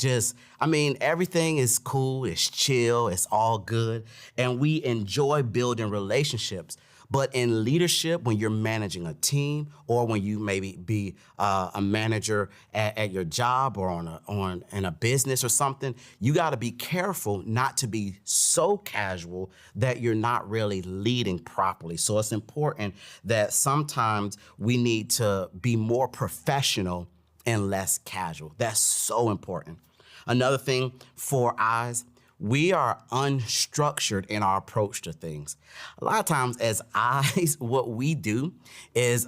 Speaker 20: everything is cool, it's chill, it's all good. And we enjoy building relationships. But in leadership, when you're managing a team or when you maybe be a manager at your job or in a business or something, you got to be careful not to be so casual that you're not really leading properly. So it's important that sometimes we need to be more professional and less casual. That's so important. Another thing for eyes, we are unstructured in our approach to things. A lot of times as eyes, what we do is,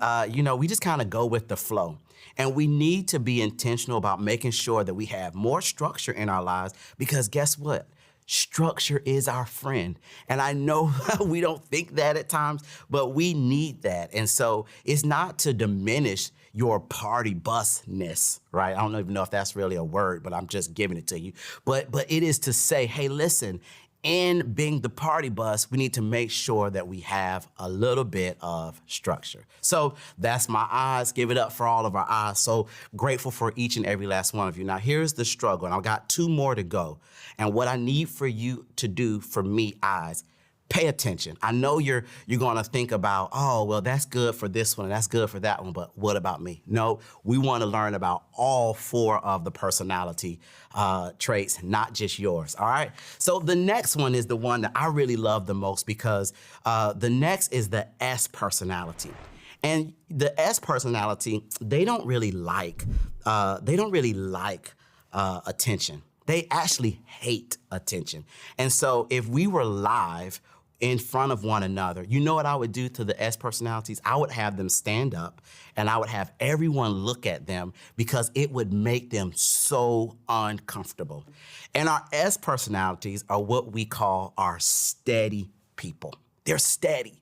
Speaker 20: we just kind of go with the flow. And we need to be intentional about making sure that we have more structure in our lives because guess what? Structure is our friend. And I know we don't think that at times, but we need that. And so it's not to diminish your party busness, right? I don't even know if that's really a word, but I'm just giving it to you. But it is to say, hey, listen, in being the party bus, we need to make sure that we have a little bit of structure. So that's my eyes. Give it up for all of our eyes. So grateful for each and every last one of you. Now, here's the struggle, and I've got 2 more to go. And what I need for you to do for me, eyes, pay attention. I know you're going to think about, oh, well, that's good for this one and that's good for that one, but what about me? No, we want to learn about all 4 of the personality traits, not just yours, all right? So the next one is the one that I really love the most because the next is the S personality. And the S personality, they don't really like attention. They actually hate attention. And so if we were live in front of one another, you know what I would do to the S personalities? I would have them stand up and I would have everyone look at them because it would make them so uncomfortable. And our S personalities are what we call our steady people. They're steady.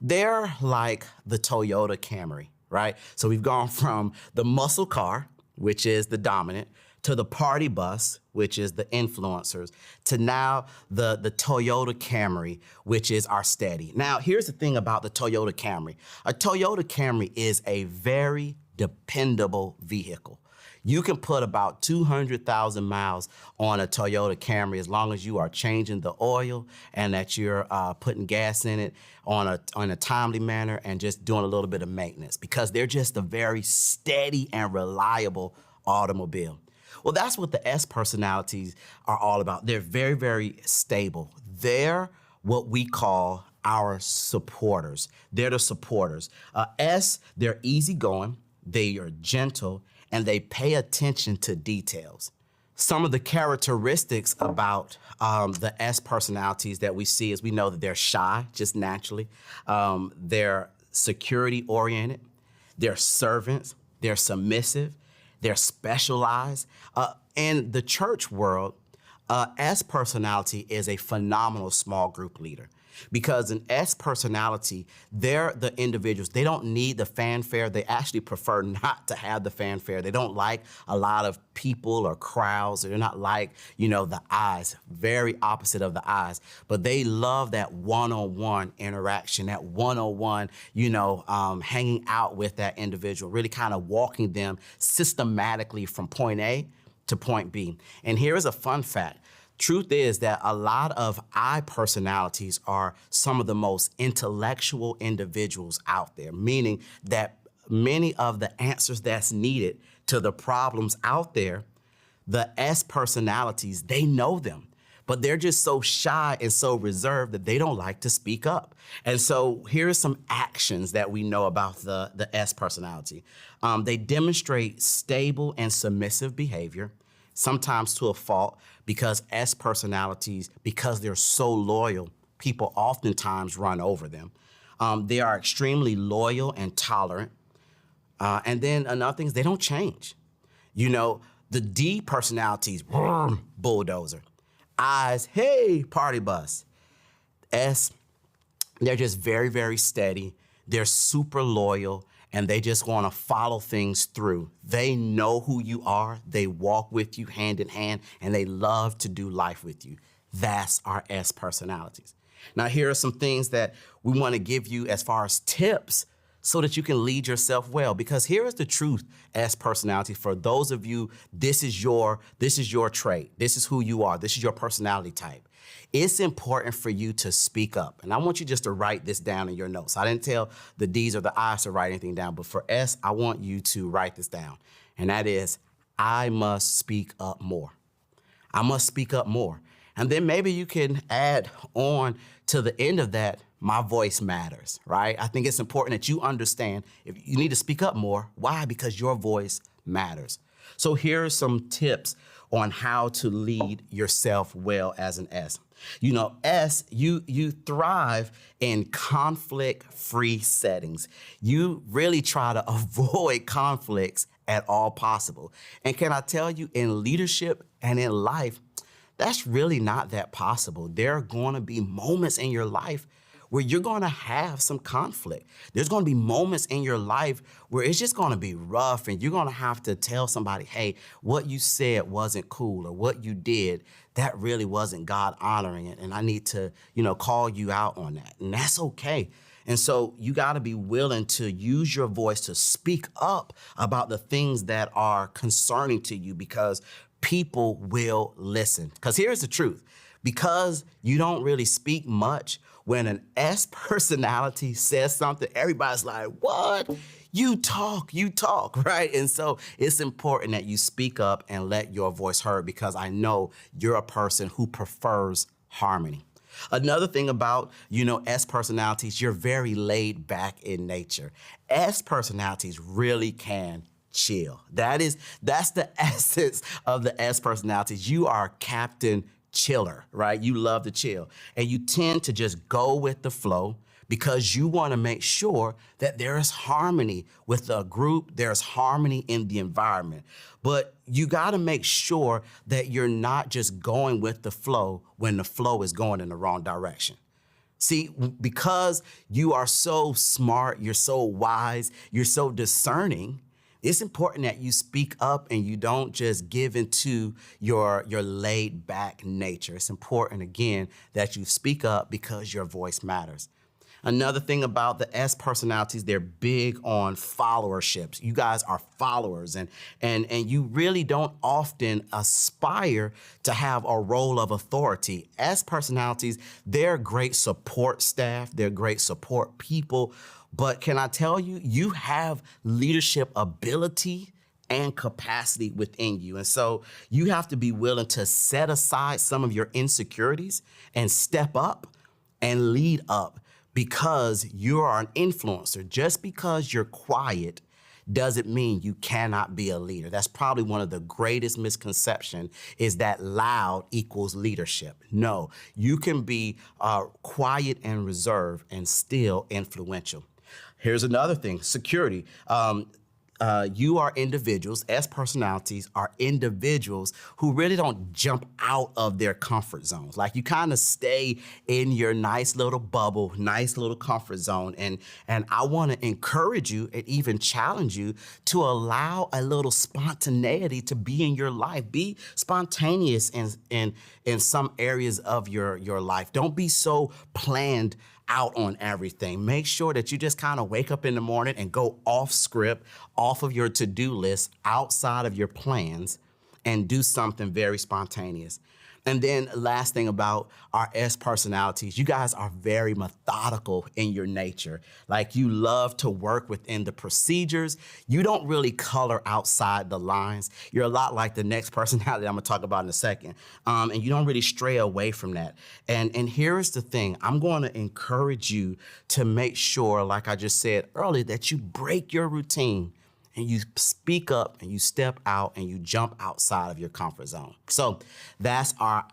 Speaker 20: They're like the Toyota Camry, right? So we've gone from the muscle car, which is the dominant, to the party bus, which is the influencers, to now the Toyota Camry, which is our steady. Now, here's the thing about the Toyota Camry. A Toyota Camry is a very dependable vehicle. You can put about 200,000 miles on a Toyota Camry as long as you are changing the oil and that you're putting gas in it on a timely manner and just doing a little bit of maintenance because they're just a very steady and reliable automobile. Well, that's what the S personalities are all about. They're very, very stable. They're what we call our supporters. They're the supporters. S, they're easygoing, they are gentle, and they pay attention to details. Some of the characteristics about the S personalities that we see is we know that they're shy, just naturally. They're security-oriented. They're servants. They're submissive. They're specialized. In the church world, S personality is a phenomenal small group leader. Because an S personality, they're the individuals. They don't need the fanfare. They actually prefer not to have the fanfare. They don't like a lot of people or crowds. They're not like, the I's, very opposite of the I's. But they love that one-on-one interaction, that one-on-one, hanging out with that individual, really kind of walking them systematically from point A to point B. And here is a fun fact. Truth is that a lot of I personalities are some of the most intellectual individuals out there, meaning that many of the answers that's needed to the problems out there, the S personalities, they know them, but they're just so shy and so reserved that they don't like to speak up. And so here are some actions that we know about the S personality. They demonstrate stable and submissive behavior, sometimes to a fault, because S personalities, because they're so loyal, people oftentimes run over them. They are extremely loyal and tolerant. And then another thing is they don't change. The D personalities, bulldozer. I's, hey, party bus. S, they're just very, very steady. They're super loyal, and they just want to follow things through. They know who you are. They walk with you hand in hand, and they love to do life with you. That's our S personalities. Now, here are some things that we want to give you as far as tips so that you can lead yourself well. Because here is the truth, S personality. For those of you, this is your trait. This is who you are. This is your personality type. It's important for you to speak up. And I want you just to write this down in your notes. I didn't tell the D's or the I's to write anything down, but for S, I want you to write this down. And that is, I must speak up more. I must speak up more. And then maybe you can add on to the end of that, my voice matters, right? I think it's important that you understand if you need to speak up more. Why? Because your voice matters. So here are some tips on how to lead yourself well as an S. S, you thrive in conflict-free settings. You really try to avoid conflicts at all possible. And can I tell you, in leadership and in life, that's really not that possible. There are going to be moments in your life where you're going to have some conflict. There's going to be moments in your life where it's just going to be rough, and you're going to have to tell somebody, hey, what you said wasn't cool, or what you did, that really wasn't God honoring it, and I need to, call you out on that. And that's okay. And so you got to be willing to use your voice to speak up about the things that are concerning to you, because people will listen. Because here's the truth. Because you don't really speak much, when an S personality says something, everybody's like, what? You talk, right? And so it's important that you speak up and let your voice heard, because I know you're a person who prefers harmony. Another thing about, S personalities, you're very laid back in nature. S personalities really can chill. That's the essence of the S personalities. You are Captain Chiller, right? You love to chill. And you tend to just go with the flow because you want to make sure that there is harmony with the group, there's harmony in the environment. But you got to make sure that you're not just going with the flow when the flow is going in the wrong direction. See, because you are so smart, you're so wise, you're so discerning, it's important that you speak up and you don't just give into your laid back nature. It's important, again, that you speak up because your voice matters. Another thing about the S personalities, they're big on followerships. You guys are followers, and you really don't often aspire to have a role of authority. S personalities, they're great support staff, they're great support people, but can I tell you, you have leadership ability and capacity within you. And so you have to be willing to set aside some of your insecurities and step up and lead up, because you are an influencer. Just because you're quiet doesn't mean you cannot be a leader. That's probably one of the greatest misconceptions, is that loud equals leadership. No, you can be quiet and reserved and still influential. Here's another thing, security. you are individuals, as personalities, are individuals who really don't jump out of their comfort zones. Like you kind of stay in your nice little bubble, nice little comfort zone. And I want to encourage you and even challenge you to allow a little spontaneity to be in your life. Be spontaneous in some areas of your life. Don't be so planned out on everything. Make sure that you just kind of wake up in the morning and go off script, off of your to-do list, outside of your plans, and do something very spontaneous. And then last thing about our S personalities, you guys are very methodical in your nature. Like you love to work within the procedures. You don't really color outside the lines. You're a lot like the next personality I'm gonna talk about in a second. And you don't really stray away from that. And here is the thing, I'm gonna encourage you to make sure, like I just said earlier, that you break your routine and you speak up and you step out and you jump outside of your comfort zone. So that's our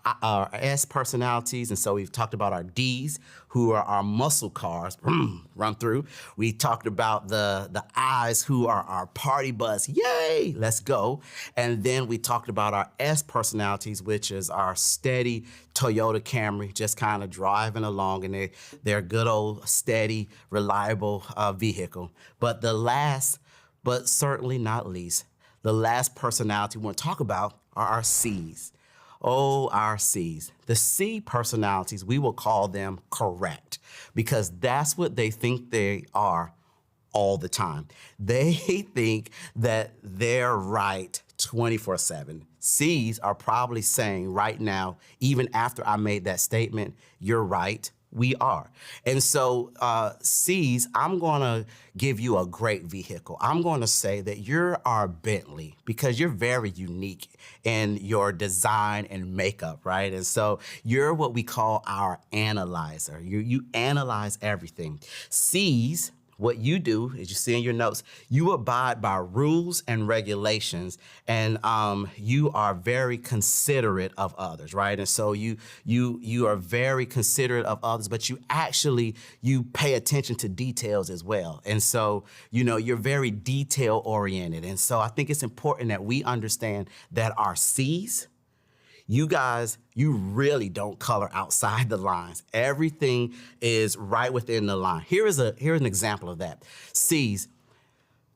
Speaker 20: S personalities. And so we've talked about our Ds, who are our muscle cars, run through. We talked about the I's, who are our party bus, yay, let's go. And then we talked about our S personalities, which is our steady Toyota Camry, just kind of driving along in their good old, steady, reliable vehicle. But the last, but certainly not least, the last personality we want to talk about are our C's. Oh, our C's. The C personalities, we will call them correct, because that's what they think they are all the time. They think that they're right 24/7. C's are probably saying right now, even after I made that statement, you're right, we are. And so C's, I'm gonna give you a great vehicle. I'm gonna say that you're our Bentley because you're very unique in your design and makeup, right? And so you're what we call our analyzer. You analyze everything. C's, what you do, as you see in your notes, you abide by rules and regulations, and you are very considerate of others, right? And so you are very considerate of others, but you pay attention to details as well. And so, you're very detail oriented. And so I think it's important that we understand that our C's, you guys, you really don't color outside the lines. Everything is right within the line. Here's an example of that. C's,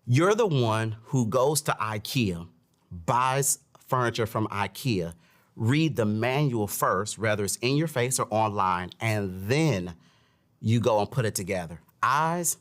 Speaker 20: you're the one who goes to IKEA, buys furniture from IKEA, read the manual first, whether it's in your face or online, and then you go and put it together. I's,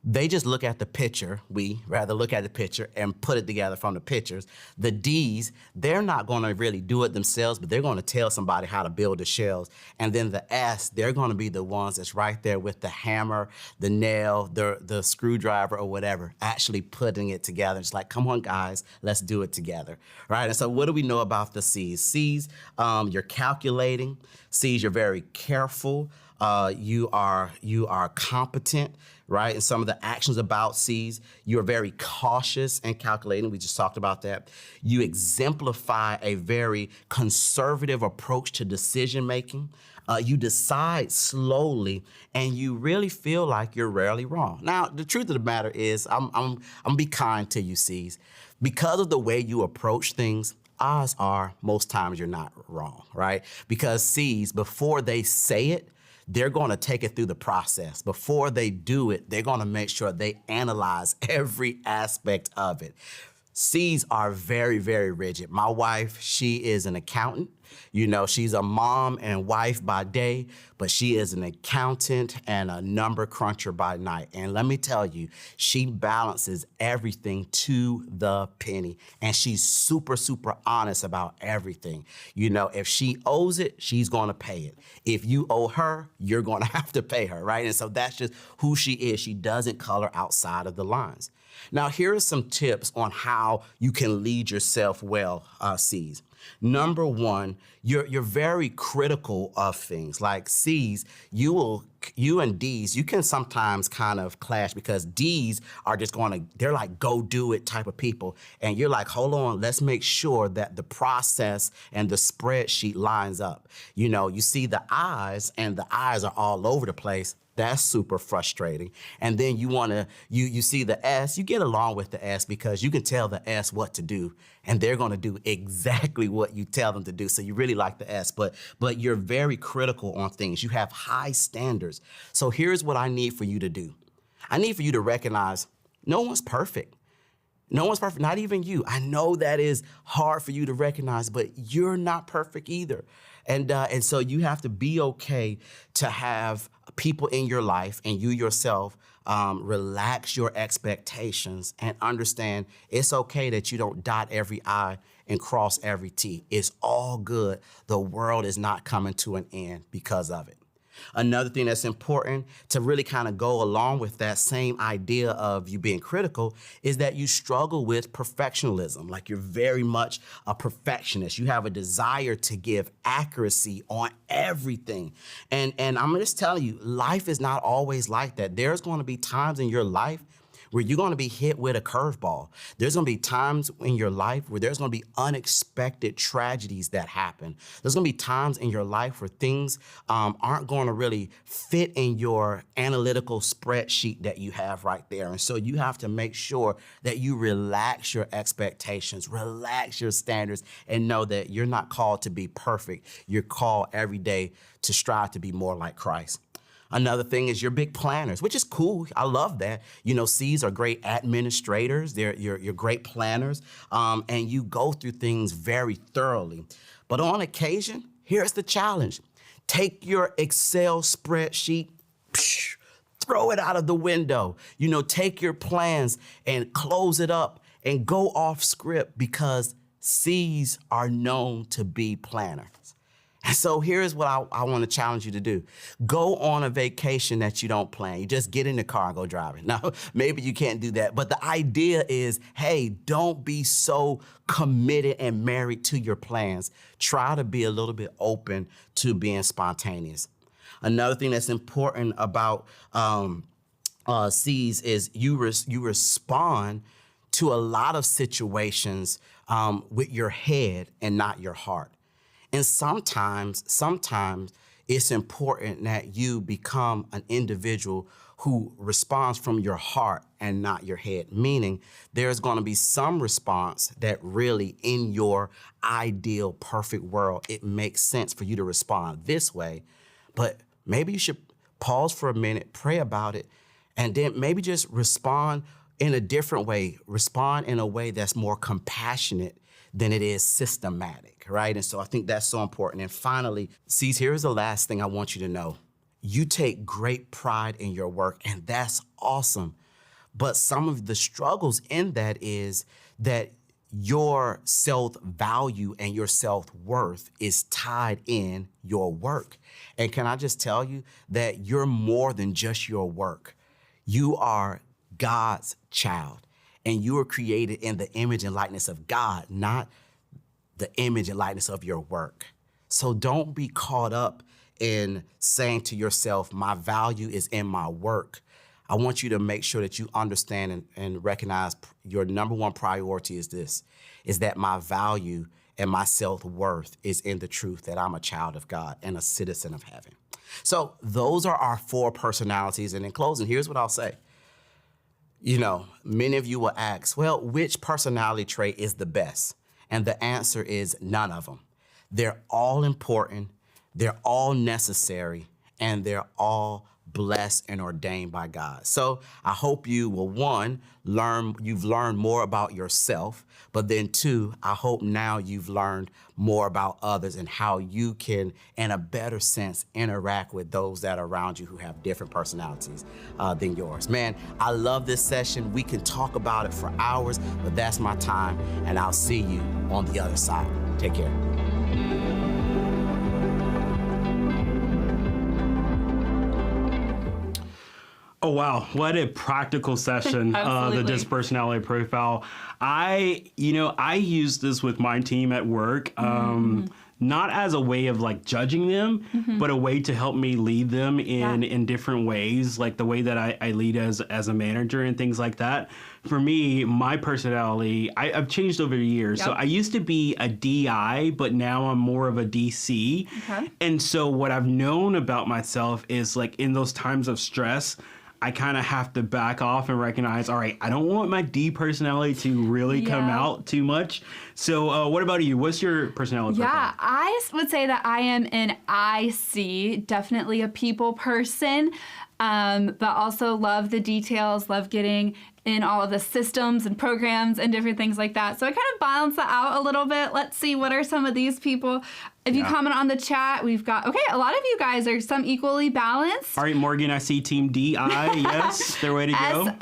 Speaker 20: they just look at the picture. We rather look at the picture and put it together from the pictures. The D's, they're not gonna really do it themselves, but they're gonna tell somebody how to build the shelves. And then the S, they're gonna be the ones that's right there with the hammer, the nail, the screwdriver or whatever, actually putting it together. It's like, come on guys, let's do it together, right? And so what do we know about the C's? C's, you're calculating. C's, you're very careful. You are competent, right? And some of the actions about C's, you're very cautious and calculating. We just talked about that. You exemplify a very conservative approach to decision making. You decide slowly, and you really feel like you're rarely wrong. Now, the truth of the matter is, I'm gonna be kind to you, C's. Because of the way you approach things, odds are most times you're not wrong, right? Because C's, before they say it, they're going to take it through the process. Before they do it, they're going to make sure they analyze every aspect of it. C's are very, very rigid. My wife, she is an accountant. She's a mom and wife by day, but she is an accountant and a number cruncher by night. And let me tell you, she balances everything to the penny. And she's super, super honest about everything. If she owes it, she's gonna pay it. If you owe her, you're gonna have to pay her, right? And so that's just who she is. She doesn't color outside of the lines. Now, here are some tips on how you can lead yourself well, C's. Number one, you're very critical of things. Like C's, you and D's, you can sometimes kind of clash because D's are just they're like go do it type of people. And you're like, hold on, let's make sure that the process and the spreadsheet lines up. You see the I's, and the I's are all over the place. That's super frustrating. And then you see the S, you get along with the S because you can tell the S what to do, and they're gonna do exactly what you tell them to do. So you really like the S, but you're very critical on things. You have high standards. So here's what I need for you to do. I need for you to recognize no one's perfect. No one's perfect, not even you. I know that is hard for you to recognize, but you're not perfect either. And so you have to be okay to have people in your life and you yourself relax your expectations and understand it's okay that you don't dot every I and cross every T. It's all good. The world is not coming to an end because of it. Another thing that's important to really kind of go along with that same idea of you being critical is that you struggle with perfectionism. Like you're very much a perfectionist. You have a desire to give accuracy on everything. And I'm just telling you, life is not always like that. There's going to be times in your life where you're going to be hit with a curveball. There's going to be times in your life where there's going to be unexpected tragedies that happen. There's going to be times in your life where things aren't going to really fit in your analytical spreadsheet that you have right there. And so you have to make sure that you relax your expectations, relax your standards, and know that you're not called to be perfect. You're called every day to strive to be more like Christ. Another thing is you're big planners, which is cool. I love that. You know, C's are great administrators. You're great planners, and you go through things very thoroughly. But on occasion, here's the challenge. Take your Excel spreadsheet, throw it out of the window. You know, take your plans and close it up and go off script because C's are known to be planners. And so here's what I want to challenge you to do. Go on a vacation that you don't plan. You just get in the car and go driving. Now, maybe you can't do that, but the idea is, hey, don't be so committed and married to your plans. Try to be a little bit open to being spontaneous. Another thing that's important about C's is you respond to a lot of situations with your head and not your heart. And sometimes it's important that you become an individual who responds from your heart and not your head, meaning there's going to be some response that really in your ideal perfect world, it makes sense for you to respond this way, but maybe you should pause for a minute, pray about it, and then maybe just respond in a different way, respond in a way that's more compassionate than it is systematic, right? And so I think that's so important. And finally, C's, here's the last thing I want you to know. You take great pride in your work, and that's awesome. But some of the struggles in that is that your self-value and your self-worth is tied in your work. And can I just tell you that you're more than just your work. You are God's child. And you were created in the image and likeness of God, not the image and likeness of your work. So don't be caught up in saying to yourself, my value is in my work. I want you to make sure that you understand and recognize your number one priority is this, is that my value and my self-worth is in the truth that I'm a child of God and a citizen of heaven. So those are our 4 personalities. And in closing, here's what I'll say. You know, many of you will ask, well, which personality trait is the best? And the answer is none of them. They're all important, they're all necessary, and they're all blessed and ordained by God. So I hope you will, 1, you've learned more about yourself, but then 2, I hope now you've learned more about others and how you can, in a better sense, interact with those that are around you who have different personalities than yours. Man, I love this session. We can talk about it for hours, but that's my time, and I'll see you on the other side. Take care.
Speaker 5: Oh, wow. What a practical session, the DISC personality profile. I use this with my team at work. not as a way of like judging them, but a way to help me lead them in different ways, like the way that I lead as a manager and things like that. For me, my personality, I've changed over the years. So I used to be a DI, but now I'm more of a DC.
Speaker 4: Okay.
Speaker 5: And so what I've known about myself is like in those times of stress, I kind of have to back off and recognize, all right, I don't want my D personality to really come out too much. So what about you? What's your personality?
Speaker 4: Yeah, I would say that I am an IC, definitely a people person, but also love the details, love getting in all of the systems and programs and different things like that. So I kind of balance that out a little bit. Let's see, what are some of these people? If you comment on the chat, we've got, okay, a lot of you guys are some equally balanced.
Speaker 5: All right, Morgan, I see Team DI. Yes, their way to go.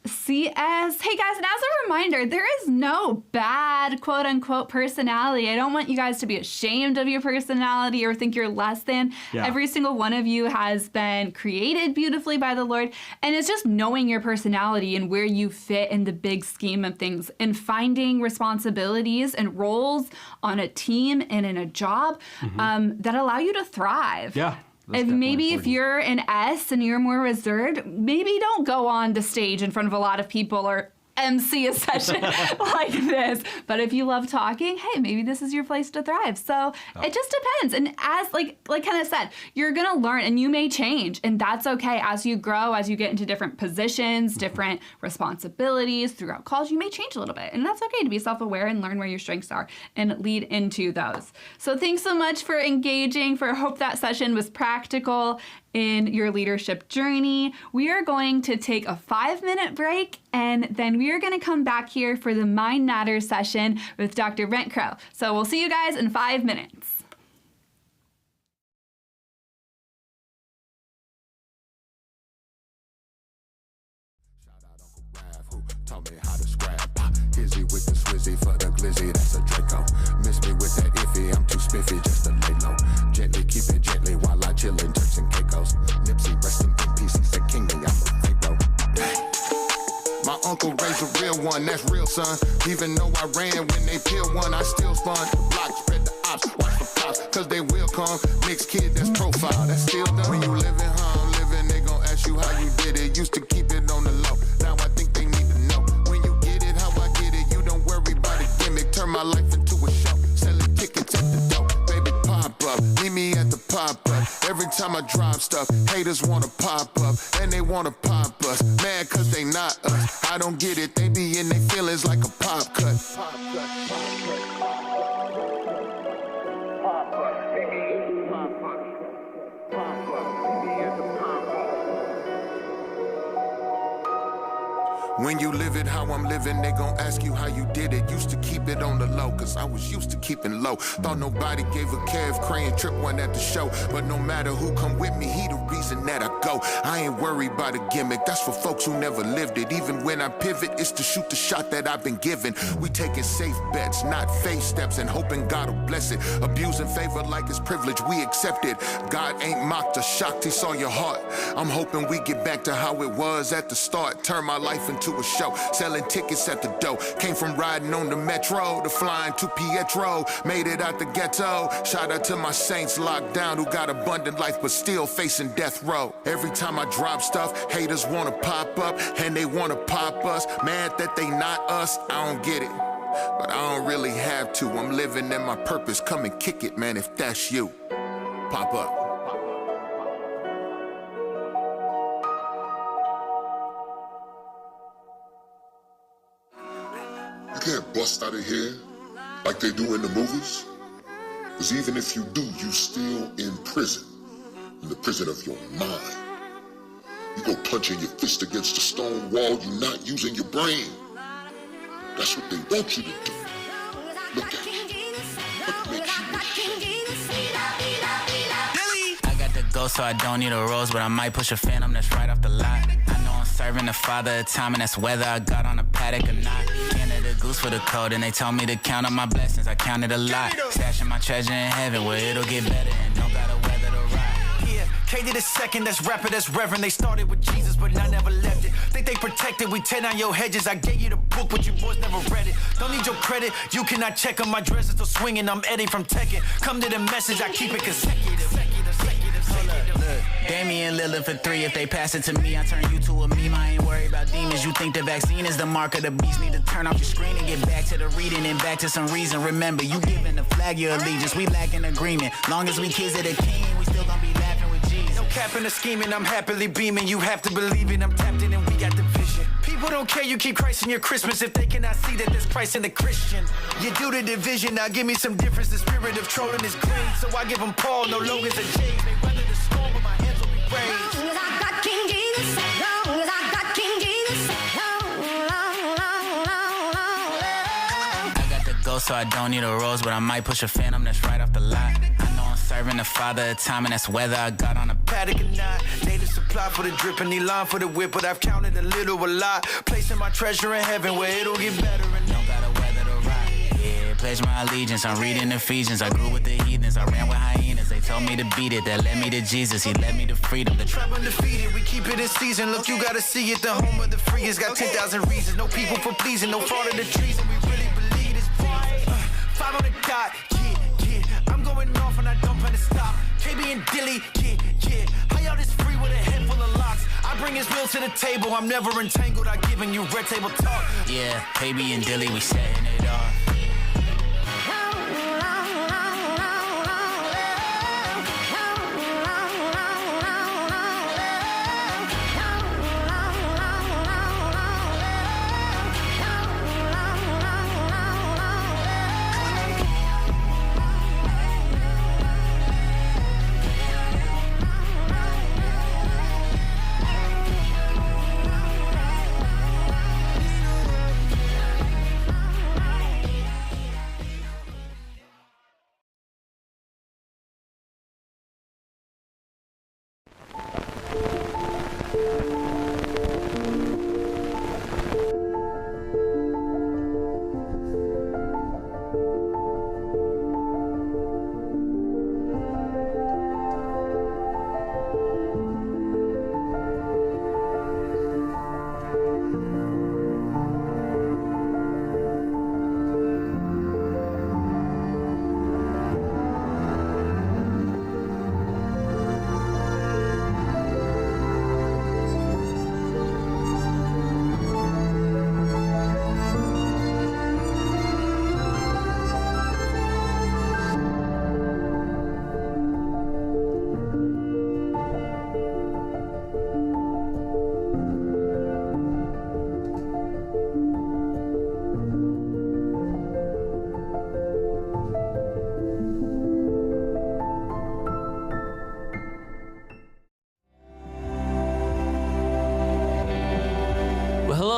Speaker 4: CS. Hey guys, and as a reminder, there is no bad quote unquote personality. I don't want you guys to be ashamed of your personality or think you're less than. Every single one of you has been created beautifully by the Lord. And it's just knowing your personality and where you fit in the big scheme of things and finding responsibilities and roles on a team and in a job that allow you to thrive.
Speaker 5: Yeah.
Speaker 4: If you're an S and you're more reserved, maybe don't go on the stage in front of a lot of people or MC a session like this. But if you love talking, hey, maybe this is your place to thrive. So it just depends. And as like Kenneth said, you're gonna learn and you may change, and that's okay. As you grow, as you get into different positions, different responsibilities throughout college, you may change a little bit. And that's okay to be self-aware and learn where your strengths are and lead into those. So thanks so much for engaging. I hope that session was practical in your leadership journey. We are going to take a 5-minute break, and then we are going to come back here for the Mind Matters session with Dr. Brent Crowe. So we'll see you guys in 5 minutes.
Speaker 18: Taught me how to scrap. Hizzy with the swizzy for the glizzy, that's a Draco. Miss me with that iffy, I'm too spiffy just to lay low. Gently, keep it gently while I chill in Turks and Caicos. Nipsey resting in peace, he said king me, I'm a Pharaoh. My uncle raised a real one, that's real son. Even though I ran when they peeled one, I still spun. Block, spread the ops, watch for cops, cause they will come. Mixed kid, that's profile, that's still done. When you living how I'm living, they gon' ask you how you did it. Used to keep it on the low, now I think they need to know. When you get it, how I get it, you don't worry about a gimmick. Turn my life into a show, selling tickets at the door. Baby, pop up, meet me at the pop-up. Every time I drop stuff, haters wanna pop up, and they wanna pop us. Mad cause they not us. I don't get it, they be in their feelings like a pop cut. When you live it how I'm living, they gon' ask you how you did it. Used to keep it on the low, cause I was used to keeping low. Thought nobody gave a care if Crayon Trip one at the show. But no matter who come with me, he the reason that I go. I ain't worried about a gimmick, that's for folks who never lived it. Even when I pivot, it's to shoot the shot that I've been given. We taking safe bets, not faith steps, and hoping God will bless it. Abusing favor like it's privilege, we accept it. God ain't mocked or shocked, he saw your heart. I'm hoping we get back to how it was at the start. Turn my life into a show, selling tickets at the door. Came from riding on the metro to flying to Pietro. Made it out the ghetto. Shout out to my saints locked down who got abundant life but still facing death row. Every time I drop stuff, haters wanna pop up and they wanna pop us. Mad that they not us, I don't get it, but I don't really have to. I'm living in my purpose, come and kick it, man, if that's you. Pop up.
Speaker 21: You can't bust out of here like they do in the movies. Because even if you do, you still in prison. In the prison of your mind. You go punching your fist against a stone wall, you're not using your brain. That's what they want you to do. Look at it. What makes you
Speaker 2: I got the go, so I don't need a rose, but I might push a phantom that's right off the lot. I know I'm serving the father of time, and that's whether I got on a paddock or not. Canada goose for the code, and they told me to count up my blessings. I counted a lot. Stashing my treasure in heaven where it'll get better and don't gotta weather the ride. Yeah,
Speaker 7: K to the second, that's rapper, that's reverend. They started with Jesus, but I never left it. Think they protected, we tear down your hedges. I gave you the book, but you boys never read it. Don't need your credit, you cannot check on my dress, still swinging. I'm Eddie from Tekken. Come to the message, I keep it consecutive.
Speaker 2: Look, Damian Lillard for 3. If they pass it to me, I turn you to a meme. I ain't worried about demons. You think the vaccine is the mark of the beast. Need to turn off your screen and get back to the reading and back to some reason. Remember, you giving the flag your allegiance. We lack an agreement. Long as we kids of the king, we still gonna be laughing with Jesus.
Speaker 7: No capping or scheming, I'm happily beaming. You have to believe it, I'm tapped in and we got the vision. People don't care, you keep Christ in your Christmas if they cannot see that there's Christ in the Christian. You do the division, now give me some difference. The spirit of trolling is great, so I give them Paul, no Logans or James. They weather the storm, but my hands will be raised.
Speaker 14: Long as I got King Jesus, long as I got King Jesus,
Speaker 2: I got the ghost, so I don't need a rose, but I might push a phantom that's right off the lot. I know I'm serving the Father of time, and that's whether I got on a
Speaker 7: Paddock or not, native supply for the drip and Elon for the whip, but I've counted a little, a lot. Placing my treasure in heaven where it'll get better and
Speaker 2: don't gotta weather the ride. Yeah, pledge my allegiance. I'm reading Ephesians. I grew with the heathens. I ran with hyenas. They told me to beat it. That led me to Jesus. He led me to freedom. The
Speaker 7: trap undefeated. We keep it in season. Look, you gotta see it. The home of the free has got 10,000 reasons. No people for pleasing. No fault of the treason. We really believe this. 5 on the dot. Yeah. I'm going off and I don't plan to stop. KB and Dilly. Yeah. How y'all this free with a head full of locks? I bring his will to the table. I'm never entangled. I giving you red table talk.
Speaker 2: Yeah, KB and Dilly, we setting it off.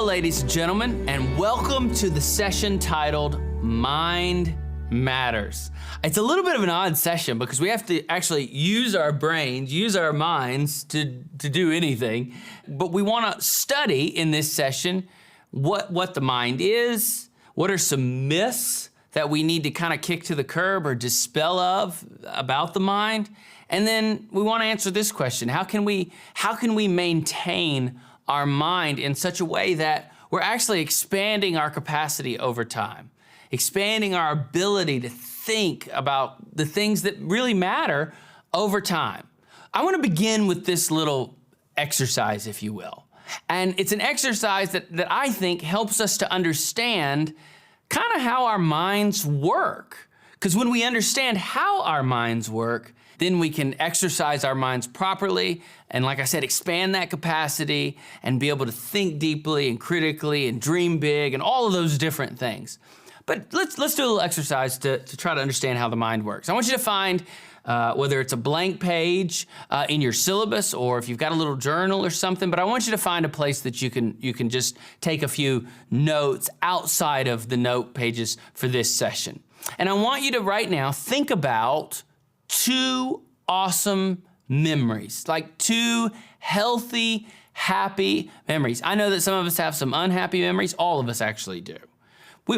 Speaker 6: Ladies and gentlemen, and welcome to the session titled Mind Matters. It's a little bit of an odd session because we have to actually use our brains, use our minds to do anything, but we want to study in this session what the mind is, what are some myths that we need to kind of kick to the curb or dispel of about the mind, and then we want to answer this question: how can we maintain our mind in such a way that we're actually expanding our capacity over time, expanding our ability to think about the things that really matter over time. I want to begin with this little exercise, if you will. And it's an exercise that I think helps us to understand kind of how our minds work. Because when we understand how our minds work, then we can exercise our minds properly and, like I said, expand that capacity and be able to think deeply and critically and dream big and all of those different things. But let's do a little exercise to try to understand how the mind works. I want you to find, whether it's a blank page in your syllabus or if you've got a little journal or something, but I want you to find a place that you can just take a few notes outside of the note pages for this session. And I want you to right now think about 2 awesome memories, like 2 healthy, happy memories. I know that some of us have some unhappy memories. All of us actually do.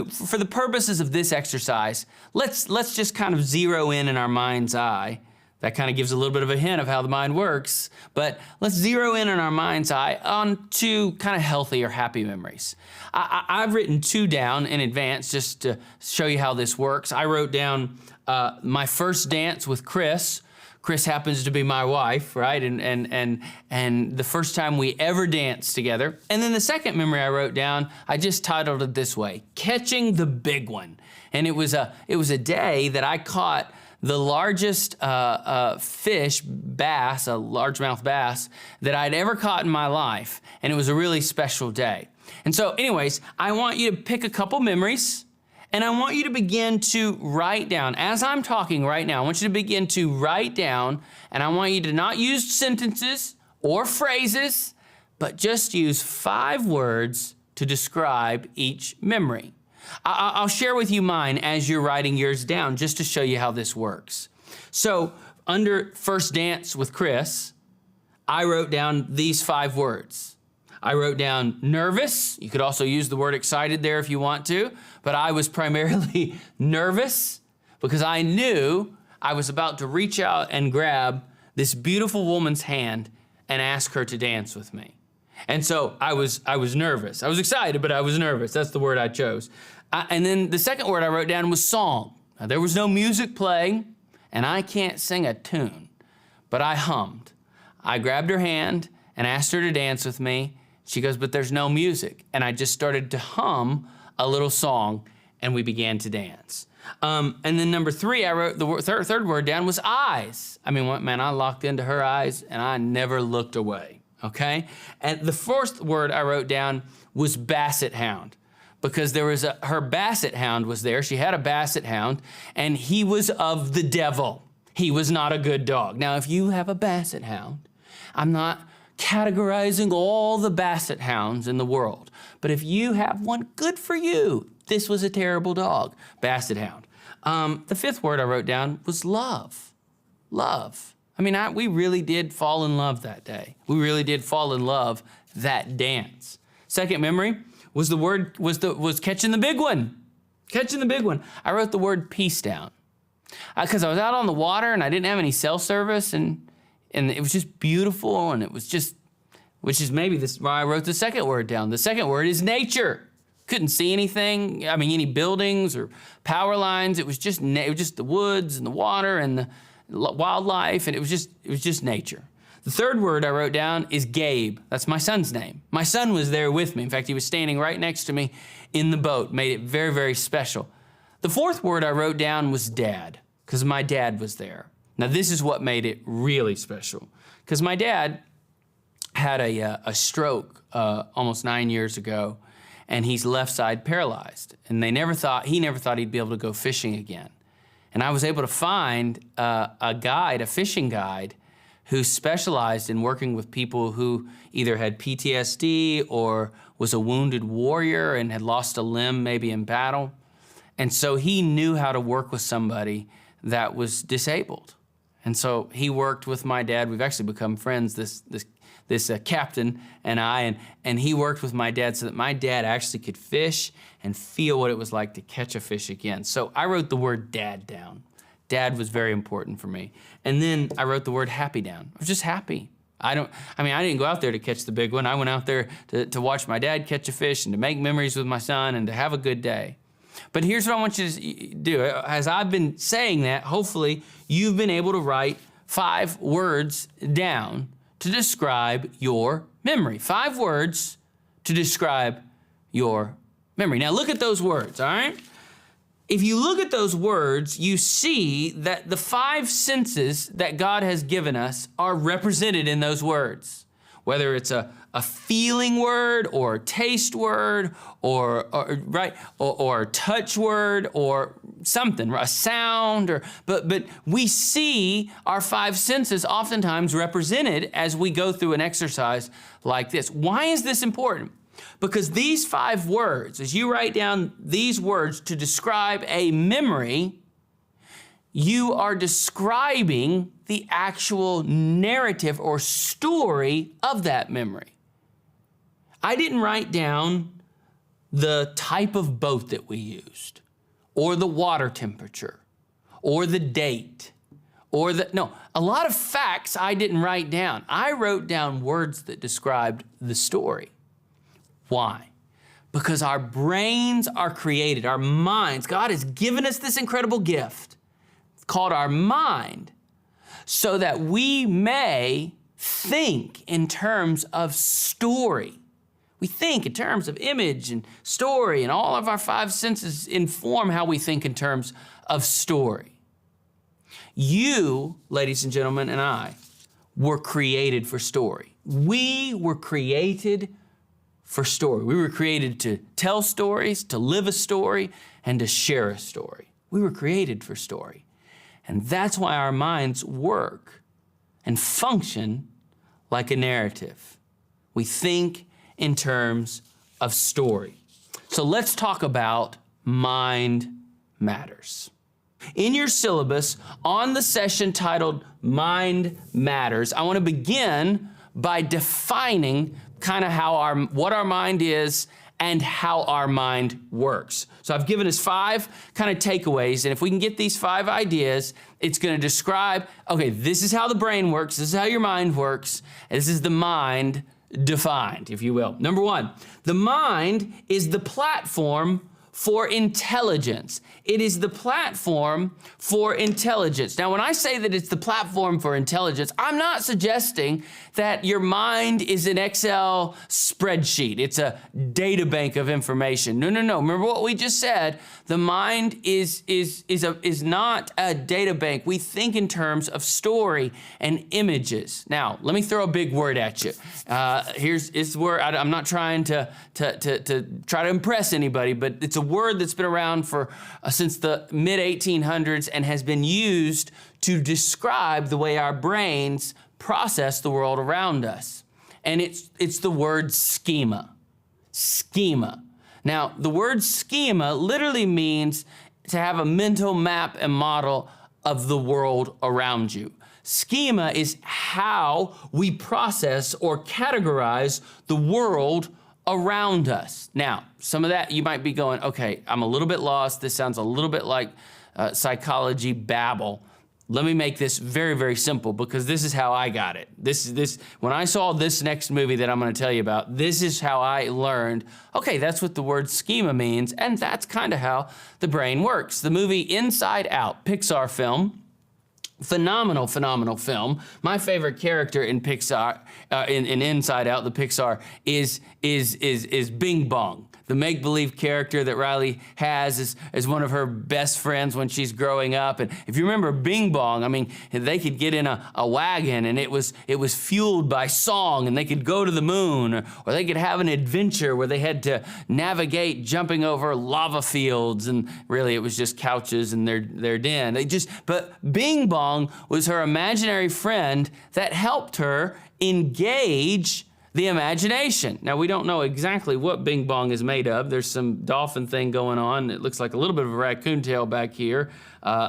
Speaker 6: For the purposes of this exercise, let's just kind of zero in our mind's eye That kind of gives a little bit of a hint of how the mind works, but let's zero in on our mind's eye on 2 kind of healthy or happy memories. I've written 2 down in advance just to show you how this works. I wrote down my first dance with Chris. Chris happens to be my wife, right? And the first time we ever danced together. And then the second memory I wrote down, I just titled it this way, Catching the Big One. And it was a day that I caught the largest fish, bass, a largemouth bass, that I'd ever caught in my life. And it was a really special day. And so anyways, I want you to pick a couple memories, and I want you to begin to write down, as I'm talking right now, I want you to begin to write down, and I want you to not use sentences or phrases, but just use 5 words to describe each memory. I'll share with you mine as you're writing yours down, just to show you how this works. So under first dance with Chris, I wrote down these 5 words. I wrote down nervous. You could also use the word excited there if you want to, but I was primarily nervous because I knew I was about to reach out and grab this beautiful woman's hand and ask her to dance with me. And so I was nervous. I was excited, but I was nervous. That's the word I chose. And then the second word I wrote down was song. Now, there was no music playing, and I can't sing a tune, but I hummed. I grabbed her hand and asked her to dance with me. She goes, but there's no music. And I just started to hum a little song, and we began to dance. And then number 3, I wrote the third word down was eyes. I mean, man, I locked into her eyes, and I never looked away. Okay? And the 4th word I wrote down was basset hound, because there was her basset hound was there. She had a basset hound, and he was of the devil. He was not a good dog. Now, if you have a basset hound, I'm not categorizing all the basset hounds in the world, but if you have one, good for you. This was a terrible dog, basset hound. The 5th word I wrote down was love. Love. I mean, we really did fall in love that day. We really did fall in love that dance. Second memory was catching the big one. Catching the big one. I wrote the word peace down because I was out on the water and I didn't have any cell service, and it was just beautiful, and it was just, which is maybe why I wrote the second word down. The second word is nature. Couldn't see anything. I mean, any buildings or power lines. It was just the woods and the water and the wildlife, and it was just nature. The third word I wrote down is Gabe. That's my son's name. My son was there with me. In fact, he was standing right next to me in the boat. Made it very, very special. The 4th word I wrote down was dad, because my dad was there. Now, this is what made it really special, because my dad had a stroke almost 9 years ago, and he's left side paralyzed. And he never thought he'd be able to go fishing again. And I was able to find a fishing guide, who specialized in working with people who either had PTSD or was a wounded warrior and had lost a limb maybe in battle. And so he knew how to work with somebody that was disabled. And so he worked with my dad. We've actually become friends, this captain and I, and he worked with my dad so that my dad actually could fish and feel what it was like to catch a fish again. So I wrote the word dad down. Dad was very important for me. And then I wrote the word happy down. I was just happy. I didn't go out there to catch the big one. I went out there to watch my dad catch a fish and to make memories with my son and to have a good day. But here's what I want you to do. As I've been saying that, hopefully you've been able to write 5 words down to describe your memory. 5 words to describe your memory. Now look at those words, all right? If you look at those words, you see that the 5 senses that God has given us are represented in those words. Whether it's a feeling word or a taste word or touch word or something, a sound, but we see our 5 senses oftentimes represented as we go through an exercise like this. Why is this important? Because these 5 words, as you write down these words to describe a memory, you are describing the actual narrative or story of that memory. I didn't write down the type of boat that we used, or the water temperature, or the date, a lot of facts I didn't write down. I wrote down words that described the story. Why? Because our brains are created, our minds. God has given us this incredible gift called our mind so that we may think in terms of story. We think in terms of image and story, and all of our five senses inform how we think in terms of story. You, ladies and gentlemen, and I were created for story. We were created for story. We were created to tell stories, to live a story, and to share a story. We were created for story. And that's why our minds work and function like a narrative. We think in terms of story. So let's talk about mind matters. In your syllabus, on the session titled Mind Matters, I want to begin by defining kind of what our mind is and how our mind works. So I've given us 5 kind of takeaways, and if we can get these 5 ideas, it's going to describe, okay, this is how the brain works, this is how your mind works, and this is the mind defined, if you will. Number 1, the mind is the platform for intelligence. It is the platform for intelligence. Now, when I say that it's the platform for intelligence, I'm not suggesting that your mind is an Excel spreadsheet. It's a data bank of information. No. Remember what we just said. The mind is not a data bank. We think in terms of story and images. Now, let me throw a big word at you. Here's where I'm not trying to try to impress anybody, but it's a word that's been around for since the mid-1800s and has been used to describe the way our brains process the world around us. And it's the word schema. Schema. Now, the word schema literally means to have a mental map and model of the world around you. Schema is how we process or categorize the world around us. Now, some of that you might be going, okay, I'm a little bit lost. This sounds a little bit like psychology babble. Let me make this very, very simple because this is how I got it. When I saw this next movie that I'm going to tell you about, this is how I learned, okay, that's what the word schema means, and that's kind of how the brain works. The movie Inside Out, Pixar film, phenomenal film. My favorite character in Pixar, in Inside Out, the Pixar, is Bing Bong. The make-believe character that Riley has is one of her best friends when she's growing up. And if you remember Bing Bong, I mean, they could get in a wagon and it was fueled by song, and they could go to the moon, or they could have an adventure where they had to navigate jumping over lava fields, and really it was just couches in their den. But Bing Bong was her imaginary friend that helped her engage the imagination. Now, we don't know exactly what Bing Bong is made of. There's some dolphin thing going on. It looks like a little bit of a raccoon tail back here.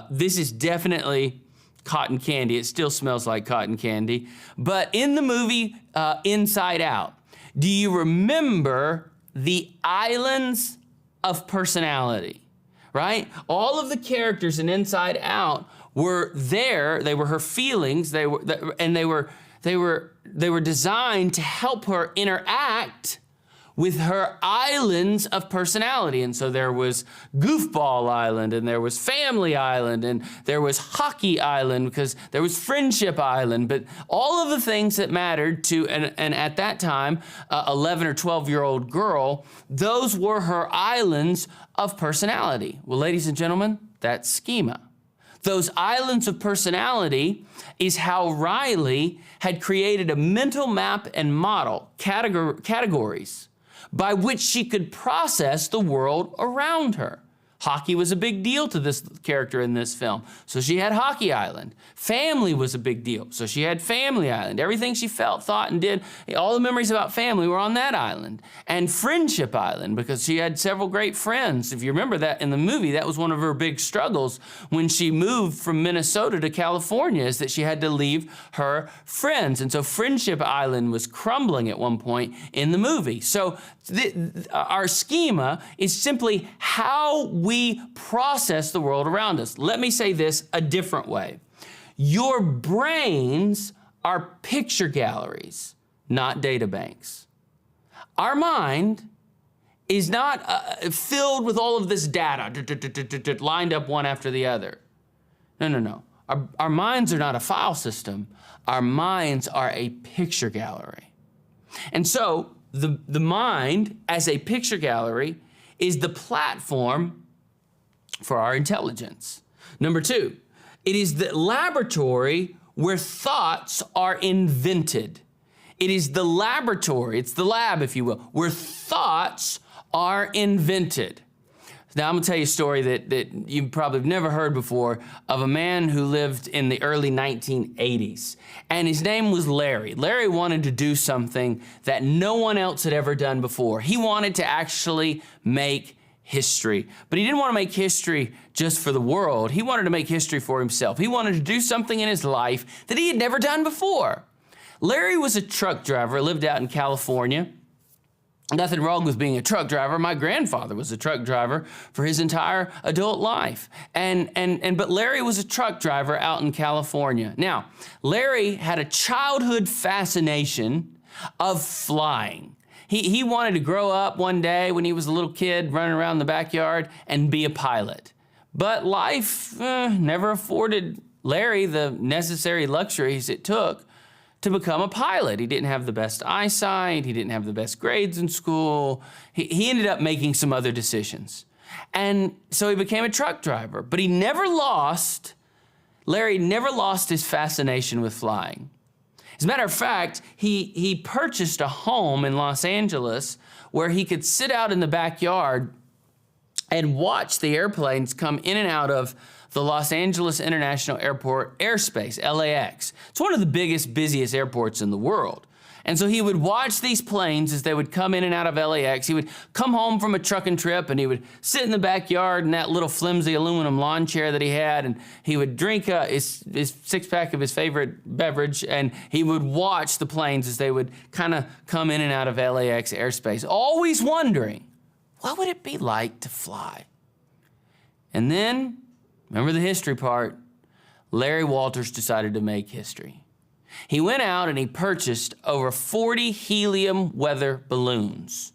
Speaker 6: This is definitely cotton candy. It still smells like cotton candy. But in the movie Inside Out, do you remember the islands of personality, right? All of the characters in Inside Out were there. They were her feelings. They were designed to help her interact with her islands of personality. And so there was Goofball Island, and there was Family Island, and there was Hockey Island, because there was Friendship Island. But all of the things that mattered to, and at that time, 11 or 12-year-old girl, those were her islands of personality. Well, ladies and gentlemen, that's schema. Those islands of personality is how Riley had created a mental map and model, categories, by which she could process the world around her. Hockey was a big deal to this character in this film, so she had Hockey Island. Family was a big deal, so she had Family Island. Everything she felt, thought, and did, all the memories about family were on that island. And Friendship Island, because she had several great friends. If you remember that in the movie, that was one of her big struggles when she moved from Minnesota to California, is that she had to leave her friends. And so Friendship Island was crumbling at one point in the movie. So our schema is simply how we process the world around us. Let me say this a different way. Your brains are picture galleries, not data banks. Our mind is not filled with all of this data lined up one after the other. No. Our minds are not a file system. Our minds are a picture gallery. And so the mind as a picture gallery is the platform for our intelligence. Number two, it is the laboratory where thoughts are invented. It is the laboratory, it's the lab, if you will, where thoughts are invented. Now, I'm gonna tell you a story that you probably have never heard before of a man who lived in the early 1980s. And his name was Larry. Larry wanted to do something that no one else had ever done before. He wanted to actually make history. But he didn't want to make history just for the world. He wanted to make history for himself. He wanted to do something in his life that he had never done before. Larry was a truck driver, lived out in California. Nothing wrong with being a truck driver. My grandfather was a truck driver for his entire adult life. But Larry was a truck driver out in California. Now, Larry had a childhood fascination of flying. He wanted to grow up one day when he was a little kid running around the backyard and be a pilot. But life never afforded Larry the necessary luxuries it took to become a pilot. He didn't have the best eyesight. He didn't have the best grades in school. He ended up making some other decisions. And so he became a truck driver. But Larry never lost his fascination with flying. As a matter of fact, he purchased a home in Los Angeles where he could sit out in the backyard and watch the airplanes come in and out of the Los Angeles International Airport airspace, LAX. It's one of the biggest, busiest airports in the world. And so he would watch these planes as they would come in and out of LAX. He would come home from a trucking trip and he would sit in the backyard in that little flimsy aluminum lawn chair that he had, and he would drink his six-pack of his favorite beverage, and he would watch the planes as they would kind of come in and out of LAX airspace, always wondering, what would it be like to fly? And then, remember the history part, Larry Walters decided to make history. He went out and he purchased over 40 helium weather balloons.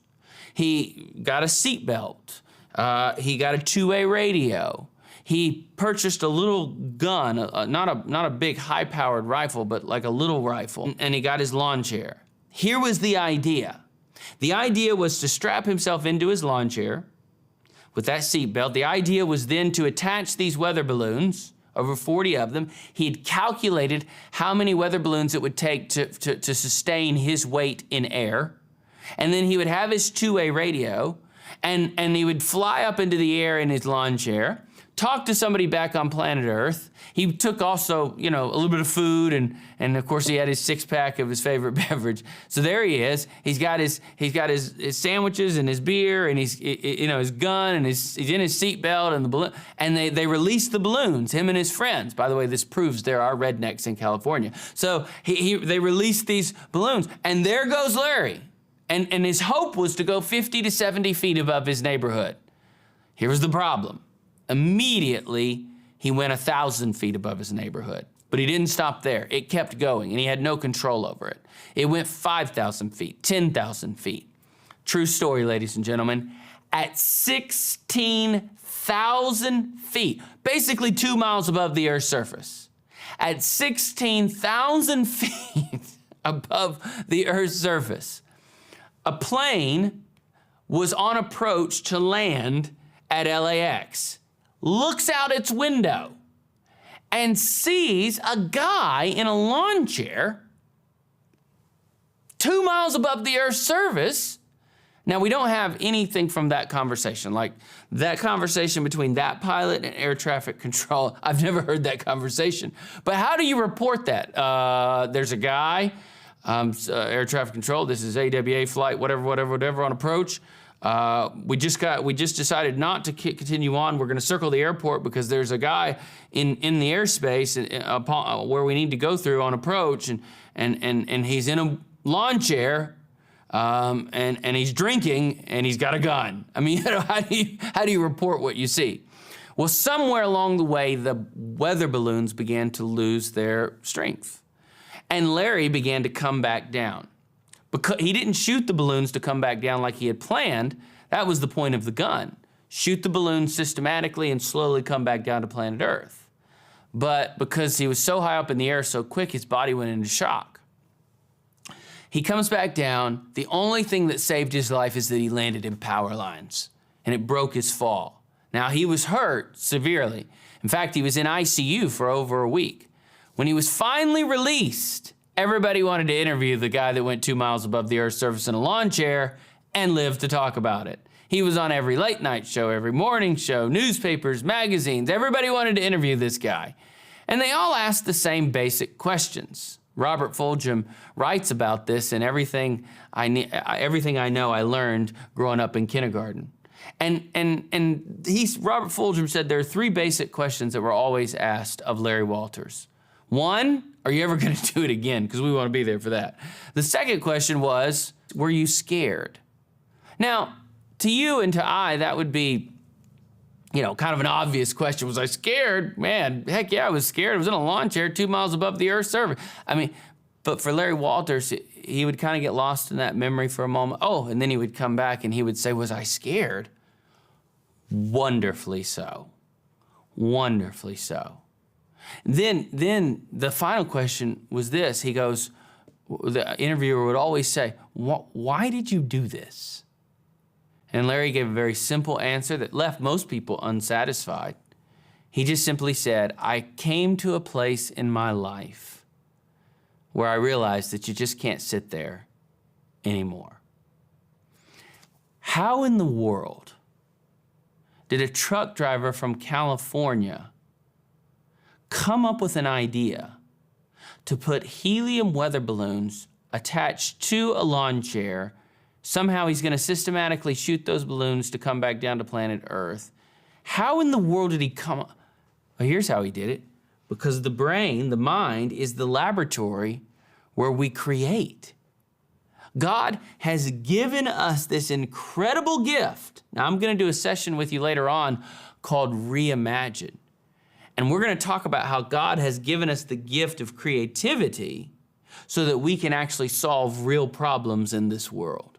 Speaker 6: He got a seatbelt. He got a two-way radio. He purchased a little gun, not a big high-powered rifle, but like a little rifle, and he got his lawn chair. Here was the idea. The idea was to strap himself into his lawn chair with that seatbelt. The idea was then to attach these weather balloons, over 40 of them. He'd calculated how many weather balloons it would take to sustain his weight in air. And then he would have his two-way radio, and he would fly up into the air in his lawn chair, talk to somebody back on planet Earth. He took also, a little bit of food, and of course he had his six-pack of his favorite beverage. So there he is. He's got his sandwiches and his beer and his gun, and he's in his seatbelt and the balloon. And they released the balloons, him and his friends. By the way, this proves there are rednecks in California. So they released these balloons, and there goes Larry. And his hope was to go 50 to 70 feet above his neighborhood. Here was the problem. Immediately, he went 1,000 feet above his neighborhood. But he didn't stop there. It kept going, and he had no control over it. It went 5,000 feet, 10,000 feet. True story, ladies and gentlemen. At 16,000 feet, basically 2 miles above the Earth's surface, at 16,000 feet above the Earth's surface, a plane was on approach to land at LAX. Looks out its window and sees a guy in a lawn chair 2 miles above the Earth's surface. Now, we don't have anything from that conversation, like that conversation between that pilot and air traffic control. I've never heard that conversation. But how do you report that? There's a guy, air traffic control, this is AWA flight, whatever on approach. We just decided not to continue on. We're going to circle the airport because there's a guy in the airspace where we need to go through on approach, and he's in a lawn chair, and he's drinking, and he's got a gun. I mean, how do you report what you see? Well, somewhere along the way, the weather balloons began to lose their strength. And Larry began to come back down. Because he didn't shoot the balloons to come back down like he had planned. That was the point of the gun. Shoot the balloons systematically and slowly come back down to planet Earth. But because he was so high up in the air so quick, his body went into shock. He comes back down. The only thing that saved his life is that he landed in power lines, and it broke his fall. Now, he was hurt severely. In fact, he was in ICU for over a week. When he was finally released, everybody wanted to interview the guy that went 2 miles above the Earth's surface in a lawn chair and lived to talk about it. He was on every late night show, every morning show, newspapers, magazines. Everybody wanted to interview this guy. And they all asked the same basic questions. Robert Fulghum writes about this in Everything I Know I Learned Growing Up in Kindergarten. And Robert Fulghum said there are 3 basic questions that were always asked of Larry Walters. 1, are you ever going to do it again? Because we want to be there for that. The second question was, were you scared? Now, to you and to I, that would be, kind of an obvious question. Was I scared? Man, heck yeah, I was scared. I was in a lawn chair 2 miles above the Earth's surface. But for Larry Walters, he would kind of get lost in that memory for a moment. Oh, and then he would come back and he would say, was I scared? Wonderfully so. Wonderfully so. Then the final question was this. He goes, the interviewer would always say, why did you do this? And Larry gave a very simple answer that left most people unsatisfied. He just simply said, I came to a place in my life where I realized that you just can't sit there anymore. How in the world did a truck driver from California come up with an idea to put helium weather balloons attached to a lawn chair? Somehow he's going to systematically shoot those balloons to come back down to planet Earth. How in the world did he come up? Well, here's how he did it. Because the brain, the mind, is the laboratory where we create. God has given us this incredible gift. Now, I'm going to do a session with you later on called Reimagine. And we're going to talk about how God has given us the gift of creativity so that we can actually solve real problems in this world.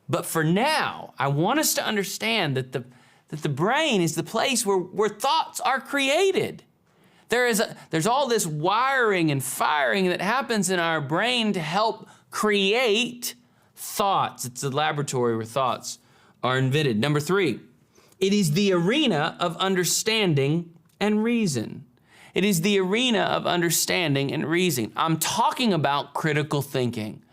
Speaker 6: But for now, I want us to understand that the brain is the place where thoughts are created. There's all this wiring and firing that happens in our brain to help create thoughts. It's a laboratory where thoughts are invented. Number 3, it is the arena of understanding and reason. It is the arena of understanding and reason. I'm talking about critical thinking.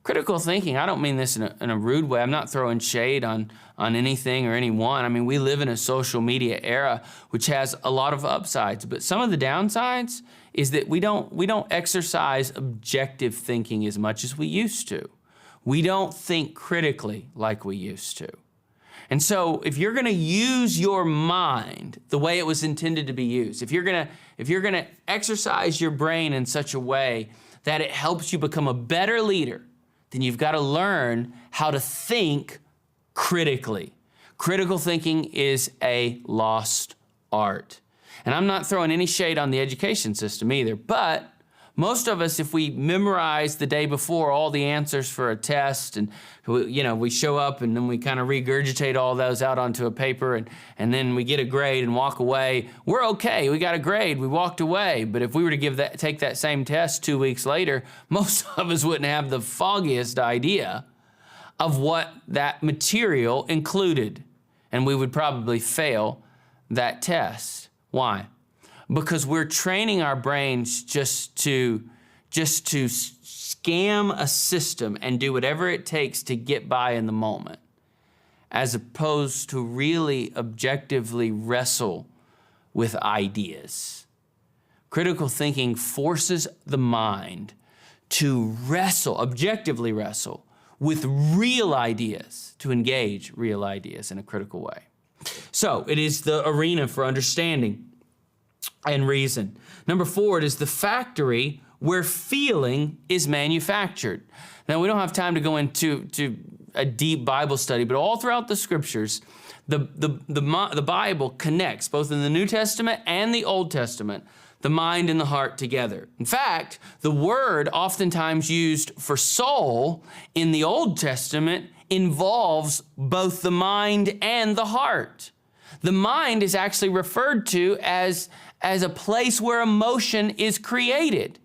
Speaker 6: Critical thinking, I don't mean this in a rude way. I'm not throwing shade on anything or anyone. We live in a social media era which has a lot of upsides, but some of the downsides is that we don't exercise objective thinking as much as we used to. We don't think critically like we used to. And so if you're going to use your mind the way it was intended to be used, if you're going to exercise your brain in such a way that it helps you become a better leader, then you've got to learn how to think critically. Critical thinking is a lost art. And I'm not throwing any shade on the education system either, but most of us, if we memorize the day before all the answers for a test and we show up and then we kind of regurgitate all those out onto a paper and then we get a grade and walk away, we're okay. We got a grade. We walked away. But if we were to take that same test 2 weeks later, most of us wouldn't have the foggiest idea of what that material included. And we would probably fail that test. Why? Because we're training our brains just to scam a system and do whatever it takes to get by in the moment, as opposed to really objectively wrestle with ideas. Critical thinking forces the mind to objectively wrestle with real ideas, to engage real ideas in a critical way. So it is the arena for understanding and reason. Number 4, it is the factory where feeling is manufactured. Now, we don't have time to go into a deep Bible study, but all throughout the scriptures, the Bible connects, both in the New Testament and the Old Testament, the mind and the heart together. In fact, the word oftentimes used for soul in the Old Testament involves both the mind and the heart. The mind is actually referred to as a place where emotion is created.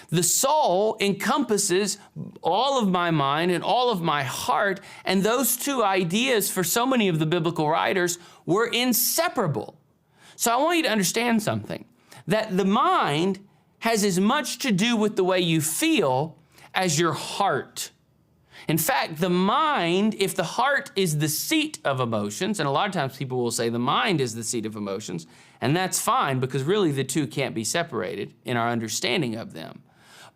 Speaker 6: The soul encompasses all of my mind and all of my heart, and those two ideas for so many of the biblical writers were inseparable. So I want you to understand something, that the mind has as much to do with the way you feel as your heart. In fact, the mind, if the heart is the seat of emotions, and a lot of times people will say the mind is the seat of emotions, and that's fine because really the two can't be separated in our understanding of them.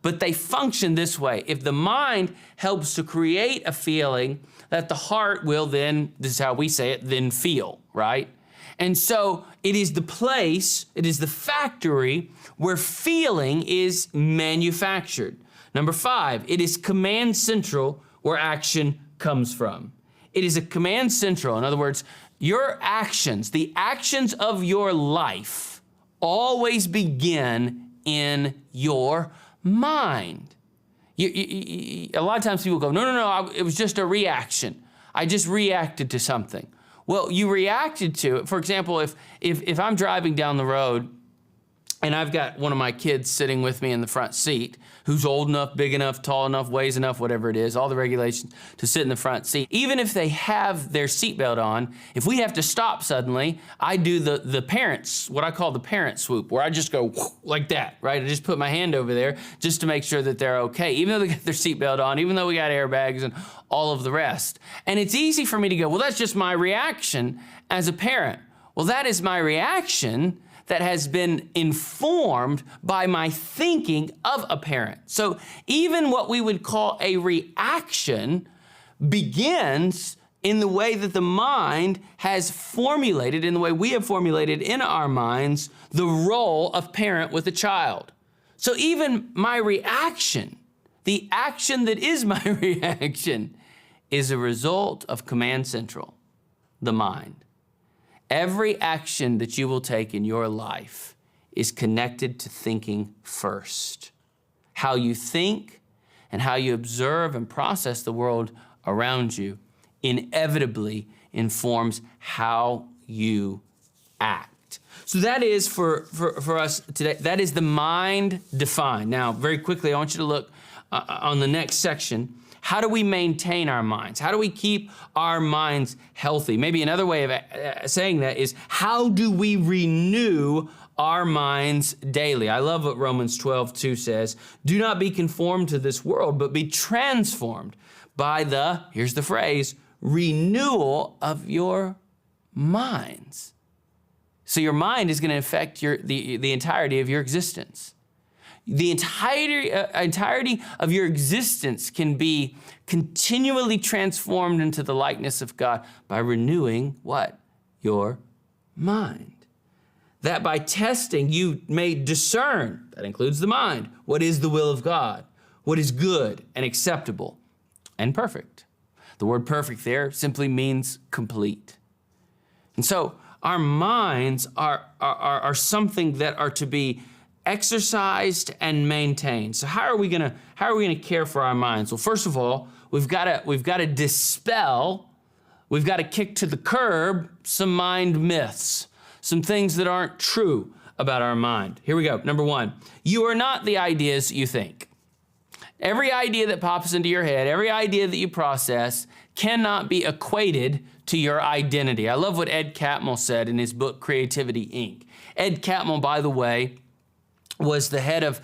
Speaker 6: But they function this way. If the mind helps to create a feeling, that the heart will then, this is how we say it, then feel, right? And so it is the place, it is the factory where feeling is manufactured. Number 5, it is command central where action comes from. It is a command central. In other words, your actions, the actions of your life always begin in your mind. A lot of times people go, no, it was just a reaction. I just reacted to something. Well, you reacted to it. For example, if I'm driving down the road and I've got one of my kids sitting with me in the front seat who's old enough, big enough, tall enough, weighs enough, whatever it is, all the regulations to sit in the front seat. Even if they have their seatbelt on, if we have to stop suddenly, I do the parents, what I call the parent swoop, where I just go like that, right? I just put my hand over there just to make sure that they're okay, even though they got their seatbelt on, even though we got airbags and all of the rest. And it's easy for me to go, well, that's just my reaction as a parent. Well, that is my reaction that has been informed by my thinking of a parent. So even what we would call a reaction begins in the way that the mind has formulated, in the way we have formulated in our minds, the role of parent with a child. So even my reaction, the action that is my reaction, is a result of command central, the mind. Every action that you will take in your life is connected to thinking first. How you think and how you observe and process the world around you inevitably informs how you act. So that is for us today, that is the mind defined. Now, very quickly, I want you to look on the next section. How do we maintain our minds? How do we keep our minds healthy? Maybe another way of saying that is, how do we renew our minds daily? I love what Romans 12:2 says. Do not be conformed to this world, but be transformed by the, here's the phrase, renewal of your minds. So your mind is going to affect the entirety of your existence. The entirety of your existence can be continually transformed into the likeness of God by renewing what? Your mind. That by testing you may discern, that includes the mind, what is the will of God, what is good and acceptable and perfect. The word perfect there simply means complete. And so our minds are something that are to be exercised and maintained. So how are we gonna care for our minds? Well, first of all, we've got to dispel, we've got to kick to the curb some mind myths, some things that aren't true about our mind. Here we go. Number 1, you are not the ideas you think. Every idea that pops into your head, every idea that you process cannot be equated to your identity. I love what Ed Catmull said in his book, Creativity, Inc. Ed Catmull, by the way, was the head of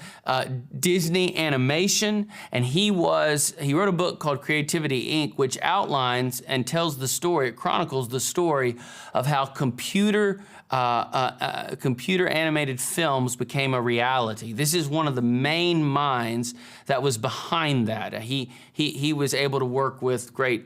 Speaker 6: Disney Animation, and he wrote a book called Creativity, Inc., which outlines and tells the story, it chronicles the story of how computer animated films became a reality. This is one of the main minds that was behind that. He was able to work with great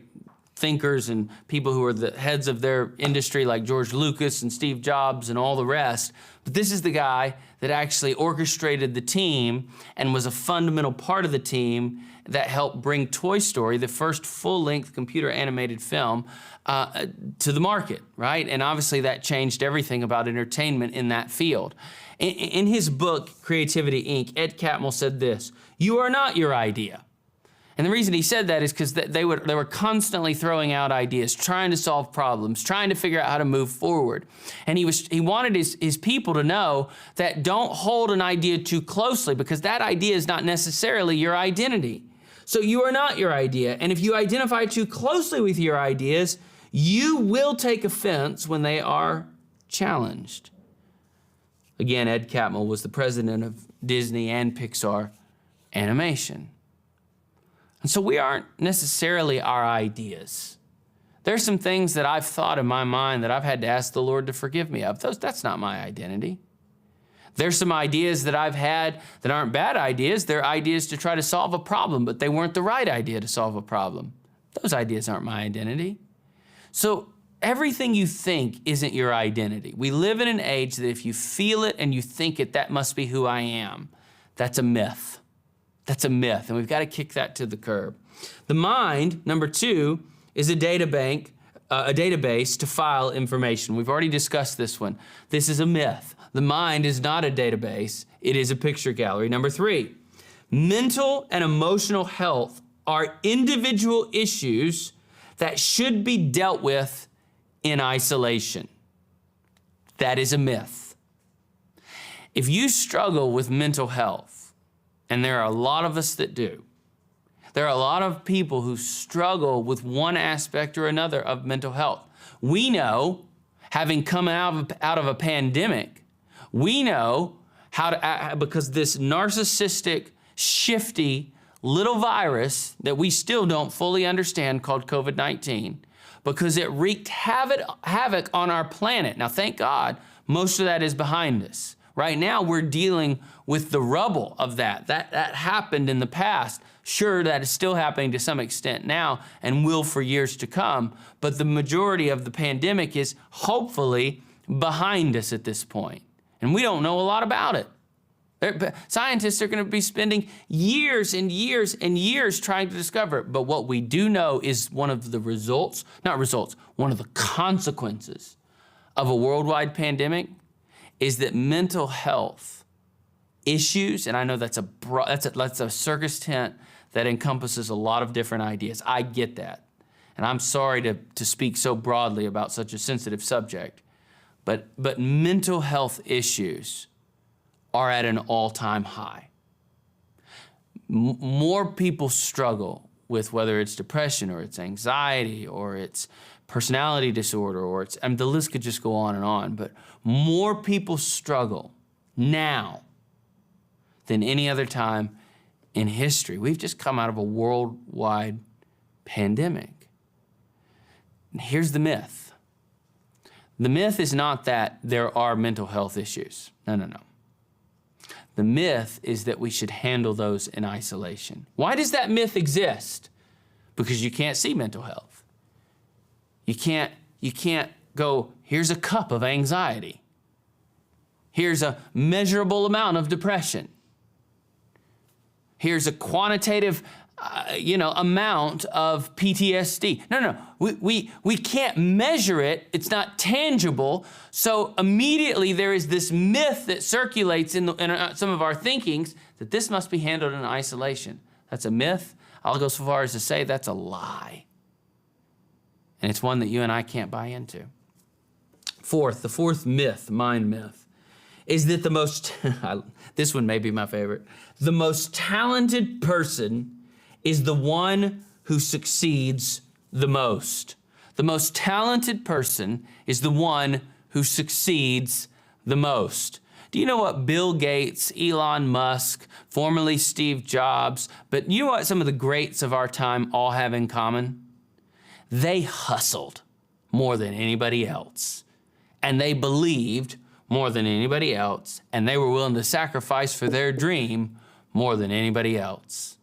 Speaker 6: thinkers and people who are the heads of their industry like George Lucas and Steve Jobs and all the rest. But this is the guy that actually orchestrated the team and was a fundamental part of the team that helped bring Toy Story, the first full-length computer animated film, to the market, right? And obviously that changed everything about entertainment in that field. In his book, Creativity, Inc., Ed Catmull said this: "You are not your idea." And the reason he said that is because they were constantly throwing out ideas, trying to solve problems, trying to figure out how to move forward. And he wanted his people to know that don't hold an idea too closely, because that idea is not necessarily your identity. So you are not your idea. And if you identify too closely with your ideas, you will take offense when they are challenged. Again, Ed Catmull was the president of Disney and Pixar Animation. And so we aren't necessarily our ideas. There's some things that I've thought in my mind that I've had to ask the Lord to forgive me of. That's not my identity. There's some ideas that I've had that aren't bad ideas. They're ideas to try to solve a problem, but they weren't the right idea to solve a problem. Those ideas aren't my identity. So everything you think isn't your identity. We live in an age that if you feel it and you think it, that must be who I am. That's a myth. That's a myth, and we've got to kick that to the curb. The mind, number 2, is a database to file information. We've already discussed this one. This is a myth. The mind is not a database. It is a picture gallery. Number 3, mental and emotional health are individual issues that should be dealt with in isolation. That is a myth. If you struggle with mental health, and there are a lot of us that do, there are a lot of people who struggle with one aspect or another of mental health. We know, having come out of a pandemic, we know how to, because this narcissistic, shifty little virus that we still don't fully understand called COVID-19, because it wreaked havoc on our planet. Now, thank God, most of that is behind us. Right now, we're dealing with the rubble of that. That happened in the past. Sure, that is still happening to some extent now and will for years to come, but the majority of the pandemic is hopefully behind us at this point. And we don't know a lot about it. Scientists are going to be spending years and years and years trying to discover it. But what we do know is one of the one of the consequences of a worldwide pandemic is that mental health issues, and I know that's a circus tent that encompasses a lot of different ideas. I get that. And I'm sorry to speak so broadly about such a sensitive subject. But mental health issues are at an all-time high. More people struggle with whether it's depression or it's anxiety or it's personality disorder or it's, the list could just go on, but more people struggle now than any other time in history. We've just come out of a worldwide pandemic. And here's the myth. The myth is not that there are mental health issues. No. The myth is that we should handle those in isolation. Why does that myth exist? Because you can't see mental health. You can't go, here's a cup of anxiety. Here's a measurable amount of depression. Here's a quantitative amount of PTSD. No. We can't measure it. It's not tangible. So immediately there is this myth that circulates in some of our thinkings that this must be handled in isolation. That's a myth. I'll go so far as to say that's a lie. And it's one that you and I can't buy into. The fourth myth, mind myth, is that the most, this one may be my favorite, the most talented person is the one who succeeds the most. The most talented person is the one who succeeds the most. Do you know what Bill Gates, Elon Musk, formerly Steve Jobs, but you know what some of the greats of our time all have in common? They hustled more than anybody else, and they believed more than anybody else, and they were willing to sacrifice for their dream more than anybody else.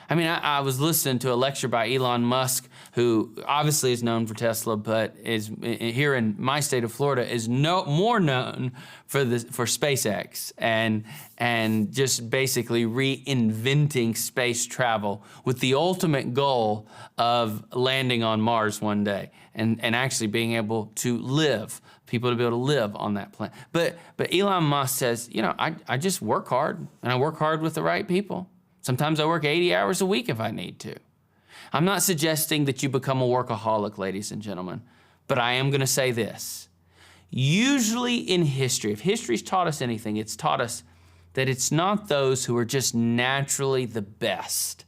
Speaker 6: I mean, I was listening to a lecture by Elon Musk, who obviously is known for Tesla, but is here in my state of Florida is more known for SpaceX and just basically reinventing space travel with the ultimate goal of landing on Mars one day and actually being able to live, people to be able to live on that planet. But Elon Musk says, you know, I just work hard, and I work hard with the right people. Sometimes I work 80 hours a week if I need to. I'm not suggesting that you become a workaholic, ladies and gentlemen, but I am going to say this. Usually in history, if history's taught us anything, it's taught us that it's not those who are just naturally the best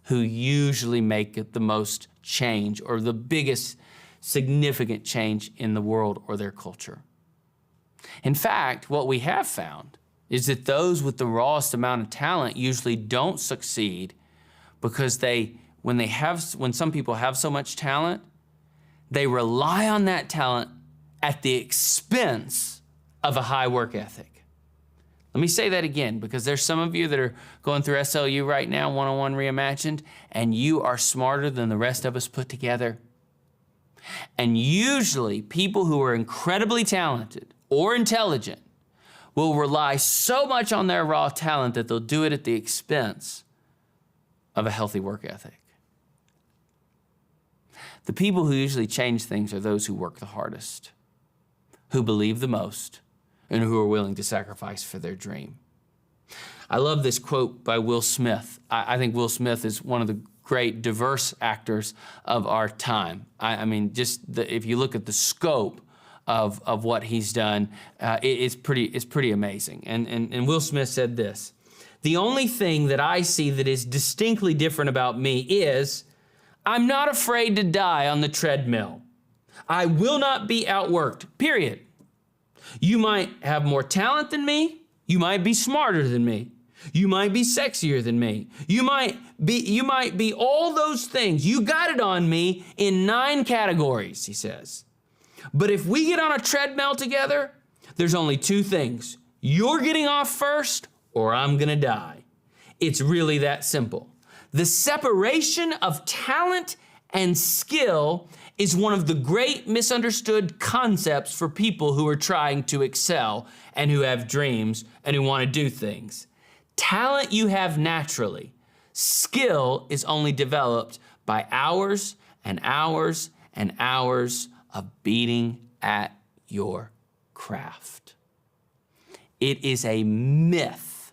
Speaker 6: who usually make the most change or the biggest significant change in the world or their culture. In fact, what we have found is that those with the rawest amount of talent usually don't succeed because when some people have so much talent, they rely on that talent at the expense of a high work ethic. Let me say that again, because there's some of you that are going through SLU right now, 101 Reimagined, and you are smarter than the rest of us put together. And usually people who are incredibly talented or intelligent will rely so much on their raw talent that they'll do it at the expense of a healthy work ethic. The people who usually change things are those who work the hardest, who believe the most, and who are willing to sacrifice for their dream. I love this quote by Will Smith. I think Will Smith is one of the great diverse actors of our time. I mean, if you look at the scope of what he's done, it's pretty amazing. And Will Smith said this: "The only thing that I see that is distinctly different about me is I'm not afraid to die on the treadmill. I will not be outworked, period. You might have more talent than me. You might be smarter than me. You might be sexier than me. You might be all those things. You got it on me in 9 categories," he says. "But if we get on a treadmill together, there's only 2 things. You're getting off first, or I'm gonna die. It's really that simple." The separation of talent and skill is one of the great misunderstood concepts for people who are trying to excel and who have dreams and who want to do things. Talent you have naturally. Skill is only developed by hours and hours and hours of beating at your craft. It is a myth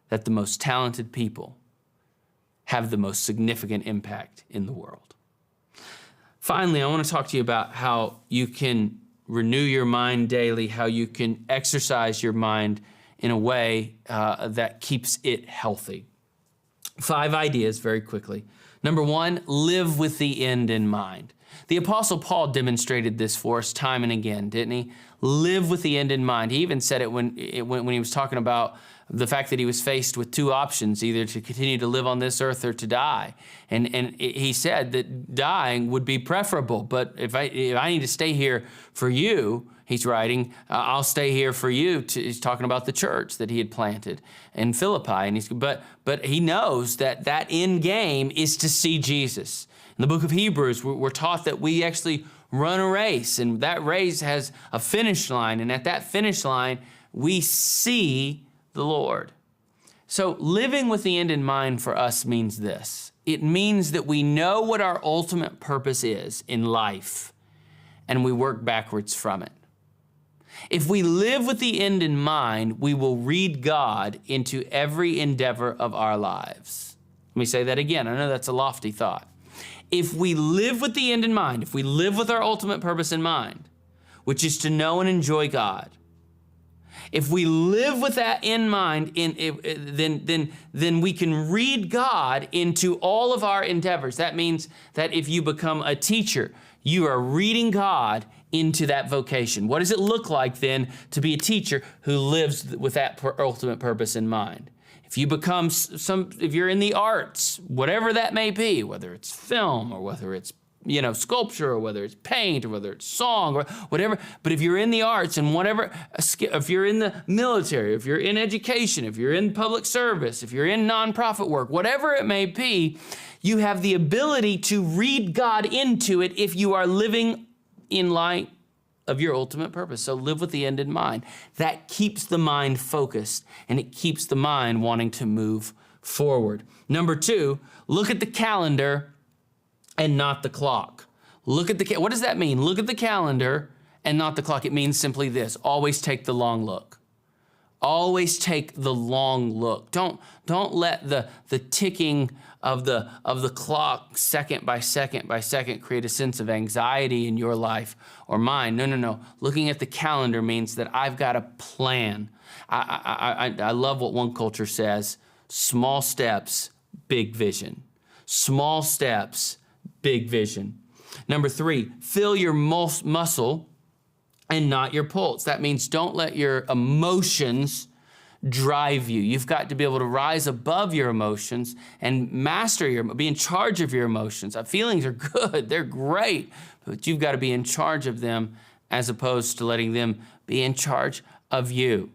Speaker 6: that the most talented people have the most significant impact in the world. Finally, I want to talk to you about how you can renew your mind daily, how you can exercise your mind in a way that keeps it healthy. 5 ideas very quickly. Number 1, live with the end in mind. The Apostle Paul demonstrated this for us time and again, didn't he? Live with the end in mind. He even said it when he was talking about the fact that he was faced with 2 options, either to continue to live on this earth or to die. And he said that dying would be preferable, but if I need to stay here for you, he's writing, I'll stay here for you. He's talking about the church that he had planted in Philippi. And but he knows that end game is to see Jesus. In the book of Hebrews, we're taught that we actually run a race, and that race has a finish line, and at that finish line, we see the Lord. So living with the end in mind for us means this. It means that we know what our ultimate purpose is in life, and we work backwards from it. If we live with the end in mind, we will read God into every endeavor of our lives. Let me say that again. I know that's a lofty thought. If we live with the end in mind, if we live with our ultimate purpose in mind, which is to know and enjoy God, if we live with that in mind, then we can read God into all of our endeavors. That means that if you become a teacher, you are reading God into that vocation. What does it look like then to be a teacher who lives with that ultimate purpose in mind? If you if you're in the arts, whatever that may be, whether it's film or whether it's sculpture, or whether it's paint, or whether it's song, or whatever. But if you're in the arts and whatever, if you're in the military, if you're in education, if you're in public service, if you're in nonprofit work, whatever it may be, you have the ability to read God into it if you are living in light of your ultimate purpose. So live with the end in mind. That keeps the mind focused, and it keeps the mind wanting to move forward. Number 2, look at the calendar and not the clock. What does that mean? Look at the calendar and not the clock. It means simply this: always take the long look. Always take the long look. Don't let the ticking of the clock second by second by second create a sense of anxiety in your life or mine. No. Looking at the calendar means that I've got a plan. I love what one culture says: small steps, big vision. Small steps, big vision. Number 3, fill your muscle and not your pulse. That means don't let your emotions drive you. You've got to be able to rise above your emotions and be in charge of your emotions. Feelings are good, they're great, but you've got to be in charge of them as opposed to letting them be in charge of you.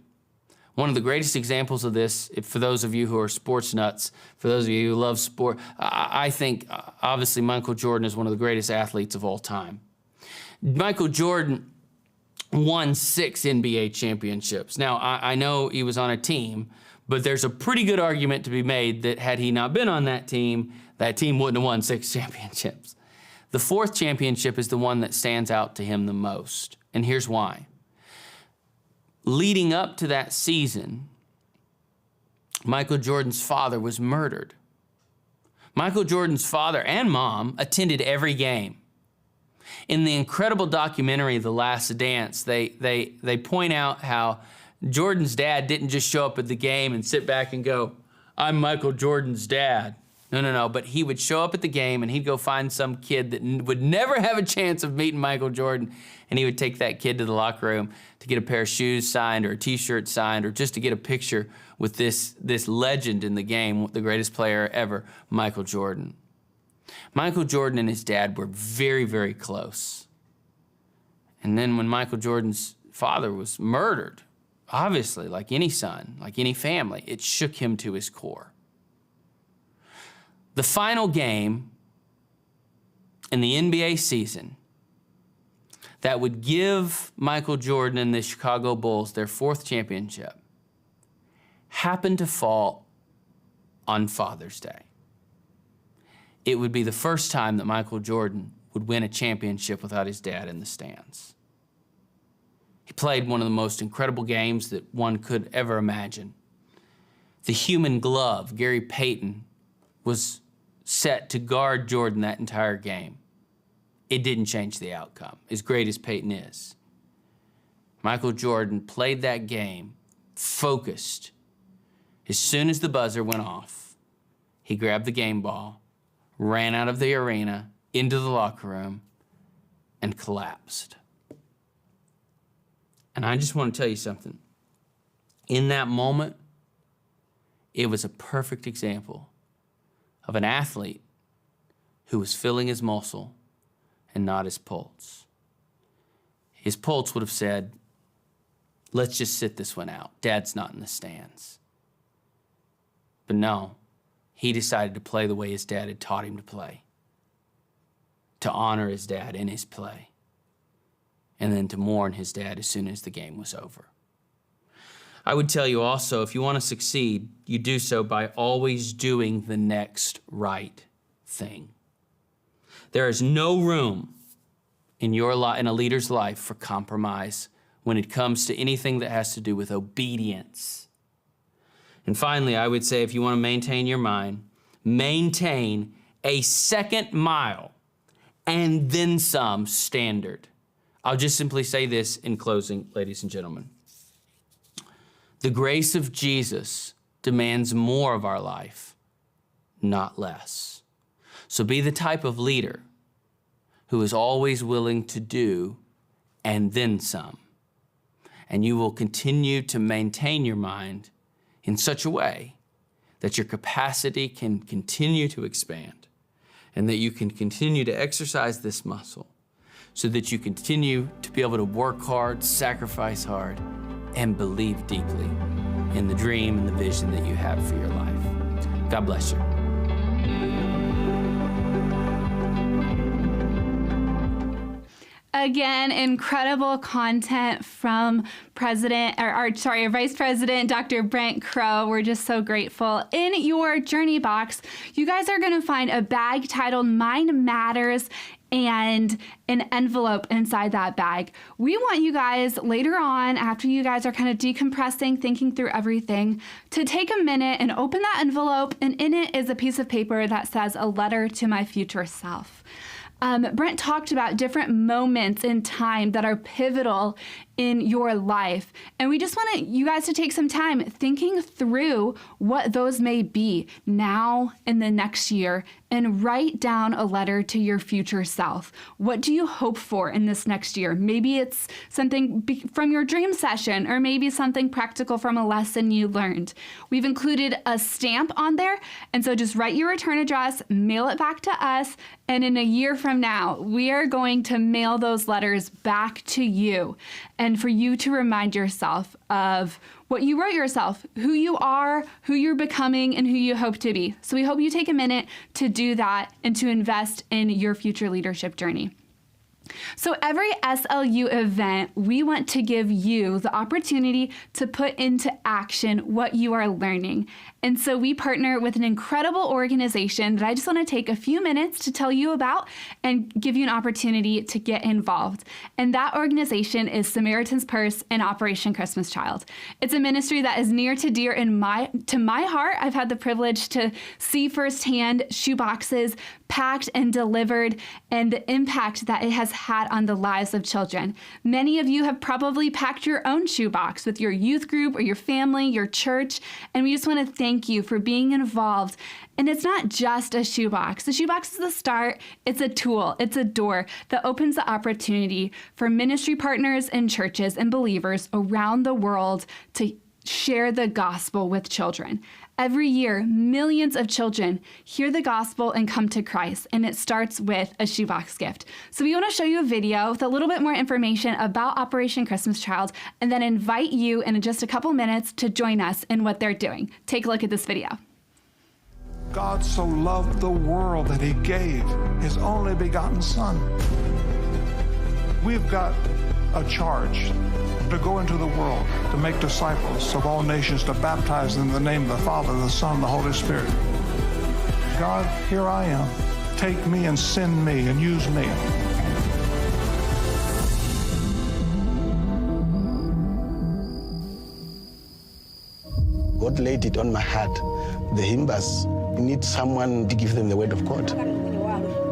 Speaker 6: One of the greatest examples of this, for those of you who are sports nuts, for those of you who love sport, I think obviously Michael Jordan is one of the greatest athletes of all time. Michael Jordan won 6 NBA championships. Now, I know he was on a team, but there's a pretty good argument to be made that had he not been on that team wouldn't have won 6 championships. The 4th championship is the one that stands out to him the most, and here's why. Leading up to that season, Michael Jordan's father was murdered. Michael Jordan's father and mom attended every game. In the incredible documentary, The Last Dance, they point out how Jordan's dad didn't just show up at the game and sit back and go, "I'm Michael Jordan's dad." No, but he would show up at the game and he'd go find some kid that would never have a chance of meeting Michael Jordan, and he would take that kid to the locker room to get a pair of shoes signed or a t-shirt signed or just to get a picture with this legend in the game, the greatest player ever, Michael Jordan. Michael Jordan and his dad were very, very close. And then when Michael Jordan's father was murdered, obviously, like any son, like any family, it shook him to his core. The final game in the NBA season that would give Michael Jordan and the Chicago Bulls their 4th championship happened to fall on Father's Day. It would be the first time that Michael Jordan would win a championship without his dad in the stands. He played one of the most incredible games that one could ever imagine. The human glove, Gary Payton, was set to guard Jordan that entire game. It didn't change the outcome, as great as Payton is. Michael Jordan played that game focused. As soon as the buzzer went off, he grabbed the game ball, ran out of the arena, into the locker room, and collapsed. And I just want to tell you something. In that moment, it was a perfect example of an athlete who was filling his muscle and not his pulse. His pulse would have said, "Let's just sit this one out. Dad's not in the stands." But no, he decided to play the way his dad had taught him to play, to honor his dad in his play, and then to mourn his dad as soon as the game was over. I would tell you also, if you want to succeed, you do so by always doing the next right thing. There is no room in a leader's life for compromise when it comes to anything that has to do with obedience. And finally, I would say if you want to maintain your mind, maintain a second mile and then some standard. I'll just simply say this in closing, ladies and gentlemen. The grace of Jesus demands more of our life, not less. So be the type of leader who is always willing to do and then some. And you will continue to maintain your mind in such a way that your capacity can continue to expand and that you can continue to exercise this muscle so that you continue to be able to work hard, sacrifice hard, and believe deeply in the dream and the vision that you have for your life. God bless you.
Speaker 4: Again, incredible content from Vice President Dr. Brent Crowe. We're just so grateful. In your journey box, you guys are going to find a bag titled Mind Matters and an envelope inside that bag. We want you guys later on, after you guys are kind of decompressing, thinking through everything, to take a minute and open that envelope, and in it is a piece of paper that says, "A letter to my future self." Brent talked about different moments in time that are pivotal in your life. And we just want you guys to take some time thinking through what those may be now in the next year, and write down a letter to your future self. What do you hope for in this next year? Maybe it's something from your dream session, or maybe something practical from a lesson you learned. We've included a stamp on there, and so just write your return address, mail it back to us, and in a year from now, we are going to mail those letters back to you, and for you to remind yourself of what you wrote yourself, who you are, who you're becoming, and who you hope to be. So we hope you take a minute to do that and to invest in your future leadership journey. So every SLU event, we want to give you the opportunity to put into action what you are learning. And so we partner with an incredible organization that I just want to take a few minutes to tell you about and give you an opportunity to get involved. And that organization is Samaritan's Purse and Operation Christmas Child. It's a ministry that is near to dear to my heart. I've had the privilege to see firsthand shoeboxes packed and delivered, and the impact that it has had on the lives of children. Many of you have probably packed your own shoebox with your youth group or your family, your church, and we just want to thank you for being involved. And it's not just a shoebox. The shoebox is the start. It's a tool. It's a door that opens the opportunity for ministry partners and churches and believers around the world to share the gospel with children. Every year, millions of children hear the gospel and come to Christ, and it starts with a shoebox gift. So we want to show you a video with a little bit more information about Operation Christmas Child, and then invite you in just a couple minutes to join us in what they're doing. Take a look at this video.
Speaker 8: God so loved the world that he gave his only begotten Son. We've got a charge to go into the world, to make disciples of all nations, to baptize them in the name of the Father, the Son, and the Holy Spirit. God, here I am. Take me and send me and use me.
Speaker 22: God laid it on my heart. The Himbas need someone to give them the word of God.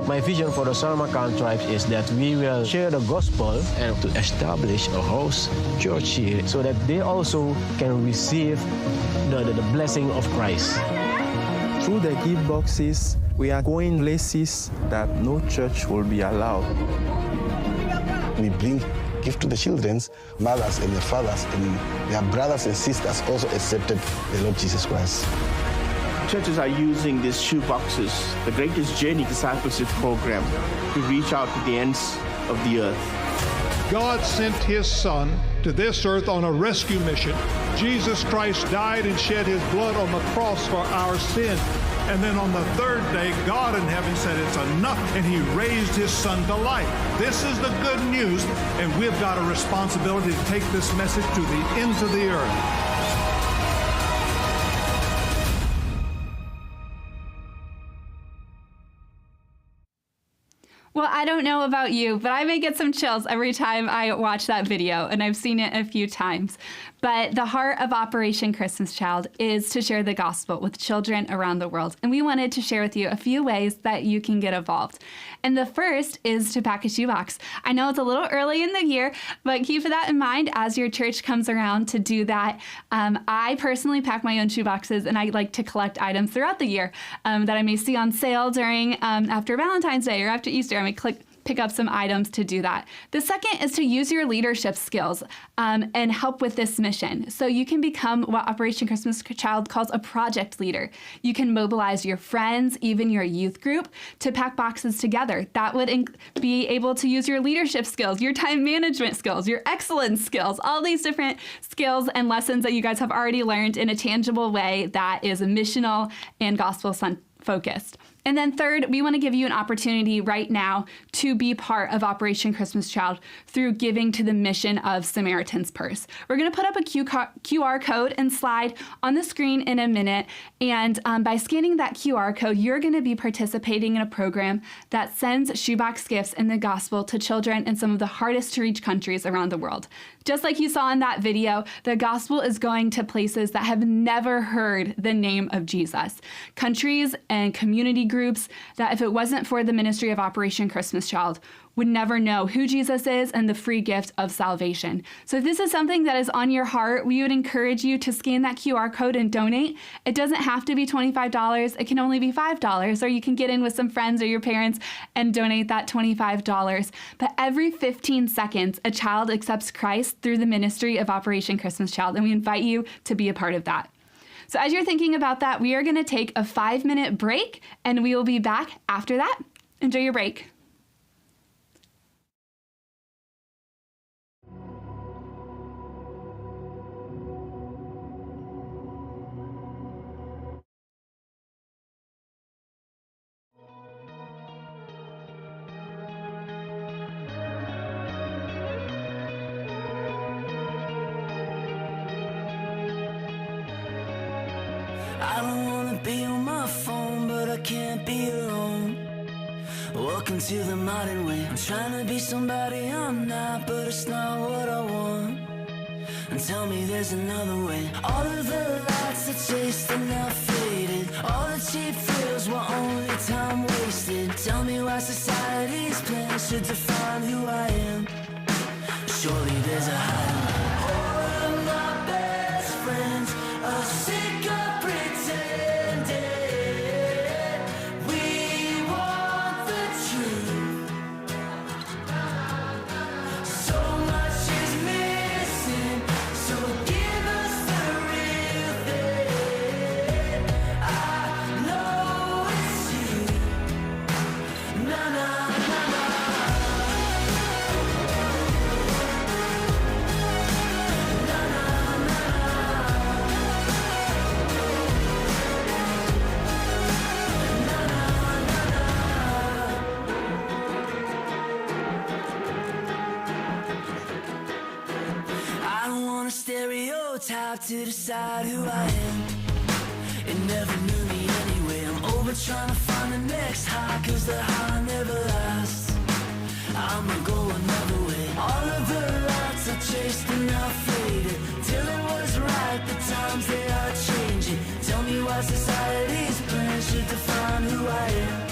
Speaker 23: My vision for the Salmakan tribes is that we will share the gospel and to establish a house church here so that they also can receive the blessing of Christ.
Speaker 24: Through the gift boxes, we are going places that no church will be allowed.
Speaker 22: We bring gift to the children's mothers and their fathers, and their brothers and sisters also accepted the Lord Jesus Christ.
Speaker 25: Churches are using these shoe boxes, the Greatest Journey Discipleship Program, to reach out to the ends of the earth.
Speaker 8: God sent his Son to this earth on a rescue mission. Jesus Christ died and shed his blood on the cross for our sin. And then on the third day, God in heaven said it's enough, and he raised his Son to life. This is the good news, and we've got a responsibility to take this message to the ends of the earth.
Speaker 4: Well, I don't know about you, but I may get some chills every time I watch that video, and I've seen it a few times. But the heart of Operation Christmas Child is to share the gospel with children around the world. And we wanted to share with you a few ways that you can get involved. And the first is to pack a shoebox. I know it's a little early in the year, but keep that in mind as your church comes around to do that. I personally pack my own shoeboxes, and I like to collect items throughout the year that I may see on sale during after Valentine's Day or after Easter. I may pick pick up some items to do that. The second is to use your leadership skills and help with this mission. So you can become what Operation Christmas Child calls a project leader. You can mobilize your friends, even your youth group, to pack boxes together. That would be able to use your leadership skills, your time management skills, your excellence skills, all these different skills and lessons that you guys have already learned in a tangible way that is missional and gospel focused. And then third, we want to give you an opportunity right now to be part of Operation Christmas Child through giving to the mission of Samaritan's Purse. We're going to put up a QR code and slide on the screen in a minute. And by scanning that QR code, you're going to be participating in a program that sends shoebox gifts in the gospel to children in some of the hardest to reach countries around the world. Just like you saw in that video, the gospel is going to places that have never heard the name of Jesus. Countries and community groups that, if it wasn't for the ministry of Operation Christmas Child, would never know who Jesus is and the free gift of salvation. So if this is something that is on your heart, we would encourage you to scan that QR code and donate. It doesn't have to be $25. It can only be $5, or you can get in with some friends or your parents and donate that $25. But every 15 seconds, a child accepts Christ through the ministry of Operation Christmas Child, and we invite you to be a part of that. So as you're thinking about that, we are going to take a 5-minute break, and we will be back after that. Enjoy your break.
Speaker 1: I don't wanna be on my phone, but I can't be alone. Welcome to the modern way. I'm trying to be somebody I'm not, but it's not what I want. And tell me there's another way. All of the lights I chased are now faded. All the cheap thrills were only time wasted. Tell me why society's plans should define who I am. Surely there's a higher way. All of my best friends are sick of pretending. We want the truth. So much is missing, so give us the real thing. I know it's you. Na na na na. I don't want a stereotype to decide who I am. It never knew me anyway. I'm over trying to find the next high, cause the high never lasts. I'ma go another way. All of the lights I chased are now faded. Till it was right, the times they are changing. Tell me why society's plans should define who I am.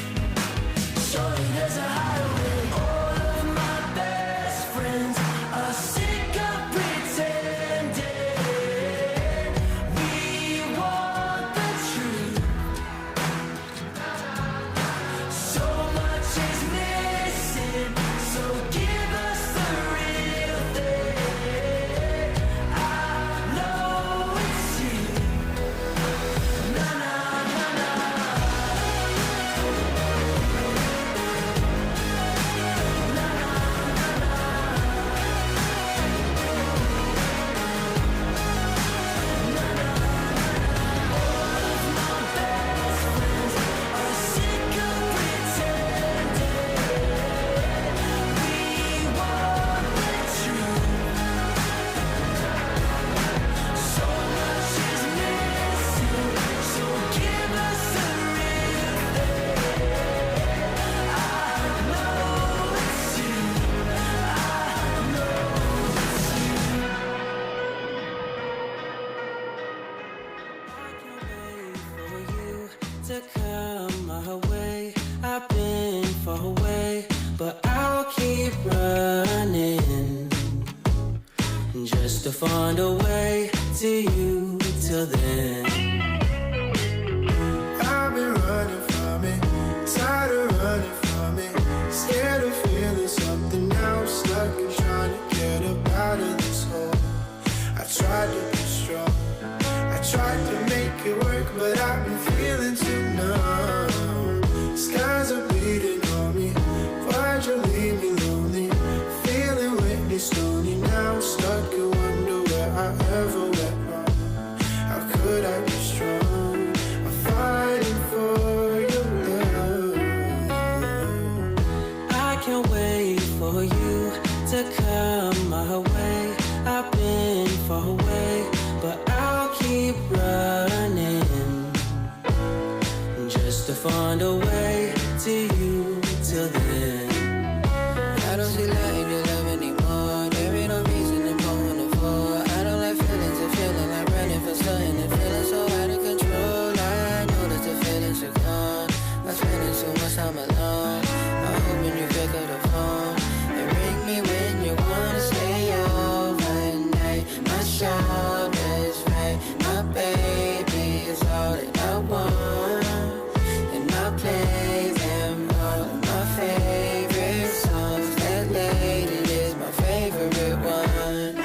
Speaker 1: Surely there's a higher way. All of my best friends are sick of pretending. We want the truth. So much is missing, so give us the real thing. I know it's you. Na na na na. To come my way, I've been far away, but I'll keep running just to find a way to you till then.
Speaker 15: I've been running from it, tired of running from it, scared of feeling
Speaker 3: you to come my way. I've been far away, but I'll keep running just to find a way to you till then. I don't see light in your love anymore. There ain't no reason to go on the floor. I don't like feelings and feeling like running for something and feeling so out of control. I know that the feelings are gone. I'm spending so much time alone. I'm hoping you pick up the phone and ring me when you wanna stay overnight. My shoulders right, my baby is all that I want, and I play them all of my favorite songs. That lady is my favorite one.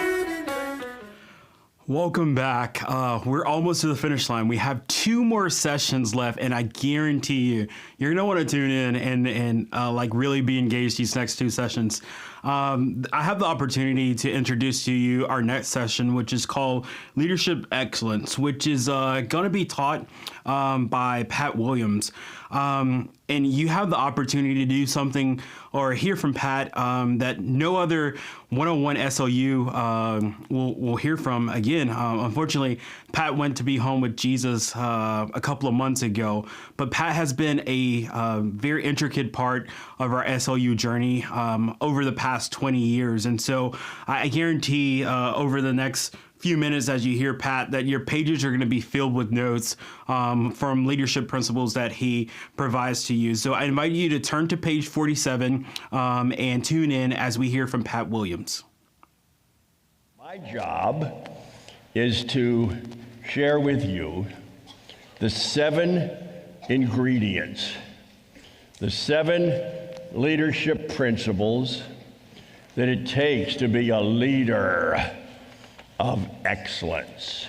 Speaker 5: Welcome back. We're almost to the finish line. We have 2 more sessions left, and I guarantee you're gonna want to tune in and like really be engaged these next 2 sessions. I have the opportunity to introduce to you our next session, which is called Leadership Excellence, which is going to be taught by Pat Williams. And you have the opportunity to do something or hear from Pat that no other one-on-one SLU will hear from again. Unfortunately, Pat went to be home with Jesus a couple of months ago, but Pat has been a very intricate part of our SLU journey over the past 20 years. And so I guarantee over the next few minutes as you hear Pat that your pages are going to be filled with notes from leadership principles that he provides to you. So I invite you to turn to page 47 and tune in as we hear from Pat Williams.
Speaker 10: My job is to share with you the 7 ingredients, the 7 leadership principles that it takes to be a leader of excellence.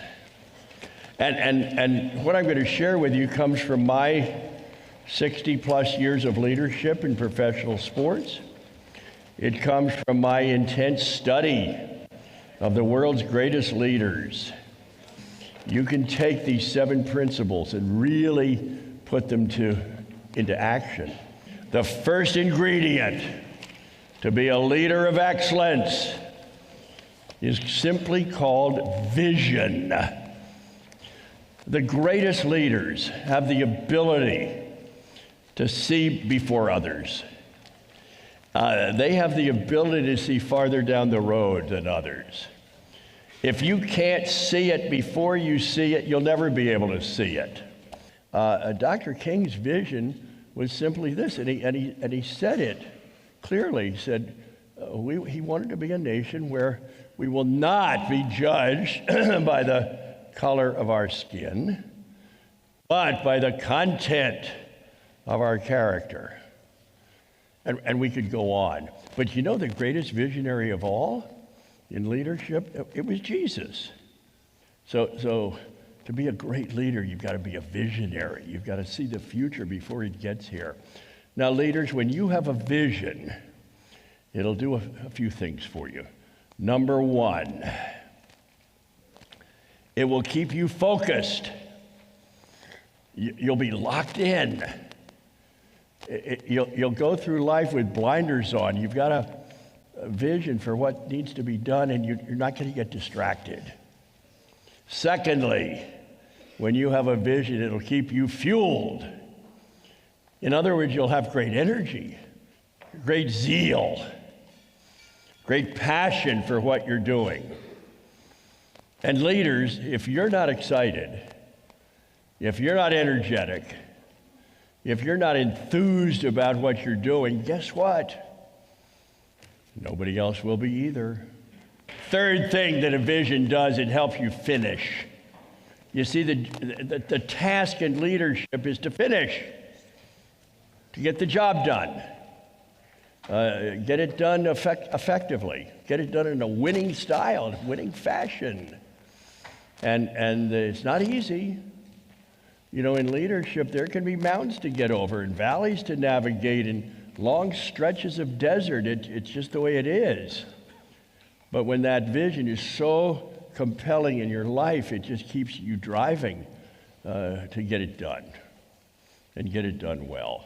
Speaker 10: And what I'm going to share with you comes from my 60 plus years of leadership in professional sports. It comes from my intense study of the world's greatest leaders. You can take these 7 principles and really put them into action. The first ingredient to be a leader of excellence is simply called vision. The greatest leaders have the ability to see before others. They have the ability to see farther down the road than others. If you can't see it before you see it, you'll never be able to see it. Dr. King's vision was simply this, and he said it clearly. He said he wanted to be a nation where we will not be judged by the color of our skin, but by the content of our character. And we could go on. But you know the greatest visionary of all in leadership? It was Jesus. So to be a great leader, you've got to be a visionary. You've got to see the future before it gets here. Now, leaders, when you have a vision, it'll do a few things for you. Number 1, it will keep you focused. You'll be locked in. You'll go through life with blinders on. You've got a vision for what needs to be done, and you're not going to get distracted. Secondly, when you have a vision, it'll keep you fueled. In other words, you'll have great energy, great zeal, great passion for what you're doing. And leaders, if you're not excited, if you're not energetic, if you're not enthused about what you're doing, guess what? Nobody else will be either. Third thing that a vision does, it helps you finish. You see, the task in leadership is to finish, to get the job done. Get it done effectively. Get it done in a winning style, winning fashion. And it's not easy. You know, in leadership, there can be mountains to get over and valleys to navigate and long stretches of desert. It's just the way it is. But when that vision is so compelling in your life, it just keeps you driving to get it done and get it done well.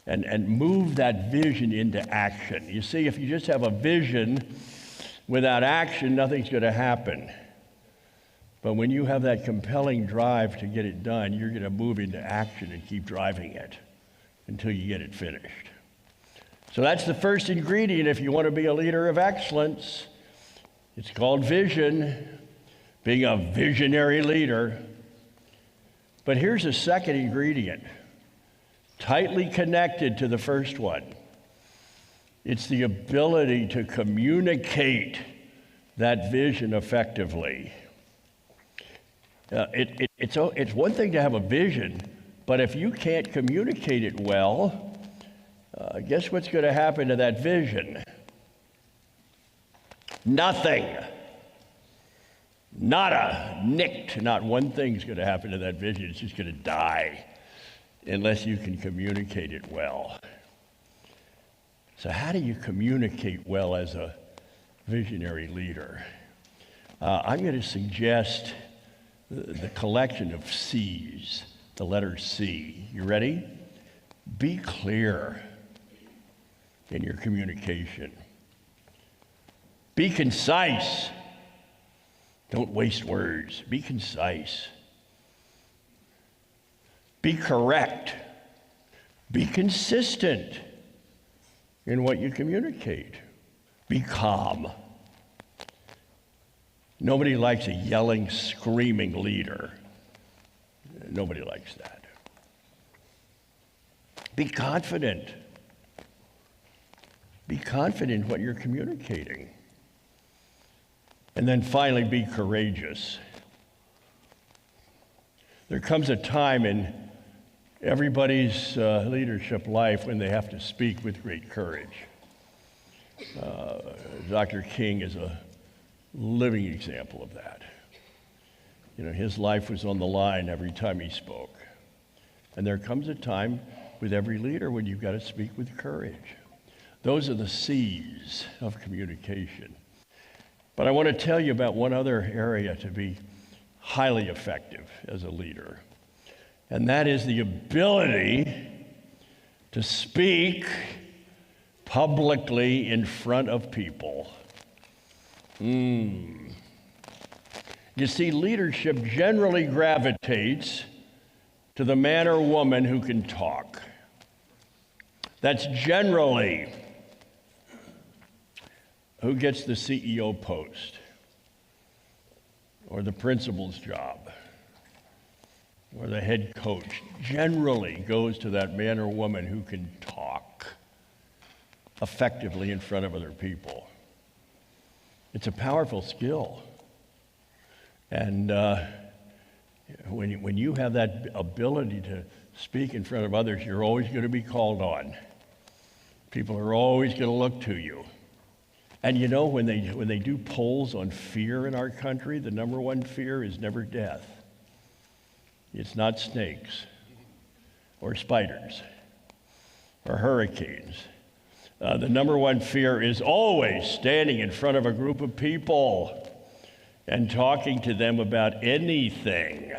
Speaker 10: and move that vision into action. You see, if you just have a vision without action, nothing's going to happen. But when you have that compelling drive to get it done, you're going to move into action and keep driving it until you get it finished. So that's the first ingredient if you want to be a leader of excellence. It's called vision, being a visionary leader. But here's a second ingredient, tightly connected to the first one. It's the ability to communicate that vision effectively. It's one thing to have a vision, but if you can't communicate it well, guess what's going to happen to that vision? Nothing. Nada. Nicked. Not one thing's going to happen to that vision. It's just going to die unless you can communicate it well. So how do you communicate well as a visionary leader? I'm going to suggest the collection of C's, the letter C. You ready? Be clear in your communication. Be concise. Don't waste words. Be concise. Be correct. Be consistent in what you communicate. Be calm. Nobody likes a yelling, screaming leader. Nobody likes that. Be confident. Be confident in what you're communicating. And then finally, be courageous. There comes a time in everybody's leadership life when they have to speak with great courage. Dr. King is a living example of that. You know, his life was on the line every time he spoke. And there comes a time with every leader when you've got to speak with courage. Those are the C's of communication. But I want to tell you about one other area to be highly effective as a leader. And that is the ability to speak publicly in front of people. You see, leadership generally gravitates to the man or woman who can talk. That's generally who gets the CEO post or the principal's job or the head coach. Generally goes to that man or woman who can talk effectively in front of other people. It's a powerful skill. And when you have that ability to speak in front of others, you're always going to be called on. People are always going to look to you. And you know, when they do polls on fear in our country, the number one fear is never death. It's not snakes or spiders or hurricanes. The number one fear is always standing in front of a group of people and talking to them about anything.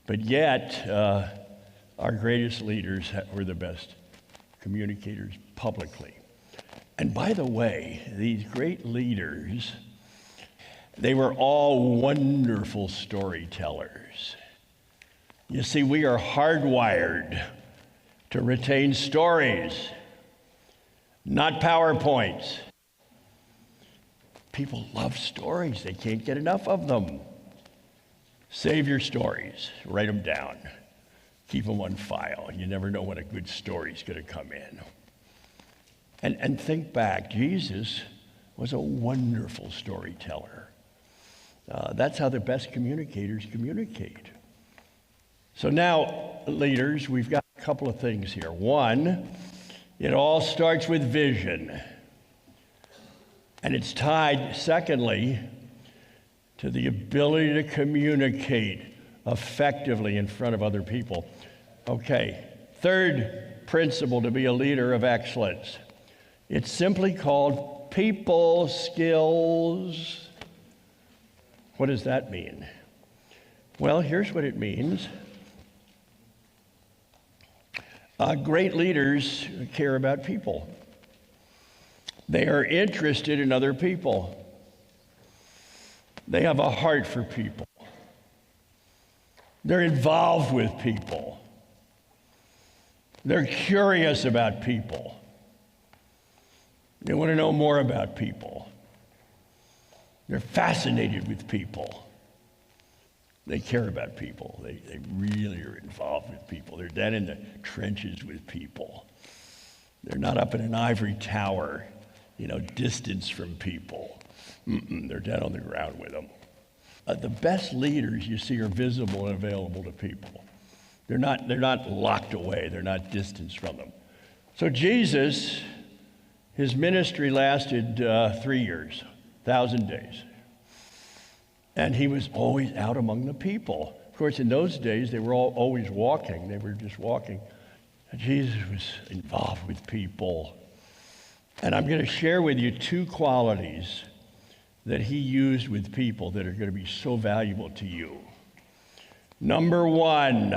Speaker 10: But yet, our greatest leaders were the best communicators publicly. And by the way, these great leaders, they were all wonderful storytellers. You see, we are hardwired to retain stories, not PowerPoints. People love stories. They can't get enough of them. Save your stories. Write them down. Keep them on file. You never know when a good story's going to come in. And think back. Jesus was a wonderful storyteller. That's how the best communicators communicate. So now, leaders, we've got a couple of things here. One, it all starts with vision. And it's tied, secondly, to the ability to communicate effectively in front of other people. Okay, third principle to be a leader of excellence. It's simply called people skills. What does that mean? Well, here's what it means. Great leaders care about people. They are interested in other people. They have a heart for people. They're involved with people. They're curious about people. They want to know more about people. They're fascinated with people. They care about people. They really are involved with people. They're down in the trenches with people. They're not up in an ivory tower, distance from people. They're down on the ground with them. The best leaders you see are visible and available to people. They're not locked away. They're not distanced from them. So Jesus, his ministry lasted 3 years, 1,000 days. And he was always out among the people. Of course, in those days, they were always walking. They were just walking. And Jesus was involved with people. And I'm going to share with you 2 qualities that he used with people that are going to be so valuable to you. Number 1,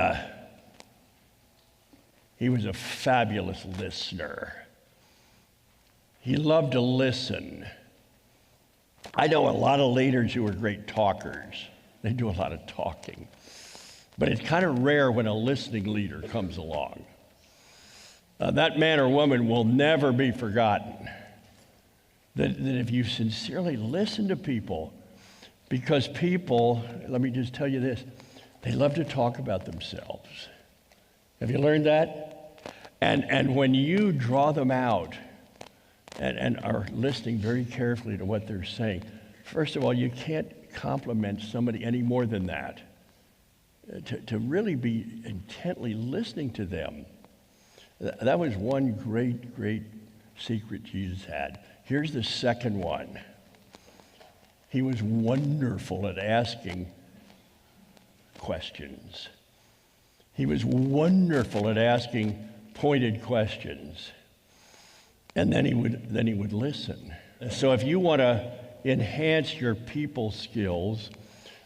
Speaker 10: he was a fabulous listener. He loved to listen. I know a lot of leaders who are great talkers. They do a lot of talking. But it's kind of rare when a listening leader comes along. That man or woman will never be forgotten. That if you sincerely listen to people, because people, let me just tell you this, they love to talk about themselves. Have you learned that? And when you draw them out and are listening very carefully to what they're saying, first of all, you can't compliment somebody any more than that. To really be intently listening to them. That was one great, great secret Jesus had. Here's the second one. He was wonderful at asking questions. He was wonderful at asking pointed questions. And then he would listen. So if you want to enhance your people skills,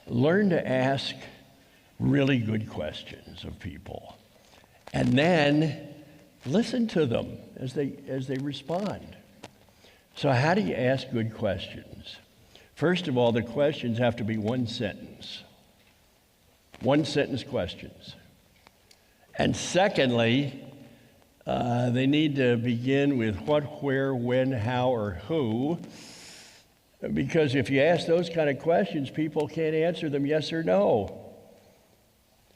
Speaker 10: learn to ask really good questions of people. And then listen to them as they respond. So how do you ask good questions? First of all, the questions have to be one sentence. One sentence questions. And secondly, they need to begin with what, where, when, how, or who. Because if you ask those kind of questions, people can't answer them yes or no.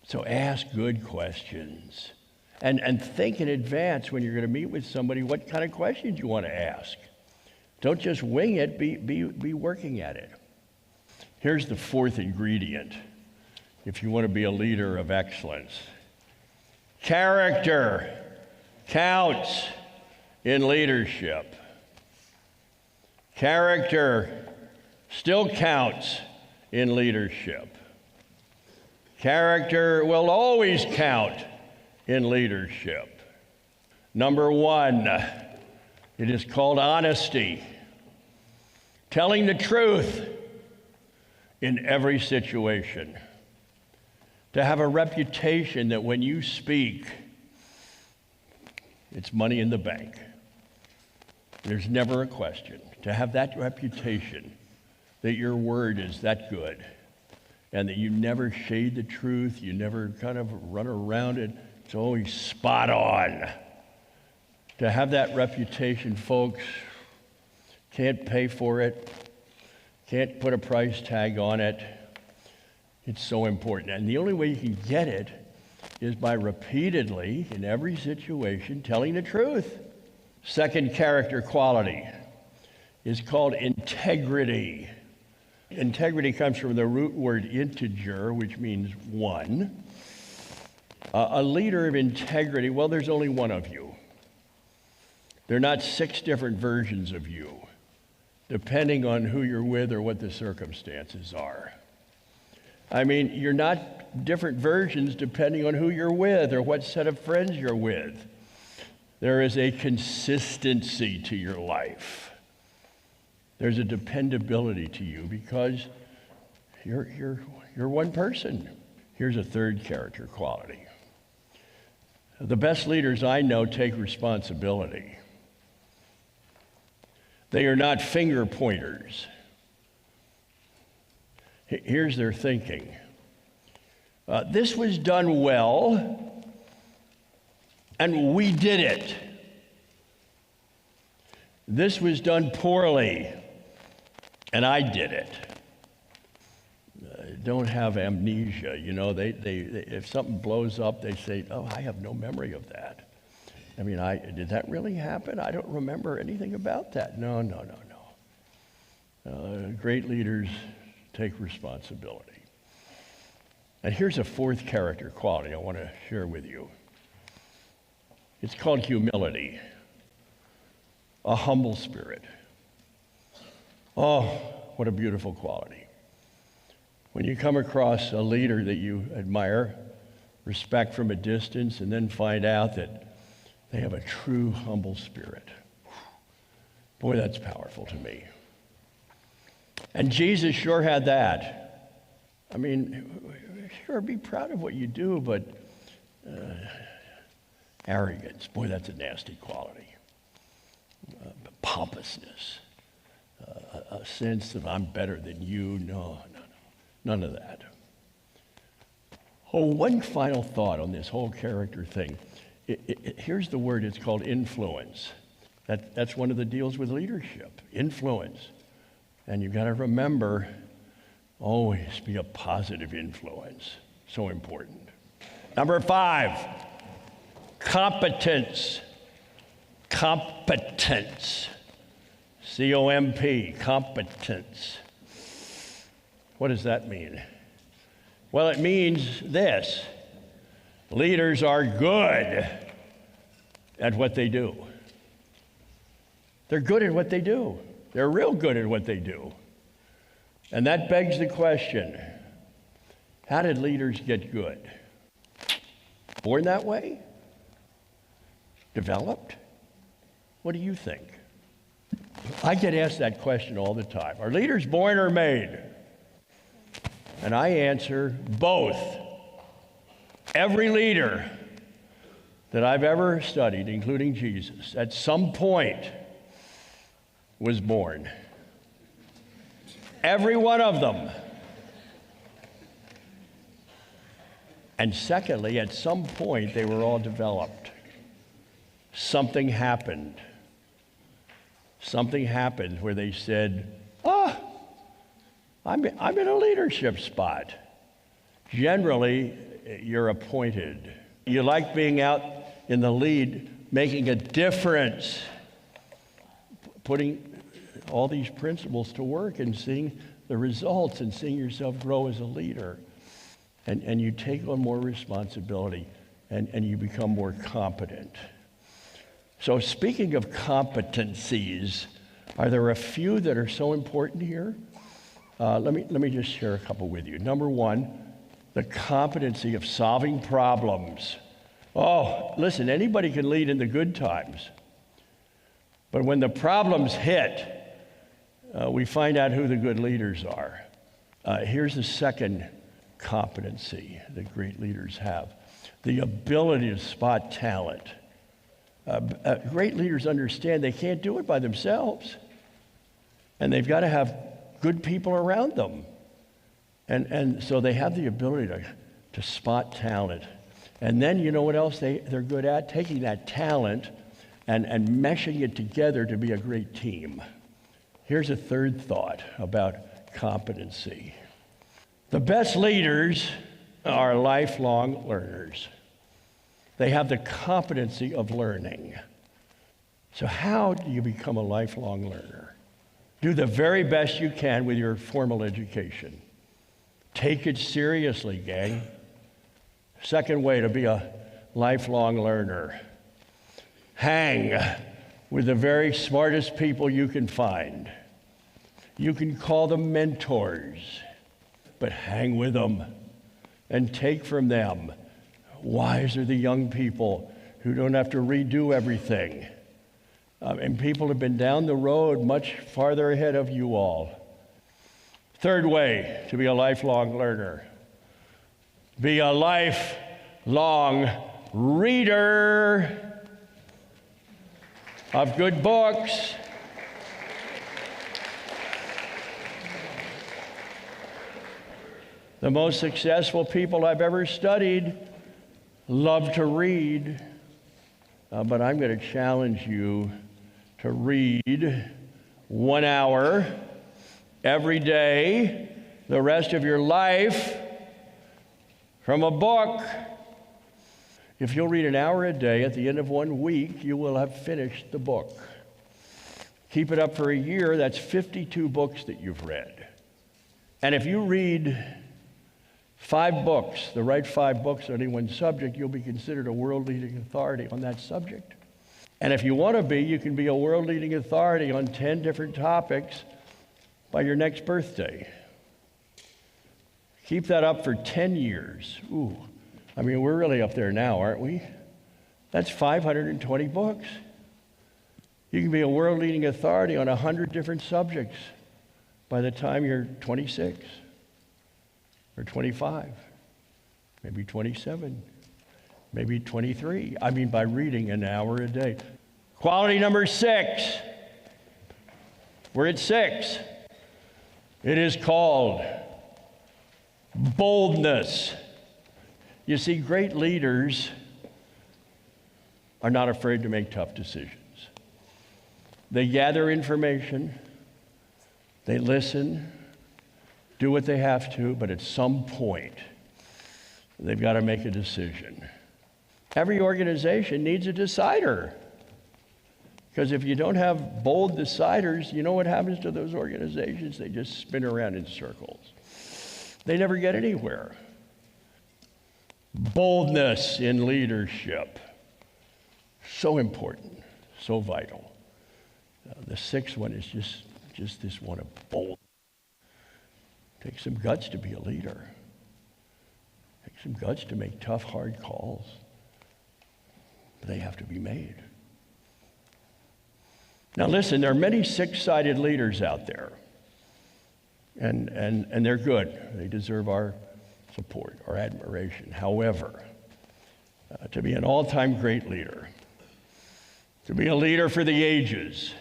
Speaker 10: So ask good questions. And think in advance when you're going to meet with somebody what kind of questions you want to ask. Don't just wing it, be working at it. Here's the 4th ingredient if you want to be a leader of excellence. Character counts in leadership. Character still counts in leadership. Character will always count in leadership. Number 1, it is called honesty. Telling the truth in every situation. To have a reputation that when you speak, it's money in the bank. There's never a question. To have that reputation that your word is that good and that you never shade the truth, you never kind of run around it, it's always spot on. To have that reputation, folks, can't pay for it, can't put a price tag on it. It's so important. And the only way you can get it is by repeatedly, in every situation, telling the truth. Second character quality is called integrity. Integrity comes from the root word integer, which means 1. A leader of integrity, well, there's only one of you. There are not 6 different versions of you, depending on who you're with or what the circumstances are. I mean, you're not different versions depending on who you're with or what set of friends you're with. There is a consistency to your life. There's a dependability to you because you're one person. Here's a third character quality. The best leaders I know take responsibility. They are not finger pointers. Here's their thinking. This was done well, and we did it. This was done poorly, and I did it. Don't have amnesia. You know, they if something blows up, they say, oh, I have no memory of that. I mean, did that really happen? I don't remember anything about that. No. Great leaders take responsibility. And here's a fourth character quality I want to share with you. It's called humility, a humble spirit. Oh, what a beautiful quality. When you come across a leader that you admire, respect from a distance, and then find out that they have a true humble spirit. Boy, that's powerful to me. And Jesus sure had that. I mean, sure, be proud of what you do, but arrogance, boy, that's a nasty quality. Pompousness, a sense that I'm better than you. No, none of that. Oh, one final thought on this whole character thing. Here's the word, it's called influence. That's one of the deals with leadership, influence. And you've got to remember, always be a positive influence. So important. Number 5, competence. Competence. C-O-M-P, competence. What does that mean? Well, it means this. Leaders are good at what they do. They're good at what they do. They're real good at what they do. And that begs the question, how did leaders get good? Born that way? Developed? What do you think? I get asked that question all the time. Are leaders born or made? And I answer, both. Every leader that I've ever studied, including Jesus, at some point was born. Every one of them. And secondly, at some point, they were all developed. Something happened. Something happened where they said, I'm in a leadership spot. Generally, you're appointed. You like being out in the lead, making a difference, putting all these principles to work and seeing the results and seeing yourself grow as a leader. And you take on more responsibility and you become more competent. So speaking of competencies, are there a few that are so important here? Let me just share a couple with you. Number 1, the competency of solving problems. Oh, listen, anybody can lead in the good times. But when the problems hit, we find out who the good leaders are. Here's the second competency that great leaders have, the ability to spot talent. Great leaders understand they can't do it by themselves, and they've got to have good people around them. And so they have the ability to spot talent. And then you know what else they're good at? Taking that talent and meshing it together to be a great team. Here's a third thought about competency. The best leaders are lifelong learners. They have the competency of learning. So how do you become a lifelong learner? Do the very best you can with your formal education. Take it seriously, gang. Second way to be a lifelong learner. Hang with the very smartest people you can find. You can call them mentors, but hang with them and take from them. Wise are the young people who don't have to redo everything. And people have been down the road much farther ahead of you all. Third way to be a lifelong learner. Be a lifelong reader of good books. The most successful people I've ever studied love to read, but I'm going to challenge you to read 1 hour every day, the rest of your life, from a book. If you'll read an hour a day, at the end of 1 week, you will have finished the book. Keep it up for a year, that's 52 books that you've read. And if you read 5 books, the right 5 books on any one subject, you'll be considered a world-leading authority on that subject. And if you want to be, you can be a world-leading authority on 10 different topics by your next birthday. Keep that up for 10 years. Ooh, I mean, we're really up there now, aren't we? That's 520 books. You can be a world-leading authority on 100 different subjects by the time you're 26 or 25, maybe 27, maybe 23. I mean, by reading an hour a day. Quality number 6. We're at 6. It is called boldness. You see, great leaders are not afraid to make tough decisions. They gather information, they listen, do what they have to, but at some point, they've got to make a decision. Every organization needs a decider. Because if you don't have bold deciders, you know what happens to those organizations? They just spin around in circles. They never get anywhere. Boldness in leadership. So important, so vital. The 6th one is just this one of bold. Takes some guts to be a leader. Takes some guts to make tough, hard calls. But they have to be made. Now listen, there are many 6-sided leaders out there. And they're good. They deserve our support, our admiration. However, to be an all-time great leader, to be a leader for the ages,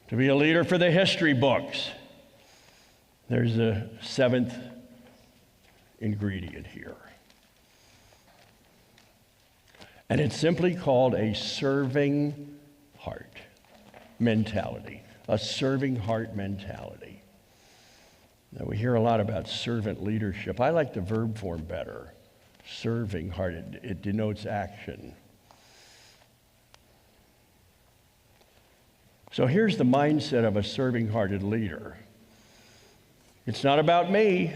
Speaker 10: to be a leader for the history books, there's a 7th ingredient here. And it's simply called a serving heart mentality. A serving heart mentality. Now, we hear a lot about servant leadership. I like the verb form better. Serving heart. It denotes action. So here's the mindset of a serving-hearted leader. It's not about me.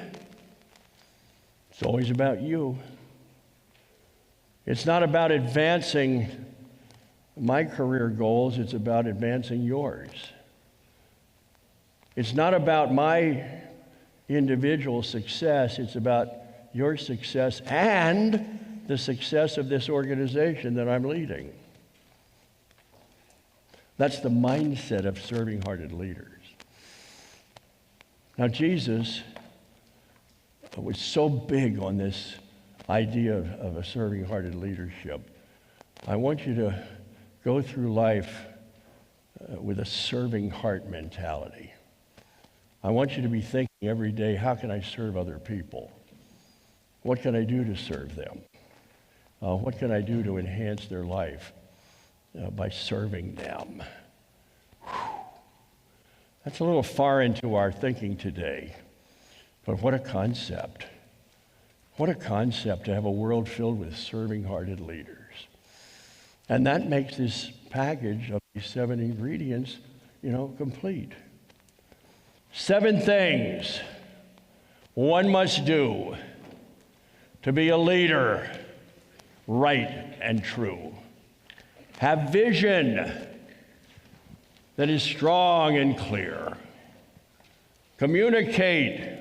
Speaker 10: It's always about you. It's not about advancing my career goals. It's about advancing yours. It's not about my individual success. It's about your success and the success of this organization that I'm leading. That's the mindset of serving-hearted leaders. Now, Jesus was so big on this idea of a serving-hearted leadership. I want you to go through life with a serving heart mentality. I want you to be thinking every day, how can I serve other people? What can I do to serve them? What can I do to enhance their life by serving them? Whew. That's a little far into our thinking today, but what a concept. What a concept to have a world filled with serving-hearted leaders. And that makes this package of these 7 ingredients, complete. 7 things one must do to be a leader, right and true. Have vision that is strong and clear. Communicate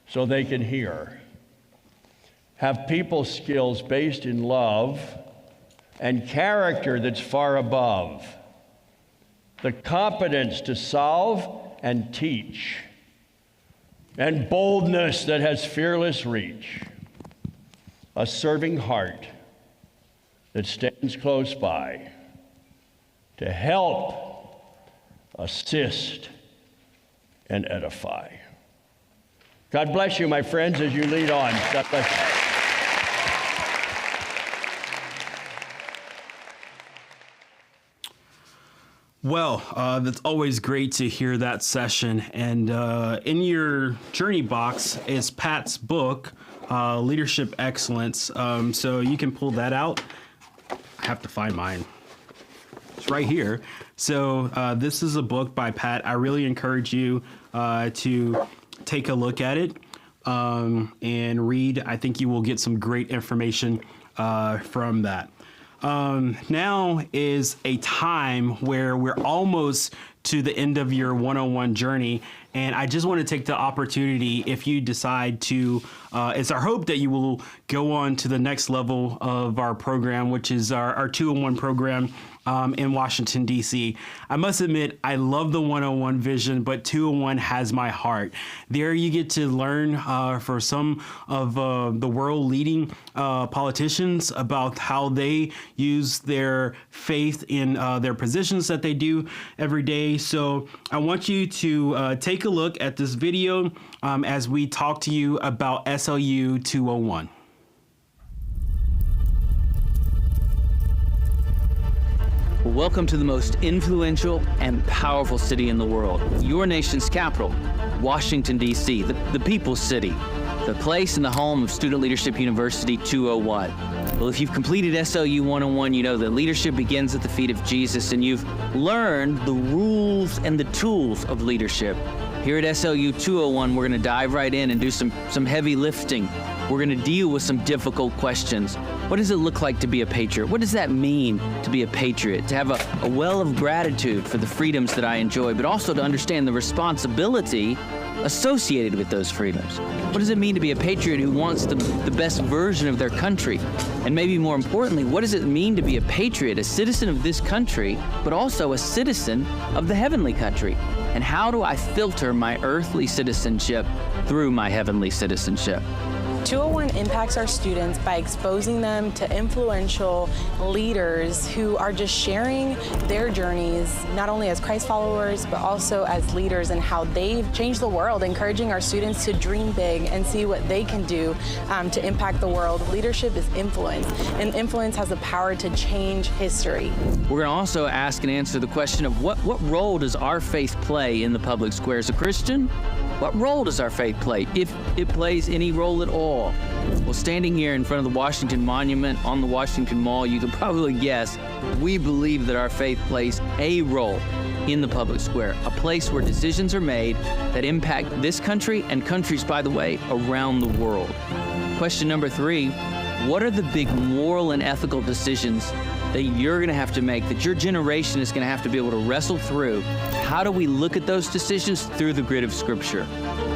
Speaker 10: so they can hear. Have people skills based in love and character that's far above. The competence to solve and teach. And boldness that has fearless reach. a serving heart that stands close by to help, assist, and edify. God bless you, my friends, as you lead on. God bless you.
Speaker 5: Well, that's always great to hear that session. And in your journey box is Pat's book, Leadership Excellence. So you can pull that out. I have to find mine. It's right here. So this is a book by Pat. I really encourage you to take a look at it and read. I think you will get some great information from that. Now is a time where we're almost to the end of your 101 journey. And I just want to take the opportunity, if you decide to, it's our hope that you will go on to the next level of our program, which is our 201 program in Washington, D.C. I must admit, I love the 101 vision, but 201 has my heart. There you get to learn for some of the world leading politicians about how they use their faith in their positions that they do every day. So I want you to take a look at this video as we talk to you about SLU 201.
Speaker 6: Welcome to the most influential and powerful city in the world, your nation's capital, Washington, D.C., the people's city, the place and the home of Student Leadership University 201. Well, if you've completed SLU 101, you know that leadership begins at the feet of Jesus, and you've learned the rules and the tools of leadership. Here at SLU 201, we're going to dive right in and do some heavy lifting. We're going to deal with some difficult questions. What does it look like to be a patriot? What does that mean to be a patriot? To have a well of gratitude for the freedoms that I enjoy, but also to understand the responsibility associated with those freedoms. What does it mean to be a patriot who wants the best version of their country? And maybe more importantly, what does it mean to be a patriot, a citizen of this country, but also a citizen of the heavenly country? And how do I filter my earthly citizenship through my heavenly citizenship?
Speaker 11: 201 impacts our students by exposing them to influential leaders who are just sharing their journeys, not only as Christ followers, but also as leaders, and how they've changed the world, encouraging our students to dream big and see what they can do to impact the world. Leadership is influence, and influence has the power to change history.
Speaker 6: We're going to also ask and answer the question of what role does our faith play in the public square? As a Christian, what role does our faith play, if it plays any role at all? Well, standing here in front of the Washington Monument on the Washington Mall, you can probably guess we believe that our faith plays a role in the public square, a place where decisions are made that impact this country and countries, by the way, around the world. Question number 3, what are the big moral and ethical decisions that you're going to have to make, that your generation is going to have to be able to wrestle through? How do we look at those decisions through the grid of Scripture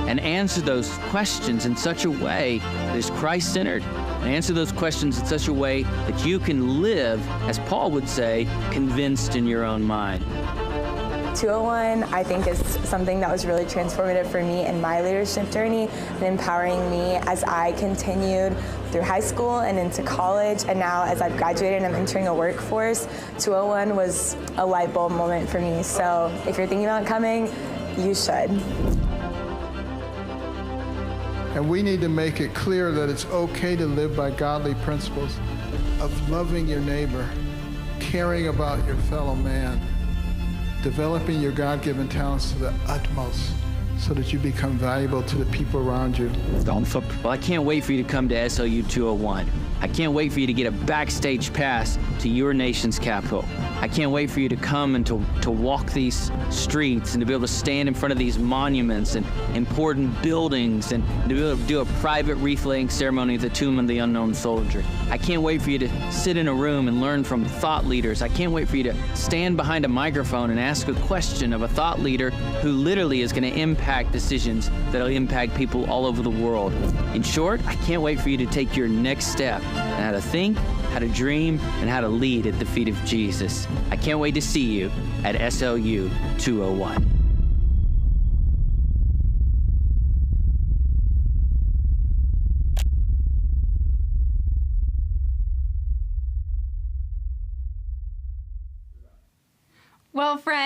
Speaker 6: and answer those questions in such a way that is Christ-centered, and answer those questions in such a way that you can live, as Paul would say, convinced in your own mind?
Speaker 12: 201, I think, is something that was really transformative for me in my leadership journey and empowering me as I continued through high school and into college, and now as I've graduated and I'm entering a workforce. 201 was a light bulb moment for me. So if you're thinking about coming, you should.
Speaker 8: And we need to make it clear that it's okay to live by godly principles of loving your neighbor, caring about your fellow man, developing your God-given talents to the utmost so that you become valuable to the people around you.
Speaker 6: Well, I can't wait for you to come to SLU 201. I can't wait for you to get a backstage pass to your nation's capital. I can't wait for you to come and to walk these streets and to be able to stand in front of these monuments and important buildings and to be able to do a private wreath-laying ceremony at the tomb of the unknown soldier. I can't wait for you to sit in a room and learn from thought leaders. I can't wait for you to stand behind a microphone and ask a question of a thought leader who literally is going to impact decisions that will impact people all over the world. In short, I can't wait for you to take your next step on how to think, how to dream, and how to lead at the feet of Jesus. I can't wait to see you at SLU 201.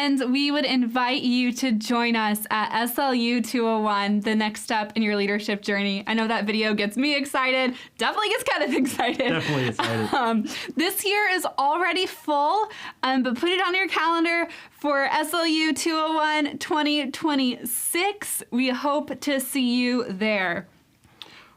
Speaker 4: friends, we would invite you to join us at SLU 201, the next step in your leadership journey. I know that video gets me excited, definitely gets Kenneth excited.
Speaker 5: Definitely excited.
Speaker 4: This year is already full, but put it on your calendar for SLU 201 2026. We hope to see you there.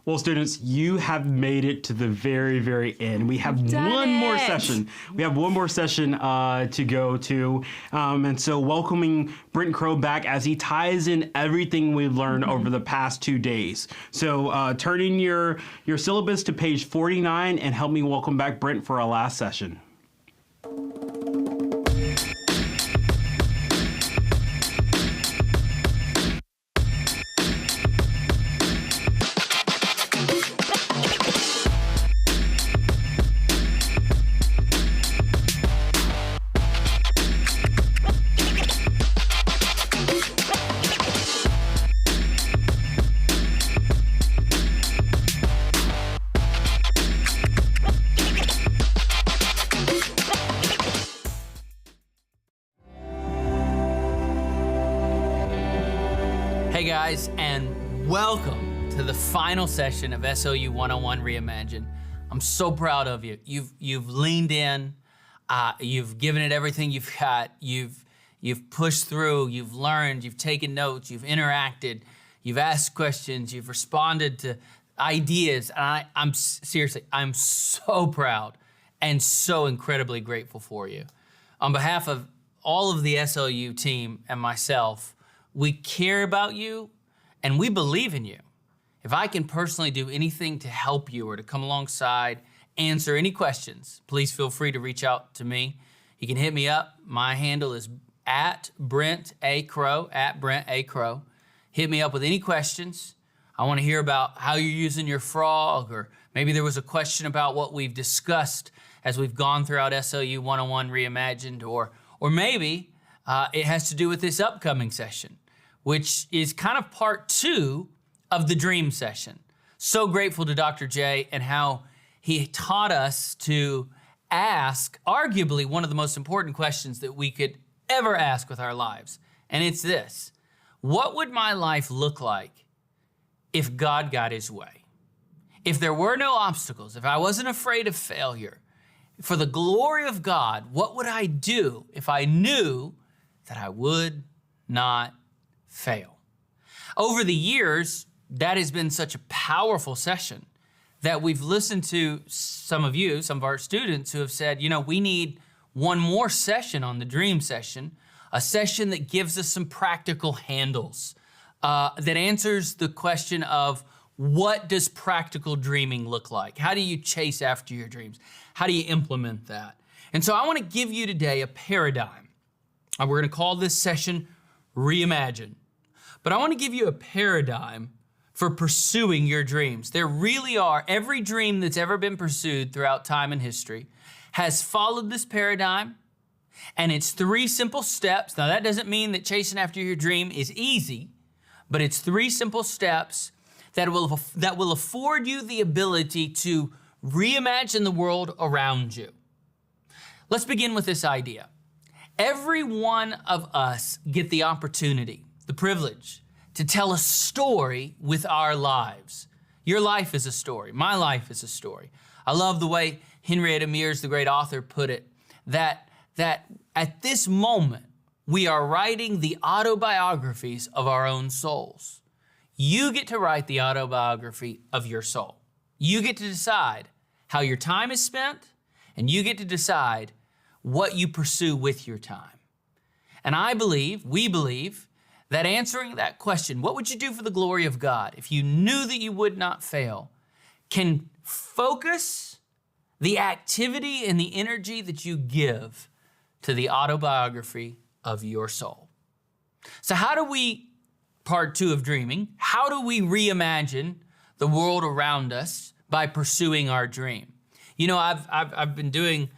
Speaker 5: Well, students, you have made it to the very, very end. We have one more session. We have one more session to go to. And so welcoming Brent Crowe back as he ties in everything we've learned over the past 2 days. So turn in your syllabus to page 49 and help me welcome back Brent for our last session.
Speaker 6: Hey guys, and welcome to the final session of SLU 101 Reimagine. I'm so proud of you. You've leaned in, you've given it everything you've got, you've pushed through, you've learned, you've taken notes, you've interacted, you've asked questions, you've responded to ideas, and I'm so proud and so incredibly grateful for you. On behalf of all of the SLU team and myself, we care about you and we believe in you. If I can personally do anything to help you or to come alongside, answer any questions, please feel free to reach out to me. You can hit me up. My handle is at Brent A. Crowe, at Brent A. Crowe. Hit me up with any questions. I want to hear about how you're using your frog, or maybe there was a question about what we've discussed as we've gone throughout SLU 101 Reimagined, or maybe it has to do with this upcoming session, which is kind of part 2 of the dream session. So grateful to Dr. J and how he taught us to ask arguably one of the most important questions that we could ever ask with our lives. And it's this: what would my life look like if God got his way? If there were no obstacles, if I wasn't afraid of failure, for the glory of God, what would I do if I knew that I would not fail? Over the years, that has been such a powerful session that we've listened to some of our students who have said, you know, we need one more session on the dream session, a session that gives us some practical handles, that answers the question of what does practical dreaming look like? How do you chase after your dreams? How do you implement that? And so I want to give you today a paradigm. We're going to call this session Reimagine. But I want to give you a paradigm for pursuing your dreams. There really are. Every dream that's ever been pursued throughout time and history has followed this paradigm, and it's 3 simple steps. Now, that doesn't mean that chasing after your dream is easy, but it's 3 simple steps that will afford you the ability to reimagine the world around you. Let's begin with this idea. Every one of us get the opportunity, the privilege, to tell a story with our lives. Your life is a story. My life is a story. I love the way Henrietta Mears, the great author, put it, that at this moment, we are writing the autobiographies of our own souls. You get to write the autobiography of your soul. You get to decide how your time is spent, and you get to decide what you pursue with your time. And we believe, that answering that question, what would you do for the glory of God if you knew that you would not fail, can focus the activity and the energy that you give to the autobiography of your soul. So how do we, part 2 of dreaming, how do we reimagine the world around us by pursuing our dream? You know, I've been doing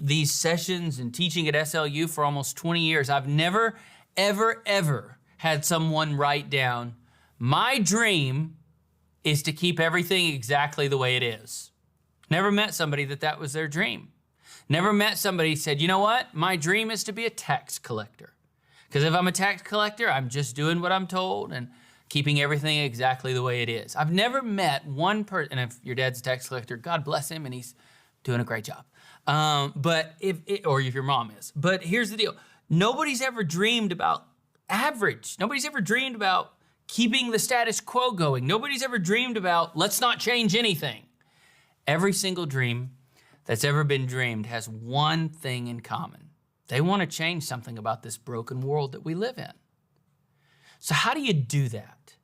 Speaker 6: these sessions and teaching at SLU for almost 20 years. I've never, ever had someone write down, my dream is to keep everything exactly the way it is. Never met somebody that was their dream. Never met somebody who said, you know what? My dream is to be a tax collector. Because if I'm a tax collector, I'm just doing what I'm told and keeping everything exactly the way it is. I've never met one person, and if your dad's a tax collector, God bless him, and he's doing a great job. Or if your mom is. But here's the deal. Nobody's ever dreamed about average. Nobody's ever dreamed about keeping the status quo going. Nobody's ever dreamed about, let's not change anything. Every single dream that's ever been dreamed has one thing in common. They want to change something about this broken world that we live in. So how do you do that?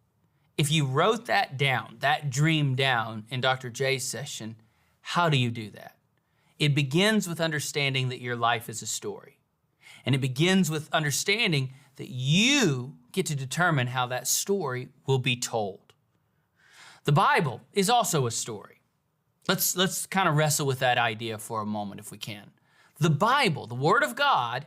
Speaker 6: If you wrote that down, that dream down in Dr. J's session, how do you do that? It begins with understanding that your life is a story. And it begins with understanding that you get to determine how that story will be told. The Bible is also a story. Let's kind of wrestle with that idea for a moment if we can. The Bible, the Word of God,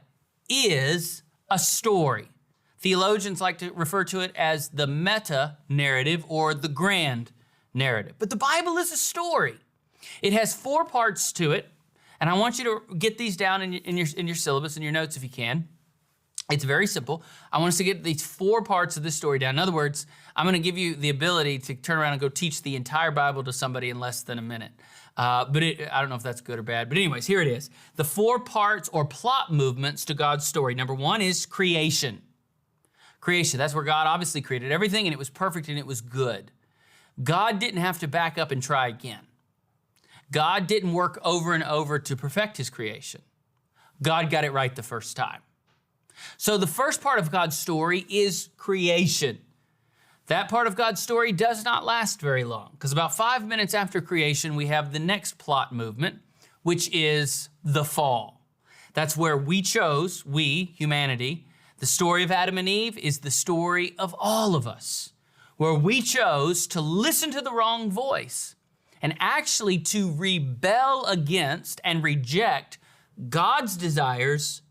Speaker 6: is a story. Theologians like to refer to it as the meta-narrative or the grand narrative. But the Bible is a story. It has 4 parts to it, and I want you to get these down in your syllabus, in your notes if you can. It's very simple. I want us to get these 4 parts of this story down. In other words, I'm going to give you the ability to turn around and go teach the entire Bible to somebody in less than a minute. I don't know if that's good or bad. But anyways, here it is. The 4 parts or plot movements to God's story. Number 1 is creation. Creation, that's where God obviously created everything, and it was perfect and it was good. God didn't have to back up and try again. God didn't work over and over to perfect his creation. God got it right the first time. So the first part of God's story is creation. That part of God's story does not last very long, because about 5 minutes after creation, we have the next plot movement, which is the fall. That's where we, humanity, the story of Adam and Eve is the story of all of us, where we chose to listen to the wrong voice and actually to rebel against and reject God's desires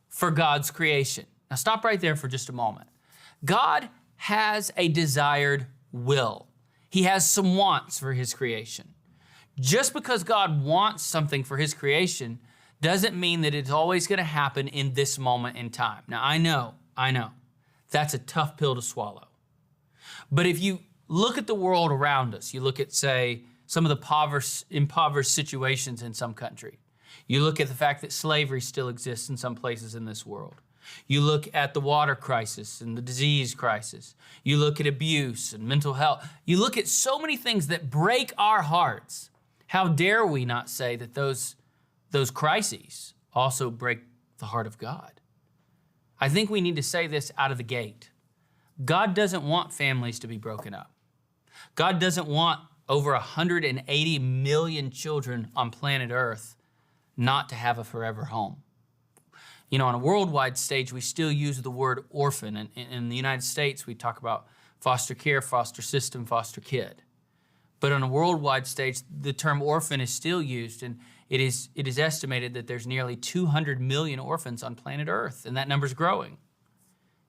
Speaker 6: for God's creation. Now stop right there for just a moment. God has a desired will. He has some wants for his creation. Just because God wants something for his creation doesn't mean that it's always going to happen in this moment in time. Now I know, that's a tough pill to swallow. But if you look at the world around us, you look at, say, some of the impoverished situations in some country. You look at the fact that slavery still exists in some places in this world. You look at the water crisis and the disease crisis. You look at abuse and mental health. You look at so many things that break our hearts. How dare we not say that those crises also break the heart of God? I think we need to say this out of the gate. God doesn't want families to be broken up. God doesn't want over 180 million children on planet Earth not to have a forever home. You know, on a worldwide stage, we still use the word orphan. And in the United States, we talk about foster care, foster system, foster kid. But on a worldwide stage, the term orphan is still used, and it is estimated that there's nearly 200 million orphans on planet Earth, and that number's growing.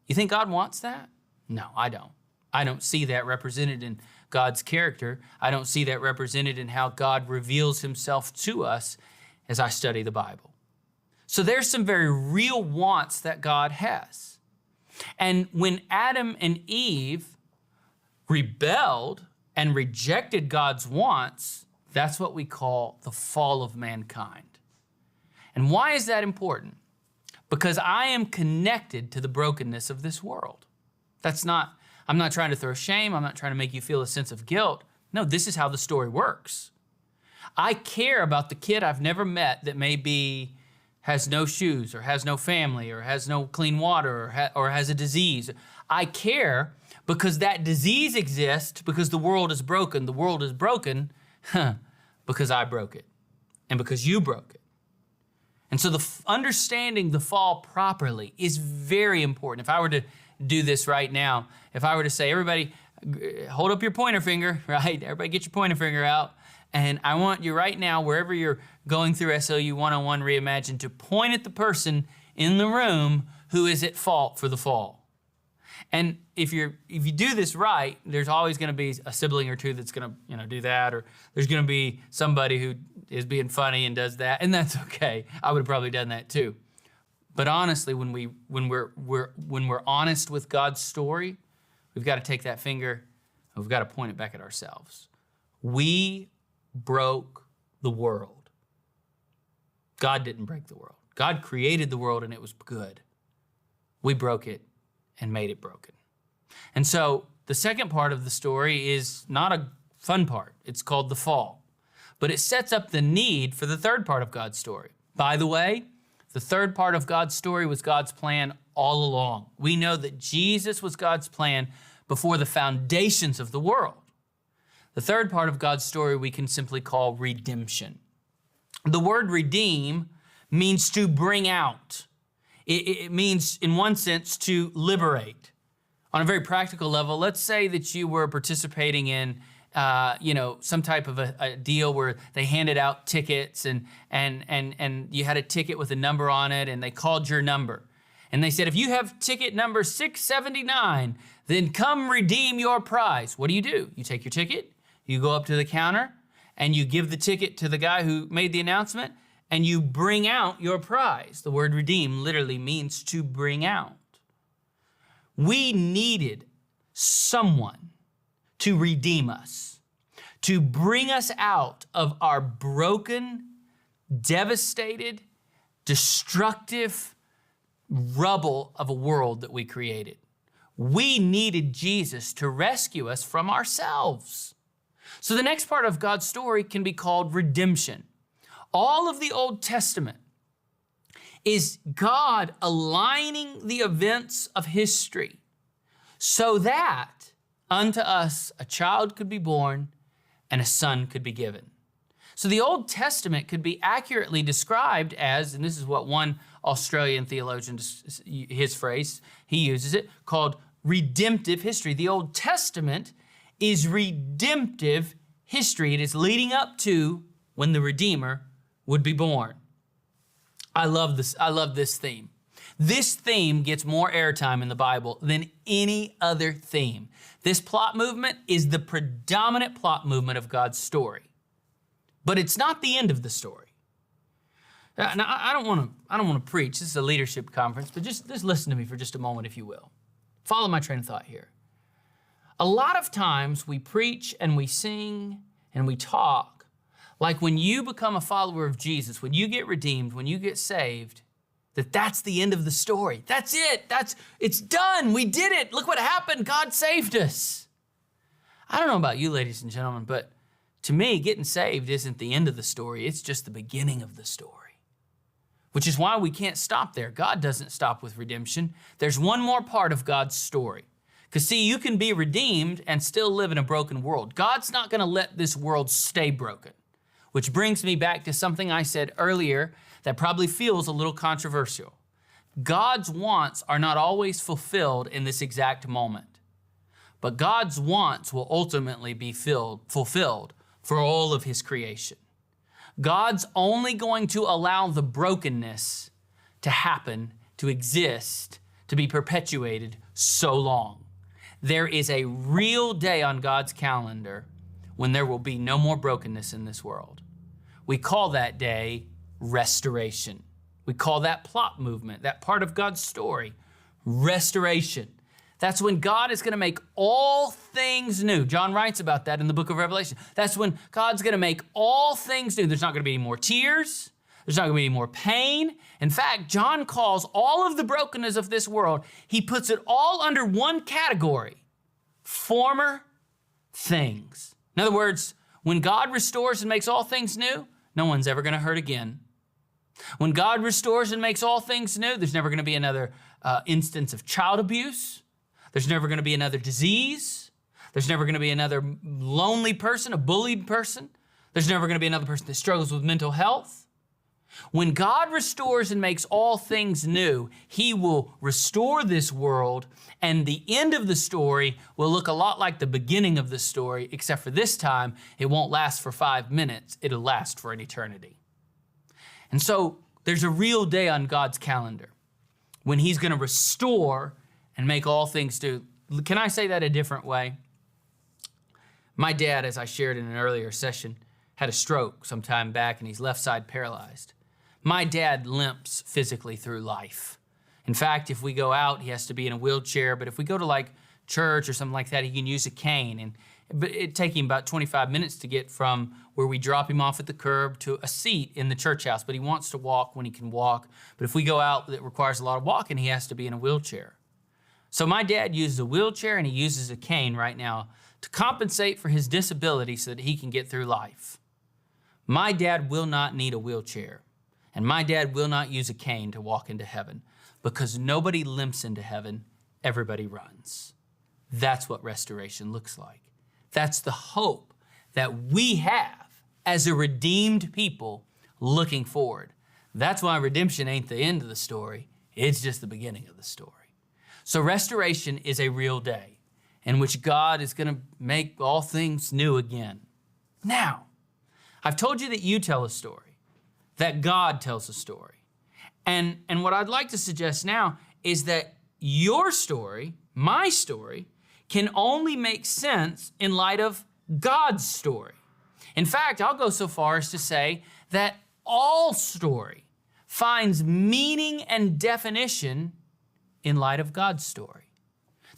Speaker 6: You think God wants that? No, I don't. I don't see that represented in God's character. I don't see that represented in how God reveals himself to us as I study the Bible. So there's some very real wants that God has. And when Adam and Eve rebelled and rejected God's wants, that's what we call the fall of mankind. And why is that important? Because I am connected to the brokenness of this world. I'm not trying to throw shame. I'm not trying to make you feel a sense of guilt. No, this is how the story works. I care about the kid I've never met that has no shoes or has no family or has no clean water or has a disease. I care because that disease exists because the world is broken. The world is broken because I broke it and because you broke it. And so understanding the fall properly is very important. If I were to do this right now, if I were to say, everybody, hold up your pointer finger, right? Everybody get your pointer finger out. And I want you right now, wherever you're going through SLU 101 Reimagine, to point at the person in the room who is at fault for the fall. And if you do this right, there's always going to be a sibling or two that's going to do that, or there's going to be somebody who is being funny and does that, and that's okay. I would have probably done that too. But honestly, when we're honest with God's story, we've got to take that finger and we've got to point it back at ourselves. We broke the world. God didn't break the world. God created the world and it was good. We broke it and made it broken. And so the second part of the story is not a fun part. It's called the fall. But it sets up the need for the third part of God's story. By the way, the third part of God's story was God's plan all along. We know that Jesus was God's plan before the foundations of the world. The third part of God's story we can simply call redemption. The word redeem means to bring out. It means, in one sense, to liberate. On a very practical level, let's say that you were participating in some type of a deal where they handed out tickets and you had a ticket with a number on it and they called your number. And they said, if you have ticket number 679, then come redeem your prize. What do? You take your ticket, you go up to the counter, and you give the ticket to the guy who made the announcement, and you bring out your prize. The word redeem literally means to bring out. We needed someone to redeem us, to bring us out of our broken, devastated, destructive rubble of a world that we created. We needed Jesus to rescue us from ourselves. So the next part of God's story can be called redemption. All of the Old Testament is God aligning the events of history so that unto us a child could be born and a son could be given. So the Old Testament could be accurately described as, and this is what one Australian theologian, his phrase, he uses it, called redemptive history. The Old Testament is redemptive history. It is leading up to when the Redeemer would be born. I love this theme. This theme gets more airtime in the Bible than any other theme. This plot movement is the predominant plot movement of God's story. But it's not the end of the story. Now, I don't want to preach. This is a leadership conference, but just listen to me for just a moment, if you will. Follow my train of thought here. A lot of times we preach and we sing and we talk like when you become a follower of Jesus, when you get redeemed, when you get saved, that's the end of the story. That's it. It's done. We did it. Look what happened. God saved us. I don't know about you, ladies and gentlemen, but to me, getting saved isn't the end of the story. It's just the beginning of the story, which is why we can't stop there. God doesn't stop with redemption. There's one more part of God's story. Because see, you can be redeemed and still live in a broken world. God's not going to let this world stay broken, which brings me back to something I said earlier that probably feels a little controversial. God's wants are not always fulfilled in this exact moment, but God's wants will ultimately be fulfilled for all of his creation. God's only going to allow the brokenness to happen, to exist, to be perpetuated so long. There is a real day on God's calendar when there will be no more brokenness in this world. We call that day restoration. We call that plot movement, that part of God's story, restoration. That's when God is going to make all things new. John writes about that in the book of Revelation. That's when God's going to make all things new. There's not going to be any more tears. There's not going to be any more pain. In fact, John calls all of the brokenness of this world, he puts it all under one category: former things. In other words, when God restores and makes all things new, no one's ever going to hurt again. When God restores and makes all things new, there's never going to be another instance of child abuse. There's never going to be another disease. There's never going to be another lonely person, a bullied person. There's never going to be another person that struggles with mental health. When God restores and makes all things new, he will restore this world, and the end of the story will look a lot like the beginning of the story, except for this time, it won't last for 5 minutes. It'll last for an eternity. And so there's a real day on God's calendar when he's going to restore and make all things new. Can I say that a different way? My dad, as I shared in an earlier session, had a stroke some time back and he's left side paralyzed. My dad limps physically through life. In fact, if we go out, he has to be in a wheelchair, but if we go to like church or something like that, he can use a cane. But it'd take him about 25 minutes to get from where we drop him off at the curb to a seat in the church house, but he wants to walk when he can walk. But if we go out that requires a lot of walking, he has to be in a wheelchair. So my dad uses a wheelchair and he uses a cane right now to compensate for his disability so that he can get through life. My dad will not need a wheelchair, and my dad will not use a cane to walk into heaven, because nobody limps into heaven, everybody runs. That's what restoration looks like. That's the hope that we have as a redeemed people looking forward. That's why redemption ain't the end of the story. It's just the beginning of the story. So restoration is a real day in which God is going to make all things new again. Now, I've told you that you tell a story, that God tells a story. And what I'd like to suggest now is that your story, my story, can only make sense in light of God's story. In fact, I'll go so far as to say that all story finds meaning and definition in light of God's story.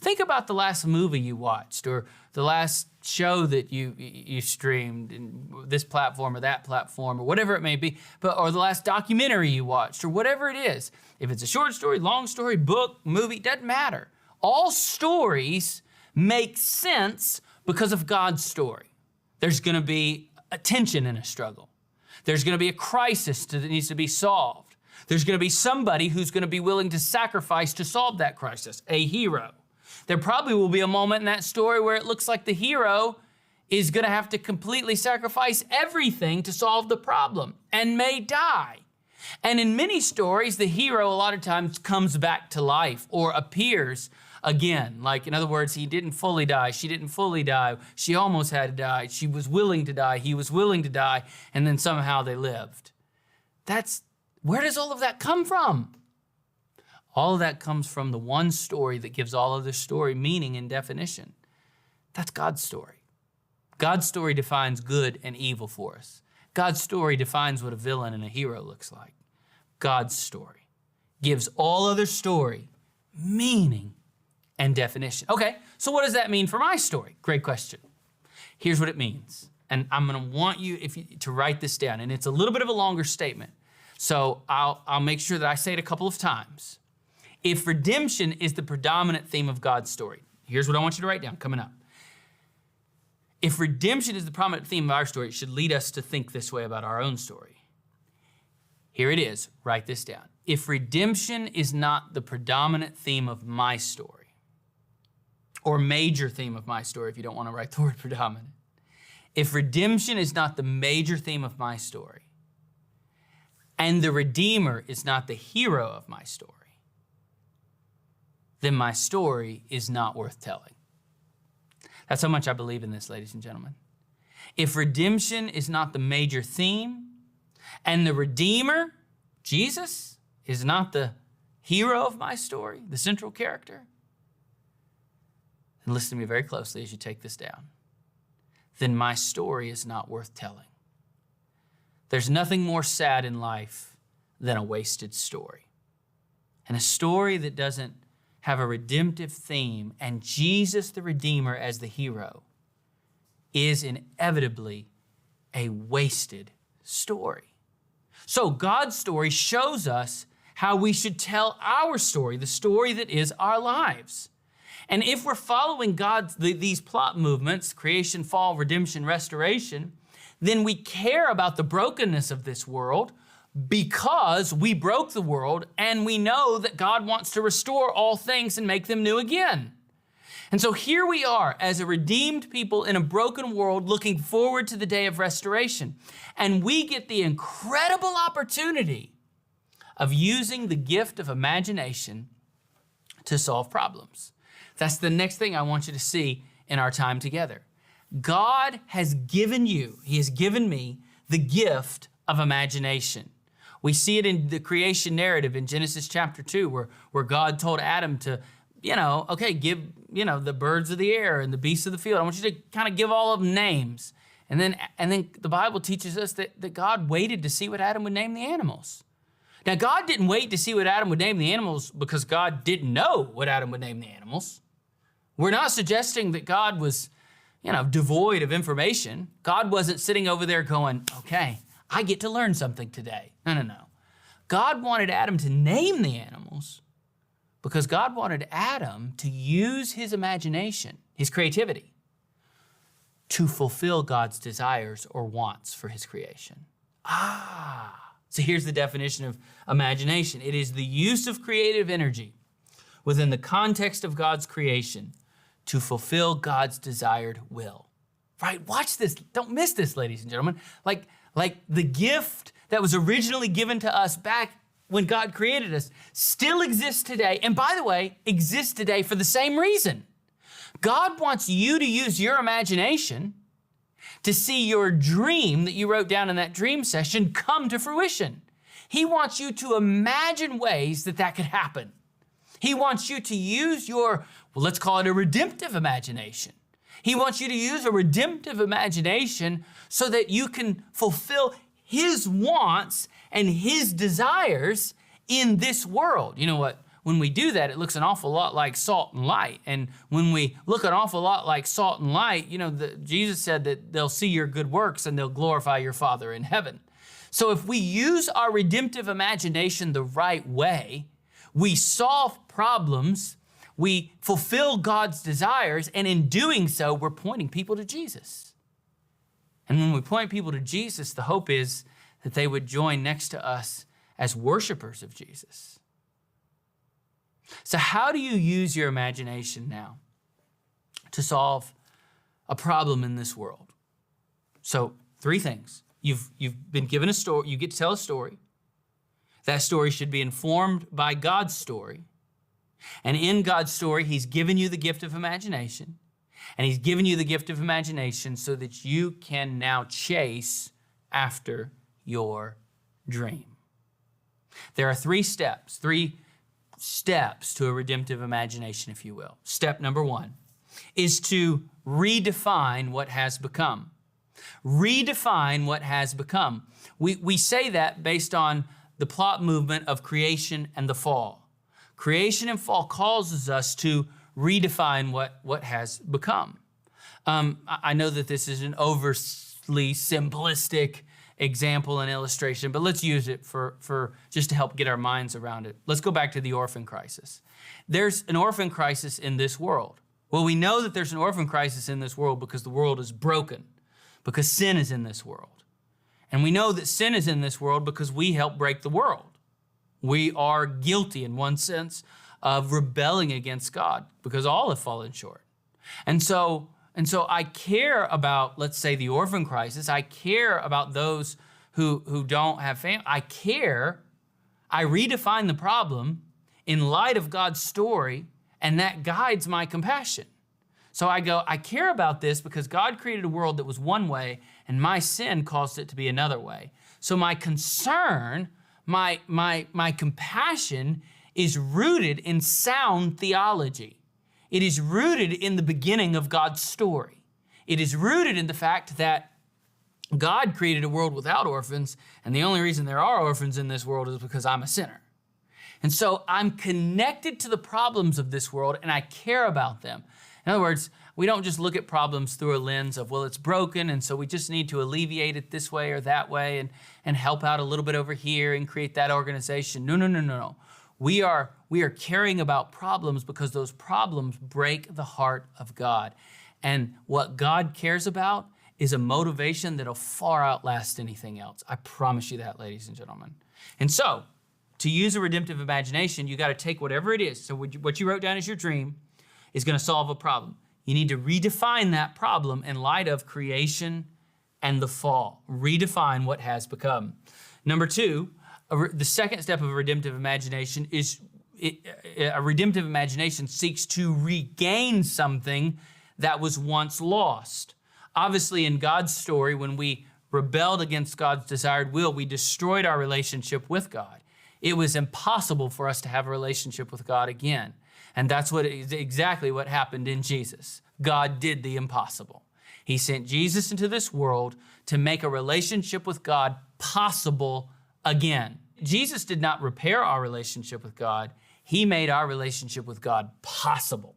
Speaker 6: Think about the last movie you watched, or the last show that you streamed in this platform or that platform, or whatever it may be, or the last documentary you watched, or whatever it is. If it's a short story, long story, book, movie, doesn't matter. All stories make sense because of God's story. There's going to be a tension in a struggle. There's going to be a crisis that needs to be solved. There's going to be somebody who's going to be willing to sacrifice to solve that crisis, a hero. There probably will be a moment in that story where it looks like the hero is going to have to completely sacrifice everything to solve the problem and may die. And in many stories, the hero a lot of times comes back to life or appears again. Like, in other words, he didn't fully die. She didn't fully die. She almost had to die. She was willing to die. He was willing to die. And then somehow they lived. Where does all of that come from? All of that comes from the one story that gives all of the story meaning and definition. That's God's story. God's story defines good and evil for us. God's story defines what a villain and a hero looks like. God's story gives all other story meaning and definition. Okay, so what does that mean for my story? Great question. Here's what it means. And I'm going to want you to write this down. And it's a little bit of a longer statement. So I'll make sure that I say it a couple of times. If redemption is the predominant theme of God's story, here's what I want you to write down coming up. If redemption is the prominent theme of our story, it should lead us to think this way about our own story. Here it is. Write this down. If redemption is not the predominant theme of my story, or major theme of my story, if you don't want to write the word predominant. If redemption is not the major theme of my story, and the Redeemer is not the hero of my story, then my story is not worth telling. That's how much I believe in this, ladies and gentlemen. If redemption is not the major theme, and the Redeemer, Jesus, is not the hero of my story, the central character, and listen to me very closely as you take this down, then my story is not worth telling. There's nothing more sad in life than a wasted story. And a story that doesn't have a redemptive theme and Jesus the Redeemer as the hero is inevitably a wasted story. So God's story shows us how we should tell our story, the story that is our lives. And if we're following these plot movements, creation, fall, redemption, restoration, then we care about the brokenness of this world because we broke the world and we know that God wants to restore all things and make them new again. And so here we are as a redeemed people in a broken world looking forward to the day of restoration. And we get the incredible opportunity of using the gift of imagination to solve problems. That's the next thing I want you to see in our time together. God has given you, He has given me the gift of imagination. We see it in the creation narrative in Genesis chapter 2, where God told Adam to okay, give, the birds of the air and the beasts of the field. I want you to kind of give all of them names. And then the Bible teaches us that God waited to see what Adam would name the animals. Now, God didn't wait to see what Adam would name the animals because God didn't know what Adam would name the animals. We're not suggesting that God was, devoid of information. God wasn't sitting over there going, okay, I get to learn something today. No. God wanted Adam to name the animals because God wanted Adam to use his imagination, his creativity, to fulfill God's desires or wants for his creation. So here's the definition of imagination. It is the use of creative energy within the context of God's creation to fulfill God's desired will. Right? Watch this. Don't miss this, ladies and gentlemen. Like the gift that was originally given to us back when God created us still exists today. And by the way, exists today for the same reason. God wants you to use your imagination to see your dream that you wrote down in that dream session come to fruition. He wants you to imagine ways that could happen. He wants you to use your, let's call it a redemptive imagination. He wants you to use a redemptive imagination so that you can fulfill his wants and his desires in this world. You know what? When we do that, it looks an awful lot like salt and light. And when we look an awful lot like salt and light, Jesus said that they'll see your good works and they'll glorify your Father in heaven. So if we use our redemptive imagination the right way, we solve problems, we fulfill God's desires, and in doing so, we're pointing people to Jesus. And when we point people to Jesus, the hope is that they would join next to us as worshipers of Jesus. So how do you use your imagination now to solve a problem in this world? So 3 things. You've been given a story. You get to tell a story. That story should be informed by God's story. And in God's story, he's given you the gift of imagination. And he's given you the gift of imagination so that you can now chase after your dream. There are 3 steps to a redemptive imagination, if you will. Step number 1 is to redefine what has become. Redefine what has become. We say that based on the plot movement of creation and the fall. Creation and fall causes us to redefine what has become. I know that this is an overly simplistic example and illustration, but let's use it for just to help get our minds around it. Let's go back to the orphan crisis. There's an orphan crisis in this world. Well, we know that there's an orphan crisis in this world because the world is broken, because sin is in this world. And we know that sin is in this world because we help break the world. We are guilty in one sense of rebelling against God because all have fallen short. And so I care about, let's say, the orphan crisis. I care about those who don't have family. I redefine the problem in light of God's story, and that guides my compassion. So I go, I care about this because God created a world that was one way, and my sin caused it to be another way. So my concern, my compassion is rooted in sound theology. It is rooted in the beginning of God's story. It is rooted in the fact that God created a world without orphans, and the only reason there are orphans in this world is because I'm a sinner. And so I'm connected to the problems of this world, and I care about them. In other words, we don't just look at problems through a lens of, well, it's broken, and so we just need to alleviate it this way or that way and help out a little bit over here and create that organization. No. We are caring about problems because those problems break the heart of God. And what God cares about is a motivation that'll far outlast anything else. I promise you that, ladies and gentlemen. And so, to use a redemptive imagination, you got to take whatever it is. So what you wrote down as your dream is going to solve a problem. You need to redefine that problem in light of creation and the fall. Redefine what has become. Number 2, the second step of a redemptive imagination is a redemptive imagination seeks to regain something that was once lost. Obviously, in God's story, when we rebelled against God's desired will, we destroyed our relationship with God. It was impossible for us to have a relationship with God again. And that's exactly what happened in Jesus. God did the impossible. He sent Jesus into this world to make a relationship with God possible again. Jesus did not repair our relationship with God. He made our relationship with God possible,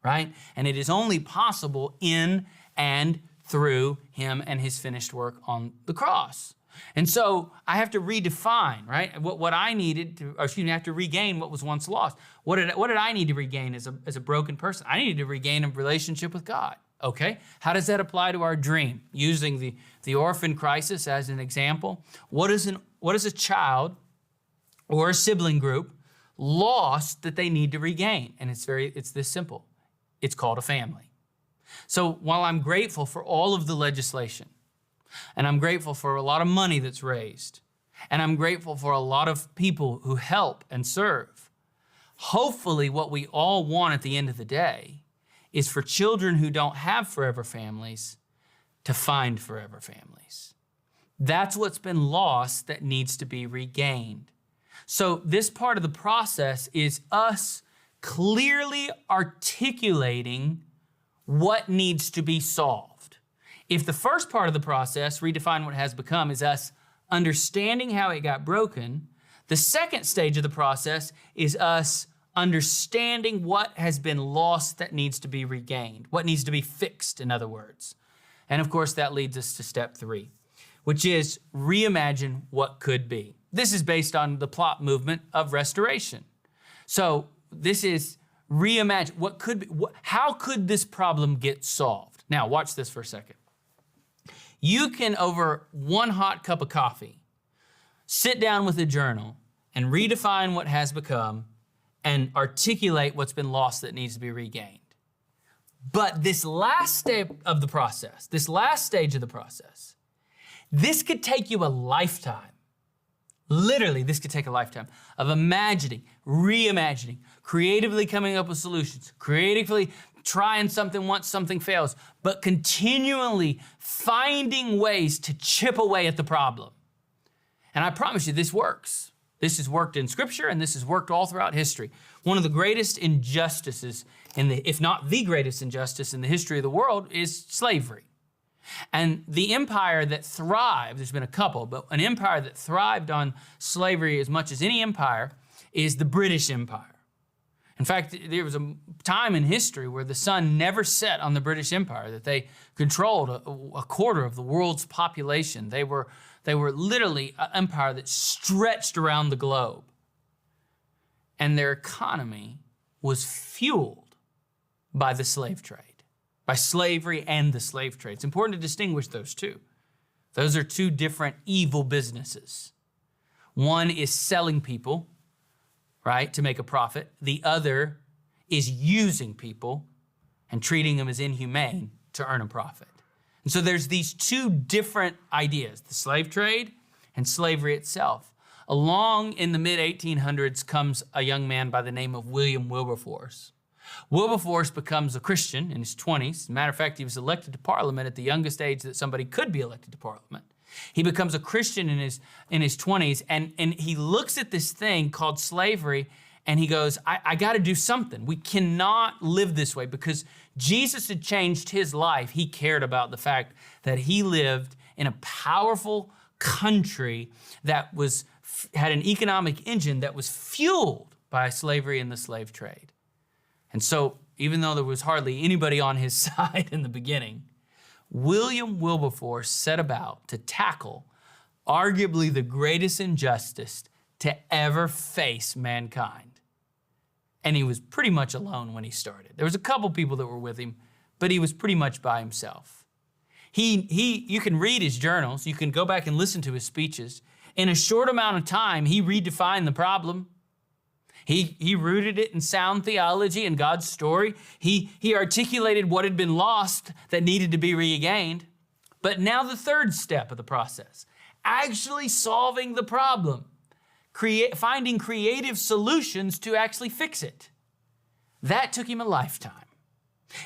Speaker 6: right? And it is only possible in and through him and his finished work on the cross. And so I have to redefine, right? What I needed to, I have to regain what was once lost. What did I need to regain as a broken person? I needed to regain a relationship with God. Okay, how does that apply to our dream? Using the orphan crisis as an example, what is a child or a sibling group lost that they need to regain? And it's this simple. It's called a family. So while I'm grateful for all of the legislation, and I'm grateful for a lot of money that's raised, and I'm grateful for a lot of people who help and serve, hopefully what we all want at the end of the day is for children who don't have forever families to find forever families. That's what's been lost that needs to be regained. So this part of the process is us clearly articulating what needs to be solved. If the first part of the process, redefine what has become, is us understanding how it got broken, the second stage of the process is us understanding what has been lost that needs to be regained, what needs to be fixed, in other words. And of course, that leads us to step 3, which is reimagine what could be. This is based on the plot movement of restoration. So this is reimagine what could be, how could this problem get solved? Now, watch this for a second. You can, over one hot cup of coffee, sit down with a journal and redefine what has become and articulate what's been lost that needs to be regained. But this last step of the process, this last stage of the process, this could take you a lifetime. Literally, this could take a lifetime of imagining, reimagining, creatively coming up with solutions, creatively trying something once something fails, but continually finding ways to chip away at the problem. And I promise you, this works. This has worked in Scripture, and this has worked all throughout history. One of the greatest injustices, if not the greatest injustice in the history of the world, is slavery. And the empire that thrived, there's been a couple, but an empire that thrived on slavery as much as any empire is the British Empire. In fact, there was a time in history where the sun never set on the British Empire, that they controlled a quarter of the world's population. They were literally an empire that stretched around the globe. And their economy was fueled by the slave trade, by slavery and the slave trade. It's important to distinguish those two. Those are two different evil businesses. One is selling people, right, to make a profit. The other is using people and treating them as inhumane to earn a profit. And so there's these two different ideas, the slave trade and slavery itself. Along in the mid-1800s comes a young man by the name of William Wilberforce. Wilberforce becomes a Christian in his 20s. As a matter of fact, he was elected to Parliament at the youngest age that somebody could be elected to Parliament. He becomes a Christian in his 20s, and he looks at this thing called slavery, and he goes, I got to do something. We cannot live this way, because Jesus had changed his life. He cared about the fact that he lived in a powerful country that had an economic engine that was fueled by slavery and the slave trade. And so, even though there was hardly anybody on his side in the beginning, William Wilberforce set about to tackle arguably the greatest injustice to ever face mankind. And he was pretty much alone when he started. There was a couple people that were with him, but he was pretty much by himself. You can read his journals, you can go back and listen to his speeches. In a short amount of time, he redefined the problem. He rooted it in sound theology and God's story. He articulated what had been lost that needed to be regained. But now the third step of the process, actually solving the problem, finding creative solutions to actually fix it. That took him a lifetime.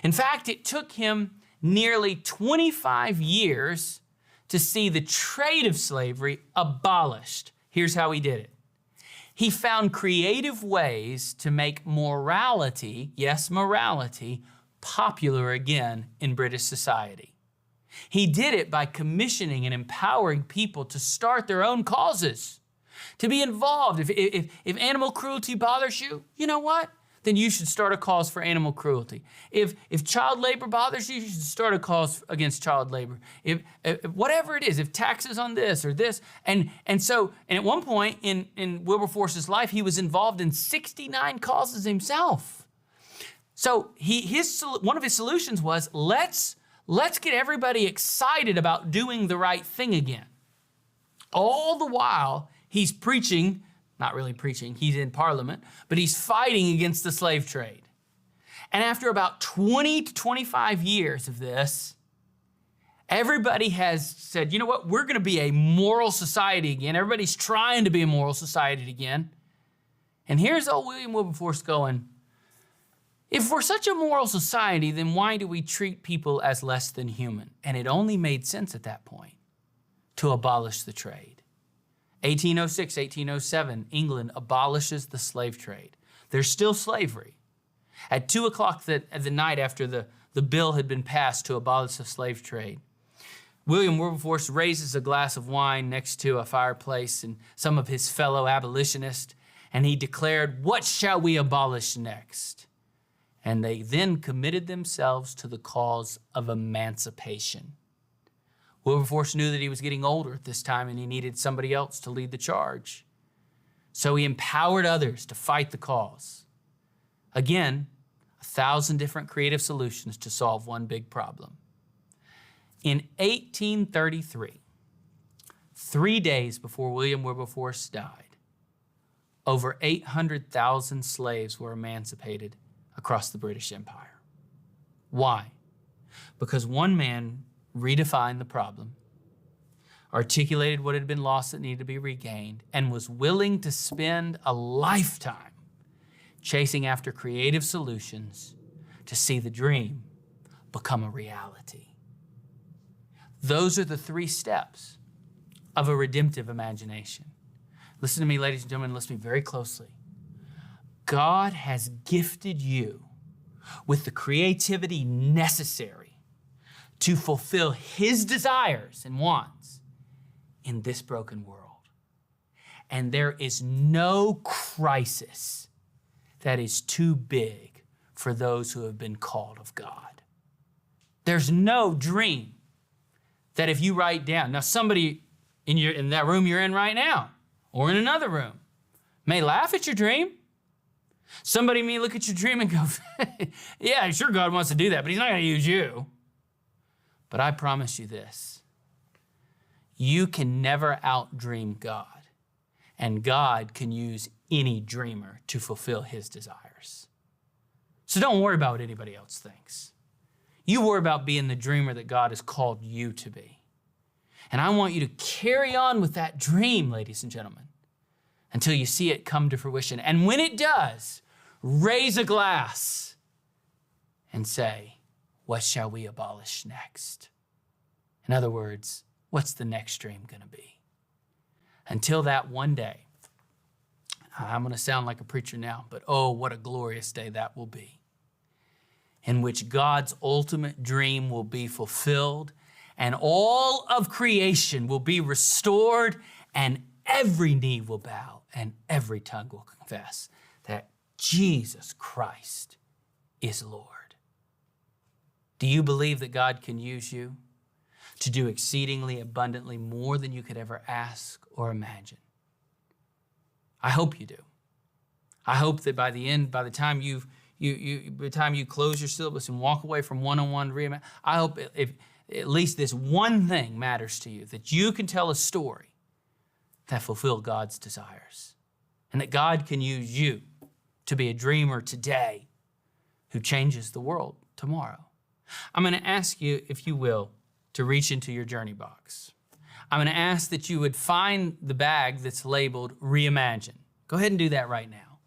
Speaker 6: In fact, it took him nearly 25 years to see the trade of slavery abolished. Here's how he did it. he found creative ways to make morality, yes, morality, popular again in British society. He did it by commissioning and empowering people to start their own causes, to be involved. If animal cruelty bothers you, you know what? Then you should start a cause for animal cruelty. If child labor bothers you, you should start a cause against child labor. If whatever it is, if taxes on this or this. And at one point in Wilberforce's life, he was involved in 69 causes himself. So one of his solutions was, let's get everybody excited about doing the right thing again. All the while, he's preaching, not really preaching, he's in Parliament, but he's fighting against the slave trade. And after about 20 to 25 years of this, everybody has said, you know what, we're going to be a moral society again. Everybody's trying to be a moral society again. And here's old William Wilberforce going, if we're such a moral society, then why do we treat people as less than human? And it only made sense at that point to abolish the trade. 1806, 1807, England abolishes the slave trade. There's still slavery. At 2 o'clock the night after the bill had been passed to abolish the slave trade, William Wilberforce raises a glass of wine next to a fireplace and some of his fellow abolitionists, and he declared, "What shall we abolish next?" And they then committed themselves to the cause of emancipation. Wilberforce knew that he was getting older at this time and he needed somebody else to lead the charge. So he empowered others to fight the cause. Again, 1,000 different creative solutions to solve one big problem. In 1833, 3 days before William Wilberforce died, over 800,000 slaves were emancipated across the British Empire. Why? Because one man redefined the problem, articulated what had been lost that needed to be regained, and was willing to spend a lifetime chasing after creative solutions to see the dream become a reality. Those are the 3 steps of a redemptive imagination. Listen to me, ladies and gentlemen, listen to me very closely. God has gifted you with the creativity necessary to fulfill his desires and wants in this broken world. And there is no crisis that is too big for those who have been called of God. There's no dream that if you write down, now somebody in that room you're in right now, or in another room, may laugh at your dream. Somebody may look at your dream and go, yeah, sure God wants to do that, but he's not going to use you. But I promise you this, you can never outdream God, and God can use any dreamer to fulfill his desires. So don't worry about what anybody else thinks. You worry about being the dreamer that God has called you to be. And I want you to carry on with that dream, ladies and gentlemen, until you see it come to fruition. And when it does, raise a glass and say, what shall we abolish next? In other words, what's the next dream going to be? Until that one day, I'm going to sound like a preacher now, but oh, what a glorious day that will be, in which God's ultimate dream will be fulfilled and all of creation will be restored and every knee will bow and every tongue will confess that Jesus Christ is Lord. Do you believe that God can use you to do exceedingly abundantly more than you could ever ask or imagine? I hope you do. I hope that by the time you close your syllabus and walk away from one-on-one reimagine, I hope if at least this one thing matters to you, that you can tell a story that fulfills God's desires, and that God can use you to be a dreamer today who changes the world tomorrow. I'm going to ask you, if you will, to reach into your journey box. I'm going to ask that you would find the bag that's labeled Reimagine. Go ahead and do that right now.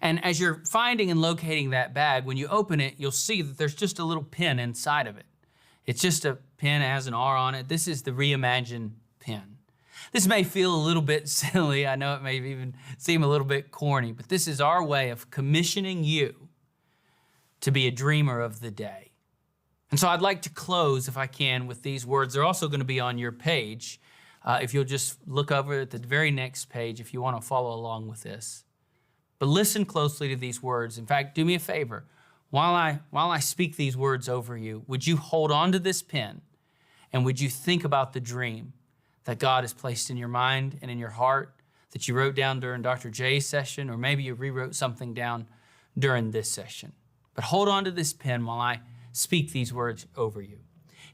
Speaker 6: And as you're finding and locating that bag, when you open it, you'll see that there's just a little pin inside of it. It's just a pin that has an R on it. This is the Reimagine pin. This may feel a little bit silly. I know it may even seem a little bit corny, but this is our way of commissioning you to be a dreamer of the day. And so I'd like to close, if I can, with these words. They're also going to be on your page. If you'll just look over at the very next page if you want to follow along with this. But listen closely to these words. In fact, do me a favor. While I speak these words over you, would you hold on to this pen and would you think about the dream that God has placed in your mind and in your heart that you wrote down during Dr. J's session, or maybe you rewrote something down during this session. But hold on to this pen while I speak these words over you.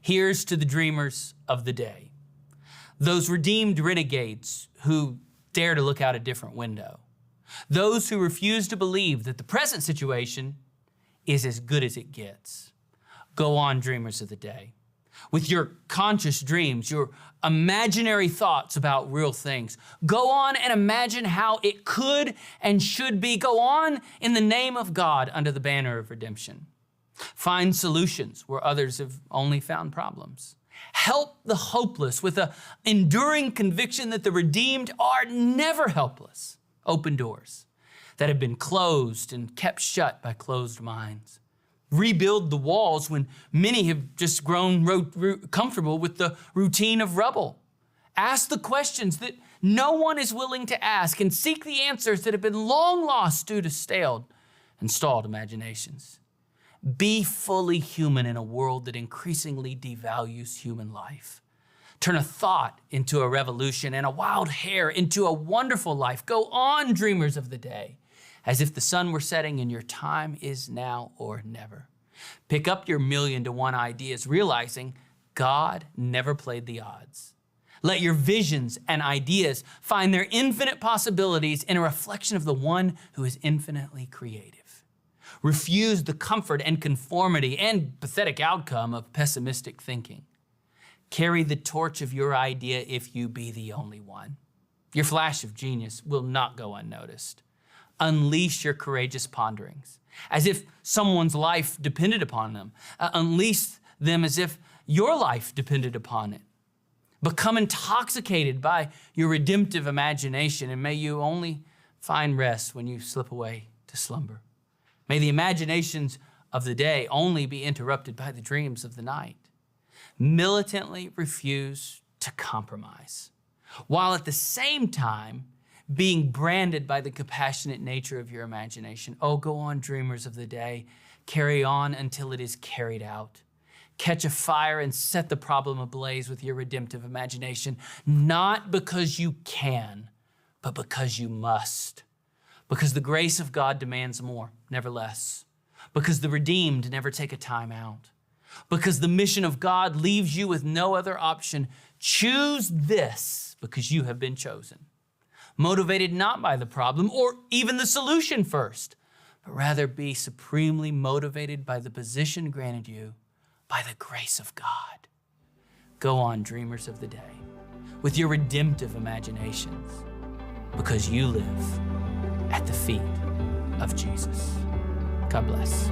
Speaker 6: Here's to the dreamers of the day. Those redeemed renegades who dare to look out a different window. Those who refuse to believe that the present situation is as good as it gets. Go on, dreamers of the day. With your conscious dreams, your imaginary thoughts about real things. Go on and imagine how it could and should be. Go on in the name of God under the banner of redemption. Find solutions where others have only found problems. Help the hopeless with an enduring conviction that the redeemed are never helpless. Open doors that have been closed and kept shut by closed minds. Rebuild the walls when many have just grown comfortable with the routine of rubble. Ask the questions that no one is willing to ask and seek the answers that have been long lost due to stale and stalled imaginations. Be fully human in a world that increasingly devalues human life. Turn a thought into a revolution and a wild hair into a wonderful life. Go on, dreamers of the day, as if the sun were setting and your time is now or never. Pick up your 1,000,000-to-1 ideas, realizing God never played the odds. Let your visions and ideas find their infinite possibilities in a reflection of the one who is infinitely creative. Refuse the comfort and conformity and pathetic outcome of pessimistic thinking. Carry the torch of your idea if you be the only one. Your flash of genius will not go unnoticed. Unleash your courageous ponderings, as if someone's life depended upon them. Unleash them as if your life depended upon it. Become intoxicated by your redemptive imagination, and may you only find rest when you slip away to slumber. May the imaginations of the day only be interrupted by the dreams of the night. Militantly refuse to compromise, while at the same time being branded by the compassionate nature of your imagination. Oh, go on, dreamers of the day. Carry on until it is carried out. Catch a fire and set the problem ablaze with your redemptive imagination, not because you can, but because you must. Because the grace of God demands more, never less. Because the redeemed never take a time out. Because the mission of God leaves you with no other option. Choose this because you have been chosen. Motivated not by the problem or even the solution first, but rather be supremely motivated by the position granted you by the grace of God. Go on, dreamers of the day, with your redemptive imaginations, because you live at the feet of Jesus. God bless.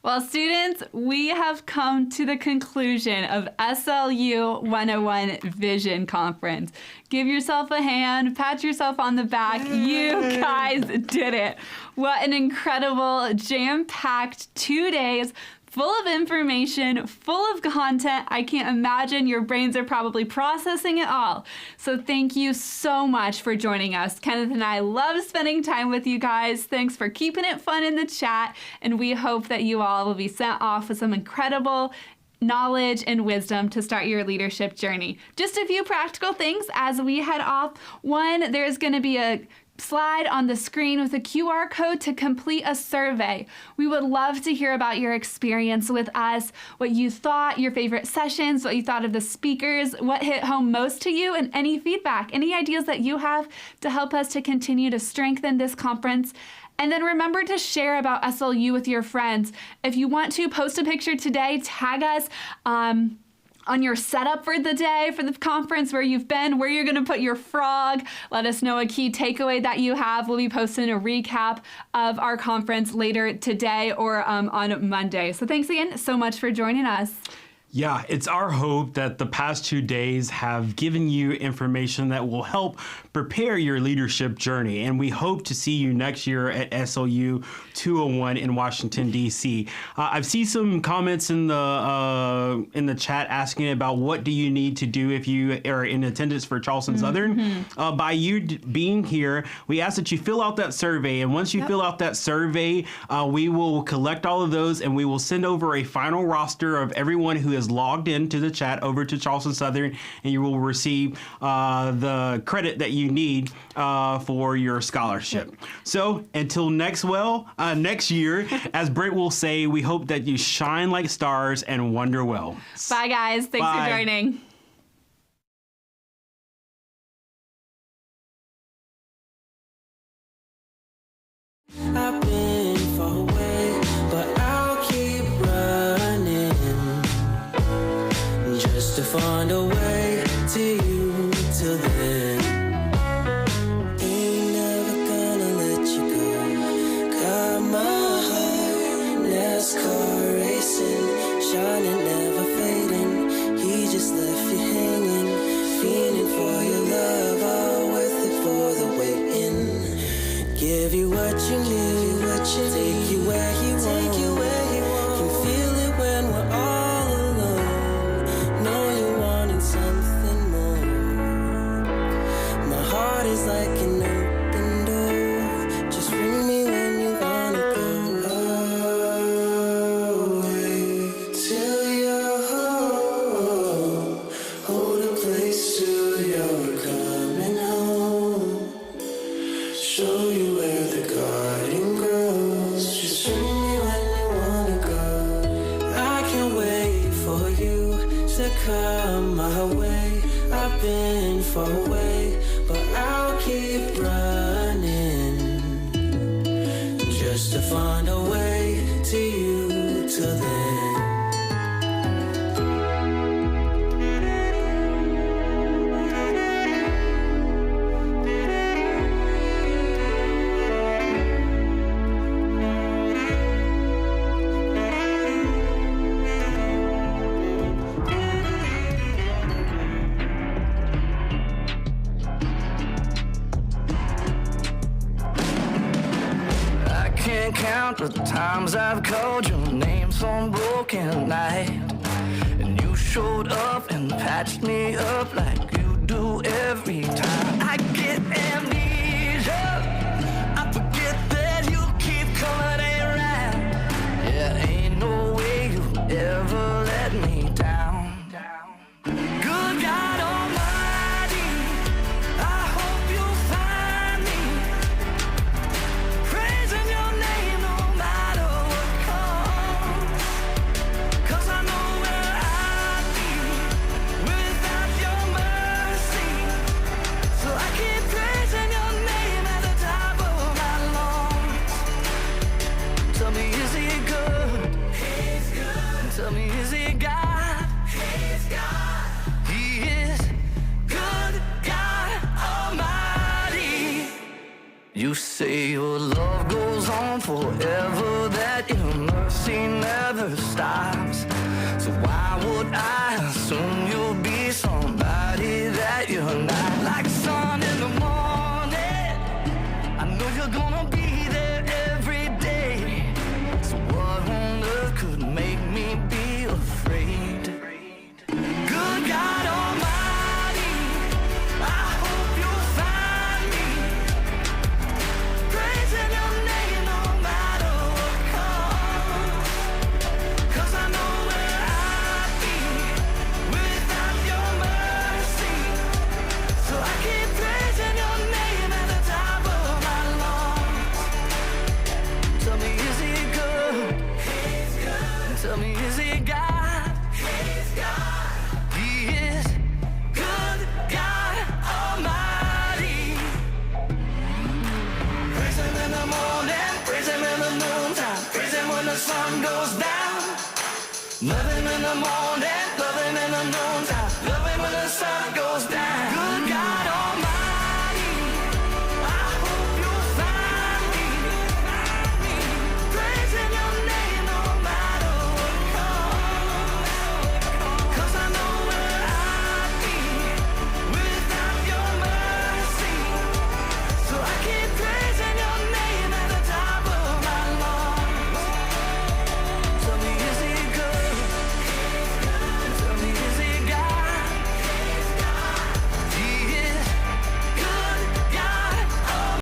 Speaker 4: Well, students, we have come to the conclusion of SLU 101 Vision Conference. Give yourself a hand, pat yourself on the back. You guys did it. What an incredible, jam-packed 2 days full of information, full of content. I can't imagine your brains are probably processing it all. So thank you so much for joining us. Kenneth and I love spending time with you guys. Thanks for keeping it fun in the chat. And we hope that you all will be sent off with some incredible knowledge and wisdom to start your leadership journey. Just a few practical things as we head off. One, there's going to be a slide on the screen with a QR code to complete a survey. We would love to hear about your experience with us, what you thought, your favorite sessions, what you thought of the speakers, what hit home most to you, and any feedback, any ideas that you have to help us to continue to strengthen this conference. And then remember to share about SLU with your friends. If you want to, post a picture today, tag us. on your setup for the day, for the conference, where you've been, where you're going to put your frog. Let us know a key takeaway that you have. We'll be posting a recap of our conference later today or on Monday. So thanks again so much for joining us.
Speaker 5: Yeah, it's our hope that the past 2 days have given you information that will help prepare your leadership journey. And we hope to see you next year at SLU 201 in Washington, D.C. I've seen some comments in the chat asking about what do you need to do if you are in attendance for Charleston Southern. By you being here, we ask that you fill out that survey. And once you fill out that survey, we will collect all of those and we will send over a final roster of everyone who is logged into the chat over to Charleston Southern, and you will receive the credit that you need for your scholarship. So until next year, as Brent will say, we hope that you shine like stars and wonder well.
Speaker 4: Bye, guys. Thanks for joining.
Speaker 3: I've been far away, but I'll keep running just to find a way to you till then. Ain't never gonna let you go. Got my heart, NASCAR racing, shining, never fading. He just left you hanging, feeling for your love, all worth it for the waiting. Give you what you need, take you where you want. Can feel it when we're all alone. Know you're wanting something more. My heart is like an open door. Just ring me when you wanna go away till you're home. Hold a place till you're coming home. Show you where the garden grows. Just ring me when you wanna go. I can't wait for you to come my way. I've been far away, but I'll keep running just to find a way to you till then. Count the times I've called your name some broken night, and you showed up and patched me up like you do every time. I get amnesia, I forget that you keep coming around. Yeah, ain't no way you ever let me down. Good God Almighty, I hope you'll find me praising your name no matter what comes. 'Cause I know where I'd be without your mercy. So I keep praising your name at the top of my lungs. Tell me, is he good? He's good. Tell me, is he God? He's God. He is good, God Almighty. You say your love goes on forever, that your mercy never stops. So why would I assume you'll be somebody that you're not?